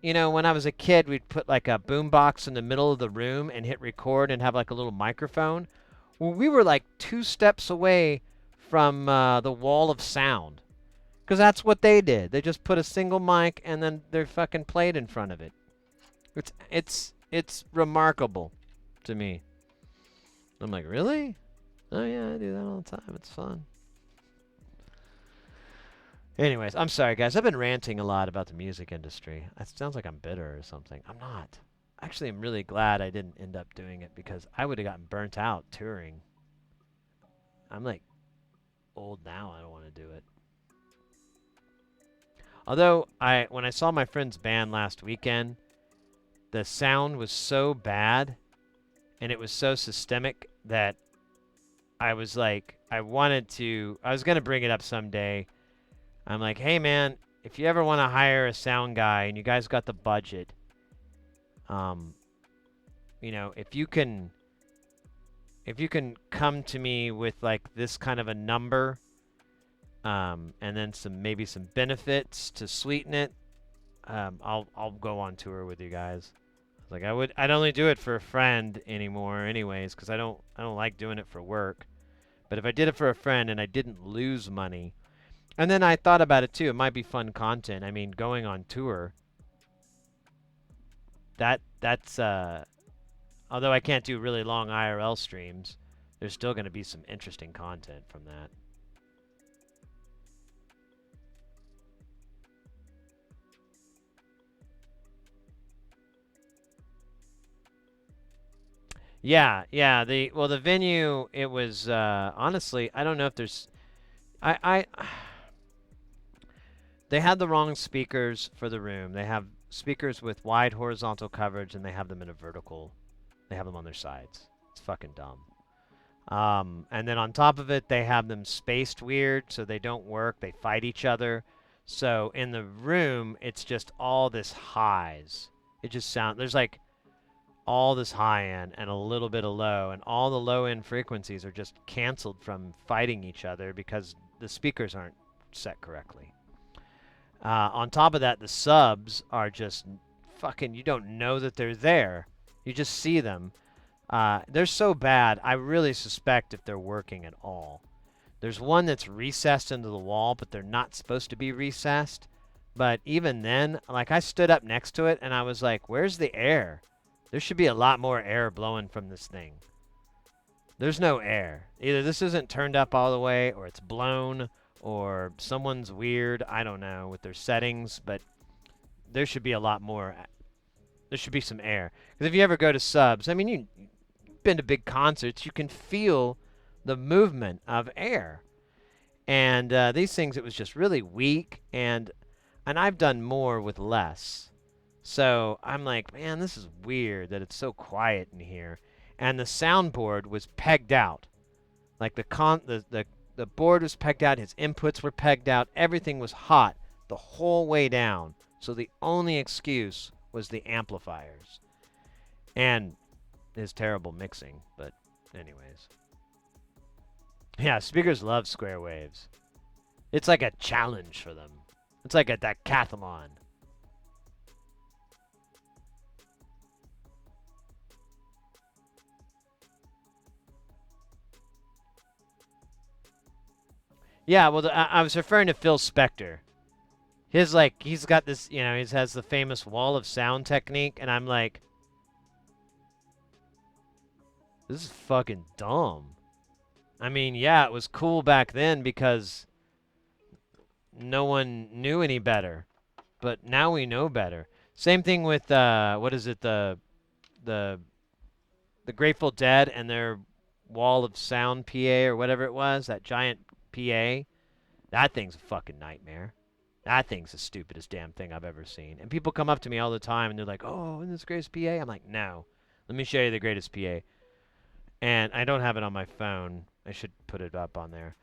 you know, when I was a kid, we'd put like a boombox in the middle of the room and hit record and have like a little microphone. Well, we were like 2 steps away from the wall of sound. Because that's what they did. They just put a single mic and then they fucking played in front of it. It's remarkable to me. I'm like, really? Oh yeah, I do that all the time. It's fun. Anyways, I'm sorry guys. I've been ranting a lot about the music industry. It sounds like I'm bitter or something. I'm not. Actually, I'm really glad I didn't end up doing it because I would have gotten burnt out touring. I'm like old now. I don't want to do it. Although when I saw my friend's band last weekend, the sound was so bad and it was so systemic that I was like, I was going to bring it up someday. I'm like, hey man, if you ever want to hire a sound guy and you guys got the budget, you know, if you can if you can come to me with like this kind of a number, and then maybe some benefits to sweeten it, I'll go on tour with you guys. Like I'd only do it for a friend anymore, anyways, because I don't like doing it for work. But if I did it for a friend and I didn't lose money, and then I thought about it too, it might be fun content. I mean, going on tour, that's although I can't do really long IRL streams, there's still going to be some interesting content from that. Yeah, yeah. The venue, it was honestly, I don't know if there's I they had the wrong speakers for the room. They have speakers with wide horizontal coverage and they have them in a vertical. They have them on their sides. It's fucking dumb. And then on top of it, they have them spaced weird, so they don't work. They fight each other. So in the room, it's just all this highs. It just there's like all this high end and a little bit of low, and all the low end frequencies are just canceled from fighting each other because the speakers aren't set correctly. On top of that, the subs are just fucking, you don't know that they're there. You just see them. They're so bad, I really suspect if they're working at all. There's one that's recessed into the wall, but they're not supposed to be recessed. But even then, like I stood up next to it and I was like, where's the air? There should be a lot more air blowing from this thing. There's no air. Either this isn't turned up all the way, or it's blown, or someone's weird, I don't know, with their settings, but there should be a lot more. There should be some air. Because if you ever go to subs, I mean, you've been to big concerts, you can feel the movement of air. And these things, it was just really weak, and I've done more with less. So I'm like, man, this is weird that it's so quiet in here. And the soundboard was pegged out. Like the board was pegged out, his inputs were pegged out, everything was hot the whole way down. So the only excuse was the amplifiers. And his terrible mixing, but anyways. Yeah, speakers love square waves. It's like a challenge for them. It's like a decathlon. Yeah, well, I was referring to Phil Spector. He's got this, he has the famous wall of sound technique, and I'm like, this is fucking dumb. I mean, yeah, it was cool back then because no one knew any better, but now we know better. Same thing with what is it, the Grateful Dead and their wall of sound PA or whatever it was, that giant PA. That thing's a fucking nightmare. That thing's the stupidest damn thing I've ever seen. And people come up to me all the time and they're like, "Oh, isn't this the greatest PA?" I'm like, "No. Let me show you the greatest PA." And I don't have it on my phone. I should put it up on there.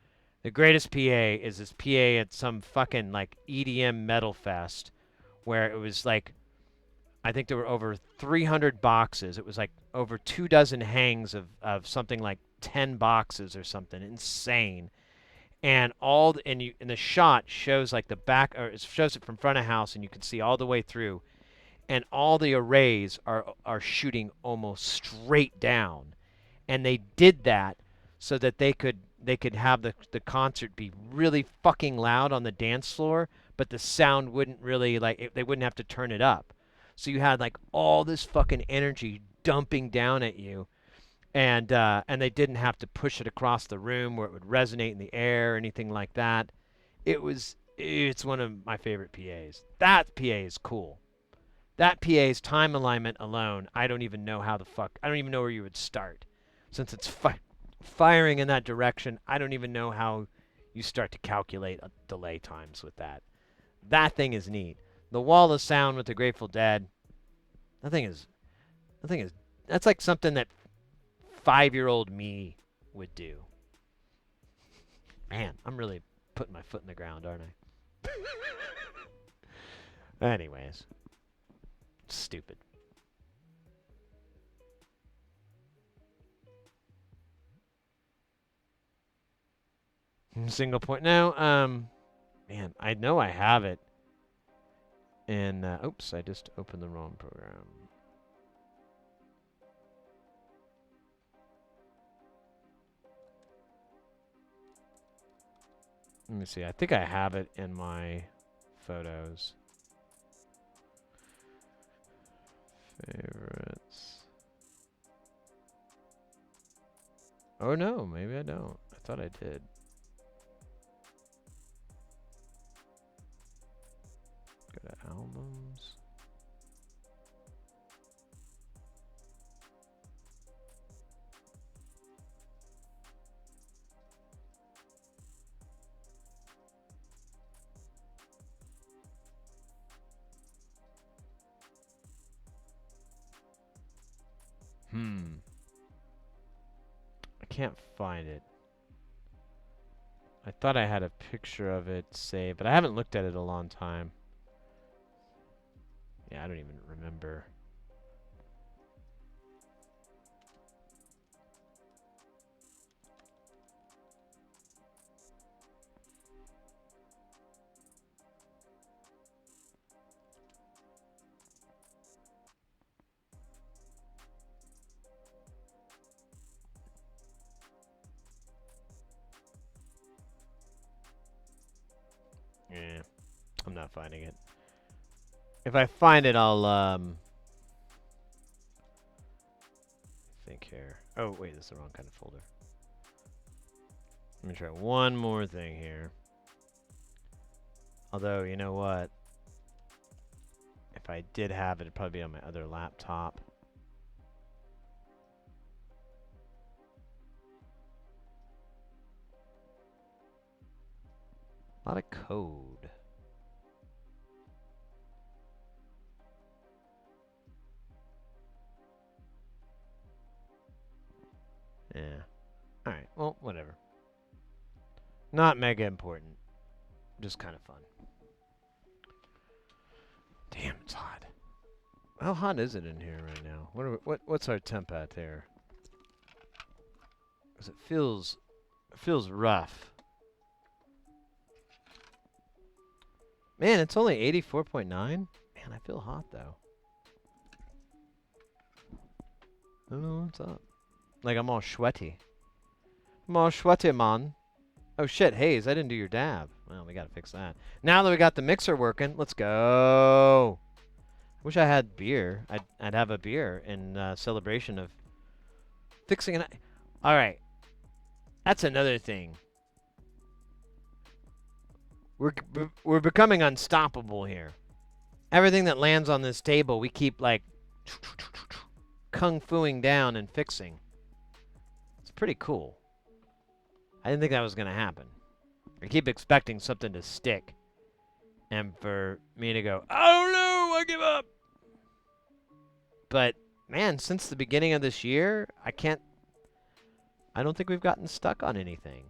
The greatest PA is this PA at some fucking like EDM metal fest where it was like, I think there were over 300 boxes. It was like over 24 hangs of something like 10 boxes or something insane. And and the shot shows like the back, or it shows it from front of house, and you can see all the way through, and all the arrays are shooting almost straight down, and they did that so that they could have the concert be really fucking loud on the dance floor, but the sound wouldn't really they wouldn't have to turn it up. So you had like all this fucking energy dumping down at you, and they didn't have to push it across the room where it would resonate in the air or anything like that. It's one of my favorite PAs. That PA is cool. That PA's time alignment alone, I don't even know I don't even know where you would start. Since it's firing in that direction, I don't even know how you start to calculate delay times with that. That thing is neat. The wall of sound with the Grateful Dead, that thing is, that's like something that 5-year-old me would do. Man, I'm really putting my foot in the ground, aren't I? Anyways, stupid. Single point. No, man, I know I have it. And, oops, I just opened the wrong program. Let me see. I think I have it in my photos. Favorites. Oh, no, maybe I don't. I thought I did. Go to albums. I can't find it. I thought I had a picture of it saved, but I haven't looked at it a long time. Yeah, I don't even remember. Yeah, I'm not finding it. If I find it, I'll, think here. Oh, wait, this is the wrong kind of folder. Let me try one more thing here. Although, you know what? If I did have it, it'd probably be on my other laptop. A lot of code. Yeah. Alright, well, whatever. Not mega important. Just kind of fun. Damn, it's hot. How hot is it in here right now? What's our temp at there? 'Cause it feels rough. Man, it's only 84.9? Man, I feel hot though. I don't know what's up. Like I'm all sweaty. I'm all sweaty, man. Oh shit, Hayes, I didn't do your dab. Well, we gotta fix that. Now that we got the mixer working, let's go. I wish I had beer. I'd have a beer in celebration of fixing it. All right, that's another thing. We're becoming unstoppable here. Everything that lands on this table, we keep like kung fuing down and fixing. It's pretty cool. I didn't think that was gonna happen. I keep expecting something to stick, and for me to go, oh no, I give up. But man, since the beginning of this year, I don't think we've gotten stuck on anything.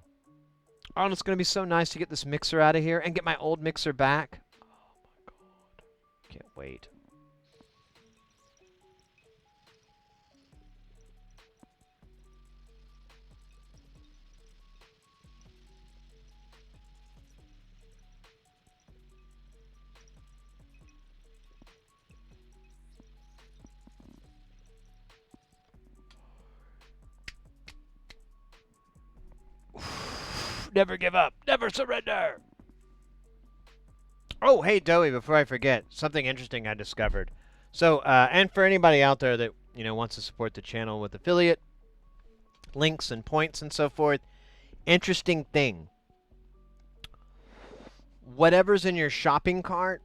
Oh, and it's going to be so nice to get this mixer out of here and get my old mixer back. Oh my god. Can't wait. Never give up. Never surrender. Oh, hey, Doey, before I forget, something interesting I discovered. So, and for anybody out there that, wants to support the channel with affiliate links and points and so forth, interesting thing. Whatever's in your shopping cart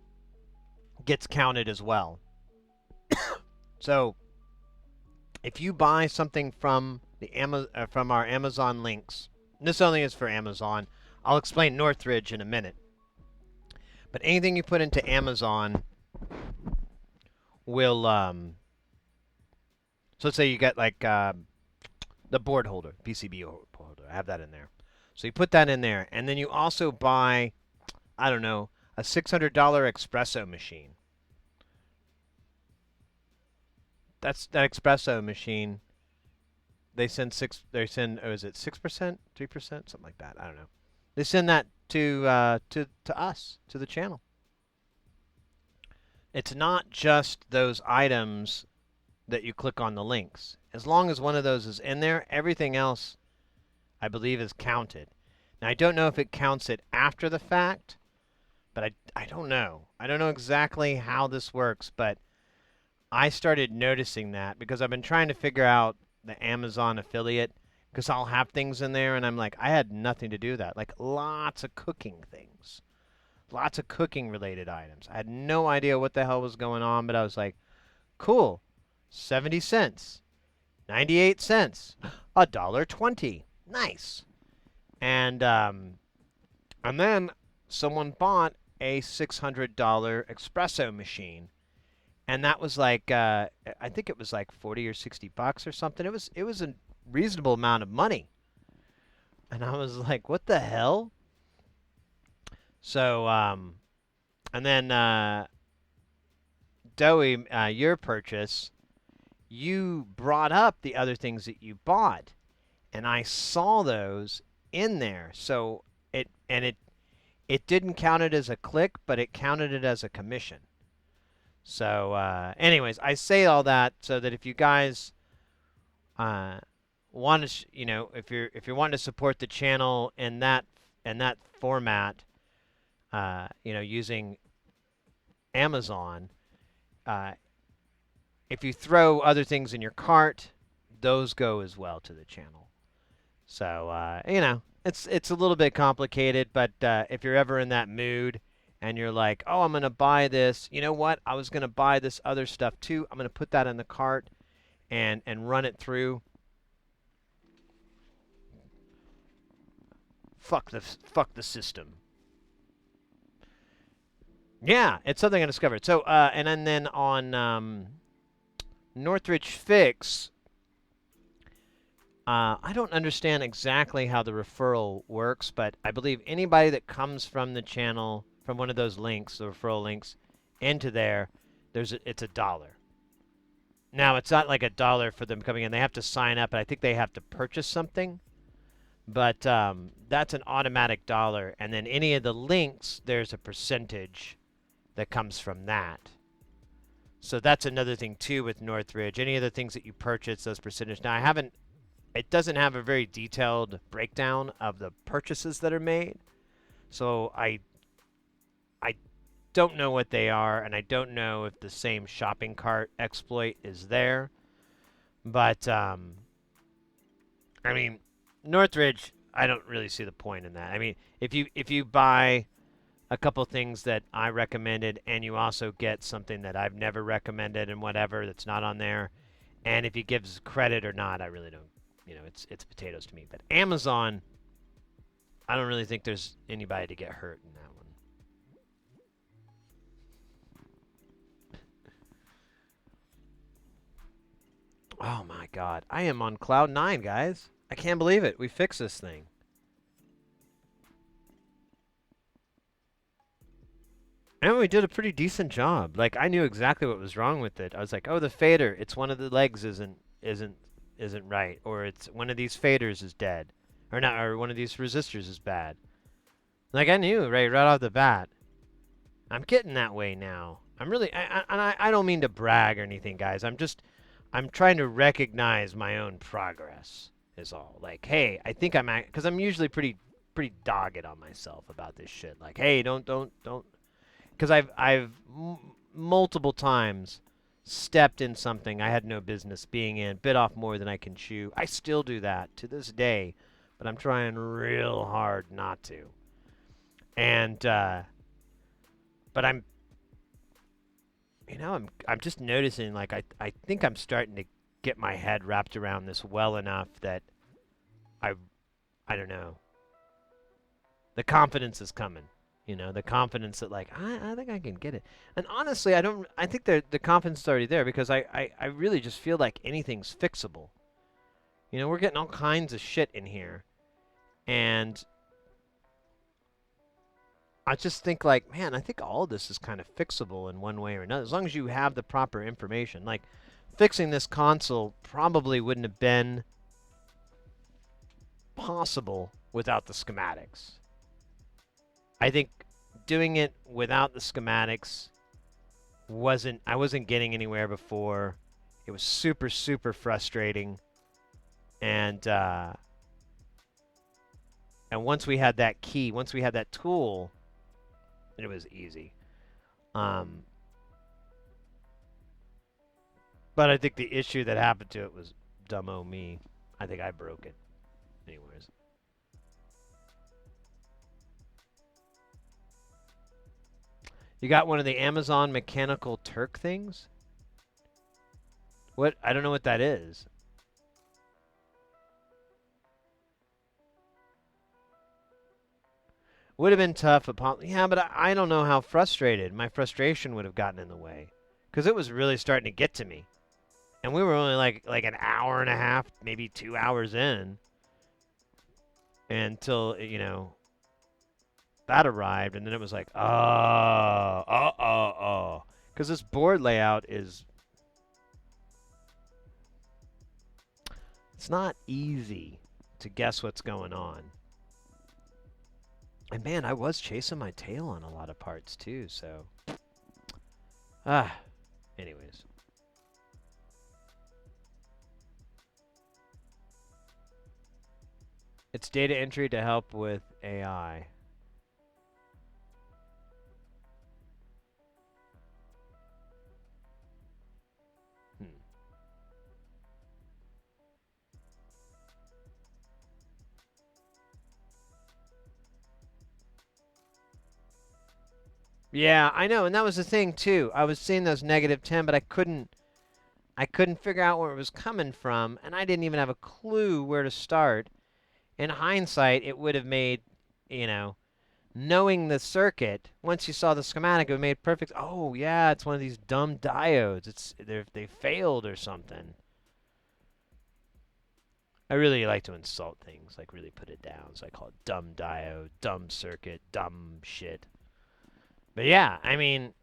gets counted as well. So, if you buy something from from our Amazon links, and this only is for Amazon. I'll explain Northridge in a minute. But anything you put into Amazon will, so let's say you get like the board holder, PCB holder. I have that in there. So you put that in there, and then you also buy, I don't know, a $600 espresso machine. That espresso machine. They send, oh, is it 6%, 3%, something like that? I don't know. They send that to us, to the channel. It's not just those items that you click on the links. As long as one of those is in there, everything else, I believe, is counted. Now, I don't know if it counts it after the fact, but I don't know. I don't know exactly how this works, but I started noticing that because I've been trying to figure out the Amazon affiliate because I'll have things in there and I'm like, I had nothing to do with that. Like lots of cooking things, lots of cooking related items. I had no idea what the hell was going on, but I was like, cool, 70 cents, 98 cents, $1.20. Nice. And then someone bought a $600 espresso machine, and that was like I think it was like 40 or 60 bucks or something. It was a reasonable amount of money, and I was like, what the hell? So and then Doey, your purchase, you brought up the other things that you bought, and I saw those in there. So it didn't count it as a click, but it counted it as a commission. So, anyways, I say all that so that if you guys want to, if you're wanting to support the channel in that format, using Amazon, uh, if you throw other things in your cart, those go as well to the channel. So, it's a little bit complicated, but if you're ever in that mood and you're like, oh, I'm going to buy this, you know what? I was going to buy this other stuff too. I'm going to put that in the cart and run it through. Fuck the system. Yeah, it's something I discovered. So, and then on Northridge Fix, I don't understand exactly how the referral works, but I believe anybody that comes from the channel, from one of those links, the referral links, into there, it's $1. Now, it's not like $1 for them coming in. They have to sign up, and I think they have to purchase something. But that's an automatic $1. And then any of the links, there's a percentage that comes from that. So that's another thing, too, with Northridge. Any of the things that you purchase, those percentage. Now, it doesn't have a very detailed breakdown of the purchases that are made. So I don't know what they are, and I don't know if the same shopping cart exploit is there. But, I mean, Northridge, I don't really see the point in that. I mean, if you buy a couple things that I recommended and you also get something that I've never recommended and whatever that's not on there, and if he gives credit or not, I really don't. It's potatoes to me. But Amazon, I don't really think there's anybody to get hurt in that one. Oh my God, I am on cloud 9, guys. I can't believe it. We fixed this thing. And we did a pretty decent job. Like, I knew exactly what was wrong with it. I was like, oh, the fader, it's one of the legs isn't right, or it's one of these faders is dead, or not, or one of these resistors is bad. Like, I knew right off the bat. I'm getting that way now. I'm really, I don't mean to brag or anything, guys. I'm trying to recognize my own progress. Is all. Like, hey, I think because I'm usually pretty dogged on myself about this shit. Like, hey, don't. Because I've multiple times stepped in something I had no business being in, bit off more than I can chew. I still do that to this day, but I'm trying real hard not to. And but I'm just noticing, like, I think I'm starting to get my head wrapped around this well enough that I don't know. The confidence is coming. The confidence that, like, I think I can get it. And honestly, I think the confidence is already there because I really just feel like anything's fixable. We're getting all kinds of shit in here. And I just think, like, man, I think all of this is kind of fixable in one way or another. As long as you have the proper information. Like, fixing this console probably wouldn't have been possible without the schematics. I think doing it without the schematics I wasn't getting anywhere before. It was super, super frustrating. And once we had that key, once we had that tool, it was easy. Um, but I think the issue that happened to it was dumbo me. I think I broke it. Anyways. You got one of the Amazon Mechanical Turk things? What? I don't know what that is. Would have been tough upon. Yeah, but I don't know how frustrated. My frustration would have gotten in the way. Because it was really starting to get to me. And we were only like an hour and a half, maybe 2 hours in. Until, that arrived. And then it was like, oh. Because this board layout is. It's not easy to guess what's going on. And man, I was chasing my tail on a lot of parts too, so. Anyways. It's data entry to help with AI. Hmm. Yeah, I know, and that was the thing too. I was seeing those -10, but I couldn't figure out where it was coming from, and I didn't even have a clue where to start. In hindsight, it would have made, you know, knowing the circuit, once you saw the schematic, it would have made perfect. Oh, yeah, it's one of these dumb diodes. They failed or something. I really like to insult things, like really put it down. So I call it dumb diode, dumb circuit, dumb shit. But yeah, I mean,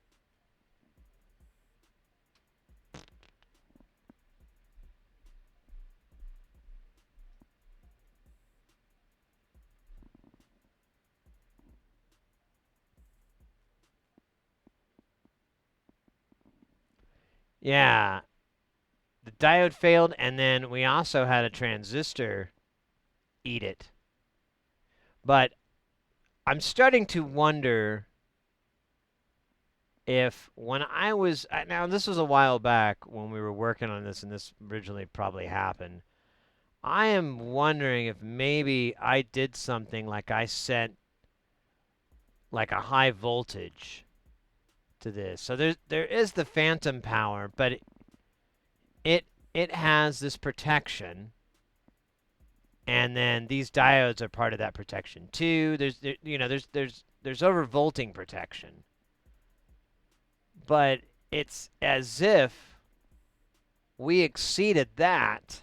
yeah, the diode failed, and then we also had a transistor eat it. But I'm starting to wonder if when I was now this was a while back when we were working on this, and this originally probably happened. I am wondering if maybe I did something like I sent like a high voltage to this. So there is the phantom power, but it it has this protection, and then these diodes are part of that protection too. There's overvolting protection, but it's as if we exceeded that.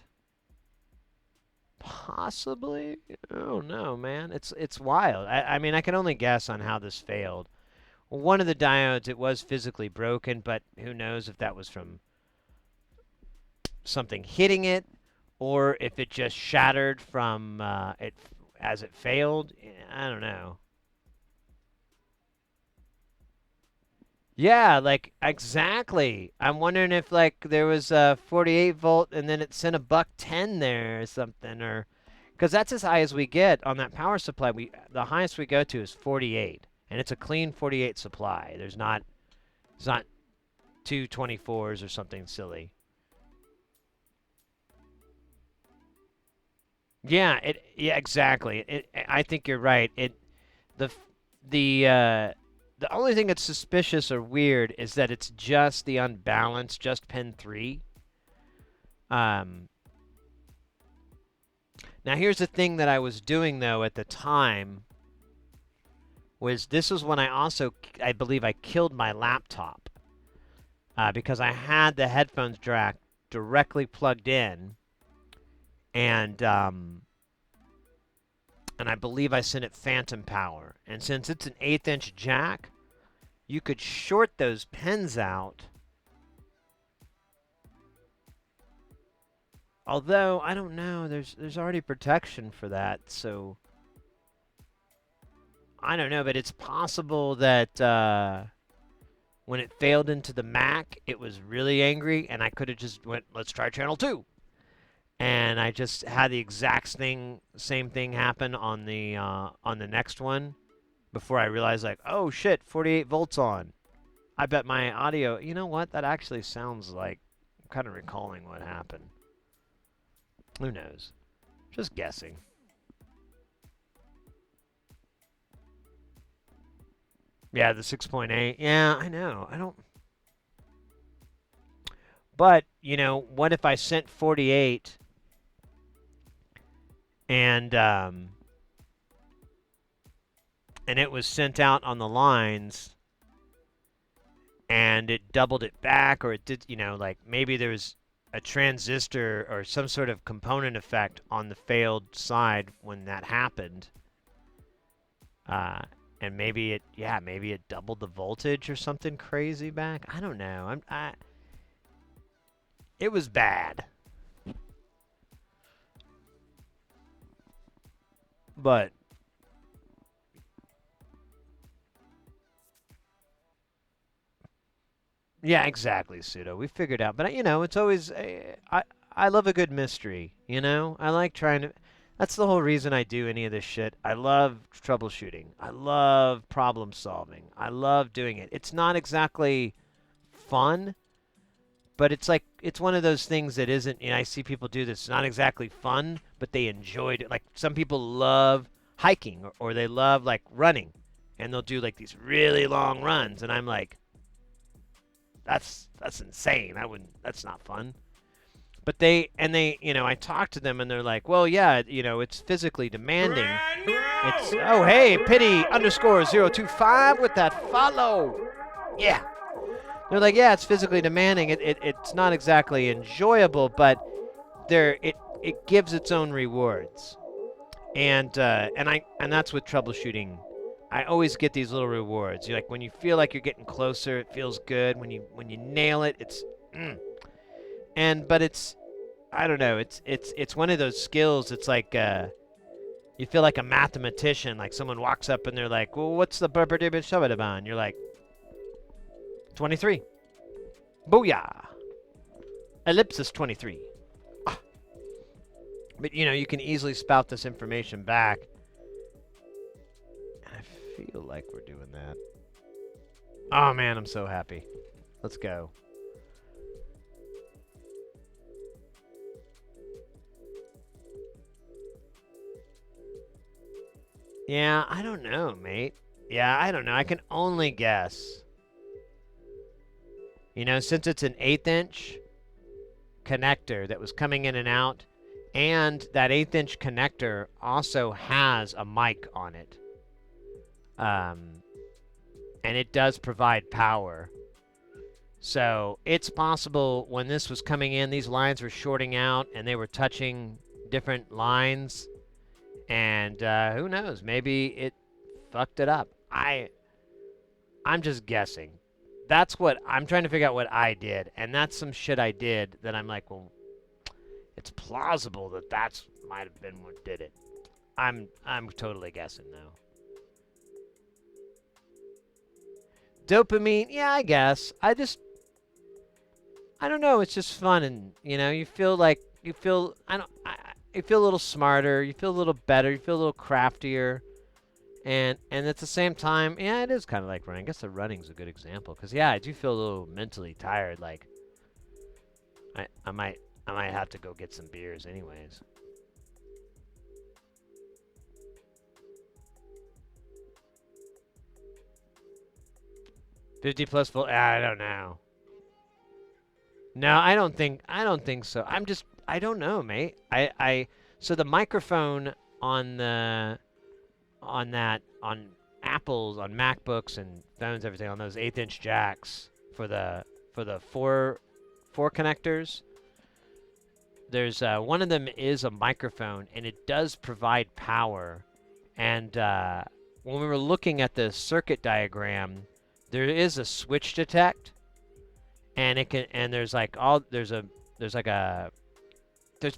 Possibly, I don't know, man. It's wild. I mean, I can only guess on how this failed. One of the diodes, it was physically broken, but who knows if that was from something hitting it, or if it just shattered from it as it failed. I don't know. Yeah, like exactly. I'm wondering if like there was a 48 volt and then it sent a buck 10 there or something, or because that's as high as we get on that power supply. The highest we go to is 48, and it's a clean 48 supply. It's not 224s or something silly. Yeah, exactly. I think you're right. The the uh, the only thing that's suspicious or weird is that it's just the unbalanced, just pin 3. Um, Now here's the thing that I was doing though at the time was this was when I believe I killed my laptop because I had the headphones jack directly plugged in, and I believe I sent it phantom power. And since it's an 1/8 inch jack, you could short those pins out. Although I don't know, there's already protection for that, so I don't know, but it's possible that when it failed into the Mac, it was really angry, and I could have just went, let's try channel 2. And I just had the exact same thing happen on the next one before I realized, like, oh shit, 48 volts on. I bet my audio, you know what? That actually sounds like I'm kind of recalling what happened. Who knows? Just guessing. Yeah, the 6.8. Yeah, I know. I don't. But, what if I sent 48 and it was sent out on the lines and it doubled it back, or it did, like maybe there was a transistor or some sort of component effect on the failed side when that happened. And maybe it doubled the voltage or something crazy back. I don't know. It was bad. But yeah, exactly, Pseudo. We figured out. But it's always I love a good mystery, I like trying to. That's the whole reason I do any of this shit. I love troubleshooting. I love problem solving. I love doing it. It's not exactly fun, but it's one of those things that isn't. I see people do this. It's not exactly fun, but they enjoyed it. Like some people love hiking or they love like running, and they'll do like these really long runs, and I'm like, that's insane. That's not fun. But I talk to them and they're like, well, yeah, it's physically demanding. It's oh hey, pity underscore 025 with that follow. Yeah. They're like, yeah, it's physically demanding. It's not exactly enjoyable, but it gives its own rewards. And that's with troubleshooting. I always get these little rewards. You're like when you feel like you're getting closer, it feels good. When you nail it, it's but it's I don't know. It's one of those skills. It's like you feel like a mathematician. Like someone walks up and they're like, "Well, what's the and you're like, 23. Booyah! Ellipsis 23. Ah. But you can easily spout this information back. And I feel like we're doing that. Oh man, I'm so happy. Let's go. Yeah, I don't know, mate. Yeah, I don't know. I can only guess. Since it's an 1/8 inch connector that was coming in and out, and that 1/8 inch connector also has a mic on it. And it does provide power. So it's possible when this was coming in, these lines were shorting out and they were touching different lines. And who knows? Maybe it fucked it up. I'm just guessing. That's what I'm trying to figure out what I did, and that's some shit I did that I'm like, well, it's plausible that that's might have been what did it. I'm totally guessing though. Dopamine, yeah, I guess. I don't know. It's just fun, and you feel like you feel you feel a little smarter, you feel a little better, you feel a little craftier. And at the same time, yeah, it is kind of like running. I guess the running's a good example because yeah, I do feel a little mentally tired. Like I might have to go get some beers anyways. $50+ full. I don't know. No, I don't think so. I don't know, mate. So the microphone on Apples, on MacBooks and phones, everything on those 1/8 inch jacks for the four connectors. There's one of them is a microphone, and it does provide power. And when we were looking at the circuit diagram, there is a switch detect, and there's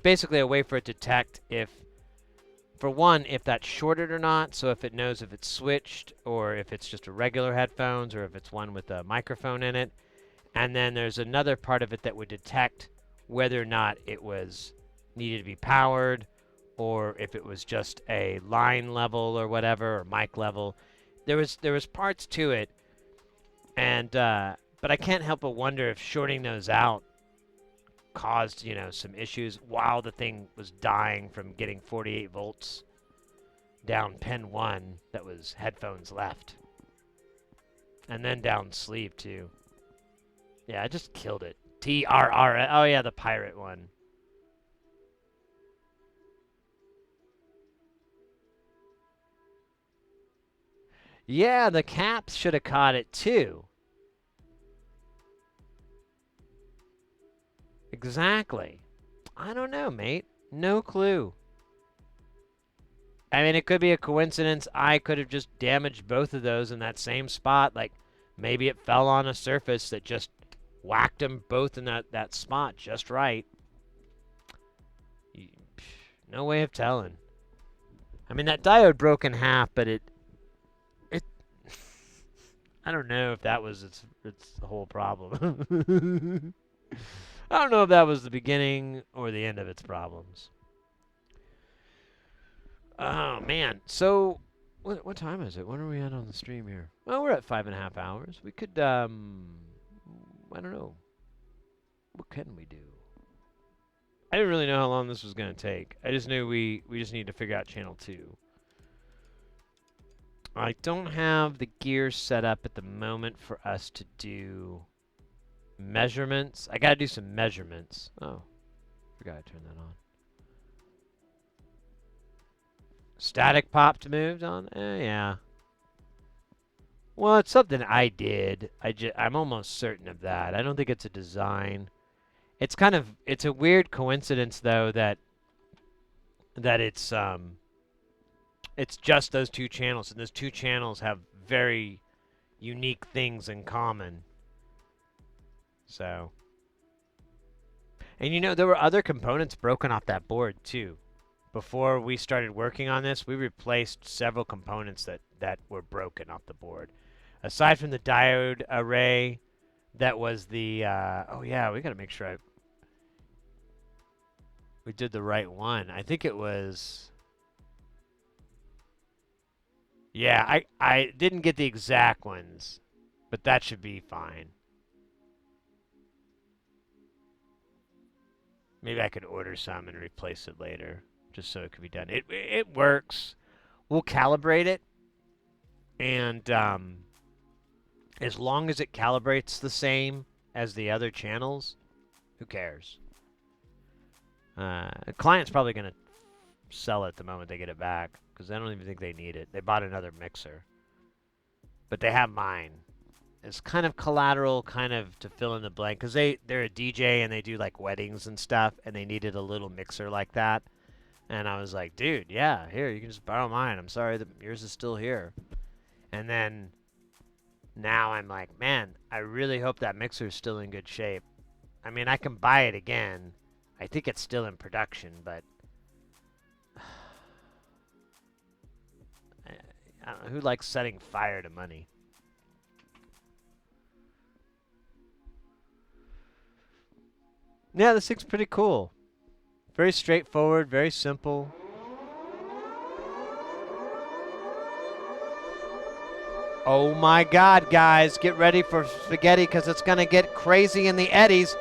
basically a way for it to detect if for one, if that's shorted or not, so if it knows if it's switched or if it's just a regular headphones or if it's one with a microphone in it. And then there's another part of it that would detect whether or not it was needed to be powered or if it was just a line level or whatever or mic level. There was parts to it, and but I can't help but wonder if shorting those out caused, some issues while the thing was dying from getting 48 volts down pin 1 that was headphones left. And then down sleeve too. Yeah, I just killed it. TRR. Oh yeah, the pirate one. Yeah, the caps should have caught it too. Exactly. I don't know, mate. No clue. I mean, it could be a coincidence. I could have just damaged both of those in that same spot. Like, maybe it fell on a surface that just whacked them both in that spot just right. No way of telling. I mean, that diode broke in half, but it I don't know if that was its whole problem. I don't know if that was the beginning or the end of its problems. Oh man. So what time is it? When are we at on the stream here? Well, we're at 5.5 hours. We could I don't know. What can we do? I didn't really know how long this was gonna take. I just knew we just need to figure out channel 2. I don't have the gear set up at the moment for us to do measurements. I gotta do some measurements. Oh, forgot I turned that on. Static popped moved on? Yeah. Well, it's something I did. I'm almost certain of that. I don't think it's a design. It's a weird coincidence though that it's just those two channels, and those two channels have very unique things in common. So, and there were other components broken off that board too. Before we started working on this, we replaced several components that were broken off the board. Aside from the diode array, that was the, oh yeah, we gotta make sure we did the right one. I think it was, yeah, I didn't get the exact ones, but that should be fine. Maybe I could order some and replace it later, just so it could be done. It works. We'll calibrate it, and as long as it calibrates the same as the other channels, who cares? The client's probably going to sell it the moment they get it back, because I don't even think they need it. They bought another mixer. But they have mine. It's kind of collateral, kind of to fill in the blank, because they're a DJ and they do like weddings and stuff, and they needed a little mixer like that. And I was like, dude, yeah, here, you can just borrow mine. I'm sorry that yours is still here. And then now I'm like, man, I really hope that mixer is still in good shape. I mean, I can buy it again. I think it's still in production, but I don't know, who likes setting fire to money? Yeah, this thing's pretty cool. Very straightforward, very simple. Oh my god, guys, get ready for spaghetti because it's going to get crazy in the eddies.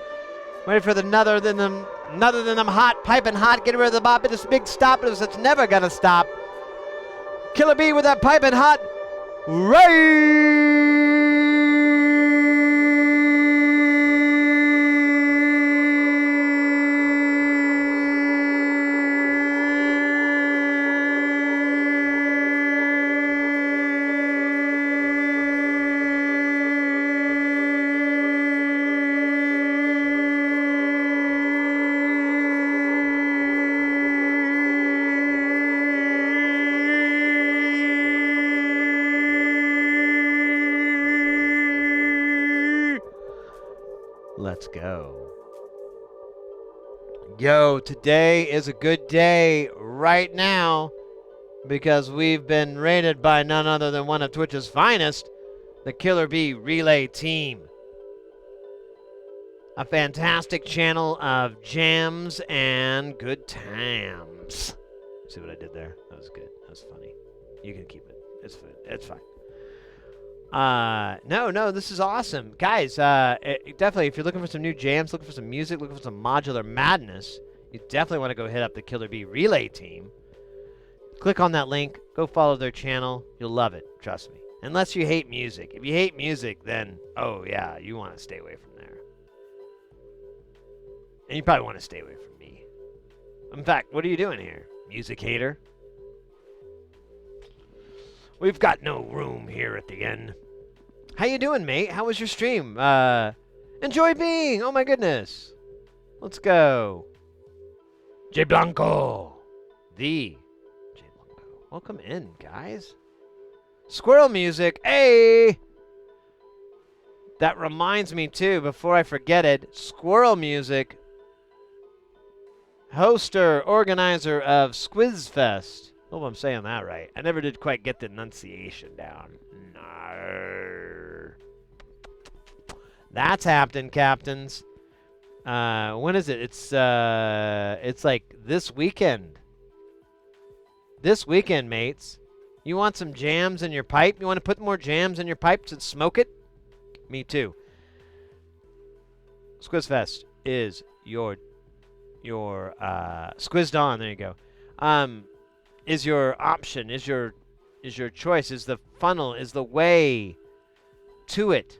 Ready for the another than them hot, piping hot, get rid of the bop. This big stop is it's never going to stop. Killer Bee with that piping hot. Let's go. Yo, today is a good day right now. because we've been rated by none other than one of Twitch's finest, the Killer Bee Relay Team. A fantastic channel of jams and good times. See what I did there? That was good. That was funny. You can keep it. It's fine. It's fine. No, this is awesome. Guys, definitely, if you're looking for some new jams, looking for some music, looking for some modular madness, you definitely want to go hit up the Killer Bee Relay Team. Click on that link. Go follow their channel. You'll love it. Trust me. Unless you hate music. If you hate music, then, oh, yeah, you want to stay away from there. And you probably want to stay away from me. In fact, what are you doing here? Music hater? We've got no room here at the inn. How you doing, mate? How was your stream? Enjoy being. Oh, my goodness. Let's go. J Blanco. The J Blanco. Welcome in, guys. Squirrel music. Hey! That reminds me, too, before I forget it, Squirrel music. Hoster, organizer of Squizzfest. Hope I'm saying that right. I never did quite get the enunciation down. No. That's happening, captains. When is it? It's like this weekend. This weekend, mates. You want some jams in your pipe? You want to put more jams in your pipe to smoke it? Me too. Squizzfest is your Squizzed On. There you go. Is your option? Is your choice? Is the funnel? Is the way to it?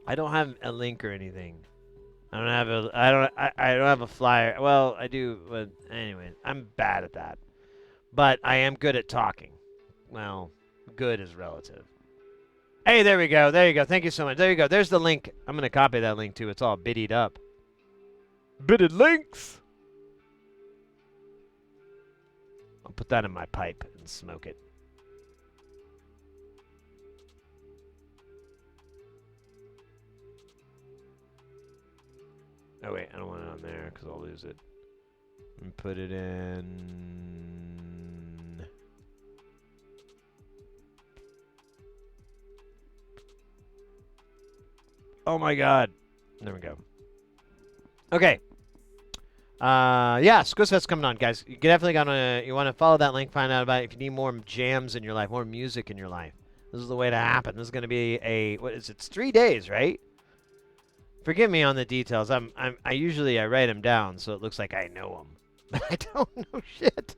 I don't have a link or anything. I don't have a flyer. Well, I do, but anyway, I'm bad at that. But I am good at talking. Well, good is relative. Hey, there we go. There you go. Thank you so much. There you go. There's the link. I'm going to copy that link, too. It's all biddied up. Bitted links! I'll put that in my pipe and smoke it. Oh, wait. I don't want it on there because I'll lose it. And put it in... Oh, my God. There we go. Okay. Yeah, Squizfest coming on, guys. You definitely you want to follow that link, find out about it. If you need more jams in your life, more music in your life, this is the way to happen. This is going to be what is it? It's 3 days, right? Forgive me on the details. I usually write them down so it looks like I know them, but I don't know shit.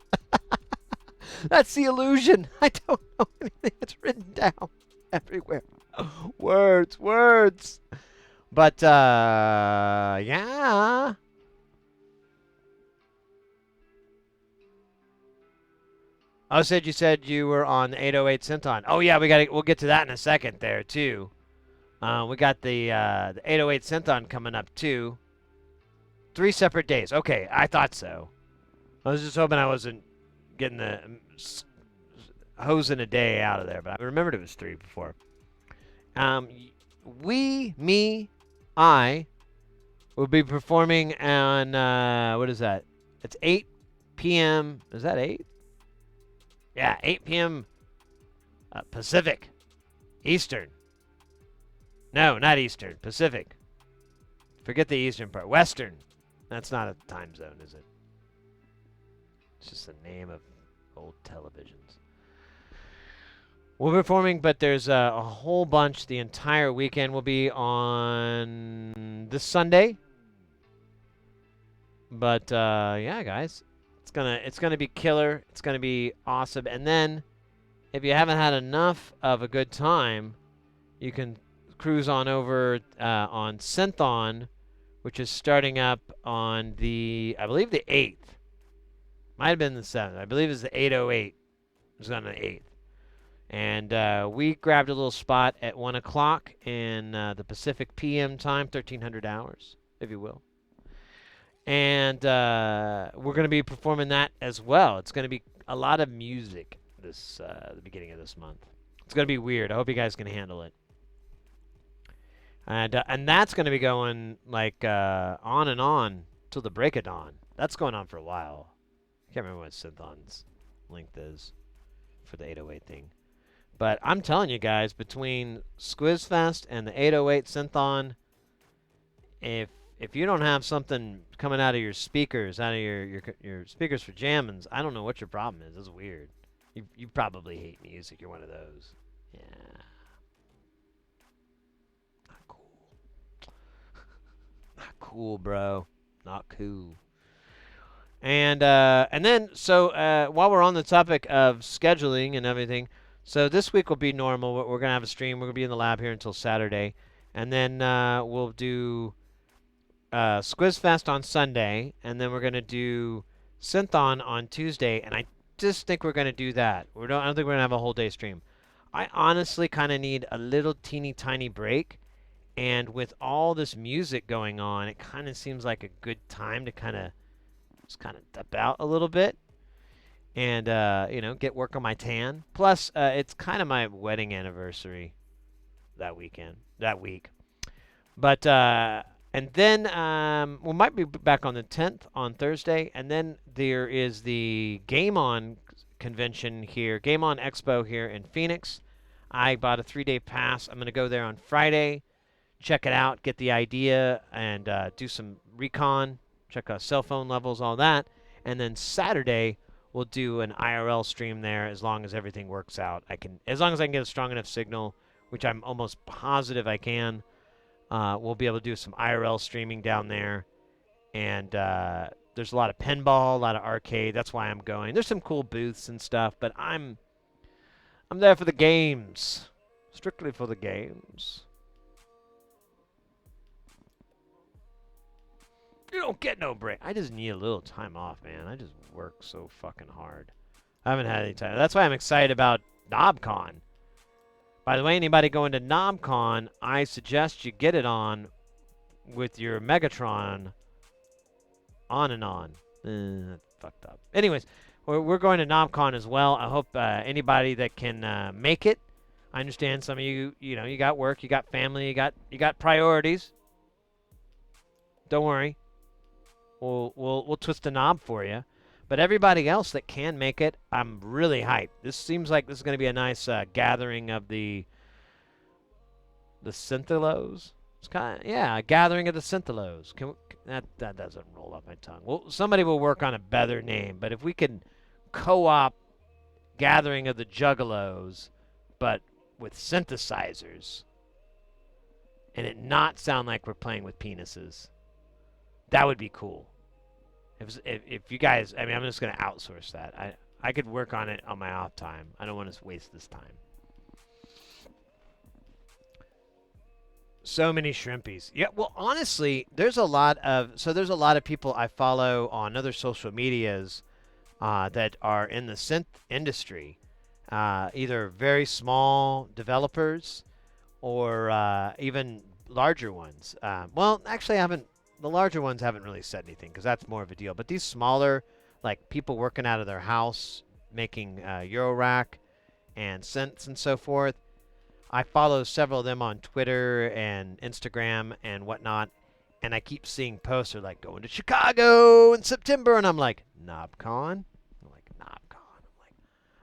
That's the illusion. I don't know anything. It's written down everywhere. Words. But yeah. Oh, you said you were on 808 Centon. Oh yeah, we'll get to that in a second there too. We got the 808 Centon coming up too. 3 separate days. Okay, I thought so. I was just hoping I wasn't getting the hosing a day out of there, but I remembered it was 3 before. I will be performing on what is that? It's 8 p.m. Is that 8? Yeah, 8 p.m. Pacific. Eastern. No, not Eastern. Pacific. Forget the Eastern part. Western. That's not a time zone, is it? It's just the name of old televisions. We'll be performing, but there's a whole bunch. The entire weekend will be on this Sunday. But yeah, guys. It's gonna be killer. It's gonna be awesome. And then, if you haven't had enough of a good time, you can cruise on over on Synthon, which is starting up on I believe the 8th. Might have been the 7th. I believe it's the 808. It's on the 8th. And we grabbed a little spot at 1 o'clock in the Pacific PM time, 1300 hours, if you will. And we're going to be performing that as well. It's going to be a lot of music the beginning of this month. It's going to be weird. I hope you guys can handle it. And that's going to be going like on and on till the break of dawn. That's going on for a while. I can't remember what Synthon's length is for the 808 thing. But I'm telling you guys, between Squizfest and the 808 Synthon, if if you don't have something coming out of your speakers, out of your speakers for jammings, I don't know what your problem is. It's weird. You probably hate music. You're one of those. Yeah. Not cool. Not cool, bro. Not cool. And then while we're on the topic of scheduling and everything, so this week will be normal. We're gonna have a stream. We're gonna be in the lab here until Saturday, and then we'll do Squizfest on Sunday, and then we're gonna do Synthon on Tuesday. And I just think we're gonna do that. I don't think we're gonna have a whole day stream. I honestly kind of need a little teeny tiny break, and with all this music going on, it kind of seems like a good time to just kind of dip out a little bit and get work on my tan. Plus, it's kind of my wedding anniversary that week. But and then we might be back on the 10th on Thursday, and then there is the Game On convention here, Game On Expo here in Phoenix. I bought a 3-day pass. I'm going to go there on Friday, check it out, get the idea, and do some recon, check out cell phone levels, all that. And then Saturday, we'll do an IRL stream there as long as everything works out. As long as I can get a strong enough signal, which I'm almost positive I can. We'll be able to do some IRL streaming down there. And there's a lot of pinball, a lot of arcade. That's why I'm going. There's some cool booths and stuff, but I'm there for the games. Strictly for the games. You don't get no break. I just need a little time off, man. I just work so fucking hard. I haven't had any time. That's why I'm excited about KnobCon. By the way, anybody going to KnobCon, I suggest you get it on with your Megatron on and on. That's fucked up. Anyways, we're going to KnobCon as well. I hope anybody that can make it. I understand some of you, you got work, you got family, you got priorities. Don't worry. We'll twist the knob for you. But everybody else that can make it, I'm really hyped. This seems like this is going to be a nice gathering of the Synthilos. It's kind of, a gathering of the Synthilos. That doesn't roll off my tongue. Well, somebody will work on a better name, but if we can co-op gathering of the Juggalos, but with synthesizers, and it not sound like we're playing with penises, that would be cool. If you guys, I mean, I'm just going to outsource that. I could work on it on my off time. I don't want to waste this time. So many shrimpies. Yeah, well, honestly, there's a lot of people I follow on other social medias that are in the synth industry, either very small developers or even larger ones. Well, actually, the larger ones haven't really said anything because that's more of a deal. But these smaller, like people working out of their house, making Eurorack and synths and so forth, I follow several of them on Twitter and Instagram and whatnot, and I keep seeing posts are like going to Chicago in September, and I'm like, KnobCon? I'm like, KnobCon. I'm like,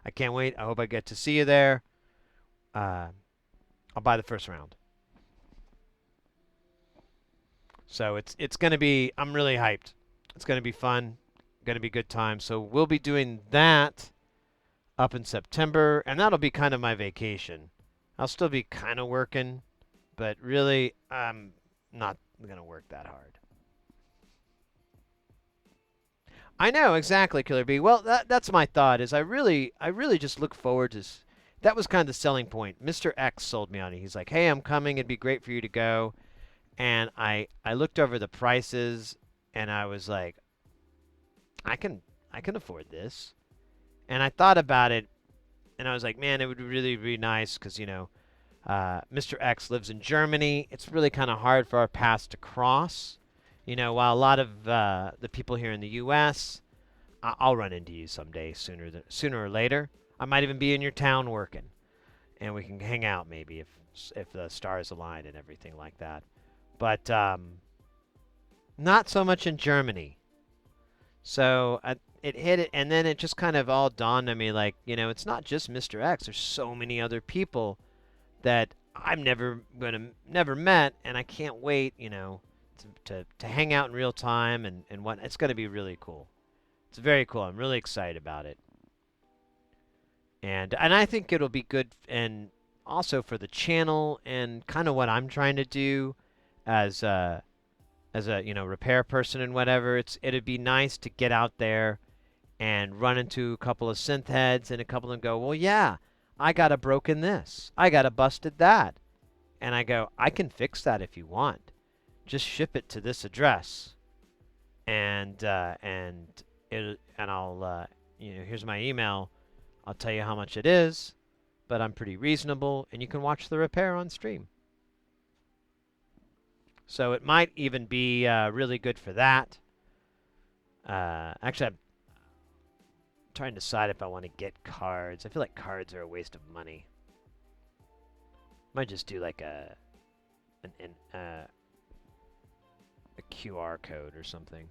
I can't wait. I hope I get to see you there. I'll buy the first round. So it's going to be, I'm really hyped. It's going to be fun, going to be good time. So we'll be doing that up in September, and that'll be kind of my vacation. I'll still be kind of working, but really I'm not going to work that hard. I know, exactly, Killer B. Well, that's my thought, is I really just look forward to... That was kind of the selling point. Mr. X sold me on it. He's like, hey, I'm coming. It'd be great for you to go. And I looked over the prices, and I was like, I can afford this. And I thought about it, and I was like, man, it would really be nice because, Mr. X lives in Germany. It's really kind of hard for our paths to cross. While a lot of the people here in the U.S., I'll run into you someday, sooner or later. I might even be in your town working, and we can hang out maybe if the stars align and everything like that. But not so much in Germany. So it hit it, and then it just kind of all dawned on me, like, it's not just Mr. X. There's so many other people that I'm never met, and I can't wait, to hang out in real time and what. It's going to be really cool. It's very cool. I'm really excited about it. And I think it'll be good and also for the channel and kind of what I'm trying to do as a repair person and whatever. It'd be nice to get out there and run into a couple of synth heads and a couple of them go, well, yeah, I got a broken this, I got a busted that, and I go, I can fix that if you want. Just ship it to this address, and I'll here's my email. I'll tell you how much it is, but I'm pretty reasonable, and you can watch the repair on stream. So it might even be really good for that. Actually, I'm trying to decide if I want to get cards. I feel like cards are a waste of money. Might just do like a QR code or something.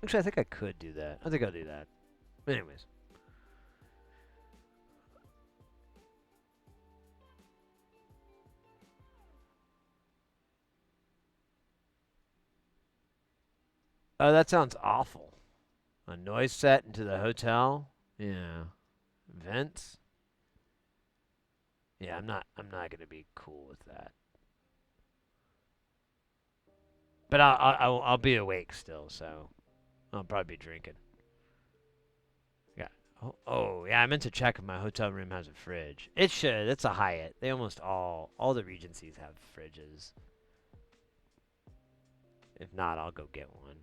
Actually, I think I could do that. I think I'll do that. But anyways. Oh, that sounds awful. A noise set into the hotel? Yeah. Vents? Yeah, I'm not gonna be cool with that. But I'll be awake still, so I'll probably be drinking. Yeah. Oh, yeah, I meant to check if my hotel room has a fridge. It should. It's a Hyatt. They almost all the Regencies have fridges. If not, I'll go get one.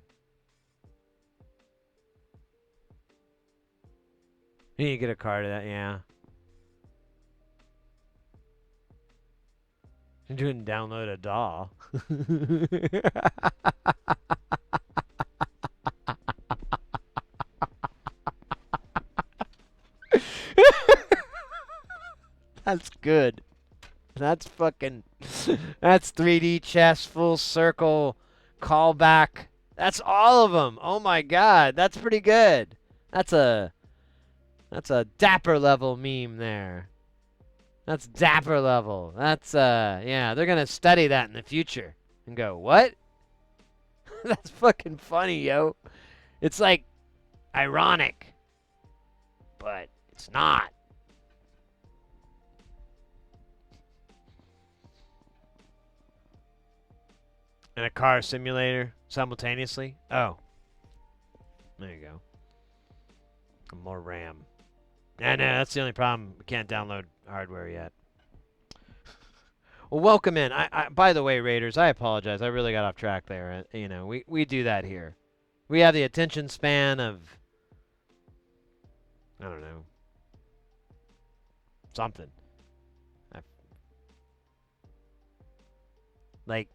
You need to get a card of that, yeah. You didn't download a DAW. That's good. That's fucking... That's 3D chess, full circle, callback. That's all of them. Oh my god, that's pretty good. That's a dapper level meme there. That's dapper level. That's, yeah, they're gonna study that in the future and go, what? That's fucking funny, yo. It's like ironic, but it's not. And a car simulator simultaneously? Oh. There you go. More RAM. No, that's the only problem. We can't download hardware yet. Well, welcome in. By the way, Raiders, I apologize. I really got off track there. We do that here. We have the attention span of, I don't know, something. Like,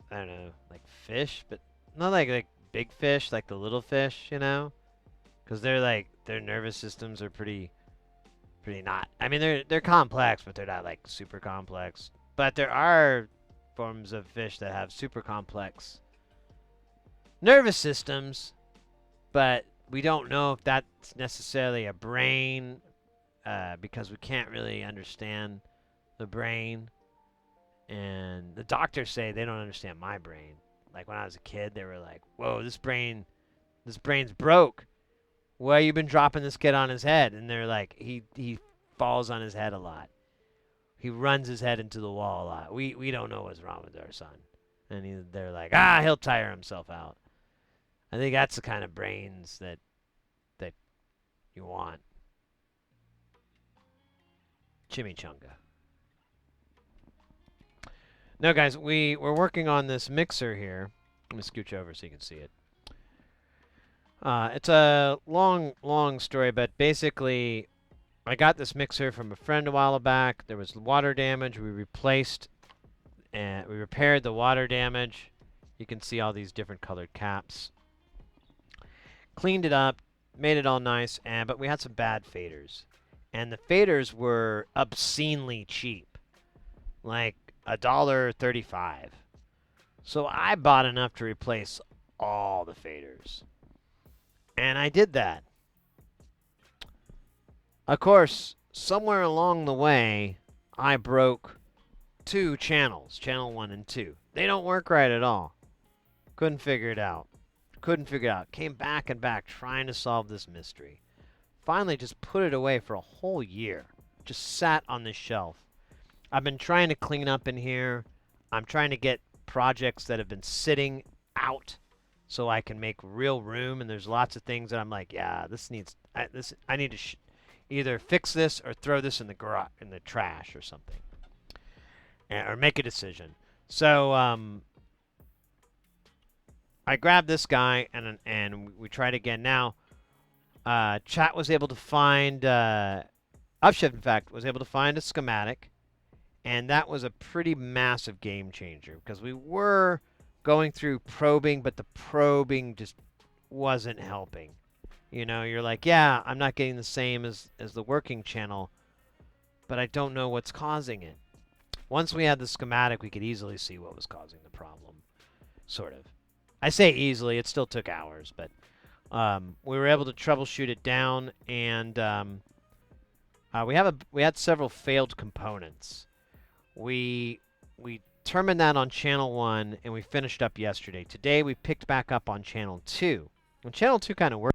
I don't know, like fish, but not like big fish, like the little fish, because they're like their nervous systems are pretty not. I mean, they're complex, but they're not like super complex. But there are forms of fish that have super complex nervous systems, but we don't know if that's necessarily a brain, because we can't really understand the brain. And the doctors say they don't understand my brain. Like when I was a kid, they were like, "Whoa, this brain's broke. Why you been dropping this kid on his head?" And they're like, he falls on his head a lot. He runs his head into the wall a lot. We don't know what's wrong with our son. And they're like, he'll tire himself out. I think that's the kind of brains that you want. Chimichanga. No, guys, we're working on this mixer here. Let me scooch over so you can see it. It's a long story, but basically, I got this mixer from a friend a while back. There was water damage. We replaced and we repaired the water damage. You can see all these different colored caps. Cleaned it up, made it all nice, but we had some bad faders. And the faders were obscenely cheap. Like, $1.35. So I bought enough to replace all the faders. And I did that. Of course, somewhere along the way, I broke two channels, channel 1 and 2. They don't work right at all. Couldn't figure it out. Came back and back trying to solve this mystery. Finally just put it away for a whole year. Just sat on this shelf. I've been trying to clean up in here. I'm trying to get projects that have been sitting out so I can make real room, and there's lots of things that I'm like, yeah, I need to either fix this or throw this in the trash or something. Or make a decision. So I grabbed this guy and we tried again. Now, chat was able to find Upshift, in fact, was able to find a schematic, and that was a pretty massive game changer because we were going through probing, but the probing just wasn't helping. You know, you're like, yeah, I'm not getting the same as the working channel, but I don't know what's causing it. Once we had the schematic, we could easily see what was causing the problem, sort of. I say easily, it still took hours, but we were able to troubleshoot it down, and we had several failed components. We termined that on channel 1, and we finished up yesterday. Today, we picked back up on channel 2. And channel 2 kind of worked.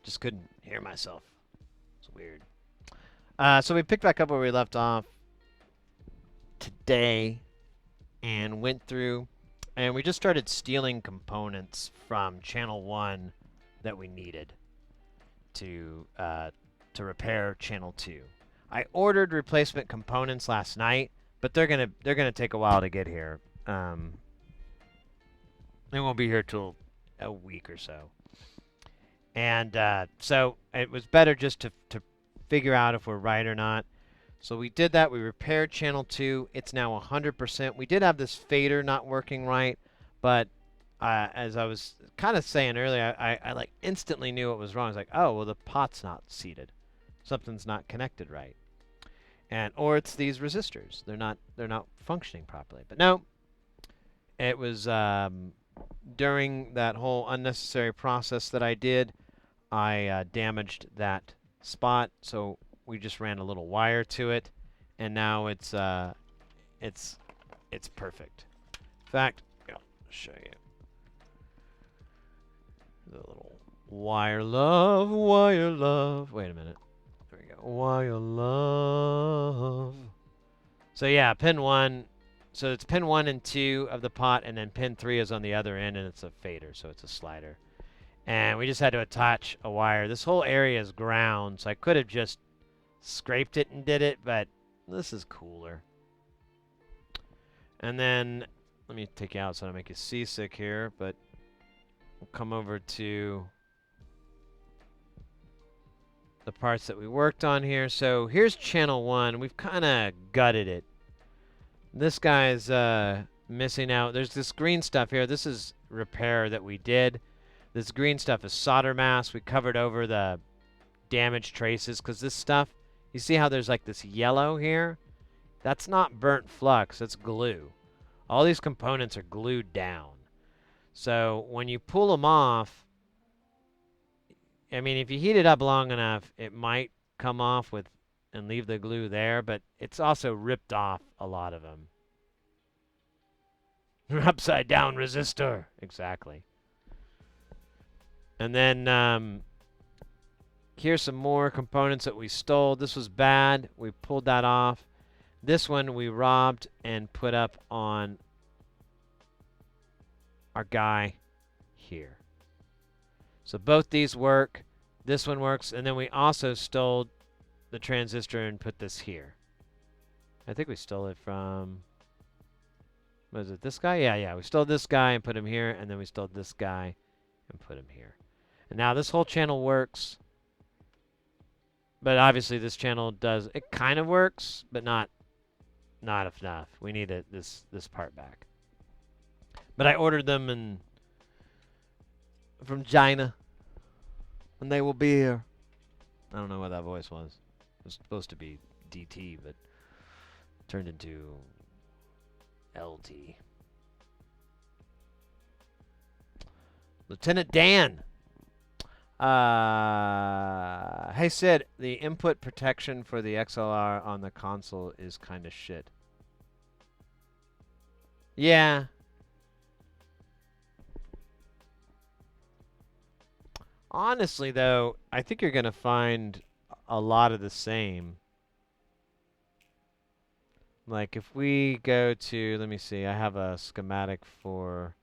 Just couldn't hear myself. It's weird. So we picked back up where we left off today and went through, and we just started stealing components from channel 1 that we needed to repair channel 2. I ordered replacement components last night, but they're gonna take a while to get here. They won't be here till a week or so. And so it was better just to figure out if we're right or not. So we did that. We repaired channel 2. It's now 100%. We did have this fader not working right, but as I was kind of saying earlier, I like instantly knew what was wrong. I was like, oh, well, the pot's not seated. Something's not connected right. Or it's these resistors. They're not functioning properly. But no, it was during that whole unnecessary process that I did, I damaged that spot, so we just ran a little wire to it, and now it's perfect. In fact, I'll show you the little wire love. Wait a minute. There we go. Wire love. So yeah, pin 1. So it's pin 1 and 2 of the pot, and then pin 3 is on the other end, and it's a fader, so it's a slider. And we just had to attach a wire. This whole area is ground, so I could have just scraped it and did it, but this is cooler. And then, let me take you out so I don't make you seasick here, but we'll come over to the parts that we worked on here. So here's channel 1. We've kind of gutted it. This guy's missing out. There's this green stuff here. This is repair that we did. This green stuff is solder mask. We covered over the damage traces because this stuff, you see how there's like this yellow here? That's not burnt flux, that's glue. All these components are glued down. So when you pull them off, I mean, if you heat it up long enough, it might come off with and leave the glue there, but it's also ripped off a lot of them. Upside down resistor. Exactly. And then here's some more components that we stole. This was bad. We pulled that off. This one we robbed and put up on our guy here. So both these work. This one works. And then we also stole the transistor and put this here. I think we stole it from... Was it this guy? Yeah, yeah. We stole this guy and put him here, and then we stole this guy and put him here. And now this whole channel works, but obviously this channel does. It kind of works, but not enough. We need this part back. But I ordered them from China, and they will be here. I don't know what that voice was. It was supposed to be DT, but turned into LT. Lieutenant Dan. Hey Sid, the input protection for the XLR on the console is kind of shit. Yeah. Honestly, though, I think you're going to find a lot of the same. Like, if we go to, let me see, I have a schematic for,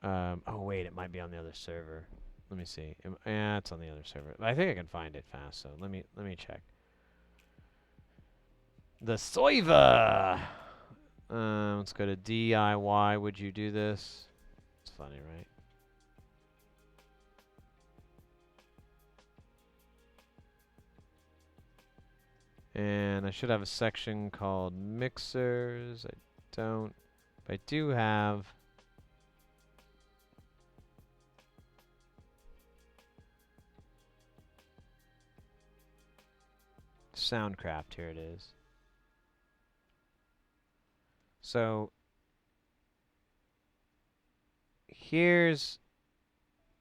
oh, wait, it might be on the other server. Let me see. Yeah, it's on the other server. I think I can find it fast, so let me check. The Soiva! Let's go to DIY. Would you do this? It's funny, right? And I should have a section called mixers. I don't. But I do have Soundcraft. Here it is. So here's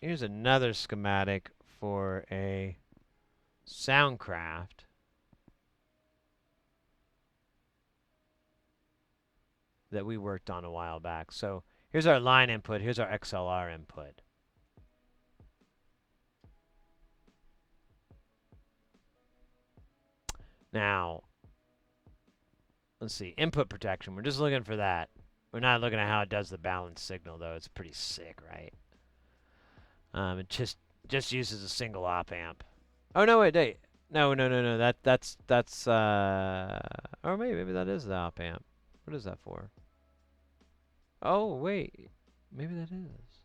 another schematic for a Soundcraft that we worked on a while back. So here's our line input. Here's our XLR input. Now, let's see. Input protection. We're just looking for that. We're not looking at how it does the balance signal, though. It's pretty sick, right? It just uses a single op amp. Oh no, wait. No. That's or maybe that is the op amp. What is that for? Oh wait, maybe that is.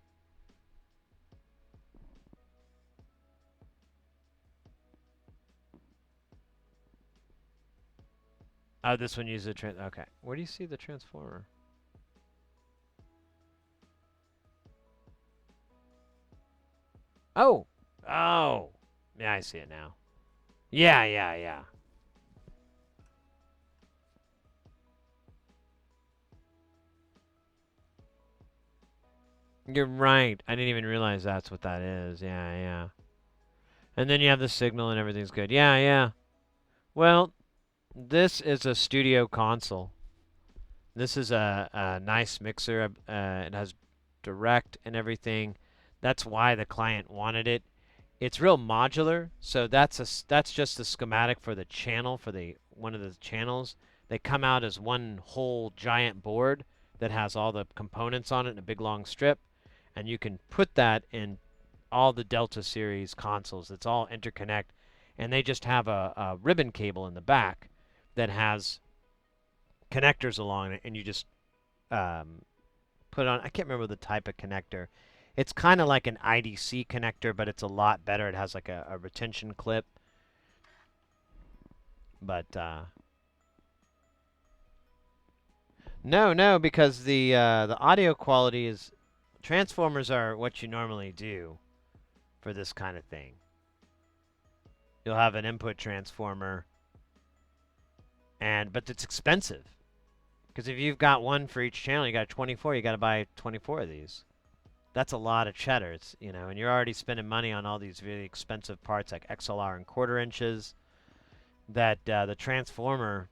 Oh, this one uses a okay. Where do you see the transformer? Oh! Oh! Yeah, I see it now. Yeah. You're right. I didn't even realize that's what that is. Yeah. And then you have the signal and everything's good. Yeah. Well, this is a studio console. This is a nice mixer. It has direct and everything. That's why the client wanted it. It's real modular, so that's just the schematic for the channel for the one of the channels. They come out as one whole giant board that has all the components on it in a big long strip, and you can put that in all the Delta series consoles. It's all interconnect, and they just have a ribbon cable in the back that has connectors along it, and you just put on. I can't remember the type of connector. It's kind of like an IDC connector, but it's a lot better. It has like a retention clip. But no, because the audio quality is transformers are what you normally do for this kind of thing. You'll have an input transformer, but it's expensive. Because if you've got one for each channel, you got 24. You got to buy 24 of these. That's a lot of cheddar. It's, and you're already spending money on all these really expensive parts like XLR and quarter inches. That the transformer,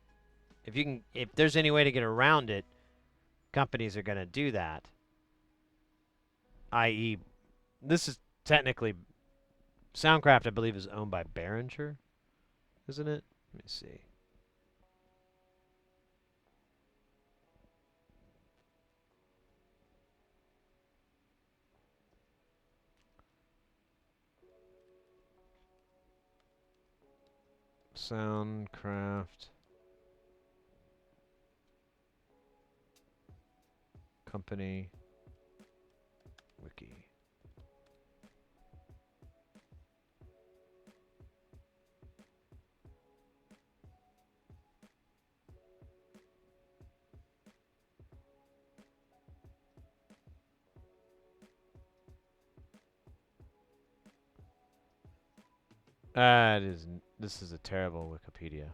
if there's any way to get around it, companies are going to do that. I.e., this is technically Soundcraft, I believe, is owned by Behringer, isn't it? Let me see. Soundcraft. Company wiki. This is a terrible Wikipedia.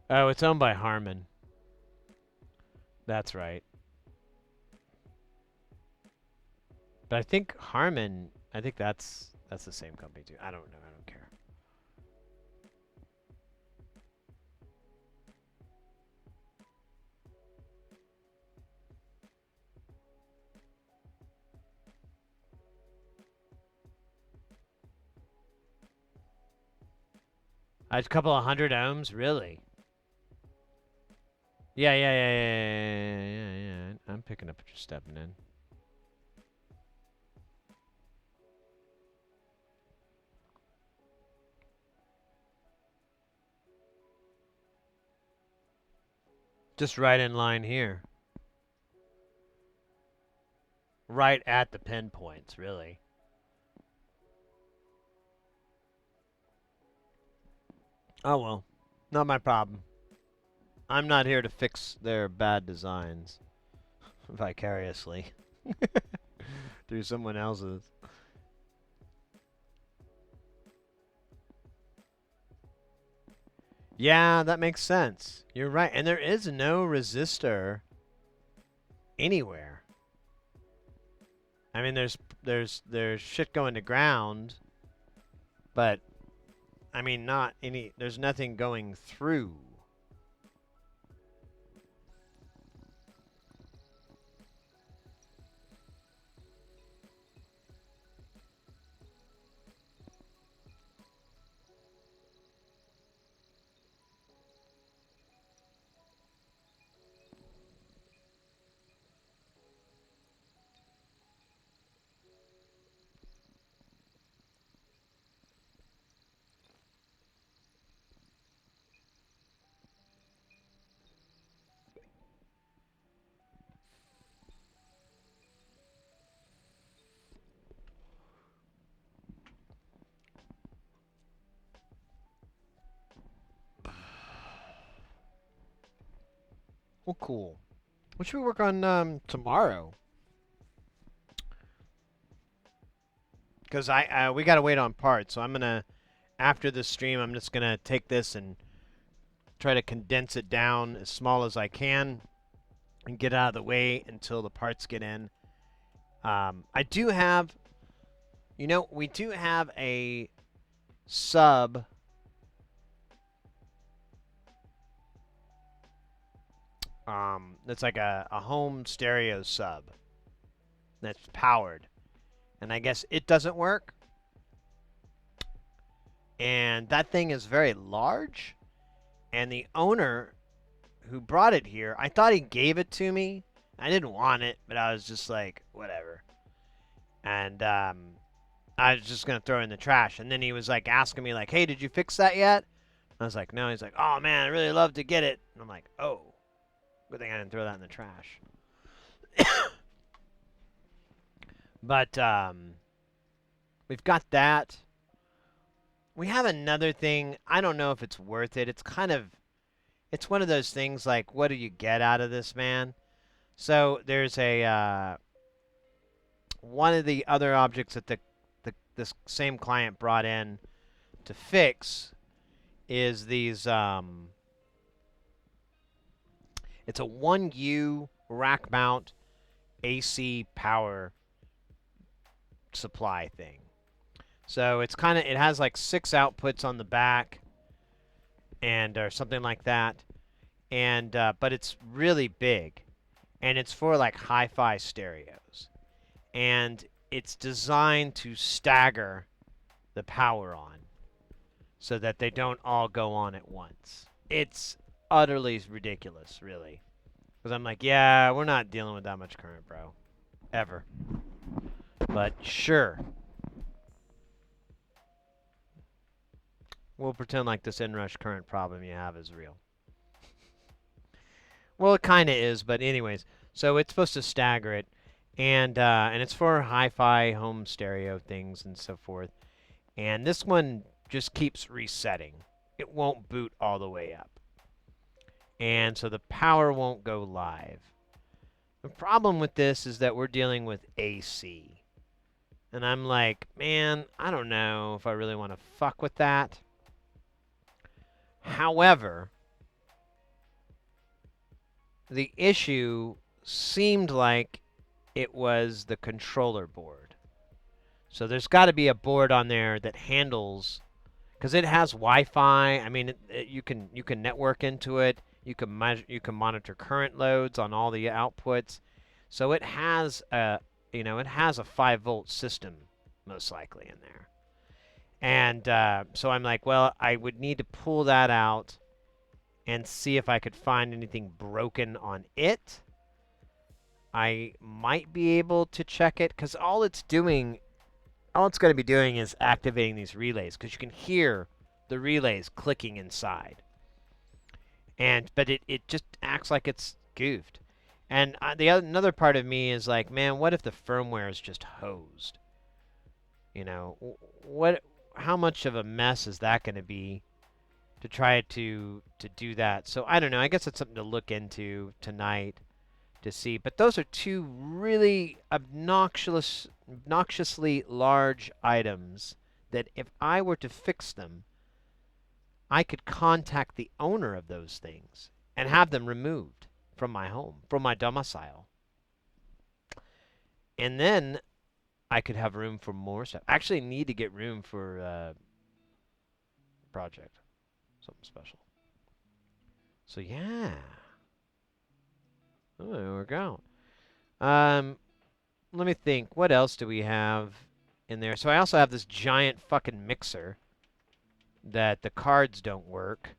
Oh, it's owned by Harman. That's right. But I think Harman, I think that's the same company too. I don't know. I don't care. A couple of hundred ohms, really? Yeah. I'm picking up what you're stepping in. Just right in line here. Right at the pinpoints, really. Oh well. Not my problem. I'm not here to fix their bad designs vicariously through someone else's. Yeah, that makes sense. You're right. And there is no resistor anywhere. I mean, there's shit going to ground, but I mean, not any. There's nothing going through. Well, cool. What should we work on tomorrow? Because we gotta wait on parts, so I'm gonna after this stream, I'm just gonna take this and try to condense it down as small as I can and get out of the way until the parts get in. I do have, we do have a sub. That's like a home stereo sub that's powered. And I guess it doesn't work. And that thing is very large. And the owner who brought it here, I thought he gave it to me. I didn't want it, but I was just like, whatever. And I was just going to throw it in the trash. And then he was like asking me like, hey, did you fix that yet? I was like, no. He's like, oh, man, I really love to get it. And I'm like, oh, good thing I didn't throw that in the trash. But we've got that. We have another thing. I don't know if it's worth it. It's one of those things like, what do you get out of this, man? So there's a one of the other objects that this same client brought in to fix is these. It's a 1U rack mount AC power supply thing. So it has like 6 outputs on the back, and or something like that, and but it's really big, and it's for like hi-fi stereos, and it's designed to stagger the power on, so that they don't all go on at once. It's utterly ridiculous, really, because I'm like, yeah, we're not dealing with that much current, bro, ever. But sure. We'll pretend like this inrush current problem you have is real. Well, it kind of is, but anyways. So it's supposed to stagger it, and it's for hi-fi home stereo things and so forth. And this one just keeps resetting. It won't boot all the way up, and so the power won't go live. The problem with this is that we're dealing with AC. And I'm like, man, I don't know if I really want to fuck with that. However, the issue seemed like it was the controller board. So there's got to be a board on there that handles, because it has Wi-Fi. I mean, you can network into it. You can monitor current loads on all the outputs. So it has a 5-volt system most likely in there. And so I'm like, well, I would need to pull that out and see if I could find anything broken on it. I might be able to check it because all it's going to be doing is activating these relays because you can hear the relays clicking inside. But it just acts like it's goofed. And another part of me is like, man, what if the firmware is just hosed? You know, how much of a mess is that going to be to try to do that? So I don't know. I guess it's something to look into tonight to see. But those are two really obnoxiously large items that if I were to fix them, I could contact the owner of those things and have them removed from my home, from my domicile. And then I could have room for more stuff. I actually need to get room for project, something special. So yeah, oh, there we go. Let me think. What else do we have in there? So I also have this giant fucking mixer that the cards don't work.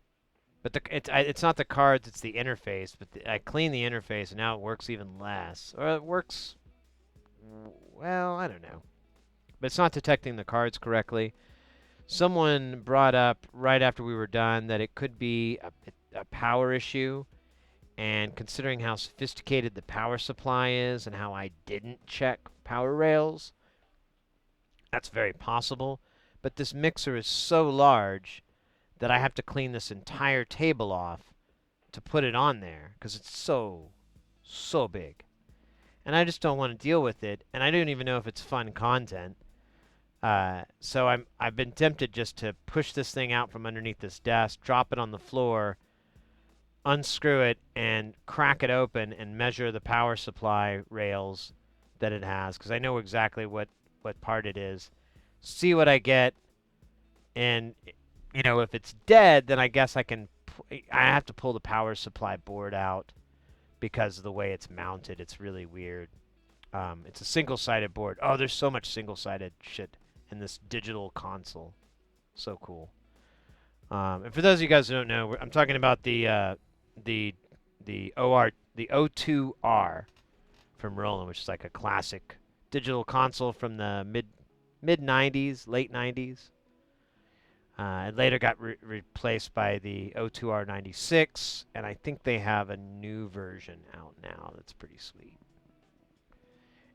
But it's not the cards, it's the interface. But I cleaned the interface and now it works even less. Or it works, well, I don't know. But it's not detecting the cards correctly. Someone brought up right after we were done that it could be a power issue. And considering how sophisticated the power supply is and how I didn't check power rails, that's very possible. But this mixer is so large that I have to clean this entire table off to put it on there because it's so big. And I just don't want to deal with it. And I don't even know if it's fun content. So I've been tempted just to push this thing out from underneath this desk, drop it on the floor, unscrew it, and crack it open and measure the power supply rails that it has because I know exactly what part it is. See what I get, and if it's dead, then I guess I have to pull the power supply board out because of the way it's mounted. It's really weird. It's a single-sided board. Oh, there's so much single-sided shit in this digital console. So cool. And for those of you guys who don't know, I'm talking about the O2R from Roland, which is like a classic digital console from the mid 90s, late 90s. It later got replaced by the O2R96, and I think they have a new version out now that's pretty sweet.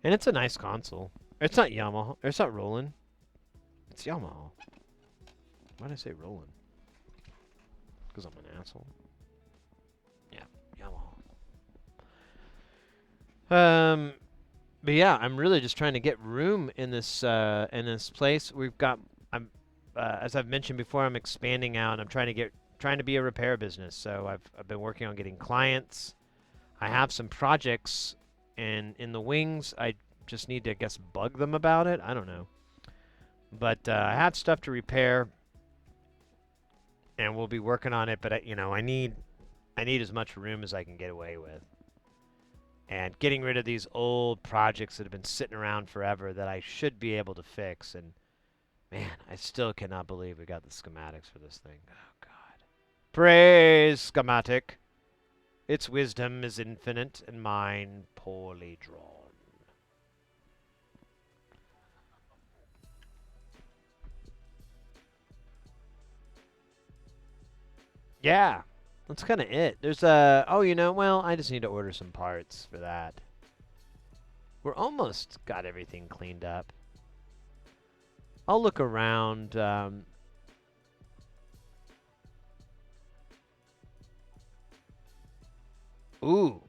And it's a nice console. It's not Yamaha. It's not Roland. It's Yamaha. Why did I say Roland? Because I'm an asshole. Yeah, Yamaha. But yeah, I'm really just trying to get room in this place. We've got as I've mentioned before, I'm expanding out. I'm trying to be a repair business. So I've been working on getting clients. I have some projects in the wings. I just need to, I guess, bug them about it. I don't know. But I have stuff to repair, and we'll be working on it. But I need as much room as I can get away with. And getting rid of these old projects that have been sitting around forever that I should be able to fix. And man, I still cannot believe we got the schematics for this thing. Oh, God. Praise schematic. Its wisdom is infinite, and mine poorly drawn. Yeah. That's kind of it. There's oh, well, I just need to order some parts for that. We're almost got everything cleaned up. I'll look around. Ooh.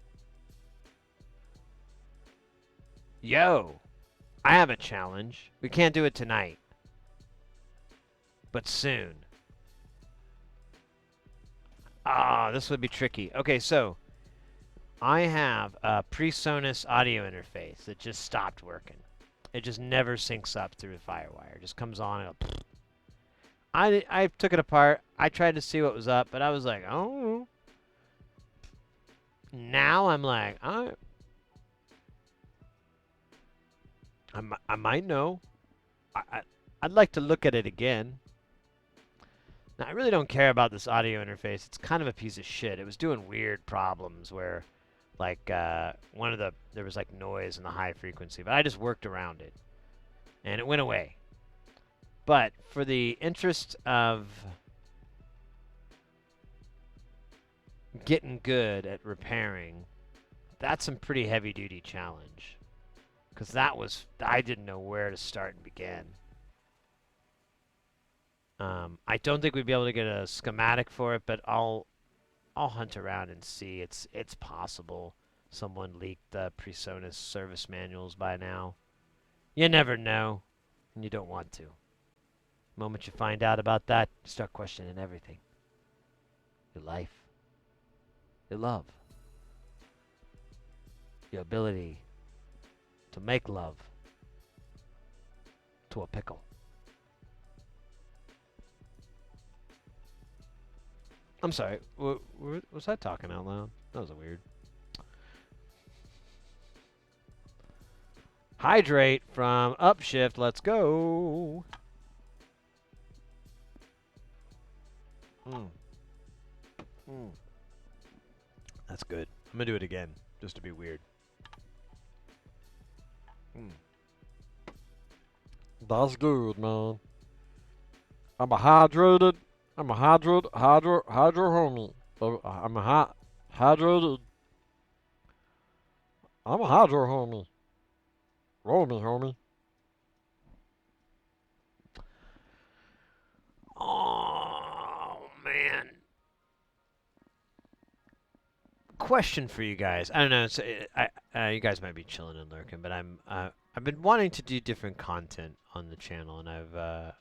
Yo. I have a challenge. We can't do it tonight. But soon. Ah, this would be tricky. Okay, so I have a PreSonus audio interface that just stopped working. It just never syncs up through the FireWire. It just comes on and I took it apart. I tried to see what was up, but I was like, oh. Now I'm like, I might know. I'd like to look at it again. Now, I really don't care about this audio interface. It's kind of a piece of shit. It was doing weird problems where, like, there was like noise in the high frequency, but I just worked around it, and it went away. But for the interest of getting good at repairing, that's some pretty heavy-duty challenge. Because I didn't know where to start and begin. I don't think we'd be able to get a schematic for it, but I'll hunt around and see. It's possible someone leaked the PreSonus service manuals by now. You never know, and you don't want to. The moment you find out about that, you start questioning everything. Your life, your love, your ability to make love to a pickle. I'm sorry, was I talking out loud? That was weird. Hydrate from Upshift, let's go. That's good. I'm gonna do it again, just to be weird. That's good, man. I'm a hydrated homie. I'm a hydrated. I'm a hydro homie. Roll me, homie. Oh, man. Question for you guys. I don't know. You guys might be chilling and lurking, but I've been wanting to do different content on the channel, and I've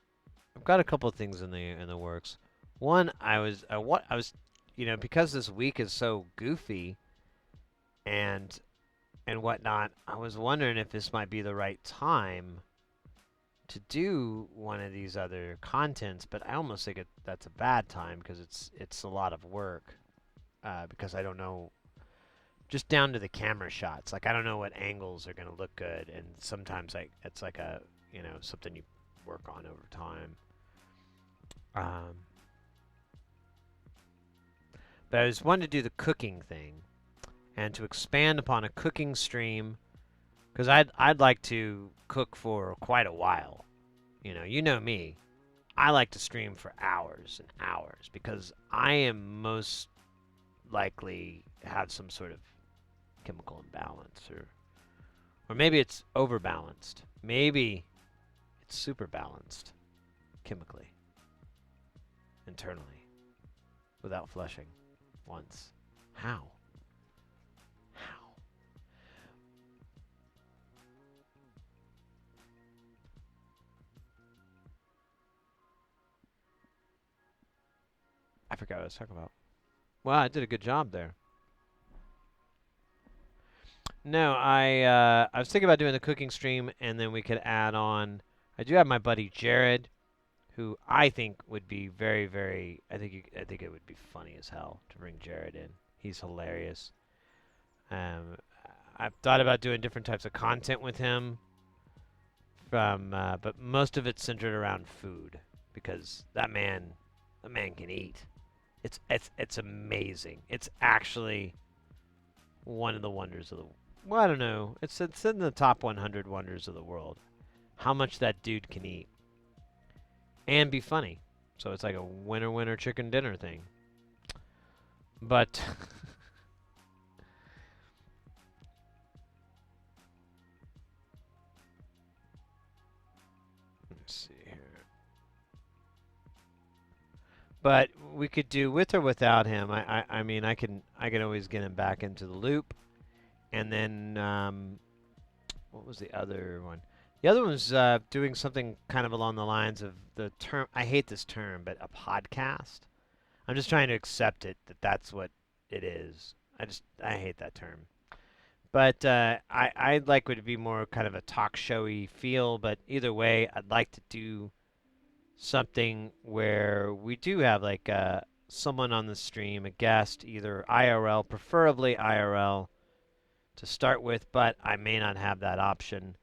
got a couple of things in the works. One, because this week is so goofy and whatnot, I was wondering if this might be the right time to do one of these other contents, but I almost think that's a bad time because it's a lot of work. Because I don't know, just down to the camera shots. Like, I don't know what angles are going to look good, and sometimes it's like something you work on over time. But I just wanted to do the cooking thing, and to expand upon a cooking stream, because I'd like to cook for quite a while. You know me. I like to stream for hours and hours because I am most likely have some sort of chemical imbalance, or maybe it's overbalanced. Maybe it's super balanced chemically, internally, without flushing once. How? I forgot what I was talking about. Well, I did a good job there. No, I was thinking about doing the cooking stream, and then we could add on. I do have my buddy Jared, who I think would be very, very. I think it would be funny as hell to bring Jared in. He's hilarious. I've thought about doing different types of content with him. But most of it's centered around food because that man can eat. It's amazing. It's actually one of the wonders of the. Well, I don't know. It's in the top 100 wonders of the world. How much that dude can eat and be funny. So it's like a winner chicken dinner thing. But let's see here. But we could do with or without him. I mean, I can always get him back into the loop, and then what was the other one? The other one was doing something kind of along the lines of the term. I hate this term, but a podcast. I'm just trying to accept it that that's what it is. I hate that term. But I'd like it to be more kind of a talk showy feel. But either way, I'd like to do something where we do have like someone on the stream, a guest, either IRL, preferably IRL to start with. But I may not have that option,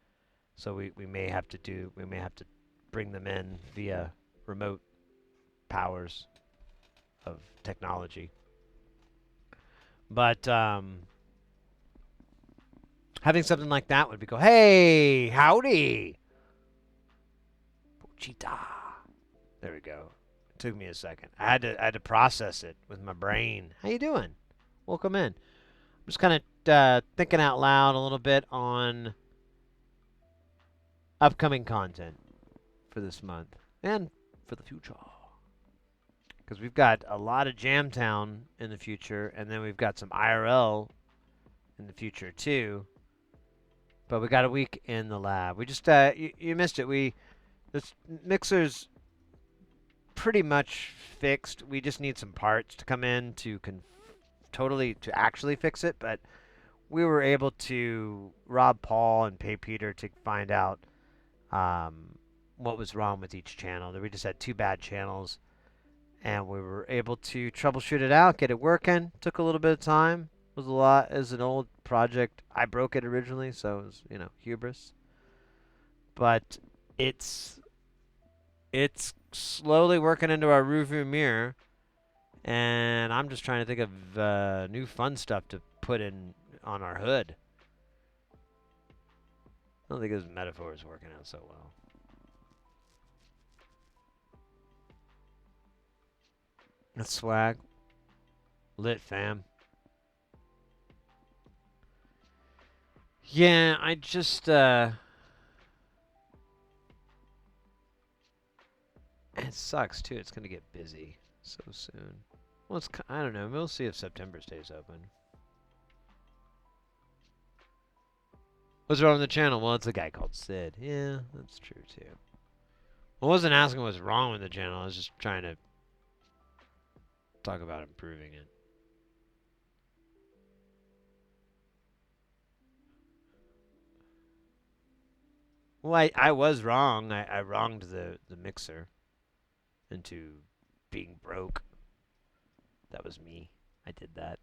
so we may have to bring them in via remote powers of technology. But having something like that would be cool. Hey, howdy, Pochita. There we go. It took me a second. I had to process it with my brain. How you doing? Welcome in. I'm just kind of thinking out loud a little bit on upcoming content for this month and for the future. Because we've got a lot of Jamtown in the future, and then we've got some IRL in the future too. But we got a week in the lab. We just you missed it. This mixer's pretty much fixed. We just need some parts to come in to actually fix it. But we were able to rob Paul and pay Peter to find out what was wrong with each channel. We just had two bad channels, and we were able to troubleshoot it out, get it working. Took a little bit of time. It was a lot. As an old project, I broke it originally, so it was hubris. But it's slowly working into our rearview mirror, and I'm just trying to think of new fun stuff to put in on our hood. I don't think this metaphor is working out so well. That's swag. Lit, fam. Yeah, I just it sucks too. It's gonna get busy so soon. Well, I don't know. We'll see if September stays open. What's wrong with the channel? Well, it's a guy called Sid. Yeah, that's true too. I wasn't asking what's wrong with the channel. I was just trying to talk about improving it. Well, I was wrong. I wronged the mixer into being broke. That was me. I did that.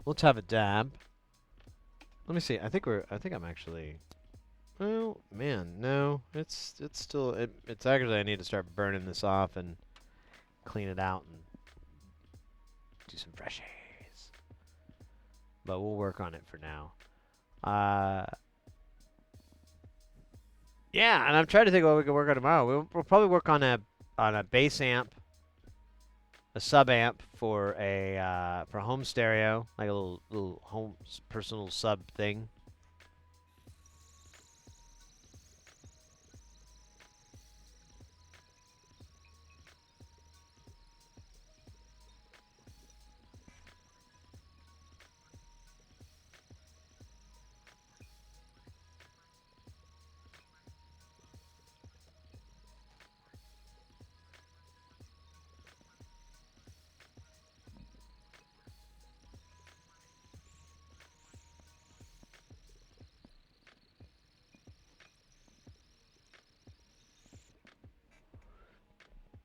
Let's have a dab. Let me see. I think I'm actually. Oh man, no. It's still. It's actually. I need to start burning this off and clean it out and do some fresh haze. But we'll work on it for now. Yeah, and I'm trying to think what we can work on tomorrow. We'll probably work on a bass amp, a sub amp for a home stereo, like a little home personal sub thing.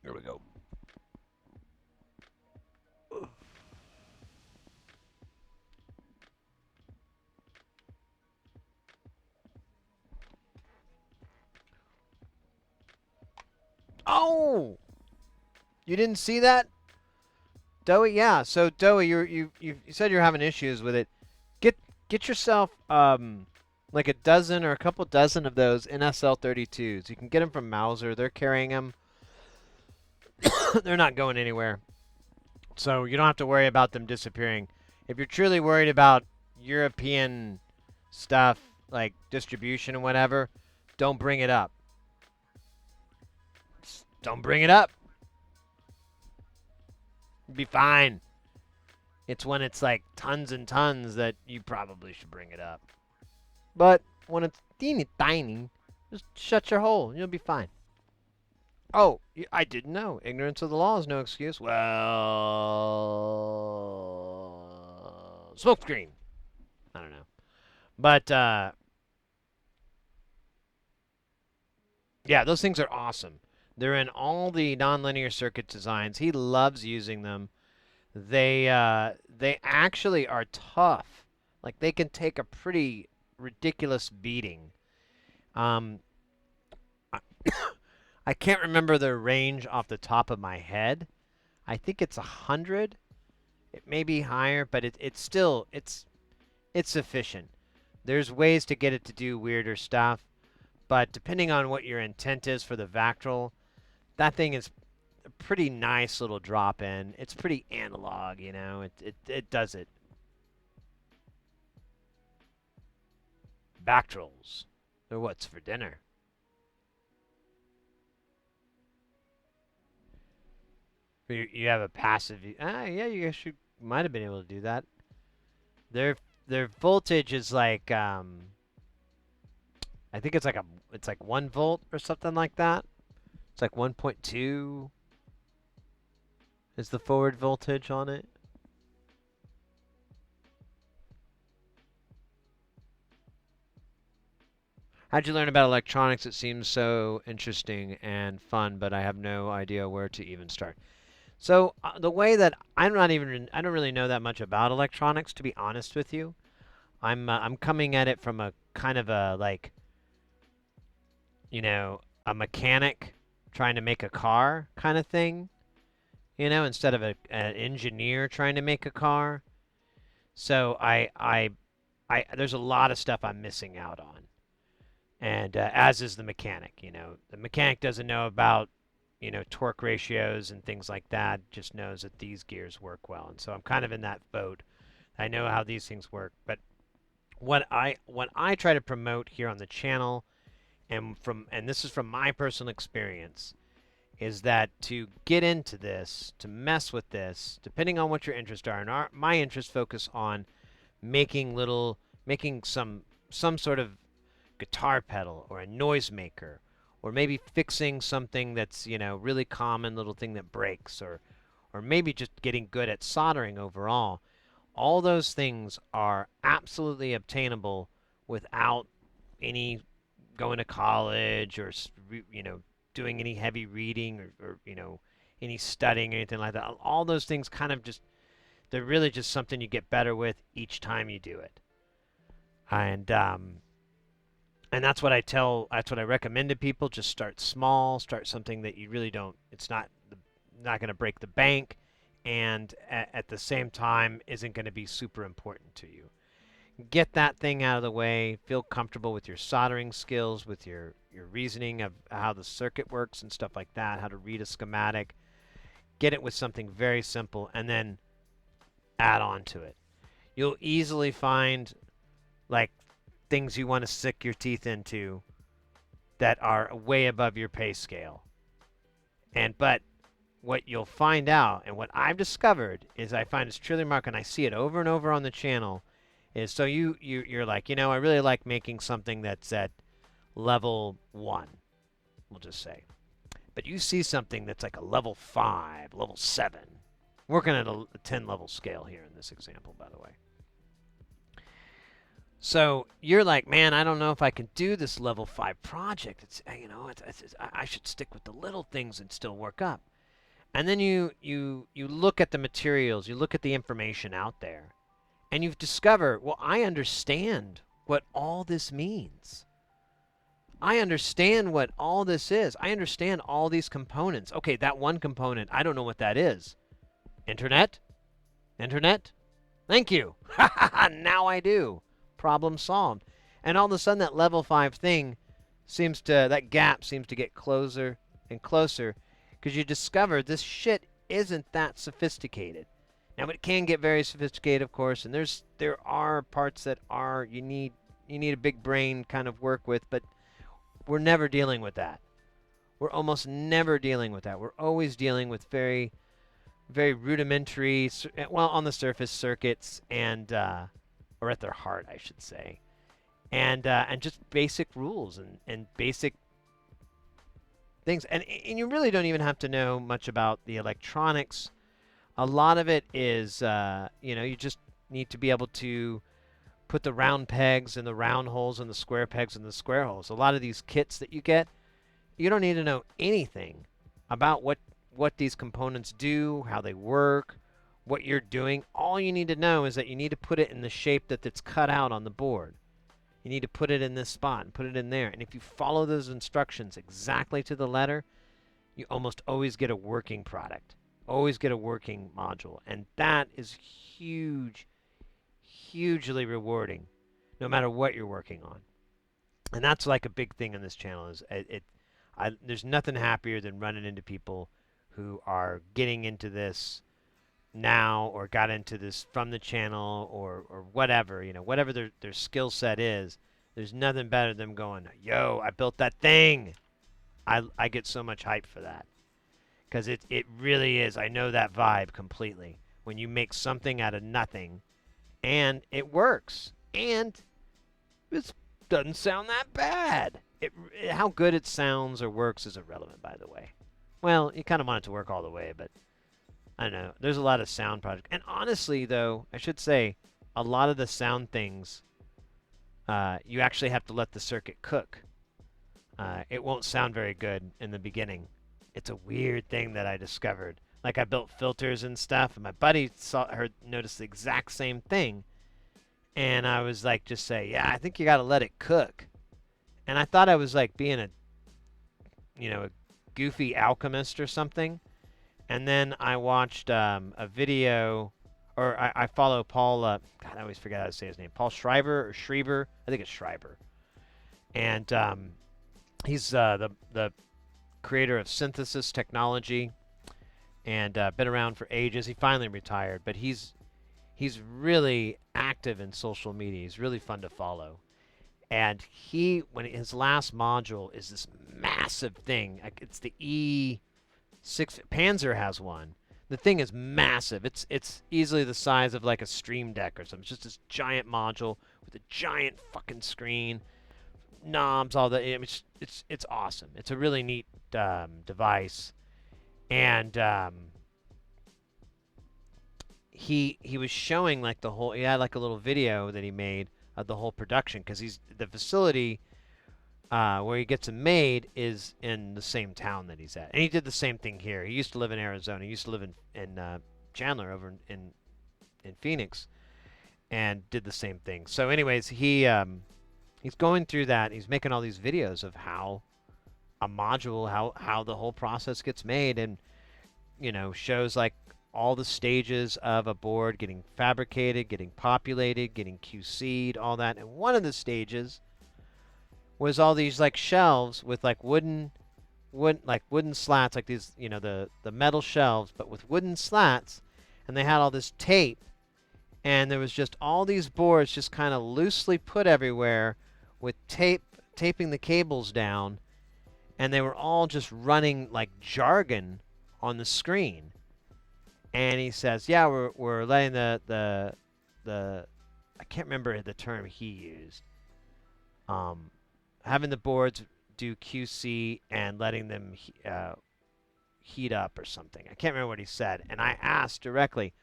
Here we go. Oh! You didn't see that? Doey? Yeah. So Doey, you said you're having issues with it. Get yourself like a dozen or a couple dozen of those NSL-32s. You can get them from Mauser. They're carrying them. They're not going anywhere. So you don't have to worry about them disappearing. If you're truly worried about European stuff, like distribution and whatever, don't bring it up. Just don't bring it up. You'll be fine. It's when it's like tons and tons that you probably should bring it up. But when it's teeny tiny, just shut your hole. You'll be fine. Oh, I didn't know. Ignorance of the law is no excuse. Well, smokescreen. I don't know. But, yeah, those things are awesome. They're in all the nonlinear circuit designs. He loves using them. They actually are tough. Like, they can take a pretty ridiculous beating. I, I can't remember the range off the top of my head. I think it's 100. It may be higher, but it's still it's sufficient. There's ways to get it to do weirder stuff, but depending on what your intent is for the Vactrol, that thing is a pretty nice little drop in. It's pretty analog, you know. It does it. Vactrols. They're what's for dinner. You have a passive. Yeah, you should might have been able to do that. Their voltage is like I think it's like 1 volt or something like that. It's like 1.2 is the forward voltage on it. How'd you learn about electronics? It seems so interesting and fun, but I have no idea where to even start. So the way that I don't really know that much about electronics, to be honest with you. I'm coming at it from a kind of a like, you know, a mechanic trying to make a car kind of thing, you know, instead of an engineer trying to make a car. So there's a lot of stuff I'm missing out on, and as is the mechanic. You know, the mechanic doesn't know about torque ratios and things like that. Just knows that these gears work well, and so I'm kind of in that boat. I know how these things work, but what I try to promote here on the channel, and this is from my personal experience, is that to get into this, to mess with this, depending on what your interests are, and my interests focus on making some sort of guitar pedal or a noisemaker, or maybe fixing something that's really common little thing that breaks, or maybe just getting good at soldering overall. All those things are absolutely obtainable without any going to college or doing any heavy reading or any studying or anything like that. All those things kind of they're really just something you get better with each time you do it. And that's what that's what I recommend to people. Just start small, start something that you really don't, it's not going to break the bank, and at the same time isn't going to be super important to you. Get that thing out of the way, feel comfortable with your soldering skills, with your reasoning of how the circuit works and stuff like that, how to read a schematic. Get it with something very simple, and then add on to it. You'll easily find like things you want to stick your teeth into that are way above your pay scale. But what you'll find out, and what I've discovered, is I find it's truly marked, and I see it over and over on the channel, is so you're like, I really like making something that's at level 1, we'll just say. But you see something that's like a level 5, level 7. Working at a 10 level scale here in this example, by the way. So you're like, man, I don't know if I can do this level 5 project. I should stick with the little things and still work up. And then you look at the materials, you look at the information out there, and you've discovered, well, I understand what all this means. I understand what all this is. I understand all these components. Okay, that one component, I don't know what that is. Internet? Internet? Thank you. Now I do. Problem solved. And all of a sudden that level 5 thing that gap seems to get closer and closer because you discover this shit isn't that sophisticated. Now it can get very sophisticated, of course, and there are parts that are you need a big brain kind of work with, but we're never dealing with that. We're almost never dealing with that. We're always dealing with very, very rudimentary, well, on the surface circuits and, or at their heart, I should say, and just basic rules and basic things. And you really don't even have to know much about the electronics. A lot of it is, you just need to be able to put the round pegs in the round holes and the square pegs in the square holes. A lot of these kits that you get, you don't need to know anything about what these components do, how they work, what you're doing. All you need to know is that you need to put it in the shape that it's cut out on the board. You need to put it in this spot and put it in there. And if you follow those instructions exactly to the letter, you almost always get a working product. Always get a working module. And that is hugely rewarding, no matter what you're working on. And that's like a big thing on this channel is there's nothing happier than running into people who are getting into this now or got into this from the channel or whatever, whatever their skill set is. There's nothing better than them going, yo, I built that thing. I get so much hype for that because it really is. I know that vibe completely. When you make something out of nothing and it works and it doesn't sound that bad. How good it sounds or works is irrelevant, by the way. Well, you kind of want it to work all the way, but I don't know. There's a lot of sound projects. And honestly, though, I should say, a lot of the sound things, you actually have to let the circuit cook. It won't sound very good in the beginning. It's a weird thing that I discovered. Like I built filters and stuff, and my buddy noticed the exact same thing. And I was like, just say, yeah, I think you got to let it cook. And I thought I was like being a goofy alchemist or something. And then I watched a video, or I follow Paul, God, I always forget how to say his name. Paul Schreiber or Schreiber? I think it's Schreiber. And he's the creator of synthesis technology and been around for ages. He finally retired, but he's really active in social media. He's really fun to follow. And his last module is this massive thing. It's the E6. Panzer has one. The thing is massive. It's easily the size of like a Stream Deck or something. It's just this giant module with a giant fucking screen, knobs, all the. It's awesome. It's a really neat device, and he was showing like the whole. He had like a little video that he made of the whole production because the facility where he gets them made is in the same town that he's at, and he did the same thing here. He used to live in Arizona. He used to live in Chandler over in Phoenix, and did the same thing. So, anyways, he's going through that. He's making all these videos of how a module, how the whole process gets made, and shows like all the stages of a board getting fabricated, getting populated, getting QC'd, all that. And one of the stages was all these like shelves with like wooden slats, like these, the metal shelves, but with wooden slats, and they had all this tape, and there was just all these boards just kind of loosely put everywhere with taping the cables down, and they were all just running like jargon on the screen. And he says, yeah, we're letting the I can't remember the term he used. Having the boards do QC and letting them heat up or something. I can't remember what he said. And I asked directly,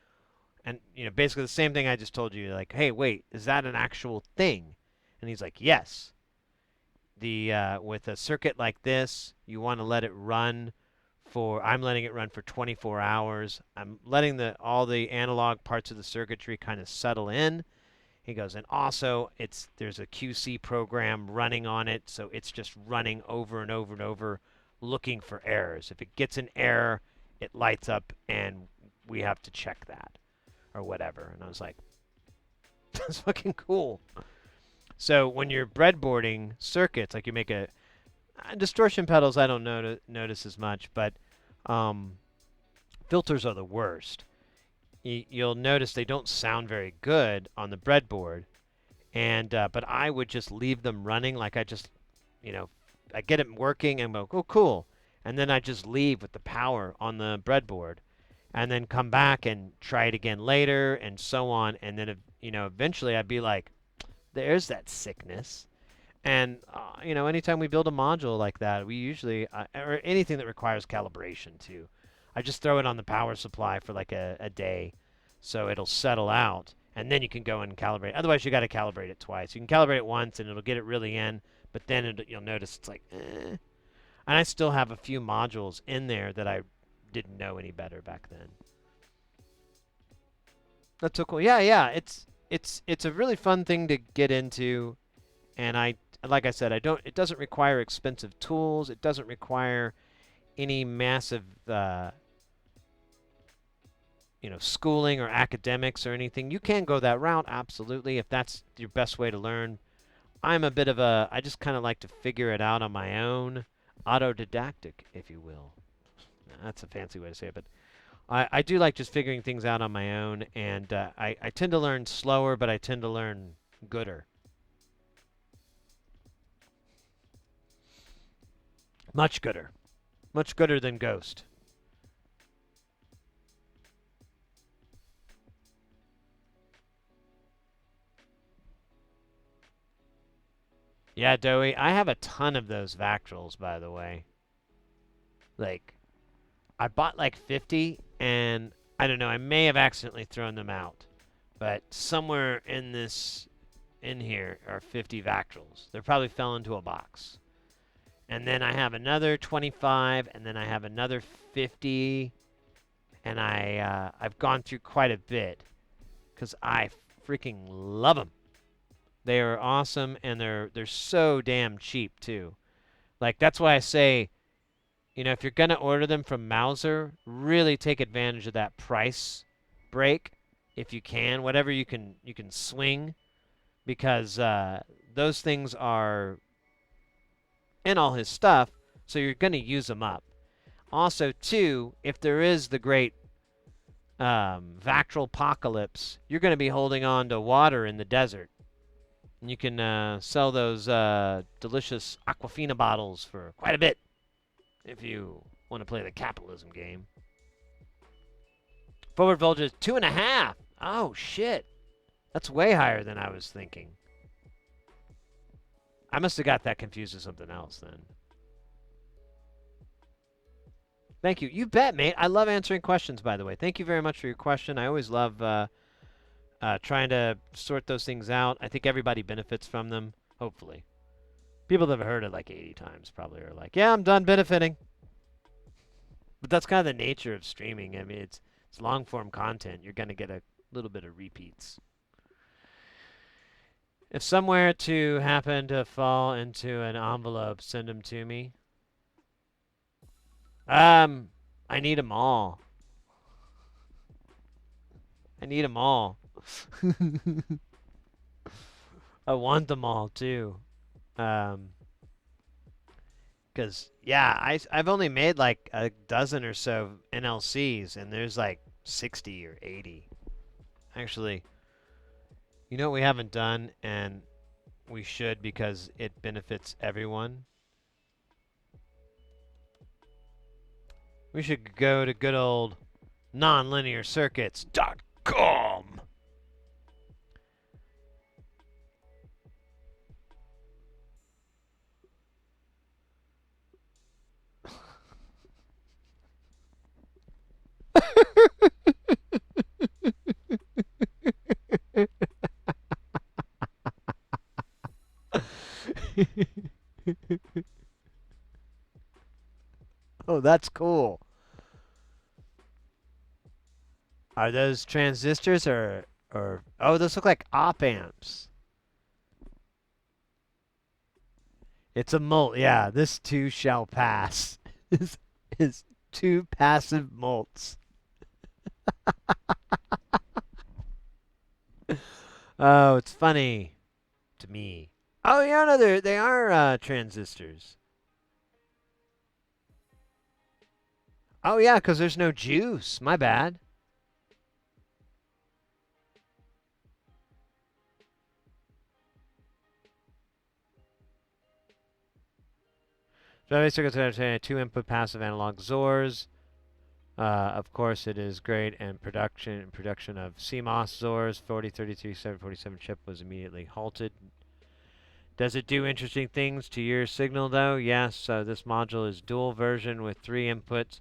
and basically the same thing I just told you. Like, hey, wait, is that an actual thing? And he's like, yes. With a circuit like this, you want to let it run. I'm letting it run for 24 hours. I'm letting all the analog parts of the circuitry kind of settle in. He goes, and also there's a QC program running on it, so it's just running over and over and over, looking for errors. If it gets an error, it lights up, and we have to check that, or whatever. And I was like, that's fucking cool. So when you're breadboarding circuits, like you make a distortion pedals, I don't notice as much, but um, filters are the worst. You'll notice they don't sound very good on the breadboard, and but I would just leave them running, like I just, you know, I get it working and go, oh cool, and then I just leave with the power on the breadboard, and then come back and try it again later, and so on, and then eventually I'd be like, there's that sickness. And anytime we build a module like that, we usually or anything that requires calibration too, I just throw it on the power supply for like a day, so it'll settle out, and then you can go and calibrate. Otherwise, you got to calibrate it twice. You can calibrate it once, and it'll get it really in, but then you'll notice it's like, eh. And I still have a few modules in there that I didn't know any better back then. That's so cool. Yeah, yeah. It's a really fun thing to get into, and like I said, it doesn't require expensive tools. It doesn't require any massive schooling or academics or anything. You can go that route, absolutely, if that's your best way to learn. I just kind of like to figure it out on my own, autodidactic, if you will. That's a fancy way to say it, but I do like just figuring things out on my own, and I tend to learn slower, but I tend to learn gooder. Much gooder. Much gooder than Ghost. Yeah, Doey, I have a ton of those Vactrals, by the way. Like, I bought like 50, and I don't know, I may have accidentally thrown them out. But somewhere in here are 50 Vactrals. They probably fell into a box. And then I have another 25, and then I have another 50, and I've gone through quite a bit because I freaking love them. They are awesome, and they're so damn cheap too. Like that's why I say, if you're gonna order them from Mauser, really take advantage of that price break if you can, whatever you can swing, because those things are in all his stuff, so you're gonna use them up. Also, too, if there is the great Vactral apocalypse, you're going to be holding on to water in the desert. And you can sell those delicious Aquafina bottles for quite a bit if you want to play the capitalism game. Forward voltage 2.5. Oh, shit. That's way higher than I was thinking. I must have got that confused with something else then. Thank you. You bet, mate. I love answering questions, by the way. Thank you very much for your question. I always love trying to sort those things out. I think everybody benefits from them, hopefully. People that have heard it like 80 times probably are like, yeah, I'm done benefiting. But that's kind of the nature of streaming. I mean, it's long-form content. You're going to get a little bit of repeats. If somewhere to happen to fall into an envelope, send them to me. I need them all. I need them all. I want them all too. Because yeah, I've only made like a dozen or so NLCs, and there's like 60 or 80. Actually, you know what we haven't done, and we should because it benefits everyone. We should go to good old nonlinearcircuits.com. Oh, that's cool. Are those transistors or oh, those look like op amps. It's a mult. Yeah, this too shall pass. This is two passive mults. Oh, it's funny to me. Oh yeah, no, they are transistors. Oh yeah, because there's no juice. My bad. So circuits have two input passive analog XORs. Of course, it is great, and production of CMOS XORs 4033-747 chip was immediately halted. Does it do interesting things to your signal though? Yes. This module is dual version with 3 inputs.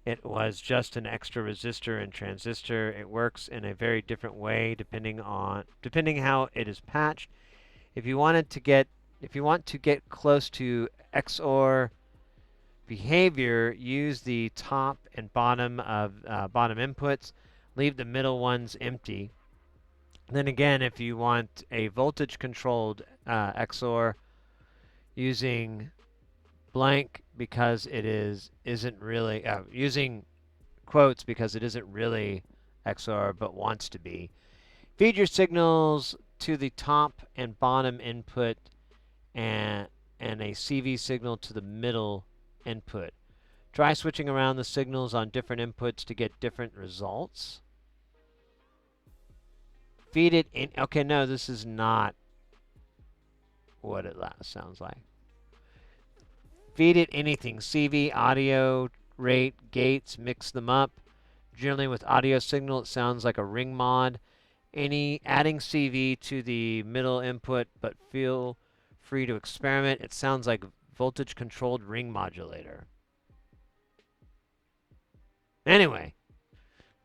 It was just an extra resistor and transistor. It works in a very different way depending how it is patched. If you want to get close to XOR behavior, use the top and bottom of bottom inputs. Leave the middle ones empty. Then again, if you want a voltage controlled XOR using blank because it isn't really using quotes because it isn't really XOR but wants to be. Feed your signals to the top and bottom input and a CV signal to the middle input. Try switching around the signals on different inputs to get different results. Feed it in. Okay, no, this is not what it sounds like. Feed it anything. CV, audio, rate, gates, mix them up. Generally with audio signal, it sounds like a ring mod. Adding CV to the middle input, but feel free to experiment. It sounds like voltage controlled ring modulator. Anyway,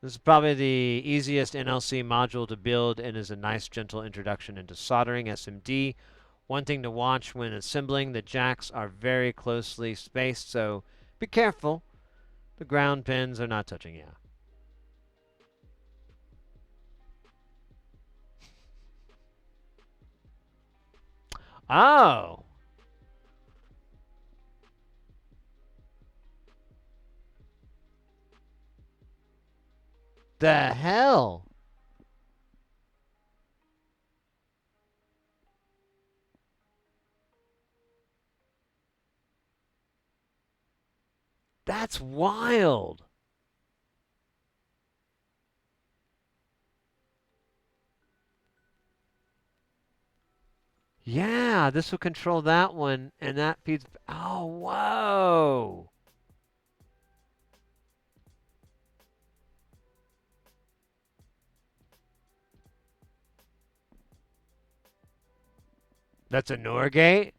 this is probably the easiest NLC module to build and is a nice gentle introduction into soldering SMD. One thing to watch when assembling, the jacks are very closely spaced, so be careful. The ground pins are not touching you. Oh! The hell? That's wild. Yeah, this will control that one, and that feeds. Oh, whoa. That's a NOR gate?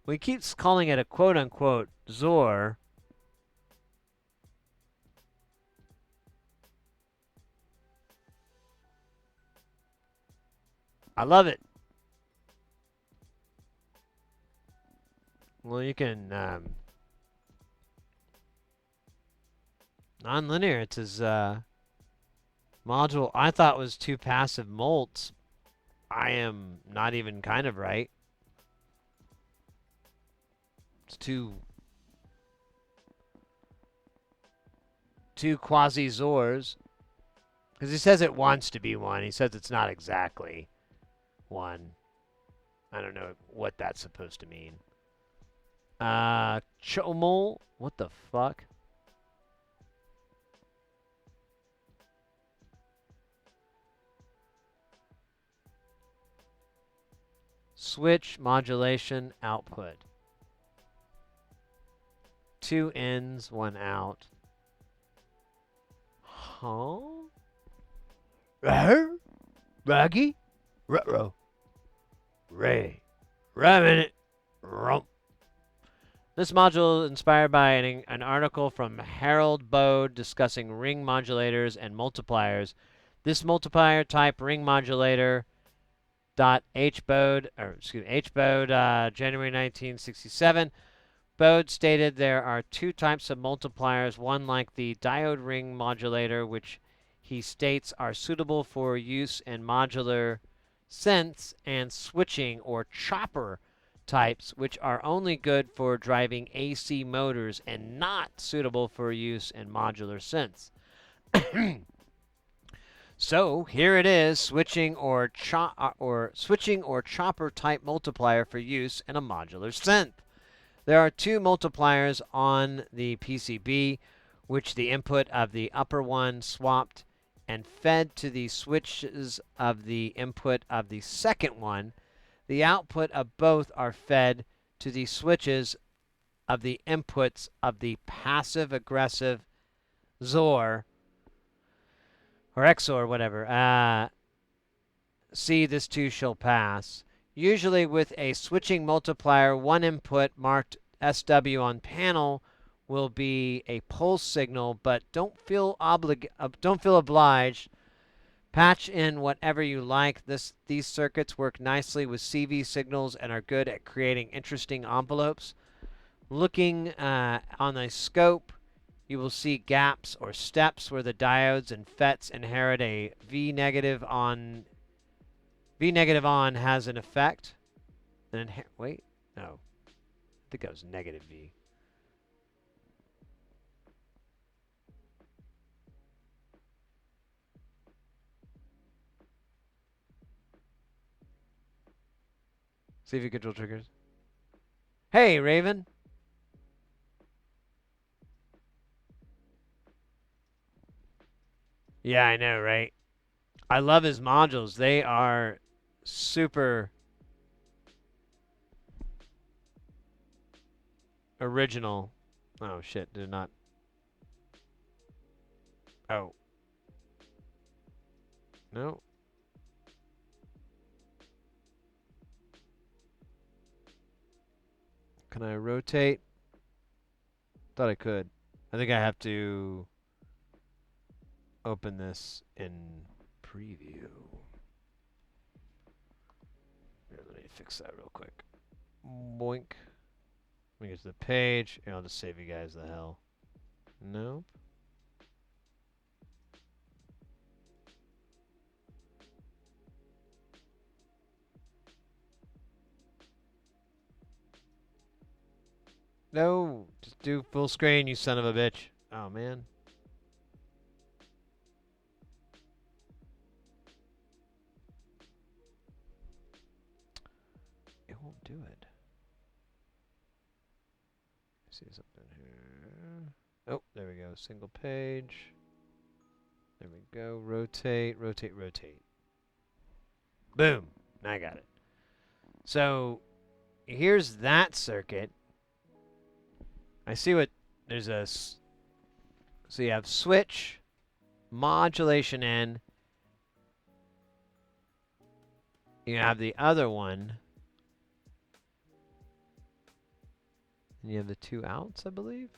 We keep calling it a quote unquote XOR. I love it. Well, you can nonlinear. It's his module. I thought was two passive molts. I am not even kind of right. It's two quasi XORs. Because he says it wants to be one. He says it's not exactly one. I don't know what that's supposed to mean. Chomol? What the fuck? Switch modulation output. 2 ins, 1 out. Huh? Raggy? Ruh-roh. Ray. Rabbit. Rump. This module is inspired by an article from Harold Bode discussing ring modulators and multipliers. This multiplier type ring modulator HBode, January 1967. Bode stated there are 2 types of multipliers, one like the diode ring modulator, which he states are suitable for use in modular sense, and switching or chopper types, which are only good for driving AC motors and not suitable for use in modular sense. So here it is, switching or chopper type multiplier for use in a modular synth. There are two multipliers on the PCB, which the input of the upper one swapped and fed to the switches of the input of the second one. The output of both are fed to the switches of the inputs of the passive aggressive XOR or XOR, whatever. See, this too shall pass. Usually with a switching multiplier, one input marked SW on panel will be a pulse signal, but don't feel obliged. Patch in whatever you like. These circuits work nicely with CV signals and are good at creating interesting envelopes. Looking on a scope, you will see gaps or steps where the diodes and FETs inherit a V negative on has an effect. Wait, no. I think that was negative V. See if you control triggers. Hey, Raven. Yeah, I know, right? I love his modules. They are super original. Oh, shit. Did not. Oh. No. Can I rotate? Thought I could. I think I have to open this in preview. Here, let me fix that real quick. Boink. Let me get to the page. Here, I'll just save you guys the hell. Nope. No, just do full screen, you son of a bitch. Oh, man. It won't do it. See something here. Oh, there we go. Single page. There we go. Rotate, rotate, rotate. Boom. I got it. So here's that circuit. I see what there's a. So you have switch, modulation in. You have the other one. And you have the two outs, I believe.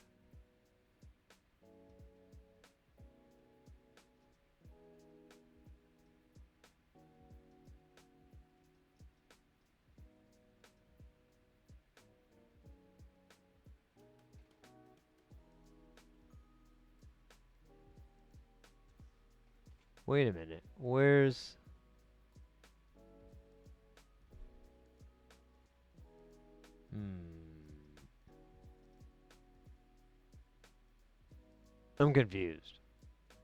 Wait a minute. Where's... I'm confused.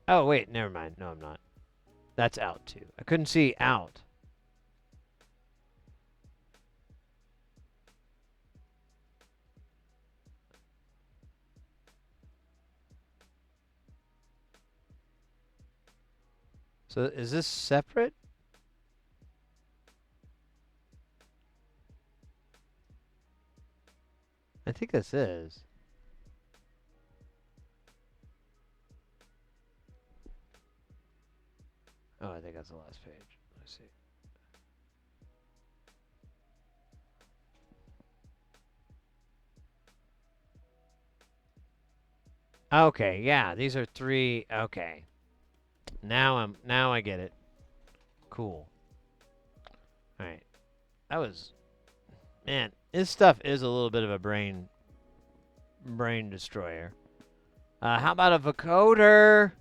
Oh, wait. Never mind. No, I'm not. That's out, too. I couldn't see out. So is this separate? I think this is. Oh, I think that's the last page. Let's see. Okay, yeah, these are three. Okay. Now I get it. Cool. All right. That was, man, this stuff is a little bit of a brain destroyer. How about a vocoder?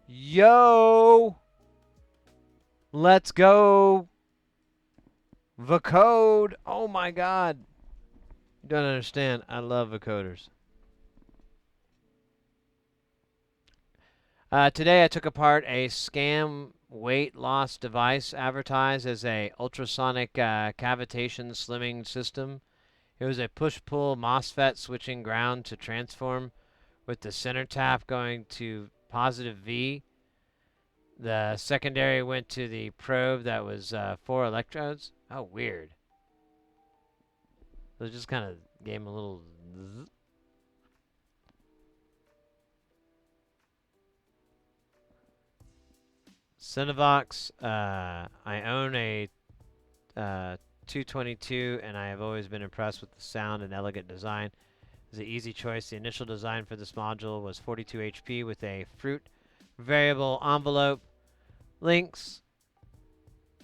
Yo! Let's go. Vocode. Oh my god. You don't understand. I love vocoders. Today I took apart a scam weight loss device advertised as a ultrasonic cavitation slimming system. It was a push-pull MOSFET switching ground to transform with the center tap going to positive V. The secondary went to the probe that was 4 electrodes. Oh, weird. So it just kind of gave him a little zzz. Cinevox. I own a 222, and I have always been impressed with the sound and elegant design. It's an easy choice. The initial design for this module was 42 HP with a fruit variable envelope, links,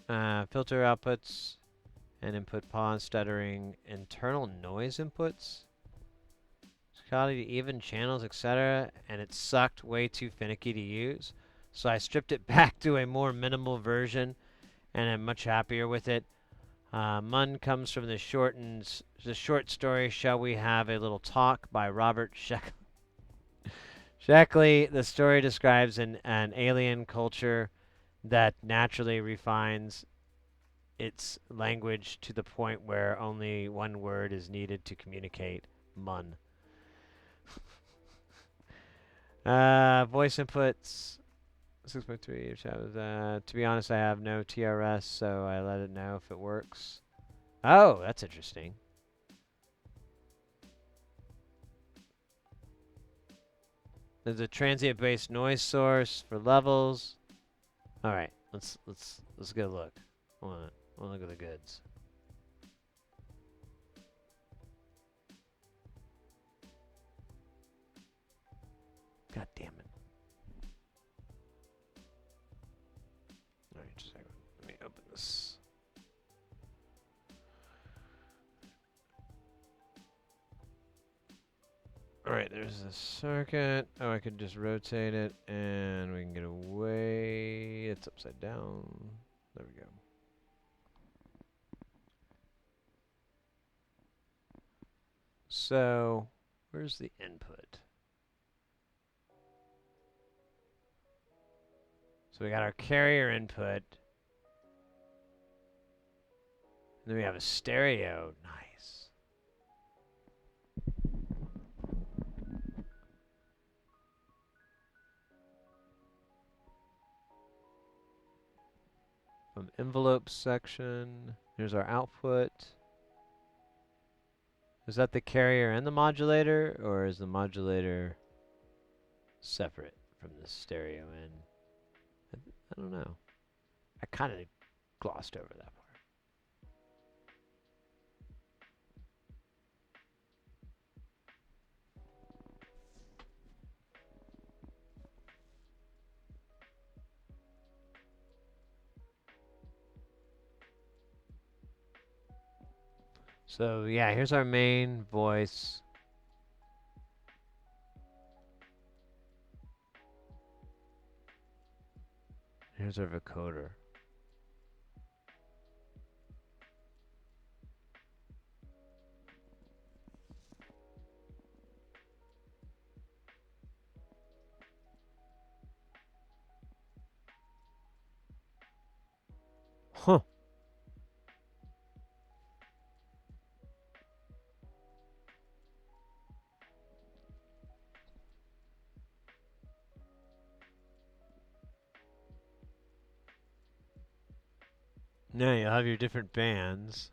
filter outputs, and input pause, stuttering, internal noise inputs, quality even channels, etc. And it sucked, way too finicky to use. So I stripped it back to a more minimal version, and I'm much happier with it. Mun comes from the short story "Shall We Have a Little Talk" by Robert Sheckley. The story describes an alien culture that naturally refines its language to the point where only one word is needed to communicate. Mun. Voice inputs 6.3. To be honest, I have no TRS, so I let it know if it works. Oh, that's interesting. There's a transient-based noise source for levels. All right, let's get a look. I want to look at the goods. God damn it! All right, just a second. Let me open this. All right, there's the circuit. Oh, I could just rotate it, and we can get away. It's upside down. There we go. So, where's the input? So we got our carrier input. Then we have a stereo. Nice. From envelope section. Here's our output. Is that the carrier and the modulator, or is the modulator separate from the stereo in? I don't know. I kind of glossed over that part. So yeah, here's our main voice. Here's our vocoder. Huh. Now you'll have your different bands.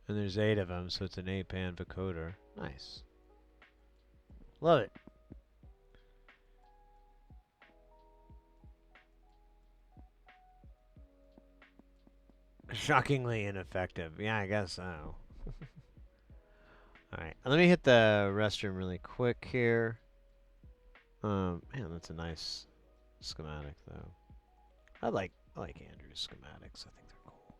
And there's 8 of them, so it's an 8-band vocoder. Nice. Love it. Shockingly ineffective. Yeah, I guess so. Alright, let me hit the restroom really quick here. Man, that's a nice schematic, though. I like Andrew's schematics. I think they're cool.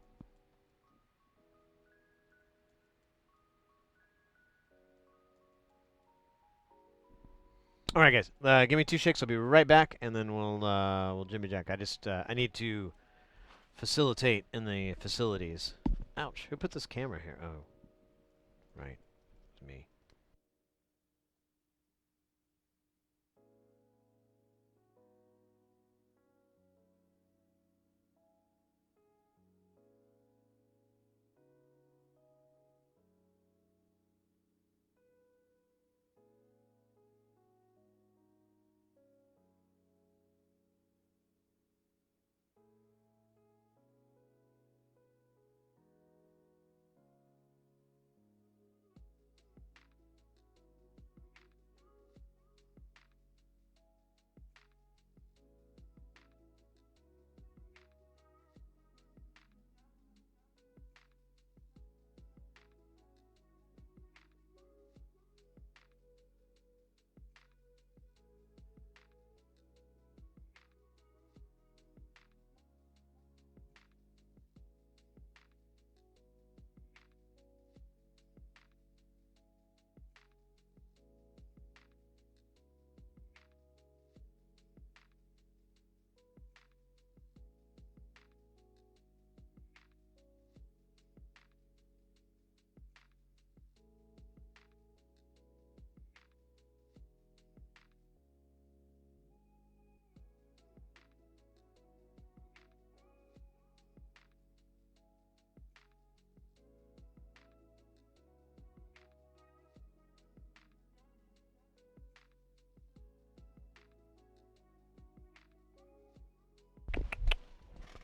All right, guys. Give me 2 shakes. I'll be right back, and then we'll Jimmy Jack. I need to facilitate in the facilities. Ouch! Who put this camera here? Oh, right, it's me.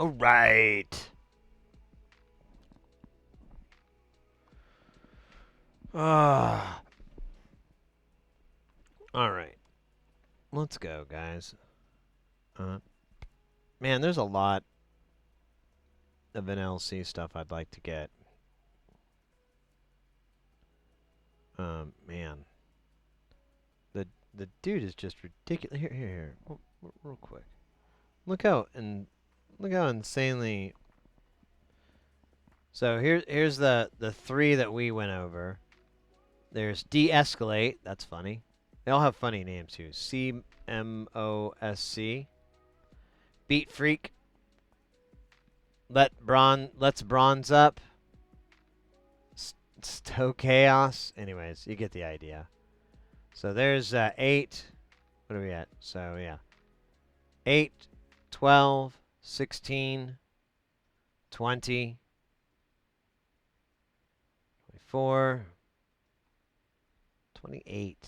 All right. Ah. All right. Let's go, guys. Uh, man, there's a lot of NLC stuff I'd like to get. Man, the the dude is just ridiculous. Here. Real quick. Look how insanely. So here's the three that we went over. There's de-escalate. That's funny. They all have funny names too. CMOSC. Beat freak. Let's bronze up. Stow chaos. Anyways, you get the idea. So there's 8. What are we at? So yeah. 8, 12, 16, 20, 24, 28,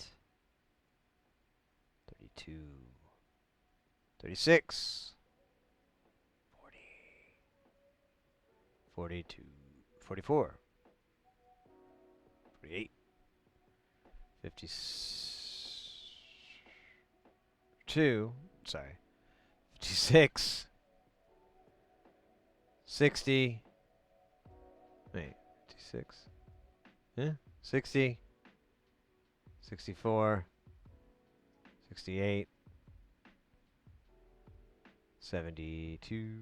32, 36, 40, 42, 44, 48, 52, sorry, 56, 60, wait, 56, yeah, 60, 64, 68, 72,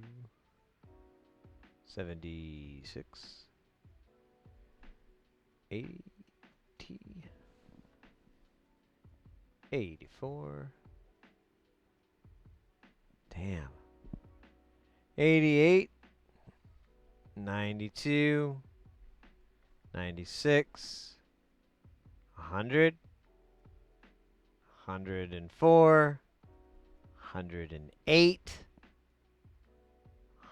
76, 80, 84, damn, 88, 92, 96, 100, 104, 108,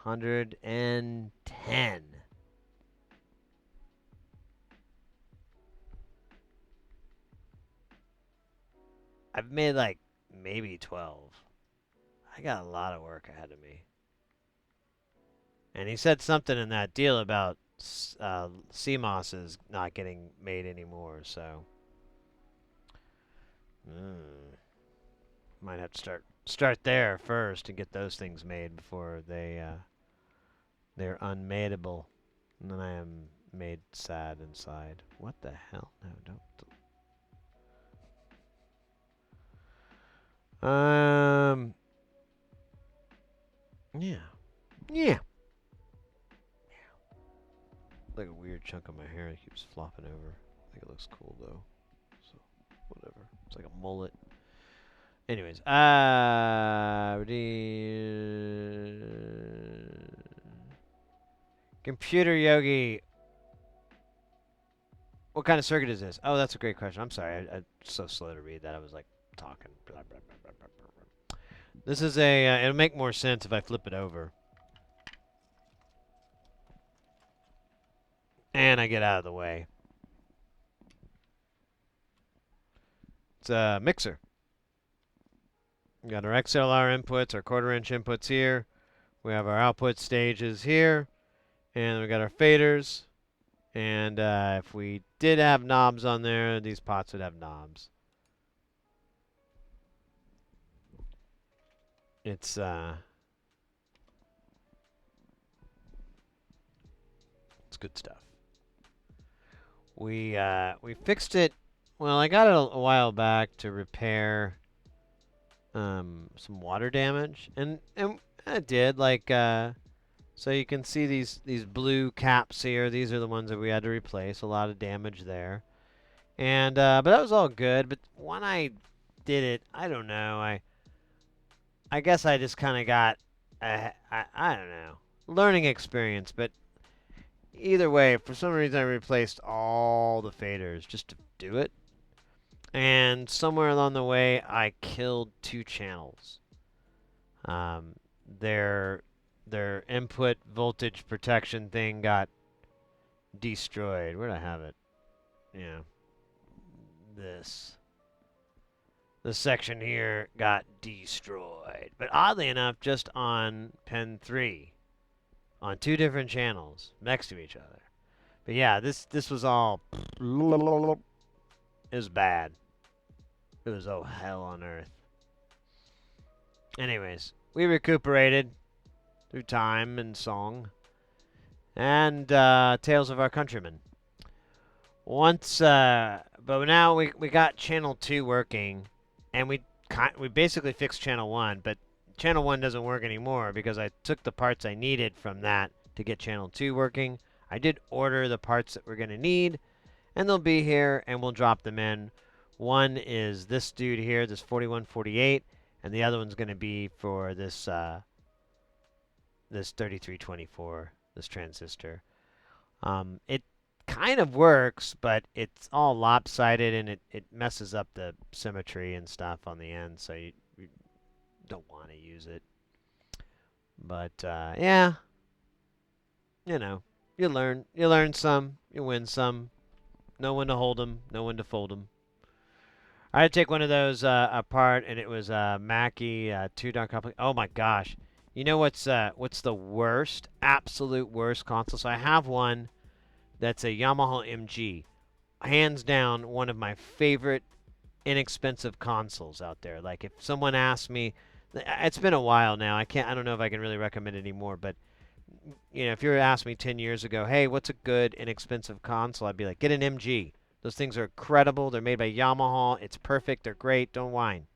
110. I've made like maybe 12. I got a lot of work ahead of me. And he said something in that deal about CMOSs not getting made anymore, so might have to start there first and get those things made before they're unmadeable. And then I am made sad inside. What the hell? No, don't. Yeah. Yeah. Like a weird chunk of my hair that keeps flopping over. I think it looks cool though. So, whatever. It's like a mullet. Anyways, Computer Yogi. What kind of circuit is this? Oh, that's a great question. I'm sorry. I'm so slow to read that. I was like talking. Blah, blah, blah, blah, blah, blah. This is a. It'll make more sense if I flip it over. And I get out of the way. It's a mixer. We got our XLR inputs, our quarter-inch inputs here. We have our output stages here. And we got our faders. And if we did have knobs on there, these pots would have knobs. It's good stuff. We fixed it. Well, I got it a while back to repair some water damage, and it did like so you can see these blue caps here. These are the ones that we had to replace. A lot of damage there, and but that was all good. But when I did it, I don't know. I guess I just kind of got I don't know, learning experience. But either way, for some reason I replaced all the faders just to do it. And somewhere along the way, I killed 2 channels. Um, their input voltage protection thing got destroyed. Where'd I have it? Yeah, this section here got destroyed. But oddly enough, just on pin 3. on 2 different channels next to each other. But yeah, this was all. It was bad. It was oh hell on earth. Anyways, we recuperated through time and song and tales of our countrymen. Once, but now we got channel 2 working, and we basically fixed channel 1, but channel 1 doesn't work anymore because I took the parts I needed from that to get channel 2 working. I did order the parts that we're going to need, and they'll be here, and we'll drop them in. One is this dude here, this 4148, and the other one's going to be for this this 3324, this transistor. It kind of works, but it's all lopsided, and it messes up the symmetry and stuff on the end, so you don't want to use it. But yeah, you know, you learn some, you win some. Know when to hold them, know when to fold them. I had to take one of those apart, and it was Mackie 2 coupling. Oh my gosh! You know what's the worst, absolute worst console? So I have one that's a Yamaha MG, hands down one of my favorite inexpensive consoles out there. Like if someone asked me, it's been a while now. I don't know if I can really recommend it anymore. But you know, if you were to ask me 10 years ago, hey, what's a good inexpensive console? I'd be like, get an MG. Those things are incredible. They're made by Yamaha. It's perfect. They're great. Don't whine.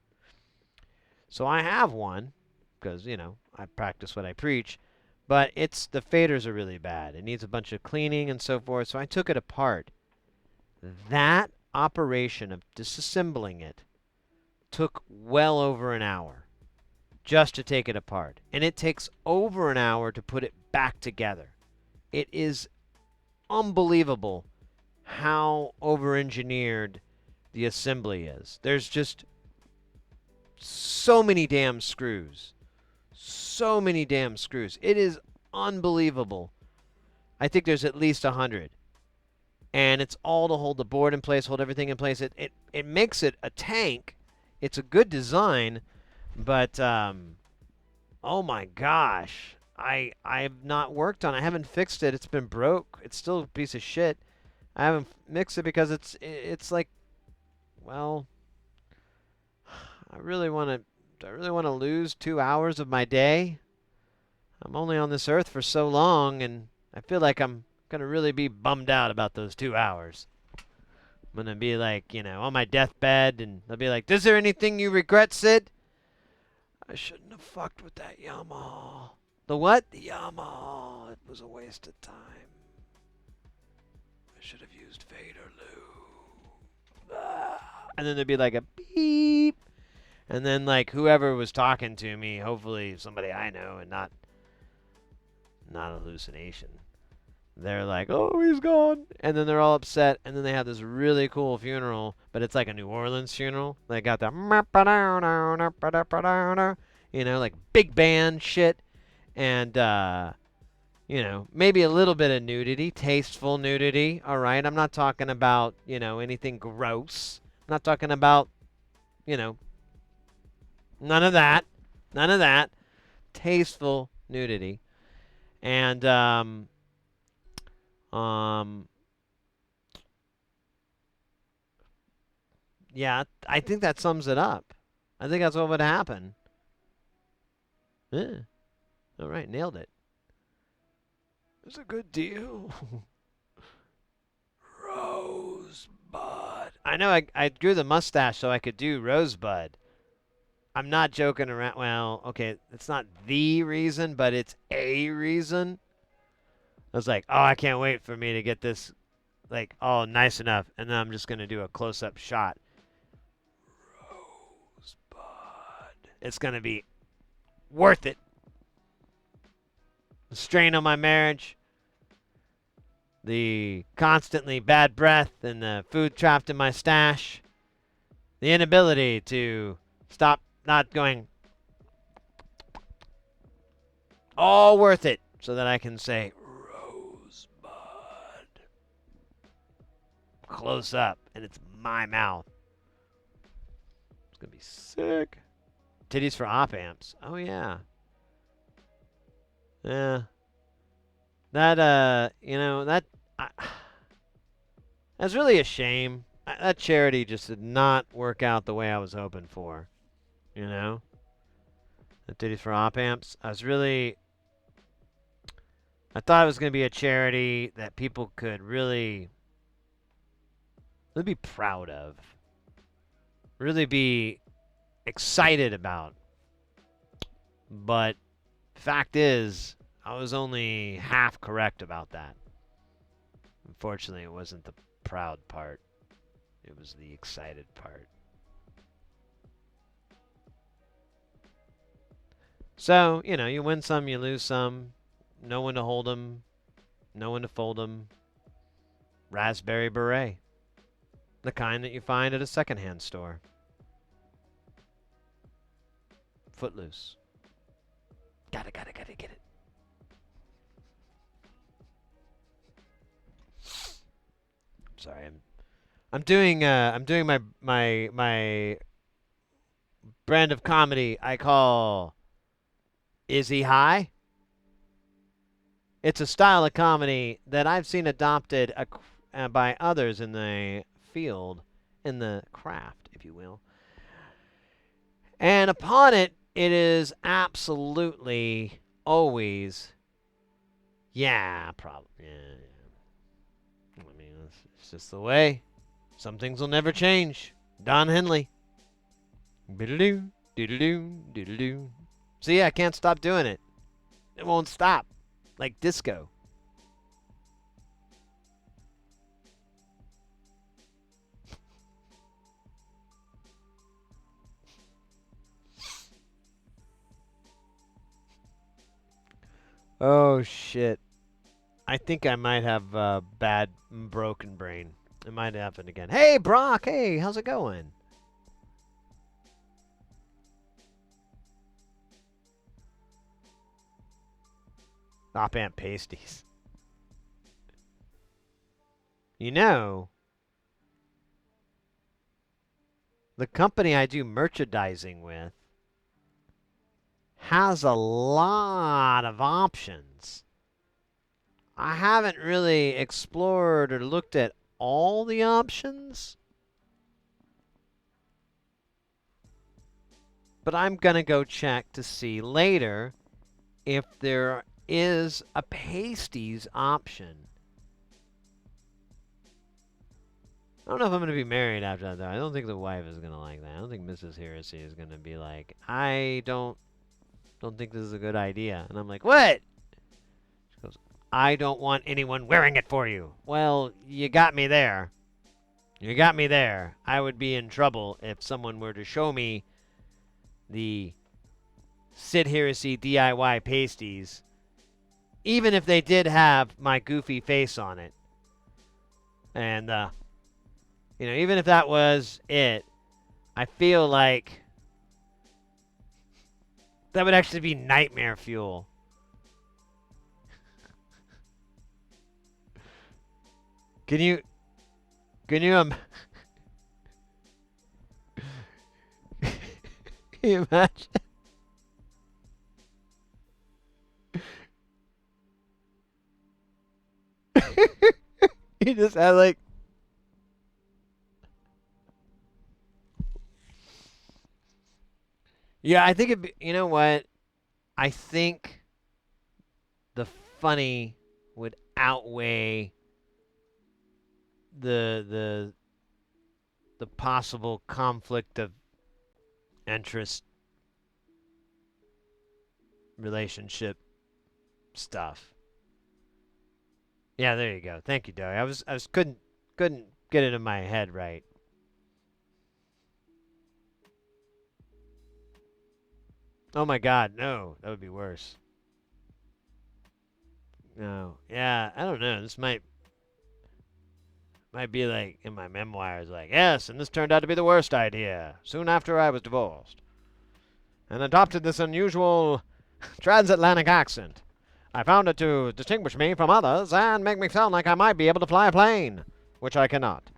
So I have one because, you know, I practice what I preach. But the faders are really bad. It needs a bunch of cleaning and so forth. So I took it apart. That operation of disassembling it took well over an hour just to take it apart. And it takes over an hour to put it back together. It is unbelievable how over-engineered the assembly is. There's just so many damn screws. So many damn screws. It is unbelievable. I think there's at least 100. And it's all to hold the board in place, hold everything in place. It makes it a tank. It's a good design, but oh my gosh. I've not worked on it. I haven't fixed it. It's been broke. It's still a piece of shit. I haven't mixed it because it's like, well, I really want to. Do I really want to lose 2 hours of my day? I'm only on this earth for so long, and I feel like I'm gonna really be bummed out about those 2 hours. I'm gonna be like, you know, on my deathbed, and they'll be like, "Is there anything you regret, Sid?" I shouldn't have fucked with that Yamaha. The what? The Yamaha. It was a waste of time. I should have used Fader Lube. And then there'd be like a beep. And then like whoever was talking to me, hopefully somebody I know and not a hallucination. They're like, "Oh, he's gone." And then they're all upset. And then they have this really cool funeral, but it's like a New Orleans funeral. They got the, you know, like big band shit. And, you know, maybe a little bit of nudity, tasteful nudity. All right. I'm not talking about, you know, anything gross. I'm not talking about, you know, none of that. None of that. Tasteful nudity. And, yeah, I think that sums it up. I think that's what would happen. Yeah. All right, nailed it. It's a good deal. Rosebud. I know I grew the mustache so I could do Rosebud. I'm not joking around. Well, okay, it's not the reason, but it's a reason. I was like, oh, I can't wait for me to get this, like, oh, nice enough. And then I'm just going to do a close-up shot. Rosebud. It's going to be worth it. The strain on my marriage, the constantly bad breath, and the food trapped in my stash, the inability to stop not going, all worth it so that I can say Rosebud close up, and it's my mouth. It's going to be sick. Titties for op amps. Oh, yeah. Yeah. That that's really a shame. That charity just did not work out the way I was hoping for. You know, the Ditties for Op Amps. I thought it was going to be a charity that people could really be proud of, really be excited about. But fact is, I was only half correct about that. Unfortunately, it wasn't the proud part. It was the excited part. So, you win some, you lose some. No one to hold 'em, no one to fold 'em. Raspberry beret. The kind that you find at a secondhand store. Footloose. Gotta get it. Sorry, I'm doing my brand of comedy I call Is He High? It's a style of comedy that I've seen adopted by others in the field, in the craft, if you will. And upon it, it is absolutely always, yeah, probably, yeah. I mean, it's just the way. Some things will never change. Don Henley. Doodle-doo, doodle-doo, doodle-doo. See, I can't stop doing it. It won't stop. Like disco. Oh, shit. I think I might have a bad broken brain. It might happen again. Hey, Brock. Hey, how's it going? Op Amp pasties. The company I do merchandising with has a lot of options. I haven't really explored or looked at all the options, but I'm going to go check to see later if there is a pasties option. I don't know if I'm going to be married after that, though. I don't think the wife is going to like that. I don't think Mrs. Heresy is going to be like, I don't think this is a good idea. And I'm like, what? She goes, I don't want anyone wearing it for you. Well, you got me there. You got me there. I would be in trouble if someone were to show me the Sid Heresy DIY pasties, even if they did have my goofy face on it. And, even if that was it, I feel like that would actually be nightmare fuel. Can you can you imagine? You just had like yeah, I think you know what? I think the funny would outweigh the possible conflict of interest relationship stuff. Yeah, there you go. Thank you, Doug. I was couldn't get it in my head right. Oh my God, no, that would be worse. No, yeah, I don't know. This might be like in my memoirs, like yes, and this turned out to be the worst idea. Soon after I was divorced, and adopted this unusual transatlantic accent. I found it to distinguish me from others and make me sound like I might be able to fly a plane, which I cannot.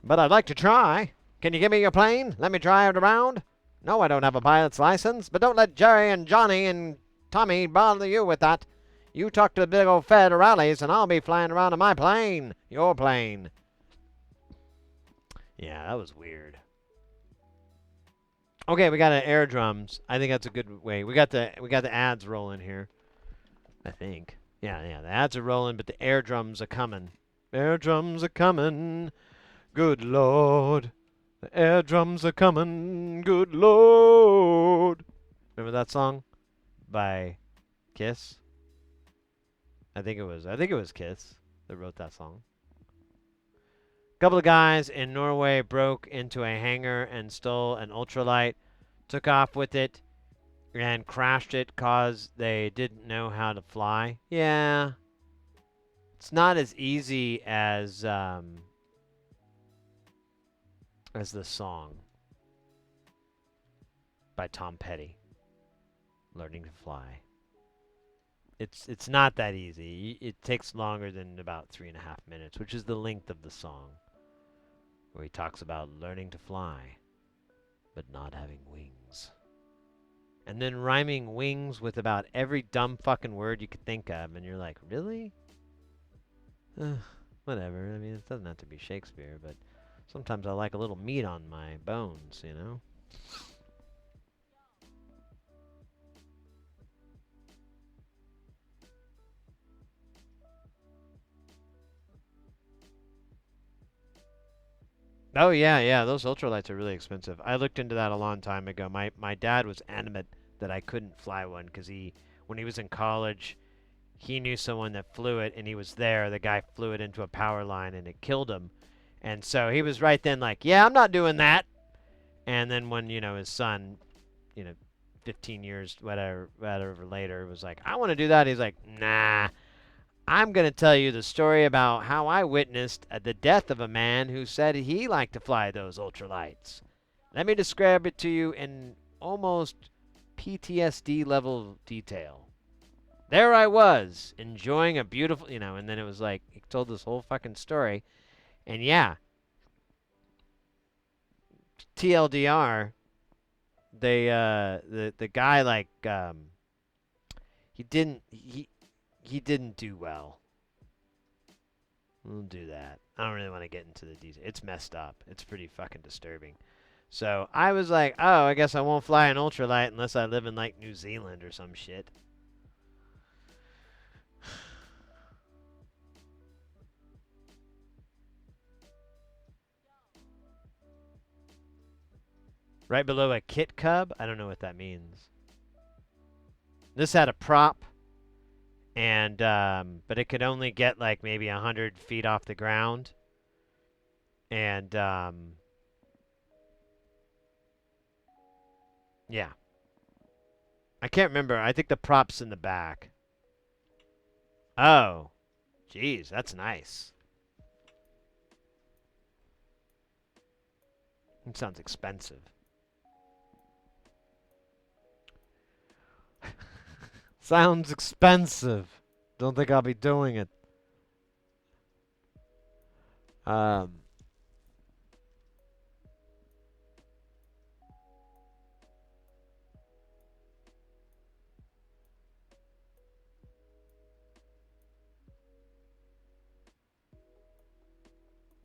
But I'd like to try. Can you give me your plane? Let me try it around? No, I don't have a pilot's license, but don't let Jerry and Johnny and Tommy bother you with that. You talk to the big old federales, and I'll be flying around in my plane. Your plane. Yeah, that was weird. Okay, we got air drums. I think that's a good way. We got the ads rolling here. I think. Yeah, the ads are rolling, but the air drums are coming. Air drums are coming. Good Lord. The air drums are coming. Good Lord. Remember that song by Kiss? I think it was Kiss that wrote that song. A couple of guys in Norway broke into a hangar and stole an ultralight, took off with it, and crashed it cause they didn't know how to fly. Yeah. It's not as easy as the song by Tom Petty, Learning to Fly. It's not that easy. It takes longer than about 3.5 minutes, which is the length of the song, where he talks about learning to fly, but not having wings. And then rhyming wings with about every dumb fucking word you could think of, and you're like, really? Whatever. I mean, it doesn't have to be Shakespeare, but sometimes I like a little meat on my bones, you know? Oh, yeah, those ultralights are really expensive. I looked into that a long time ago. My dad was adamant that I couldn't fly one because when he was in college, he knew someone that flew it, and he was there. The guy flew it into a power line, and it killed him. And so he was right then like, yeah, I'm not doing that. And then when, his son, 15 years, whatever later, was like, I want to do that. He's like, nah. I'm going to tell you the story about how I witnessed the death of a man who said he liked to fly those ultralights. Let me describe it to you in almost PTSD level detail. There I was, enjoying a beautiful, and then it was like, he told this whole fucking story. And yeah, TLDR, the guy, like, he didn't do well. We'll do that. I don't really want to get into the details. It's messed up. It's pretty fucking disturbing. So I was like, oh, I guess I won't fly an ultralight unless I live in, like, New Zealand or some shit. Right below a kit cub? I don't know what that means. This had a prop. And, but it could only get like maybe 100 feet off the ground. And, yeah. I can't remember. I think the prop's in the back. Oh. Jeez, that's nice. It sounds expensive. Sounds expensive. Don't think I'll be doing it.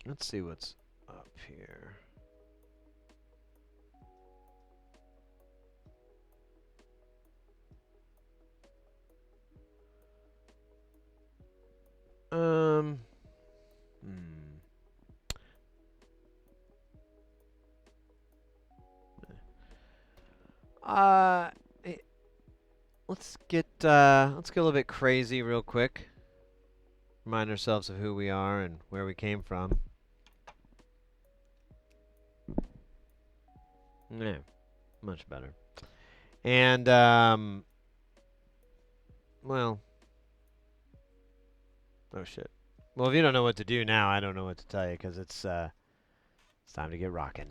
Let's see what's up here. Let's get a little bit crazy real quick. Remind ourselves of who we are and where we came from. Yeah, much better. And, well, oh shit. Well, if you don't know what to do now, I don't know what to tell you because it's time to get rocking.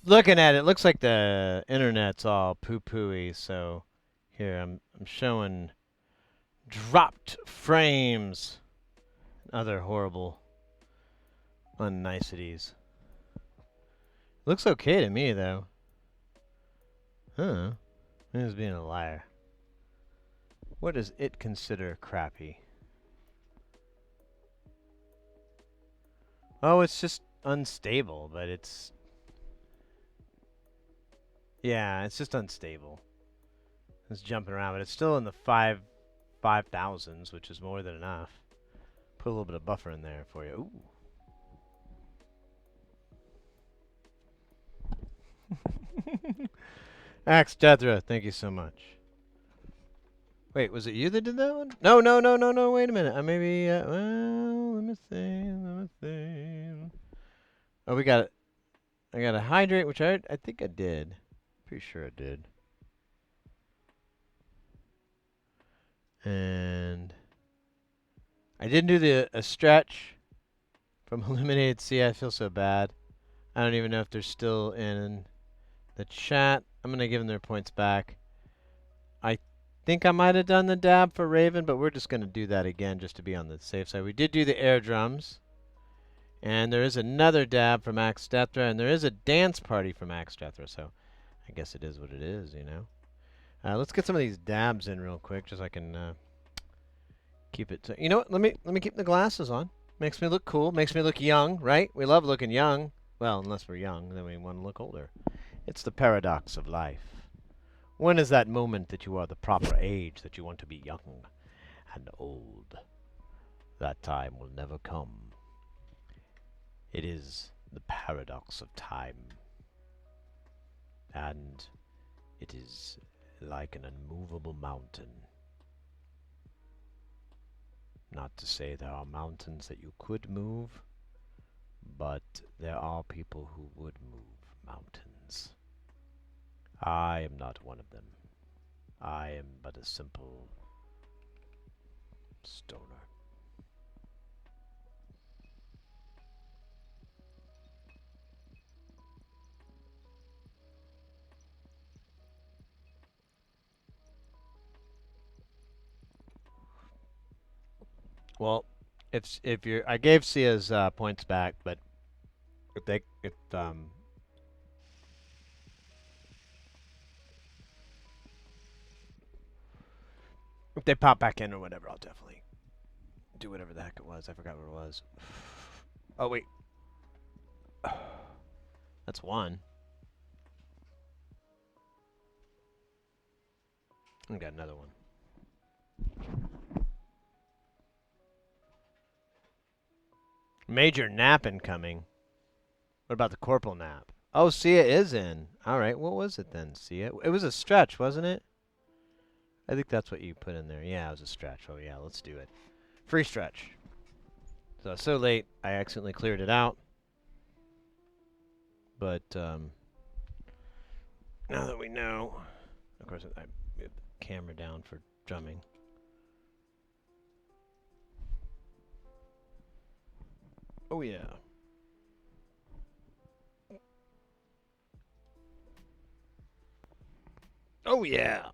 looking at it. Looks like the internet's all poo-pooey. So here I'm showing dropped frames, other horrible unniceties. Looks okay to me though. Huh? Who's being a liar? What does it consider crappy? Oh, it's just unstable, but it's... Yeah, it's just unstable. It's jumping around, but it's still in the 5,000s, which is more than enough. Put a little bit of buffer in there for you. Ooh. Axe Jethra, thank you so much. Wait, was it you that did that one? No, no, no, no, no. Wait a minute. Maybe. Well, let me see. Let me see. Oh, we got it. I got to hydrate, which I think I did. Pretty sure I did. And I didn't do a stretch from Illuminated Sea. I feel so bad. I don't even know if they're still in the chat. I'm gonna give them their points back. I think I might have done the dab for Raven, but we're just gonna do that again just to be on the safe side. We did do the air drums. And there is another dab from Axe Jethra, and there is a dance party from Axe Jethra, so I guess it is what it is, you know. Let's get some of these dabs in real quick, just so I can keep it. You know what? Let me keep the glasses on. Makes me look cool. Makes me look young, right? We love looking young. Well, unless we're young, then we want to look older. It's the paradox of life. When is that moment that you are the proper age that you want to be young and old? That time will never come. It is the paradox of time. And it is like an unmovable mountain. Not to say there are mountains that you could move, but there are people who would move mountains. I am not one of them. I am but a simple stoner. Well, if you're, I gave Sia's points back, but if they pop back in or whatever, I'll definitely do whatever the heck it was. I forgot what it was. Oh wait, that's one. I got another one. Major nap incoming. What about the corporal nap? Oh, Sia is in. All right, what was it then, Sia? It was a stretch, wasn't it? I think that's what you put in there. Yeah, it was a stretch. Oh yeah, let's do it. Free stretch. So late, I accidentally cleared it out. But now that we know, of course, I put the camera down for drumming. Oh yeah. Oh yeah.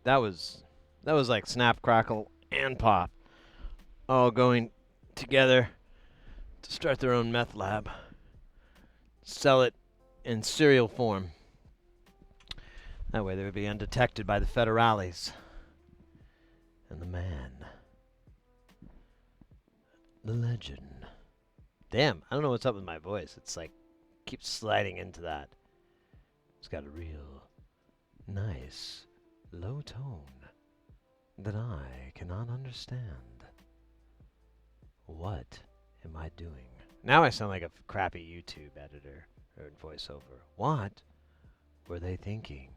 That was like snap, crackle, and pop, all going together to start their own meth lab. Sell it in serial form. That way they would be undetected by the federales. And the man. The legend. Damn, I don't know what's up with my voice. It's like, keeps sliding into that. It's got a real nice, low tone that I cannot understand. What am I doing? Now I sound like a crappy YouTube editor or voiceover. What were they thinking?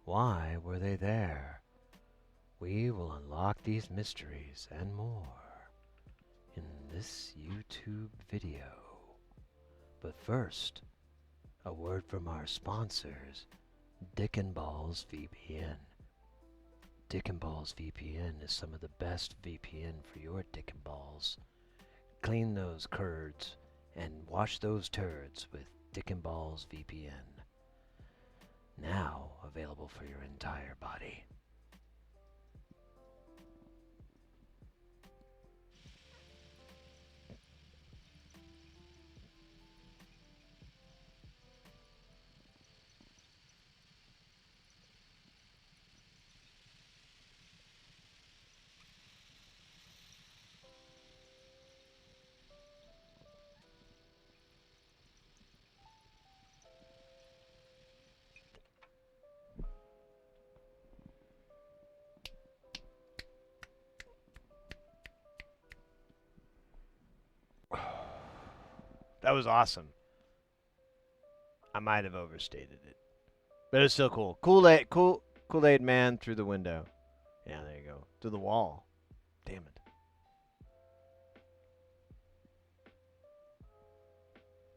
Why were they there? We will unlock these mysteries and more in this YouTube video. But first, a word from our sponsors, Dick and Balls VPN. Dick and Balls VPN is some of the best VPN for your dick and balls. Clean those curds and wash those turds with Dick and Balls VPN. Now available for your entire body. That was awesome. I might have overstated it, but it's still cool. Kool-Aid man through the window. Yeah, there you go. Through the wall. Damn it.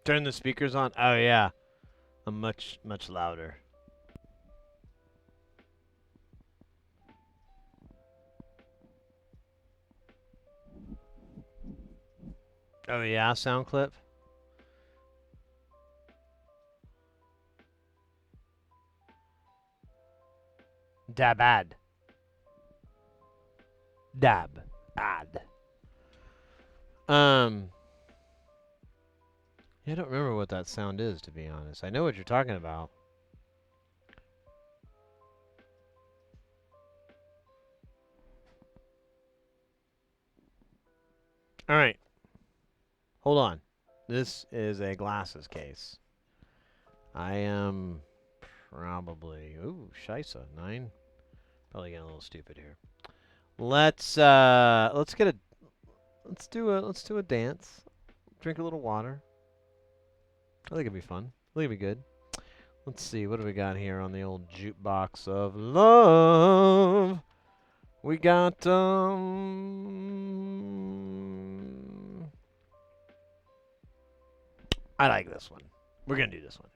Turn the speakers on. Oh yeah, I'm much louder. Oh yeah, sound clip. Dabad. Dab. Ad. Yeah, I don't remember what that sound is, to be honest. I know what you're talking about. All right. Hold on. This is a glasses case. I am probably... Ooh, Shisa. 9. Probably getting a little stupid here. Let's get a... Let's do a dance. Drink a little water. I think it'd be fun. I think it'd be good. Let's see, what do we got here on the old jukebox of love? We got, I like this one. We're gonna do this one.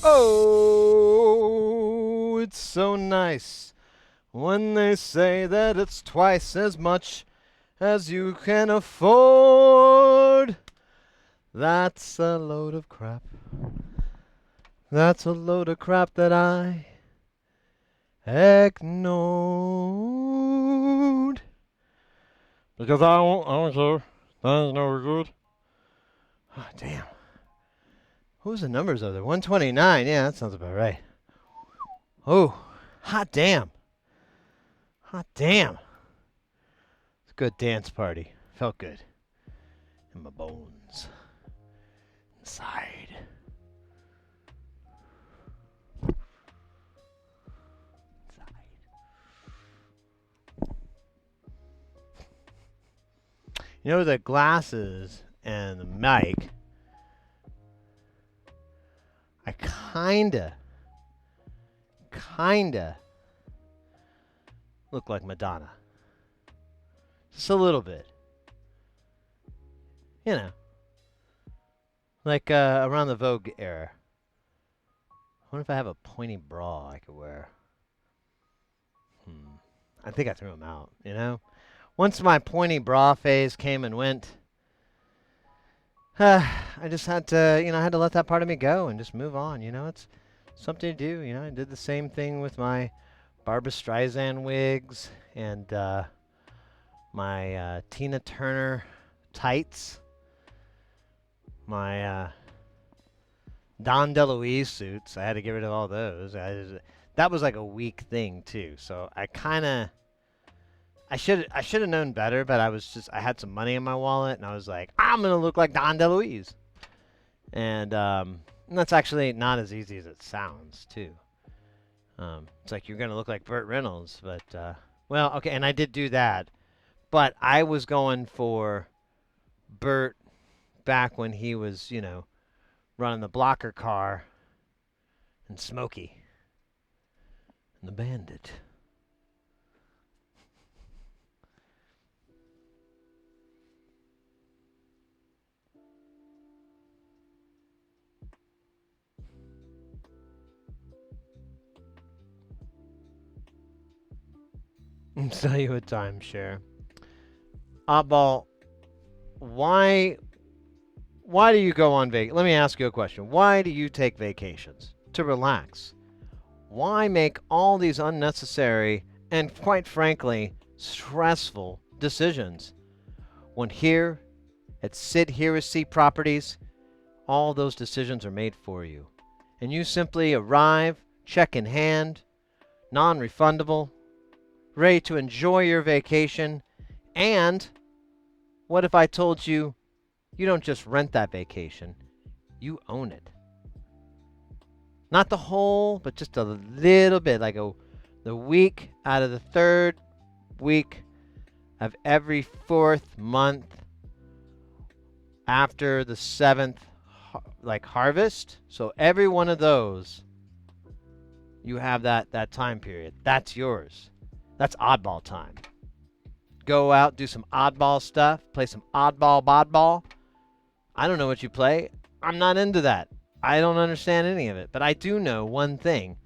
Oh, it's so nice when they say that it's twice as much as you can afford. That's a load of crap. That's a load of crap that I ignored. Because I don't care. That's never good. Oh, damn. What was the numbers of there? 129. Yeah, that sounds about right. Oh, hot damn. Hot damn. It's a good dance party. Felt good. In my bones. Inside. You know, the glasses and the mic, I kinda look like Madonna. Just a little bit. You know. Like around the Vogue era. I wonder if I have a pointy bra I could wear. I think I threw them out, you know? Once my pointy bra phase came and went, I just had to, I had to let that part of me go and just move on, you know? It's something to do, you know? I did the same thing with my Barbra Streisand wigs and my Tina Turner tights, my Don DeLuise suits. I had to get rid of all those. That was like a weak thing too. So I should have known better, but I had some money in my wallet and I was like, I'm gonna look like Don DeLuise. And that's actually not as easy as it sounds too. It's like you're gonna look like Burt Reynolds, but well, okay, and I did do that, but I was going for Burt back when he was, running the blocker car and Smokey and the Bandit. Sell you a timeshare. Oddball, why do you go on vacation? Let me ask you a question. Why do you take vacations? To relax. Why make all these unnecessary and, quite frankly, stressful decisions when here at Sit Here is See Properties, all those decisions are made for you. And you simply arrive, check in hand, non-refundable, ready to enjoy your vacation. And what if I told you you don't just rent that vacation, you own it? Not the whole, but just a little bit, like the week out of the third week of every fourth month after the seventh harvest. So every one of those, you have that time period. That's yours. That's oddball time. Go out, do some oddball stuff, play some oddball bodball. I don't know what you play. I'm not into that. I don't understand any of it. But I do know one thing.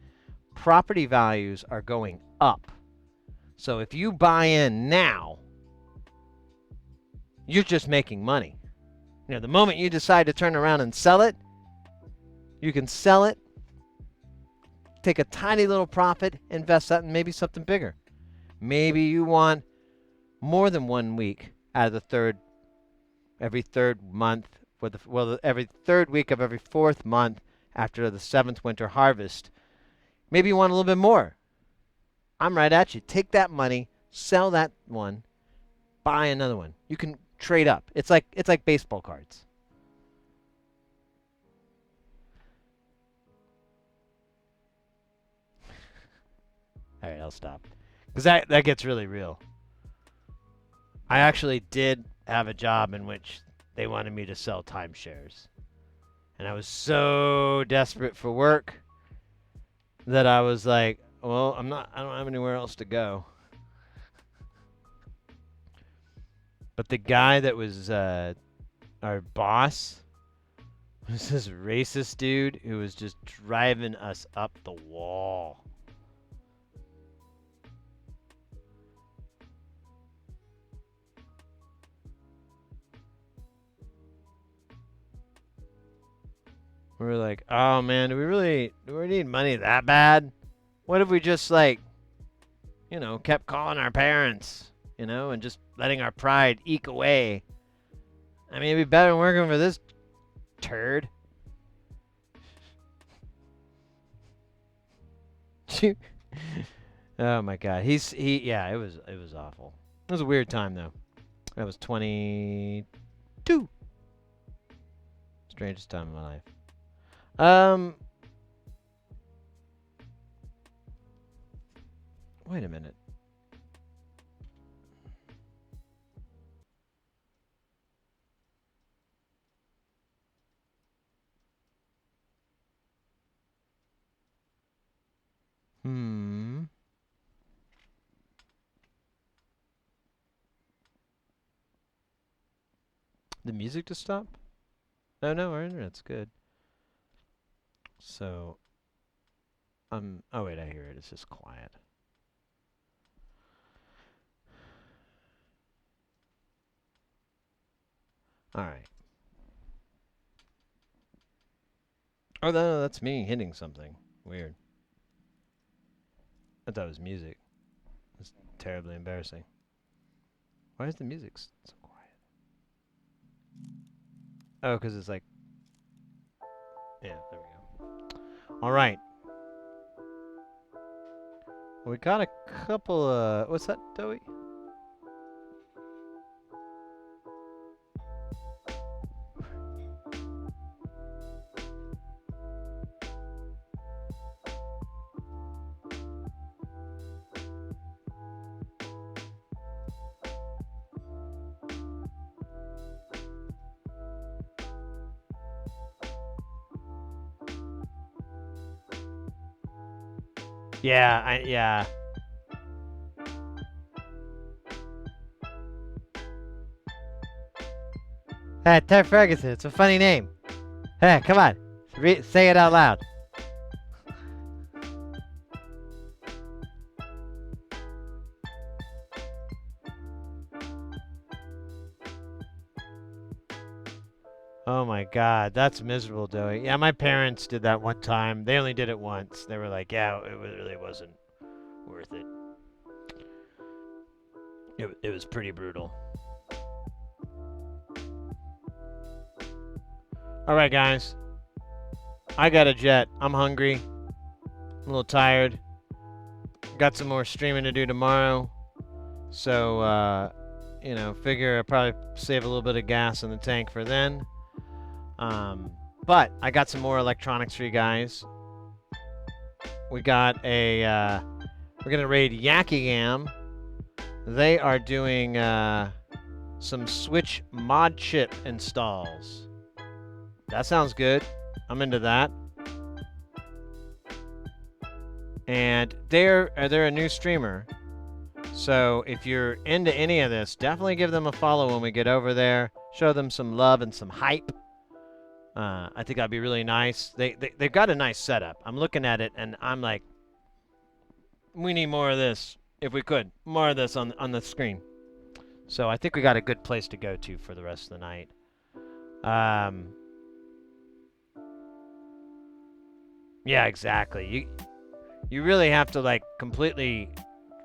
Property values are going up. So if you buy in now, you're just making money. The moment you decide to turn around and sell it, you can sell it, take a tiny little profit, invest that in maybe something bigger. Maybe you want more than 1 week out of the every third month, every third week of every fourth month after the seventh winter harvest. Maybe you want a little bit more. I'm right at you. Take that money, sell that one, buy another one. You can trade up. It's like baseball cards. All right, I'll stop. Because that gets really real. I actually did have a job in which they wanted me to sell timeshares. And I was so desperate for work that I was like, well, I don't have anywhere else to go. But the guy that was our boss was this racist dude who was just driving us up the wall. We were like, oh man, do we need money that bad? What if we just kept calling our parents you know, and just letting our pride eke away. I mean, it'd be better than working for this turd. Oh my God, yeah, it was awful. It was a weird time though. I was 22. Strangest time of my life. Wait a minute. The music to stop? Oh no, our internet's good. So, oh wait, I hear it. It's just quiet. All right. Oh no, that's me hitting something. Weird. I thought it was music. It's terribly embarrassing. Why is the music so quiet? Oh, because it's like... Yeah, there we go. All right. We got a couple of... What's that, Doey? Yeah, yeah. Hey, Ted Ferguson, it's a funny name. Hey, come on. Say it out loud. Oh my God, that's miserable, Doey. Yeah, my parents did that one time. They only did it once. They were like, yeah, it really wasn't worth it. It was pretty brutal. All right, guys. I got a jet. I'm hungry. I'm a little tired. Got some more streaming to do tomorrow. So, you know, figure I'll probably save a little bit of gas in the tank for then. But I got some more electronics for you guys. We got a, we're going to raid Yakigam. They are doing some Switch mod chip installs. That sounds good. I'm into that. And they're a new streamer. So if you're into any of this, definitely give them a follow when we get over there. Show them some love and some hype. I think that'd be really nice. They've got a nice setup. I'm looking at it and I'm like, we need more of this. If we could, more of this on the screen. So I think we got a good place to go to for the rest of the night. Yeah, exactly. You really have to like completely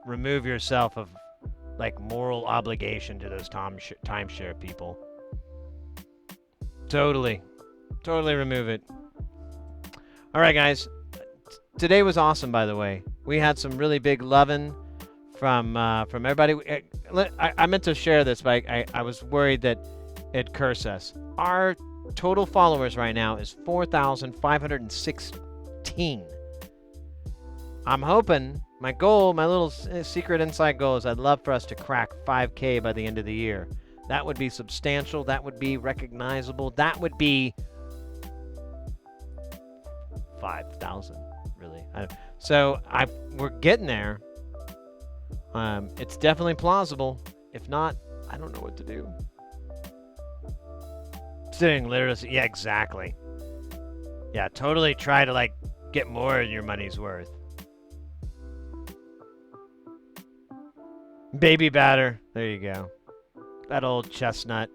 remove yourself of like moral obligation to those timeshare people. Totally remove it. All right, guys. Today was awesome, by the way. We had some really big loving from everybody. I meant to share this, but I was worried that it'd curse us. Our total followers right now is 4,516. I'm hoping, my goal, my little secret inside goal is I'd love for us to crack 5K by the end of the year. That would be substantial. That would be recognizable. That would be 5,000, really. So we're getting there. It's definitely plausible. If not, I don't know what to do. Studying literacy, yeah, exactly. Yeah, totally try to like get more than your money's worth. Baby batter, there you go. That old chestnut.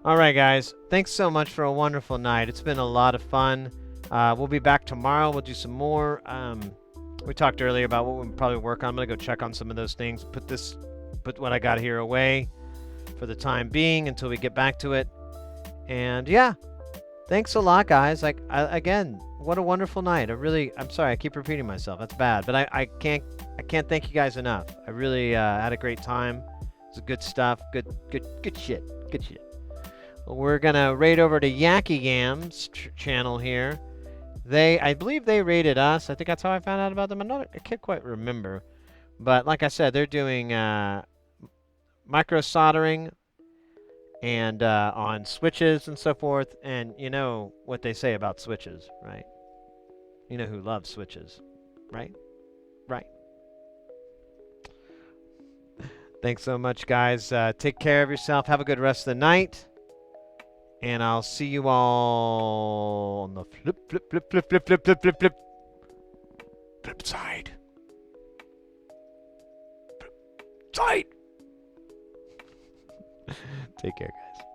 All right, guys. Thanks so much for a wonderful night. It's been a lot of fun. We'll be back tomorrow. We'll do some more We talked earlier about what we'll probably work on. I'm gonna go check on some of those things. Put what I got here away for the time being until we get back to it. And yeah, thanks a lot, guys. Again, what a wonderful night. I'm sorry, I keep repeating myself. That's bad, but I can't thank you guys enough. I really had a great time. It's good stuff. Good shit. Good shit. Well, we're gonna raid over to Yacky Gam's channel here. I believe they raided us. I think that's how I found out about them. I can't quite remember, but like I said, they're doing micro soldering and on switches and so forth. And you know what they say about switches, right? You know who loves switches, right? Right. Thanks so much, guys. Take care of yourself. Have a good rest of the night. And I'll see you all on the flip side. Flip side. Take care, guys.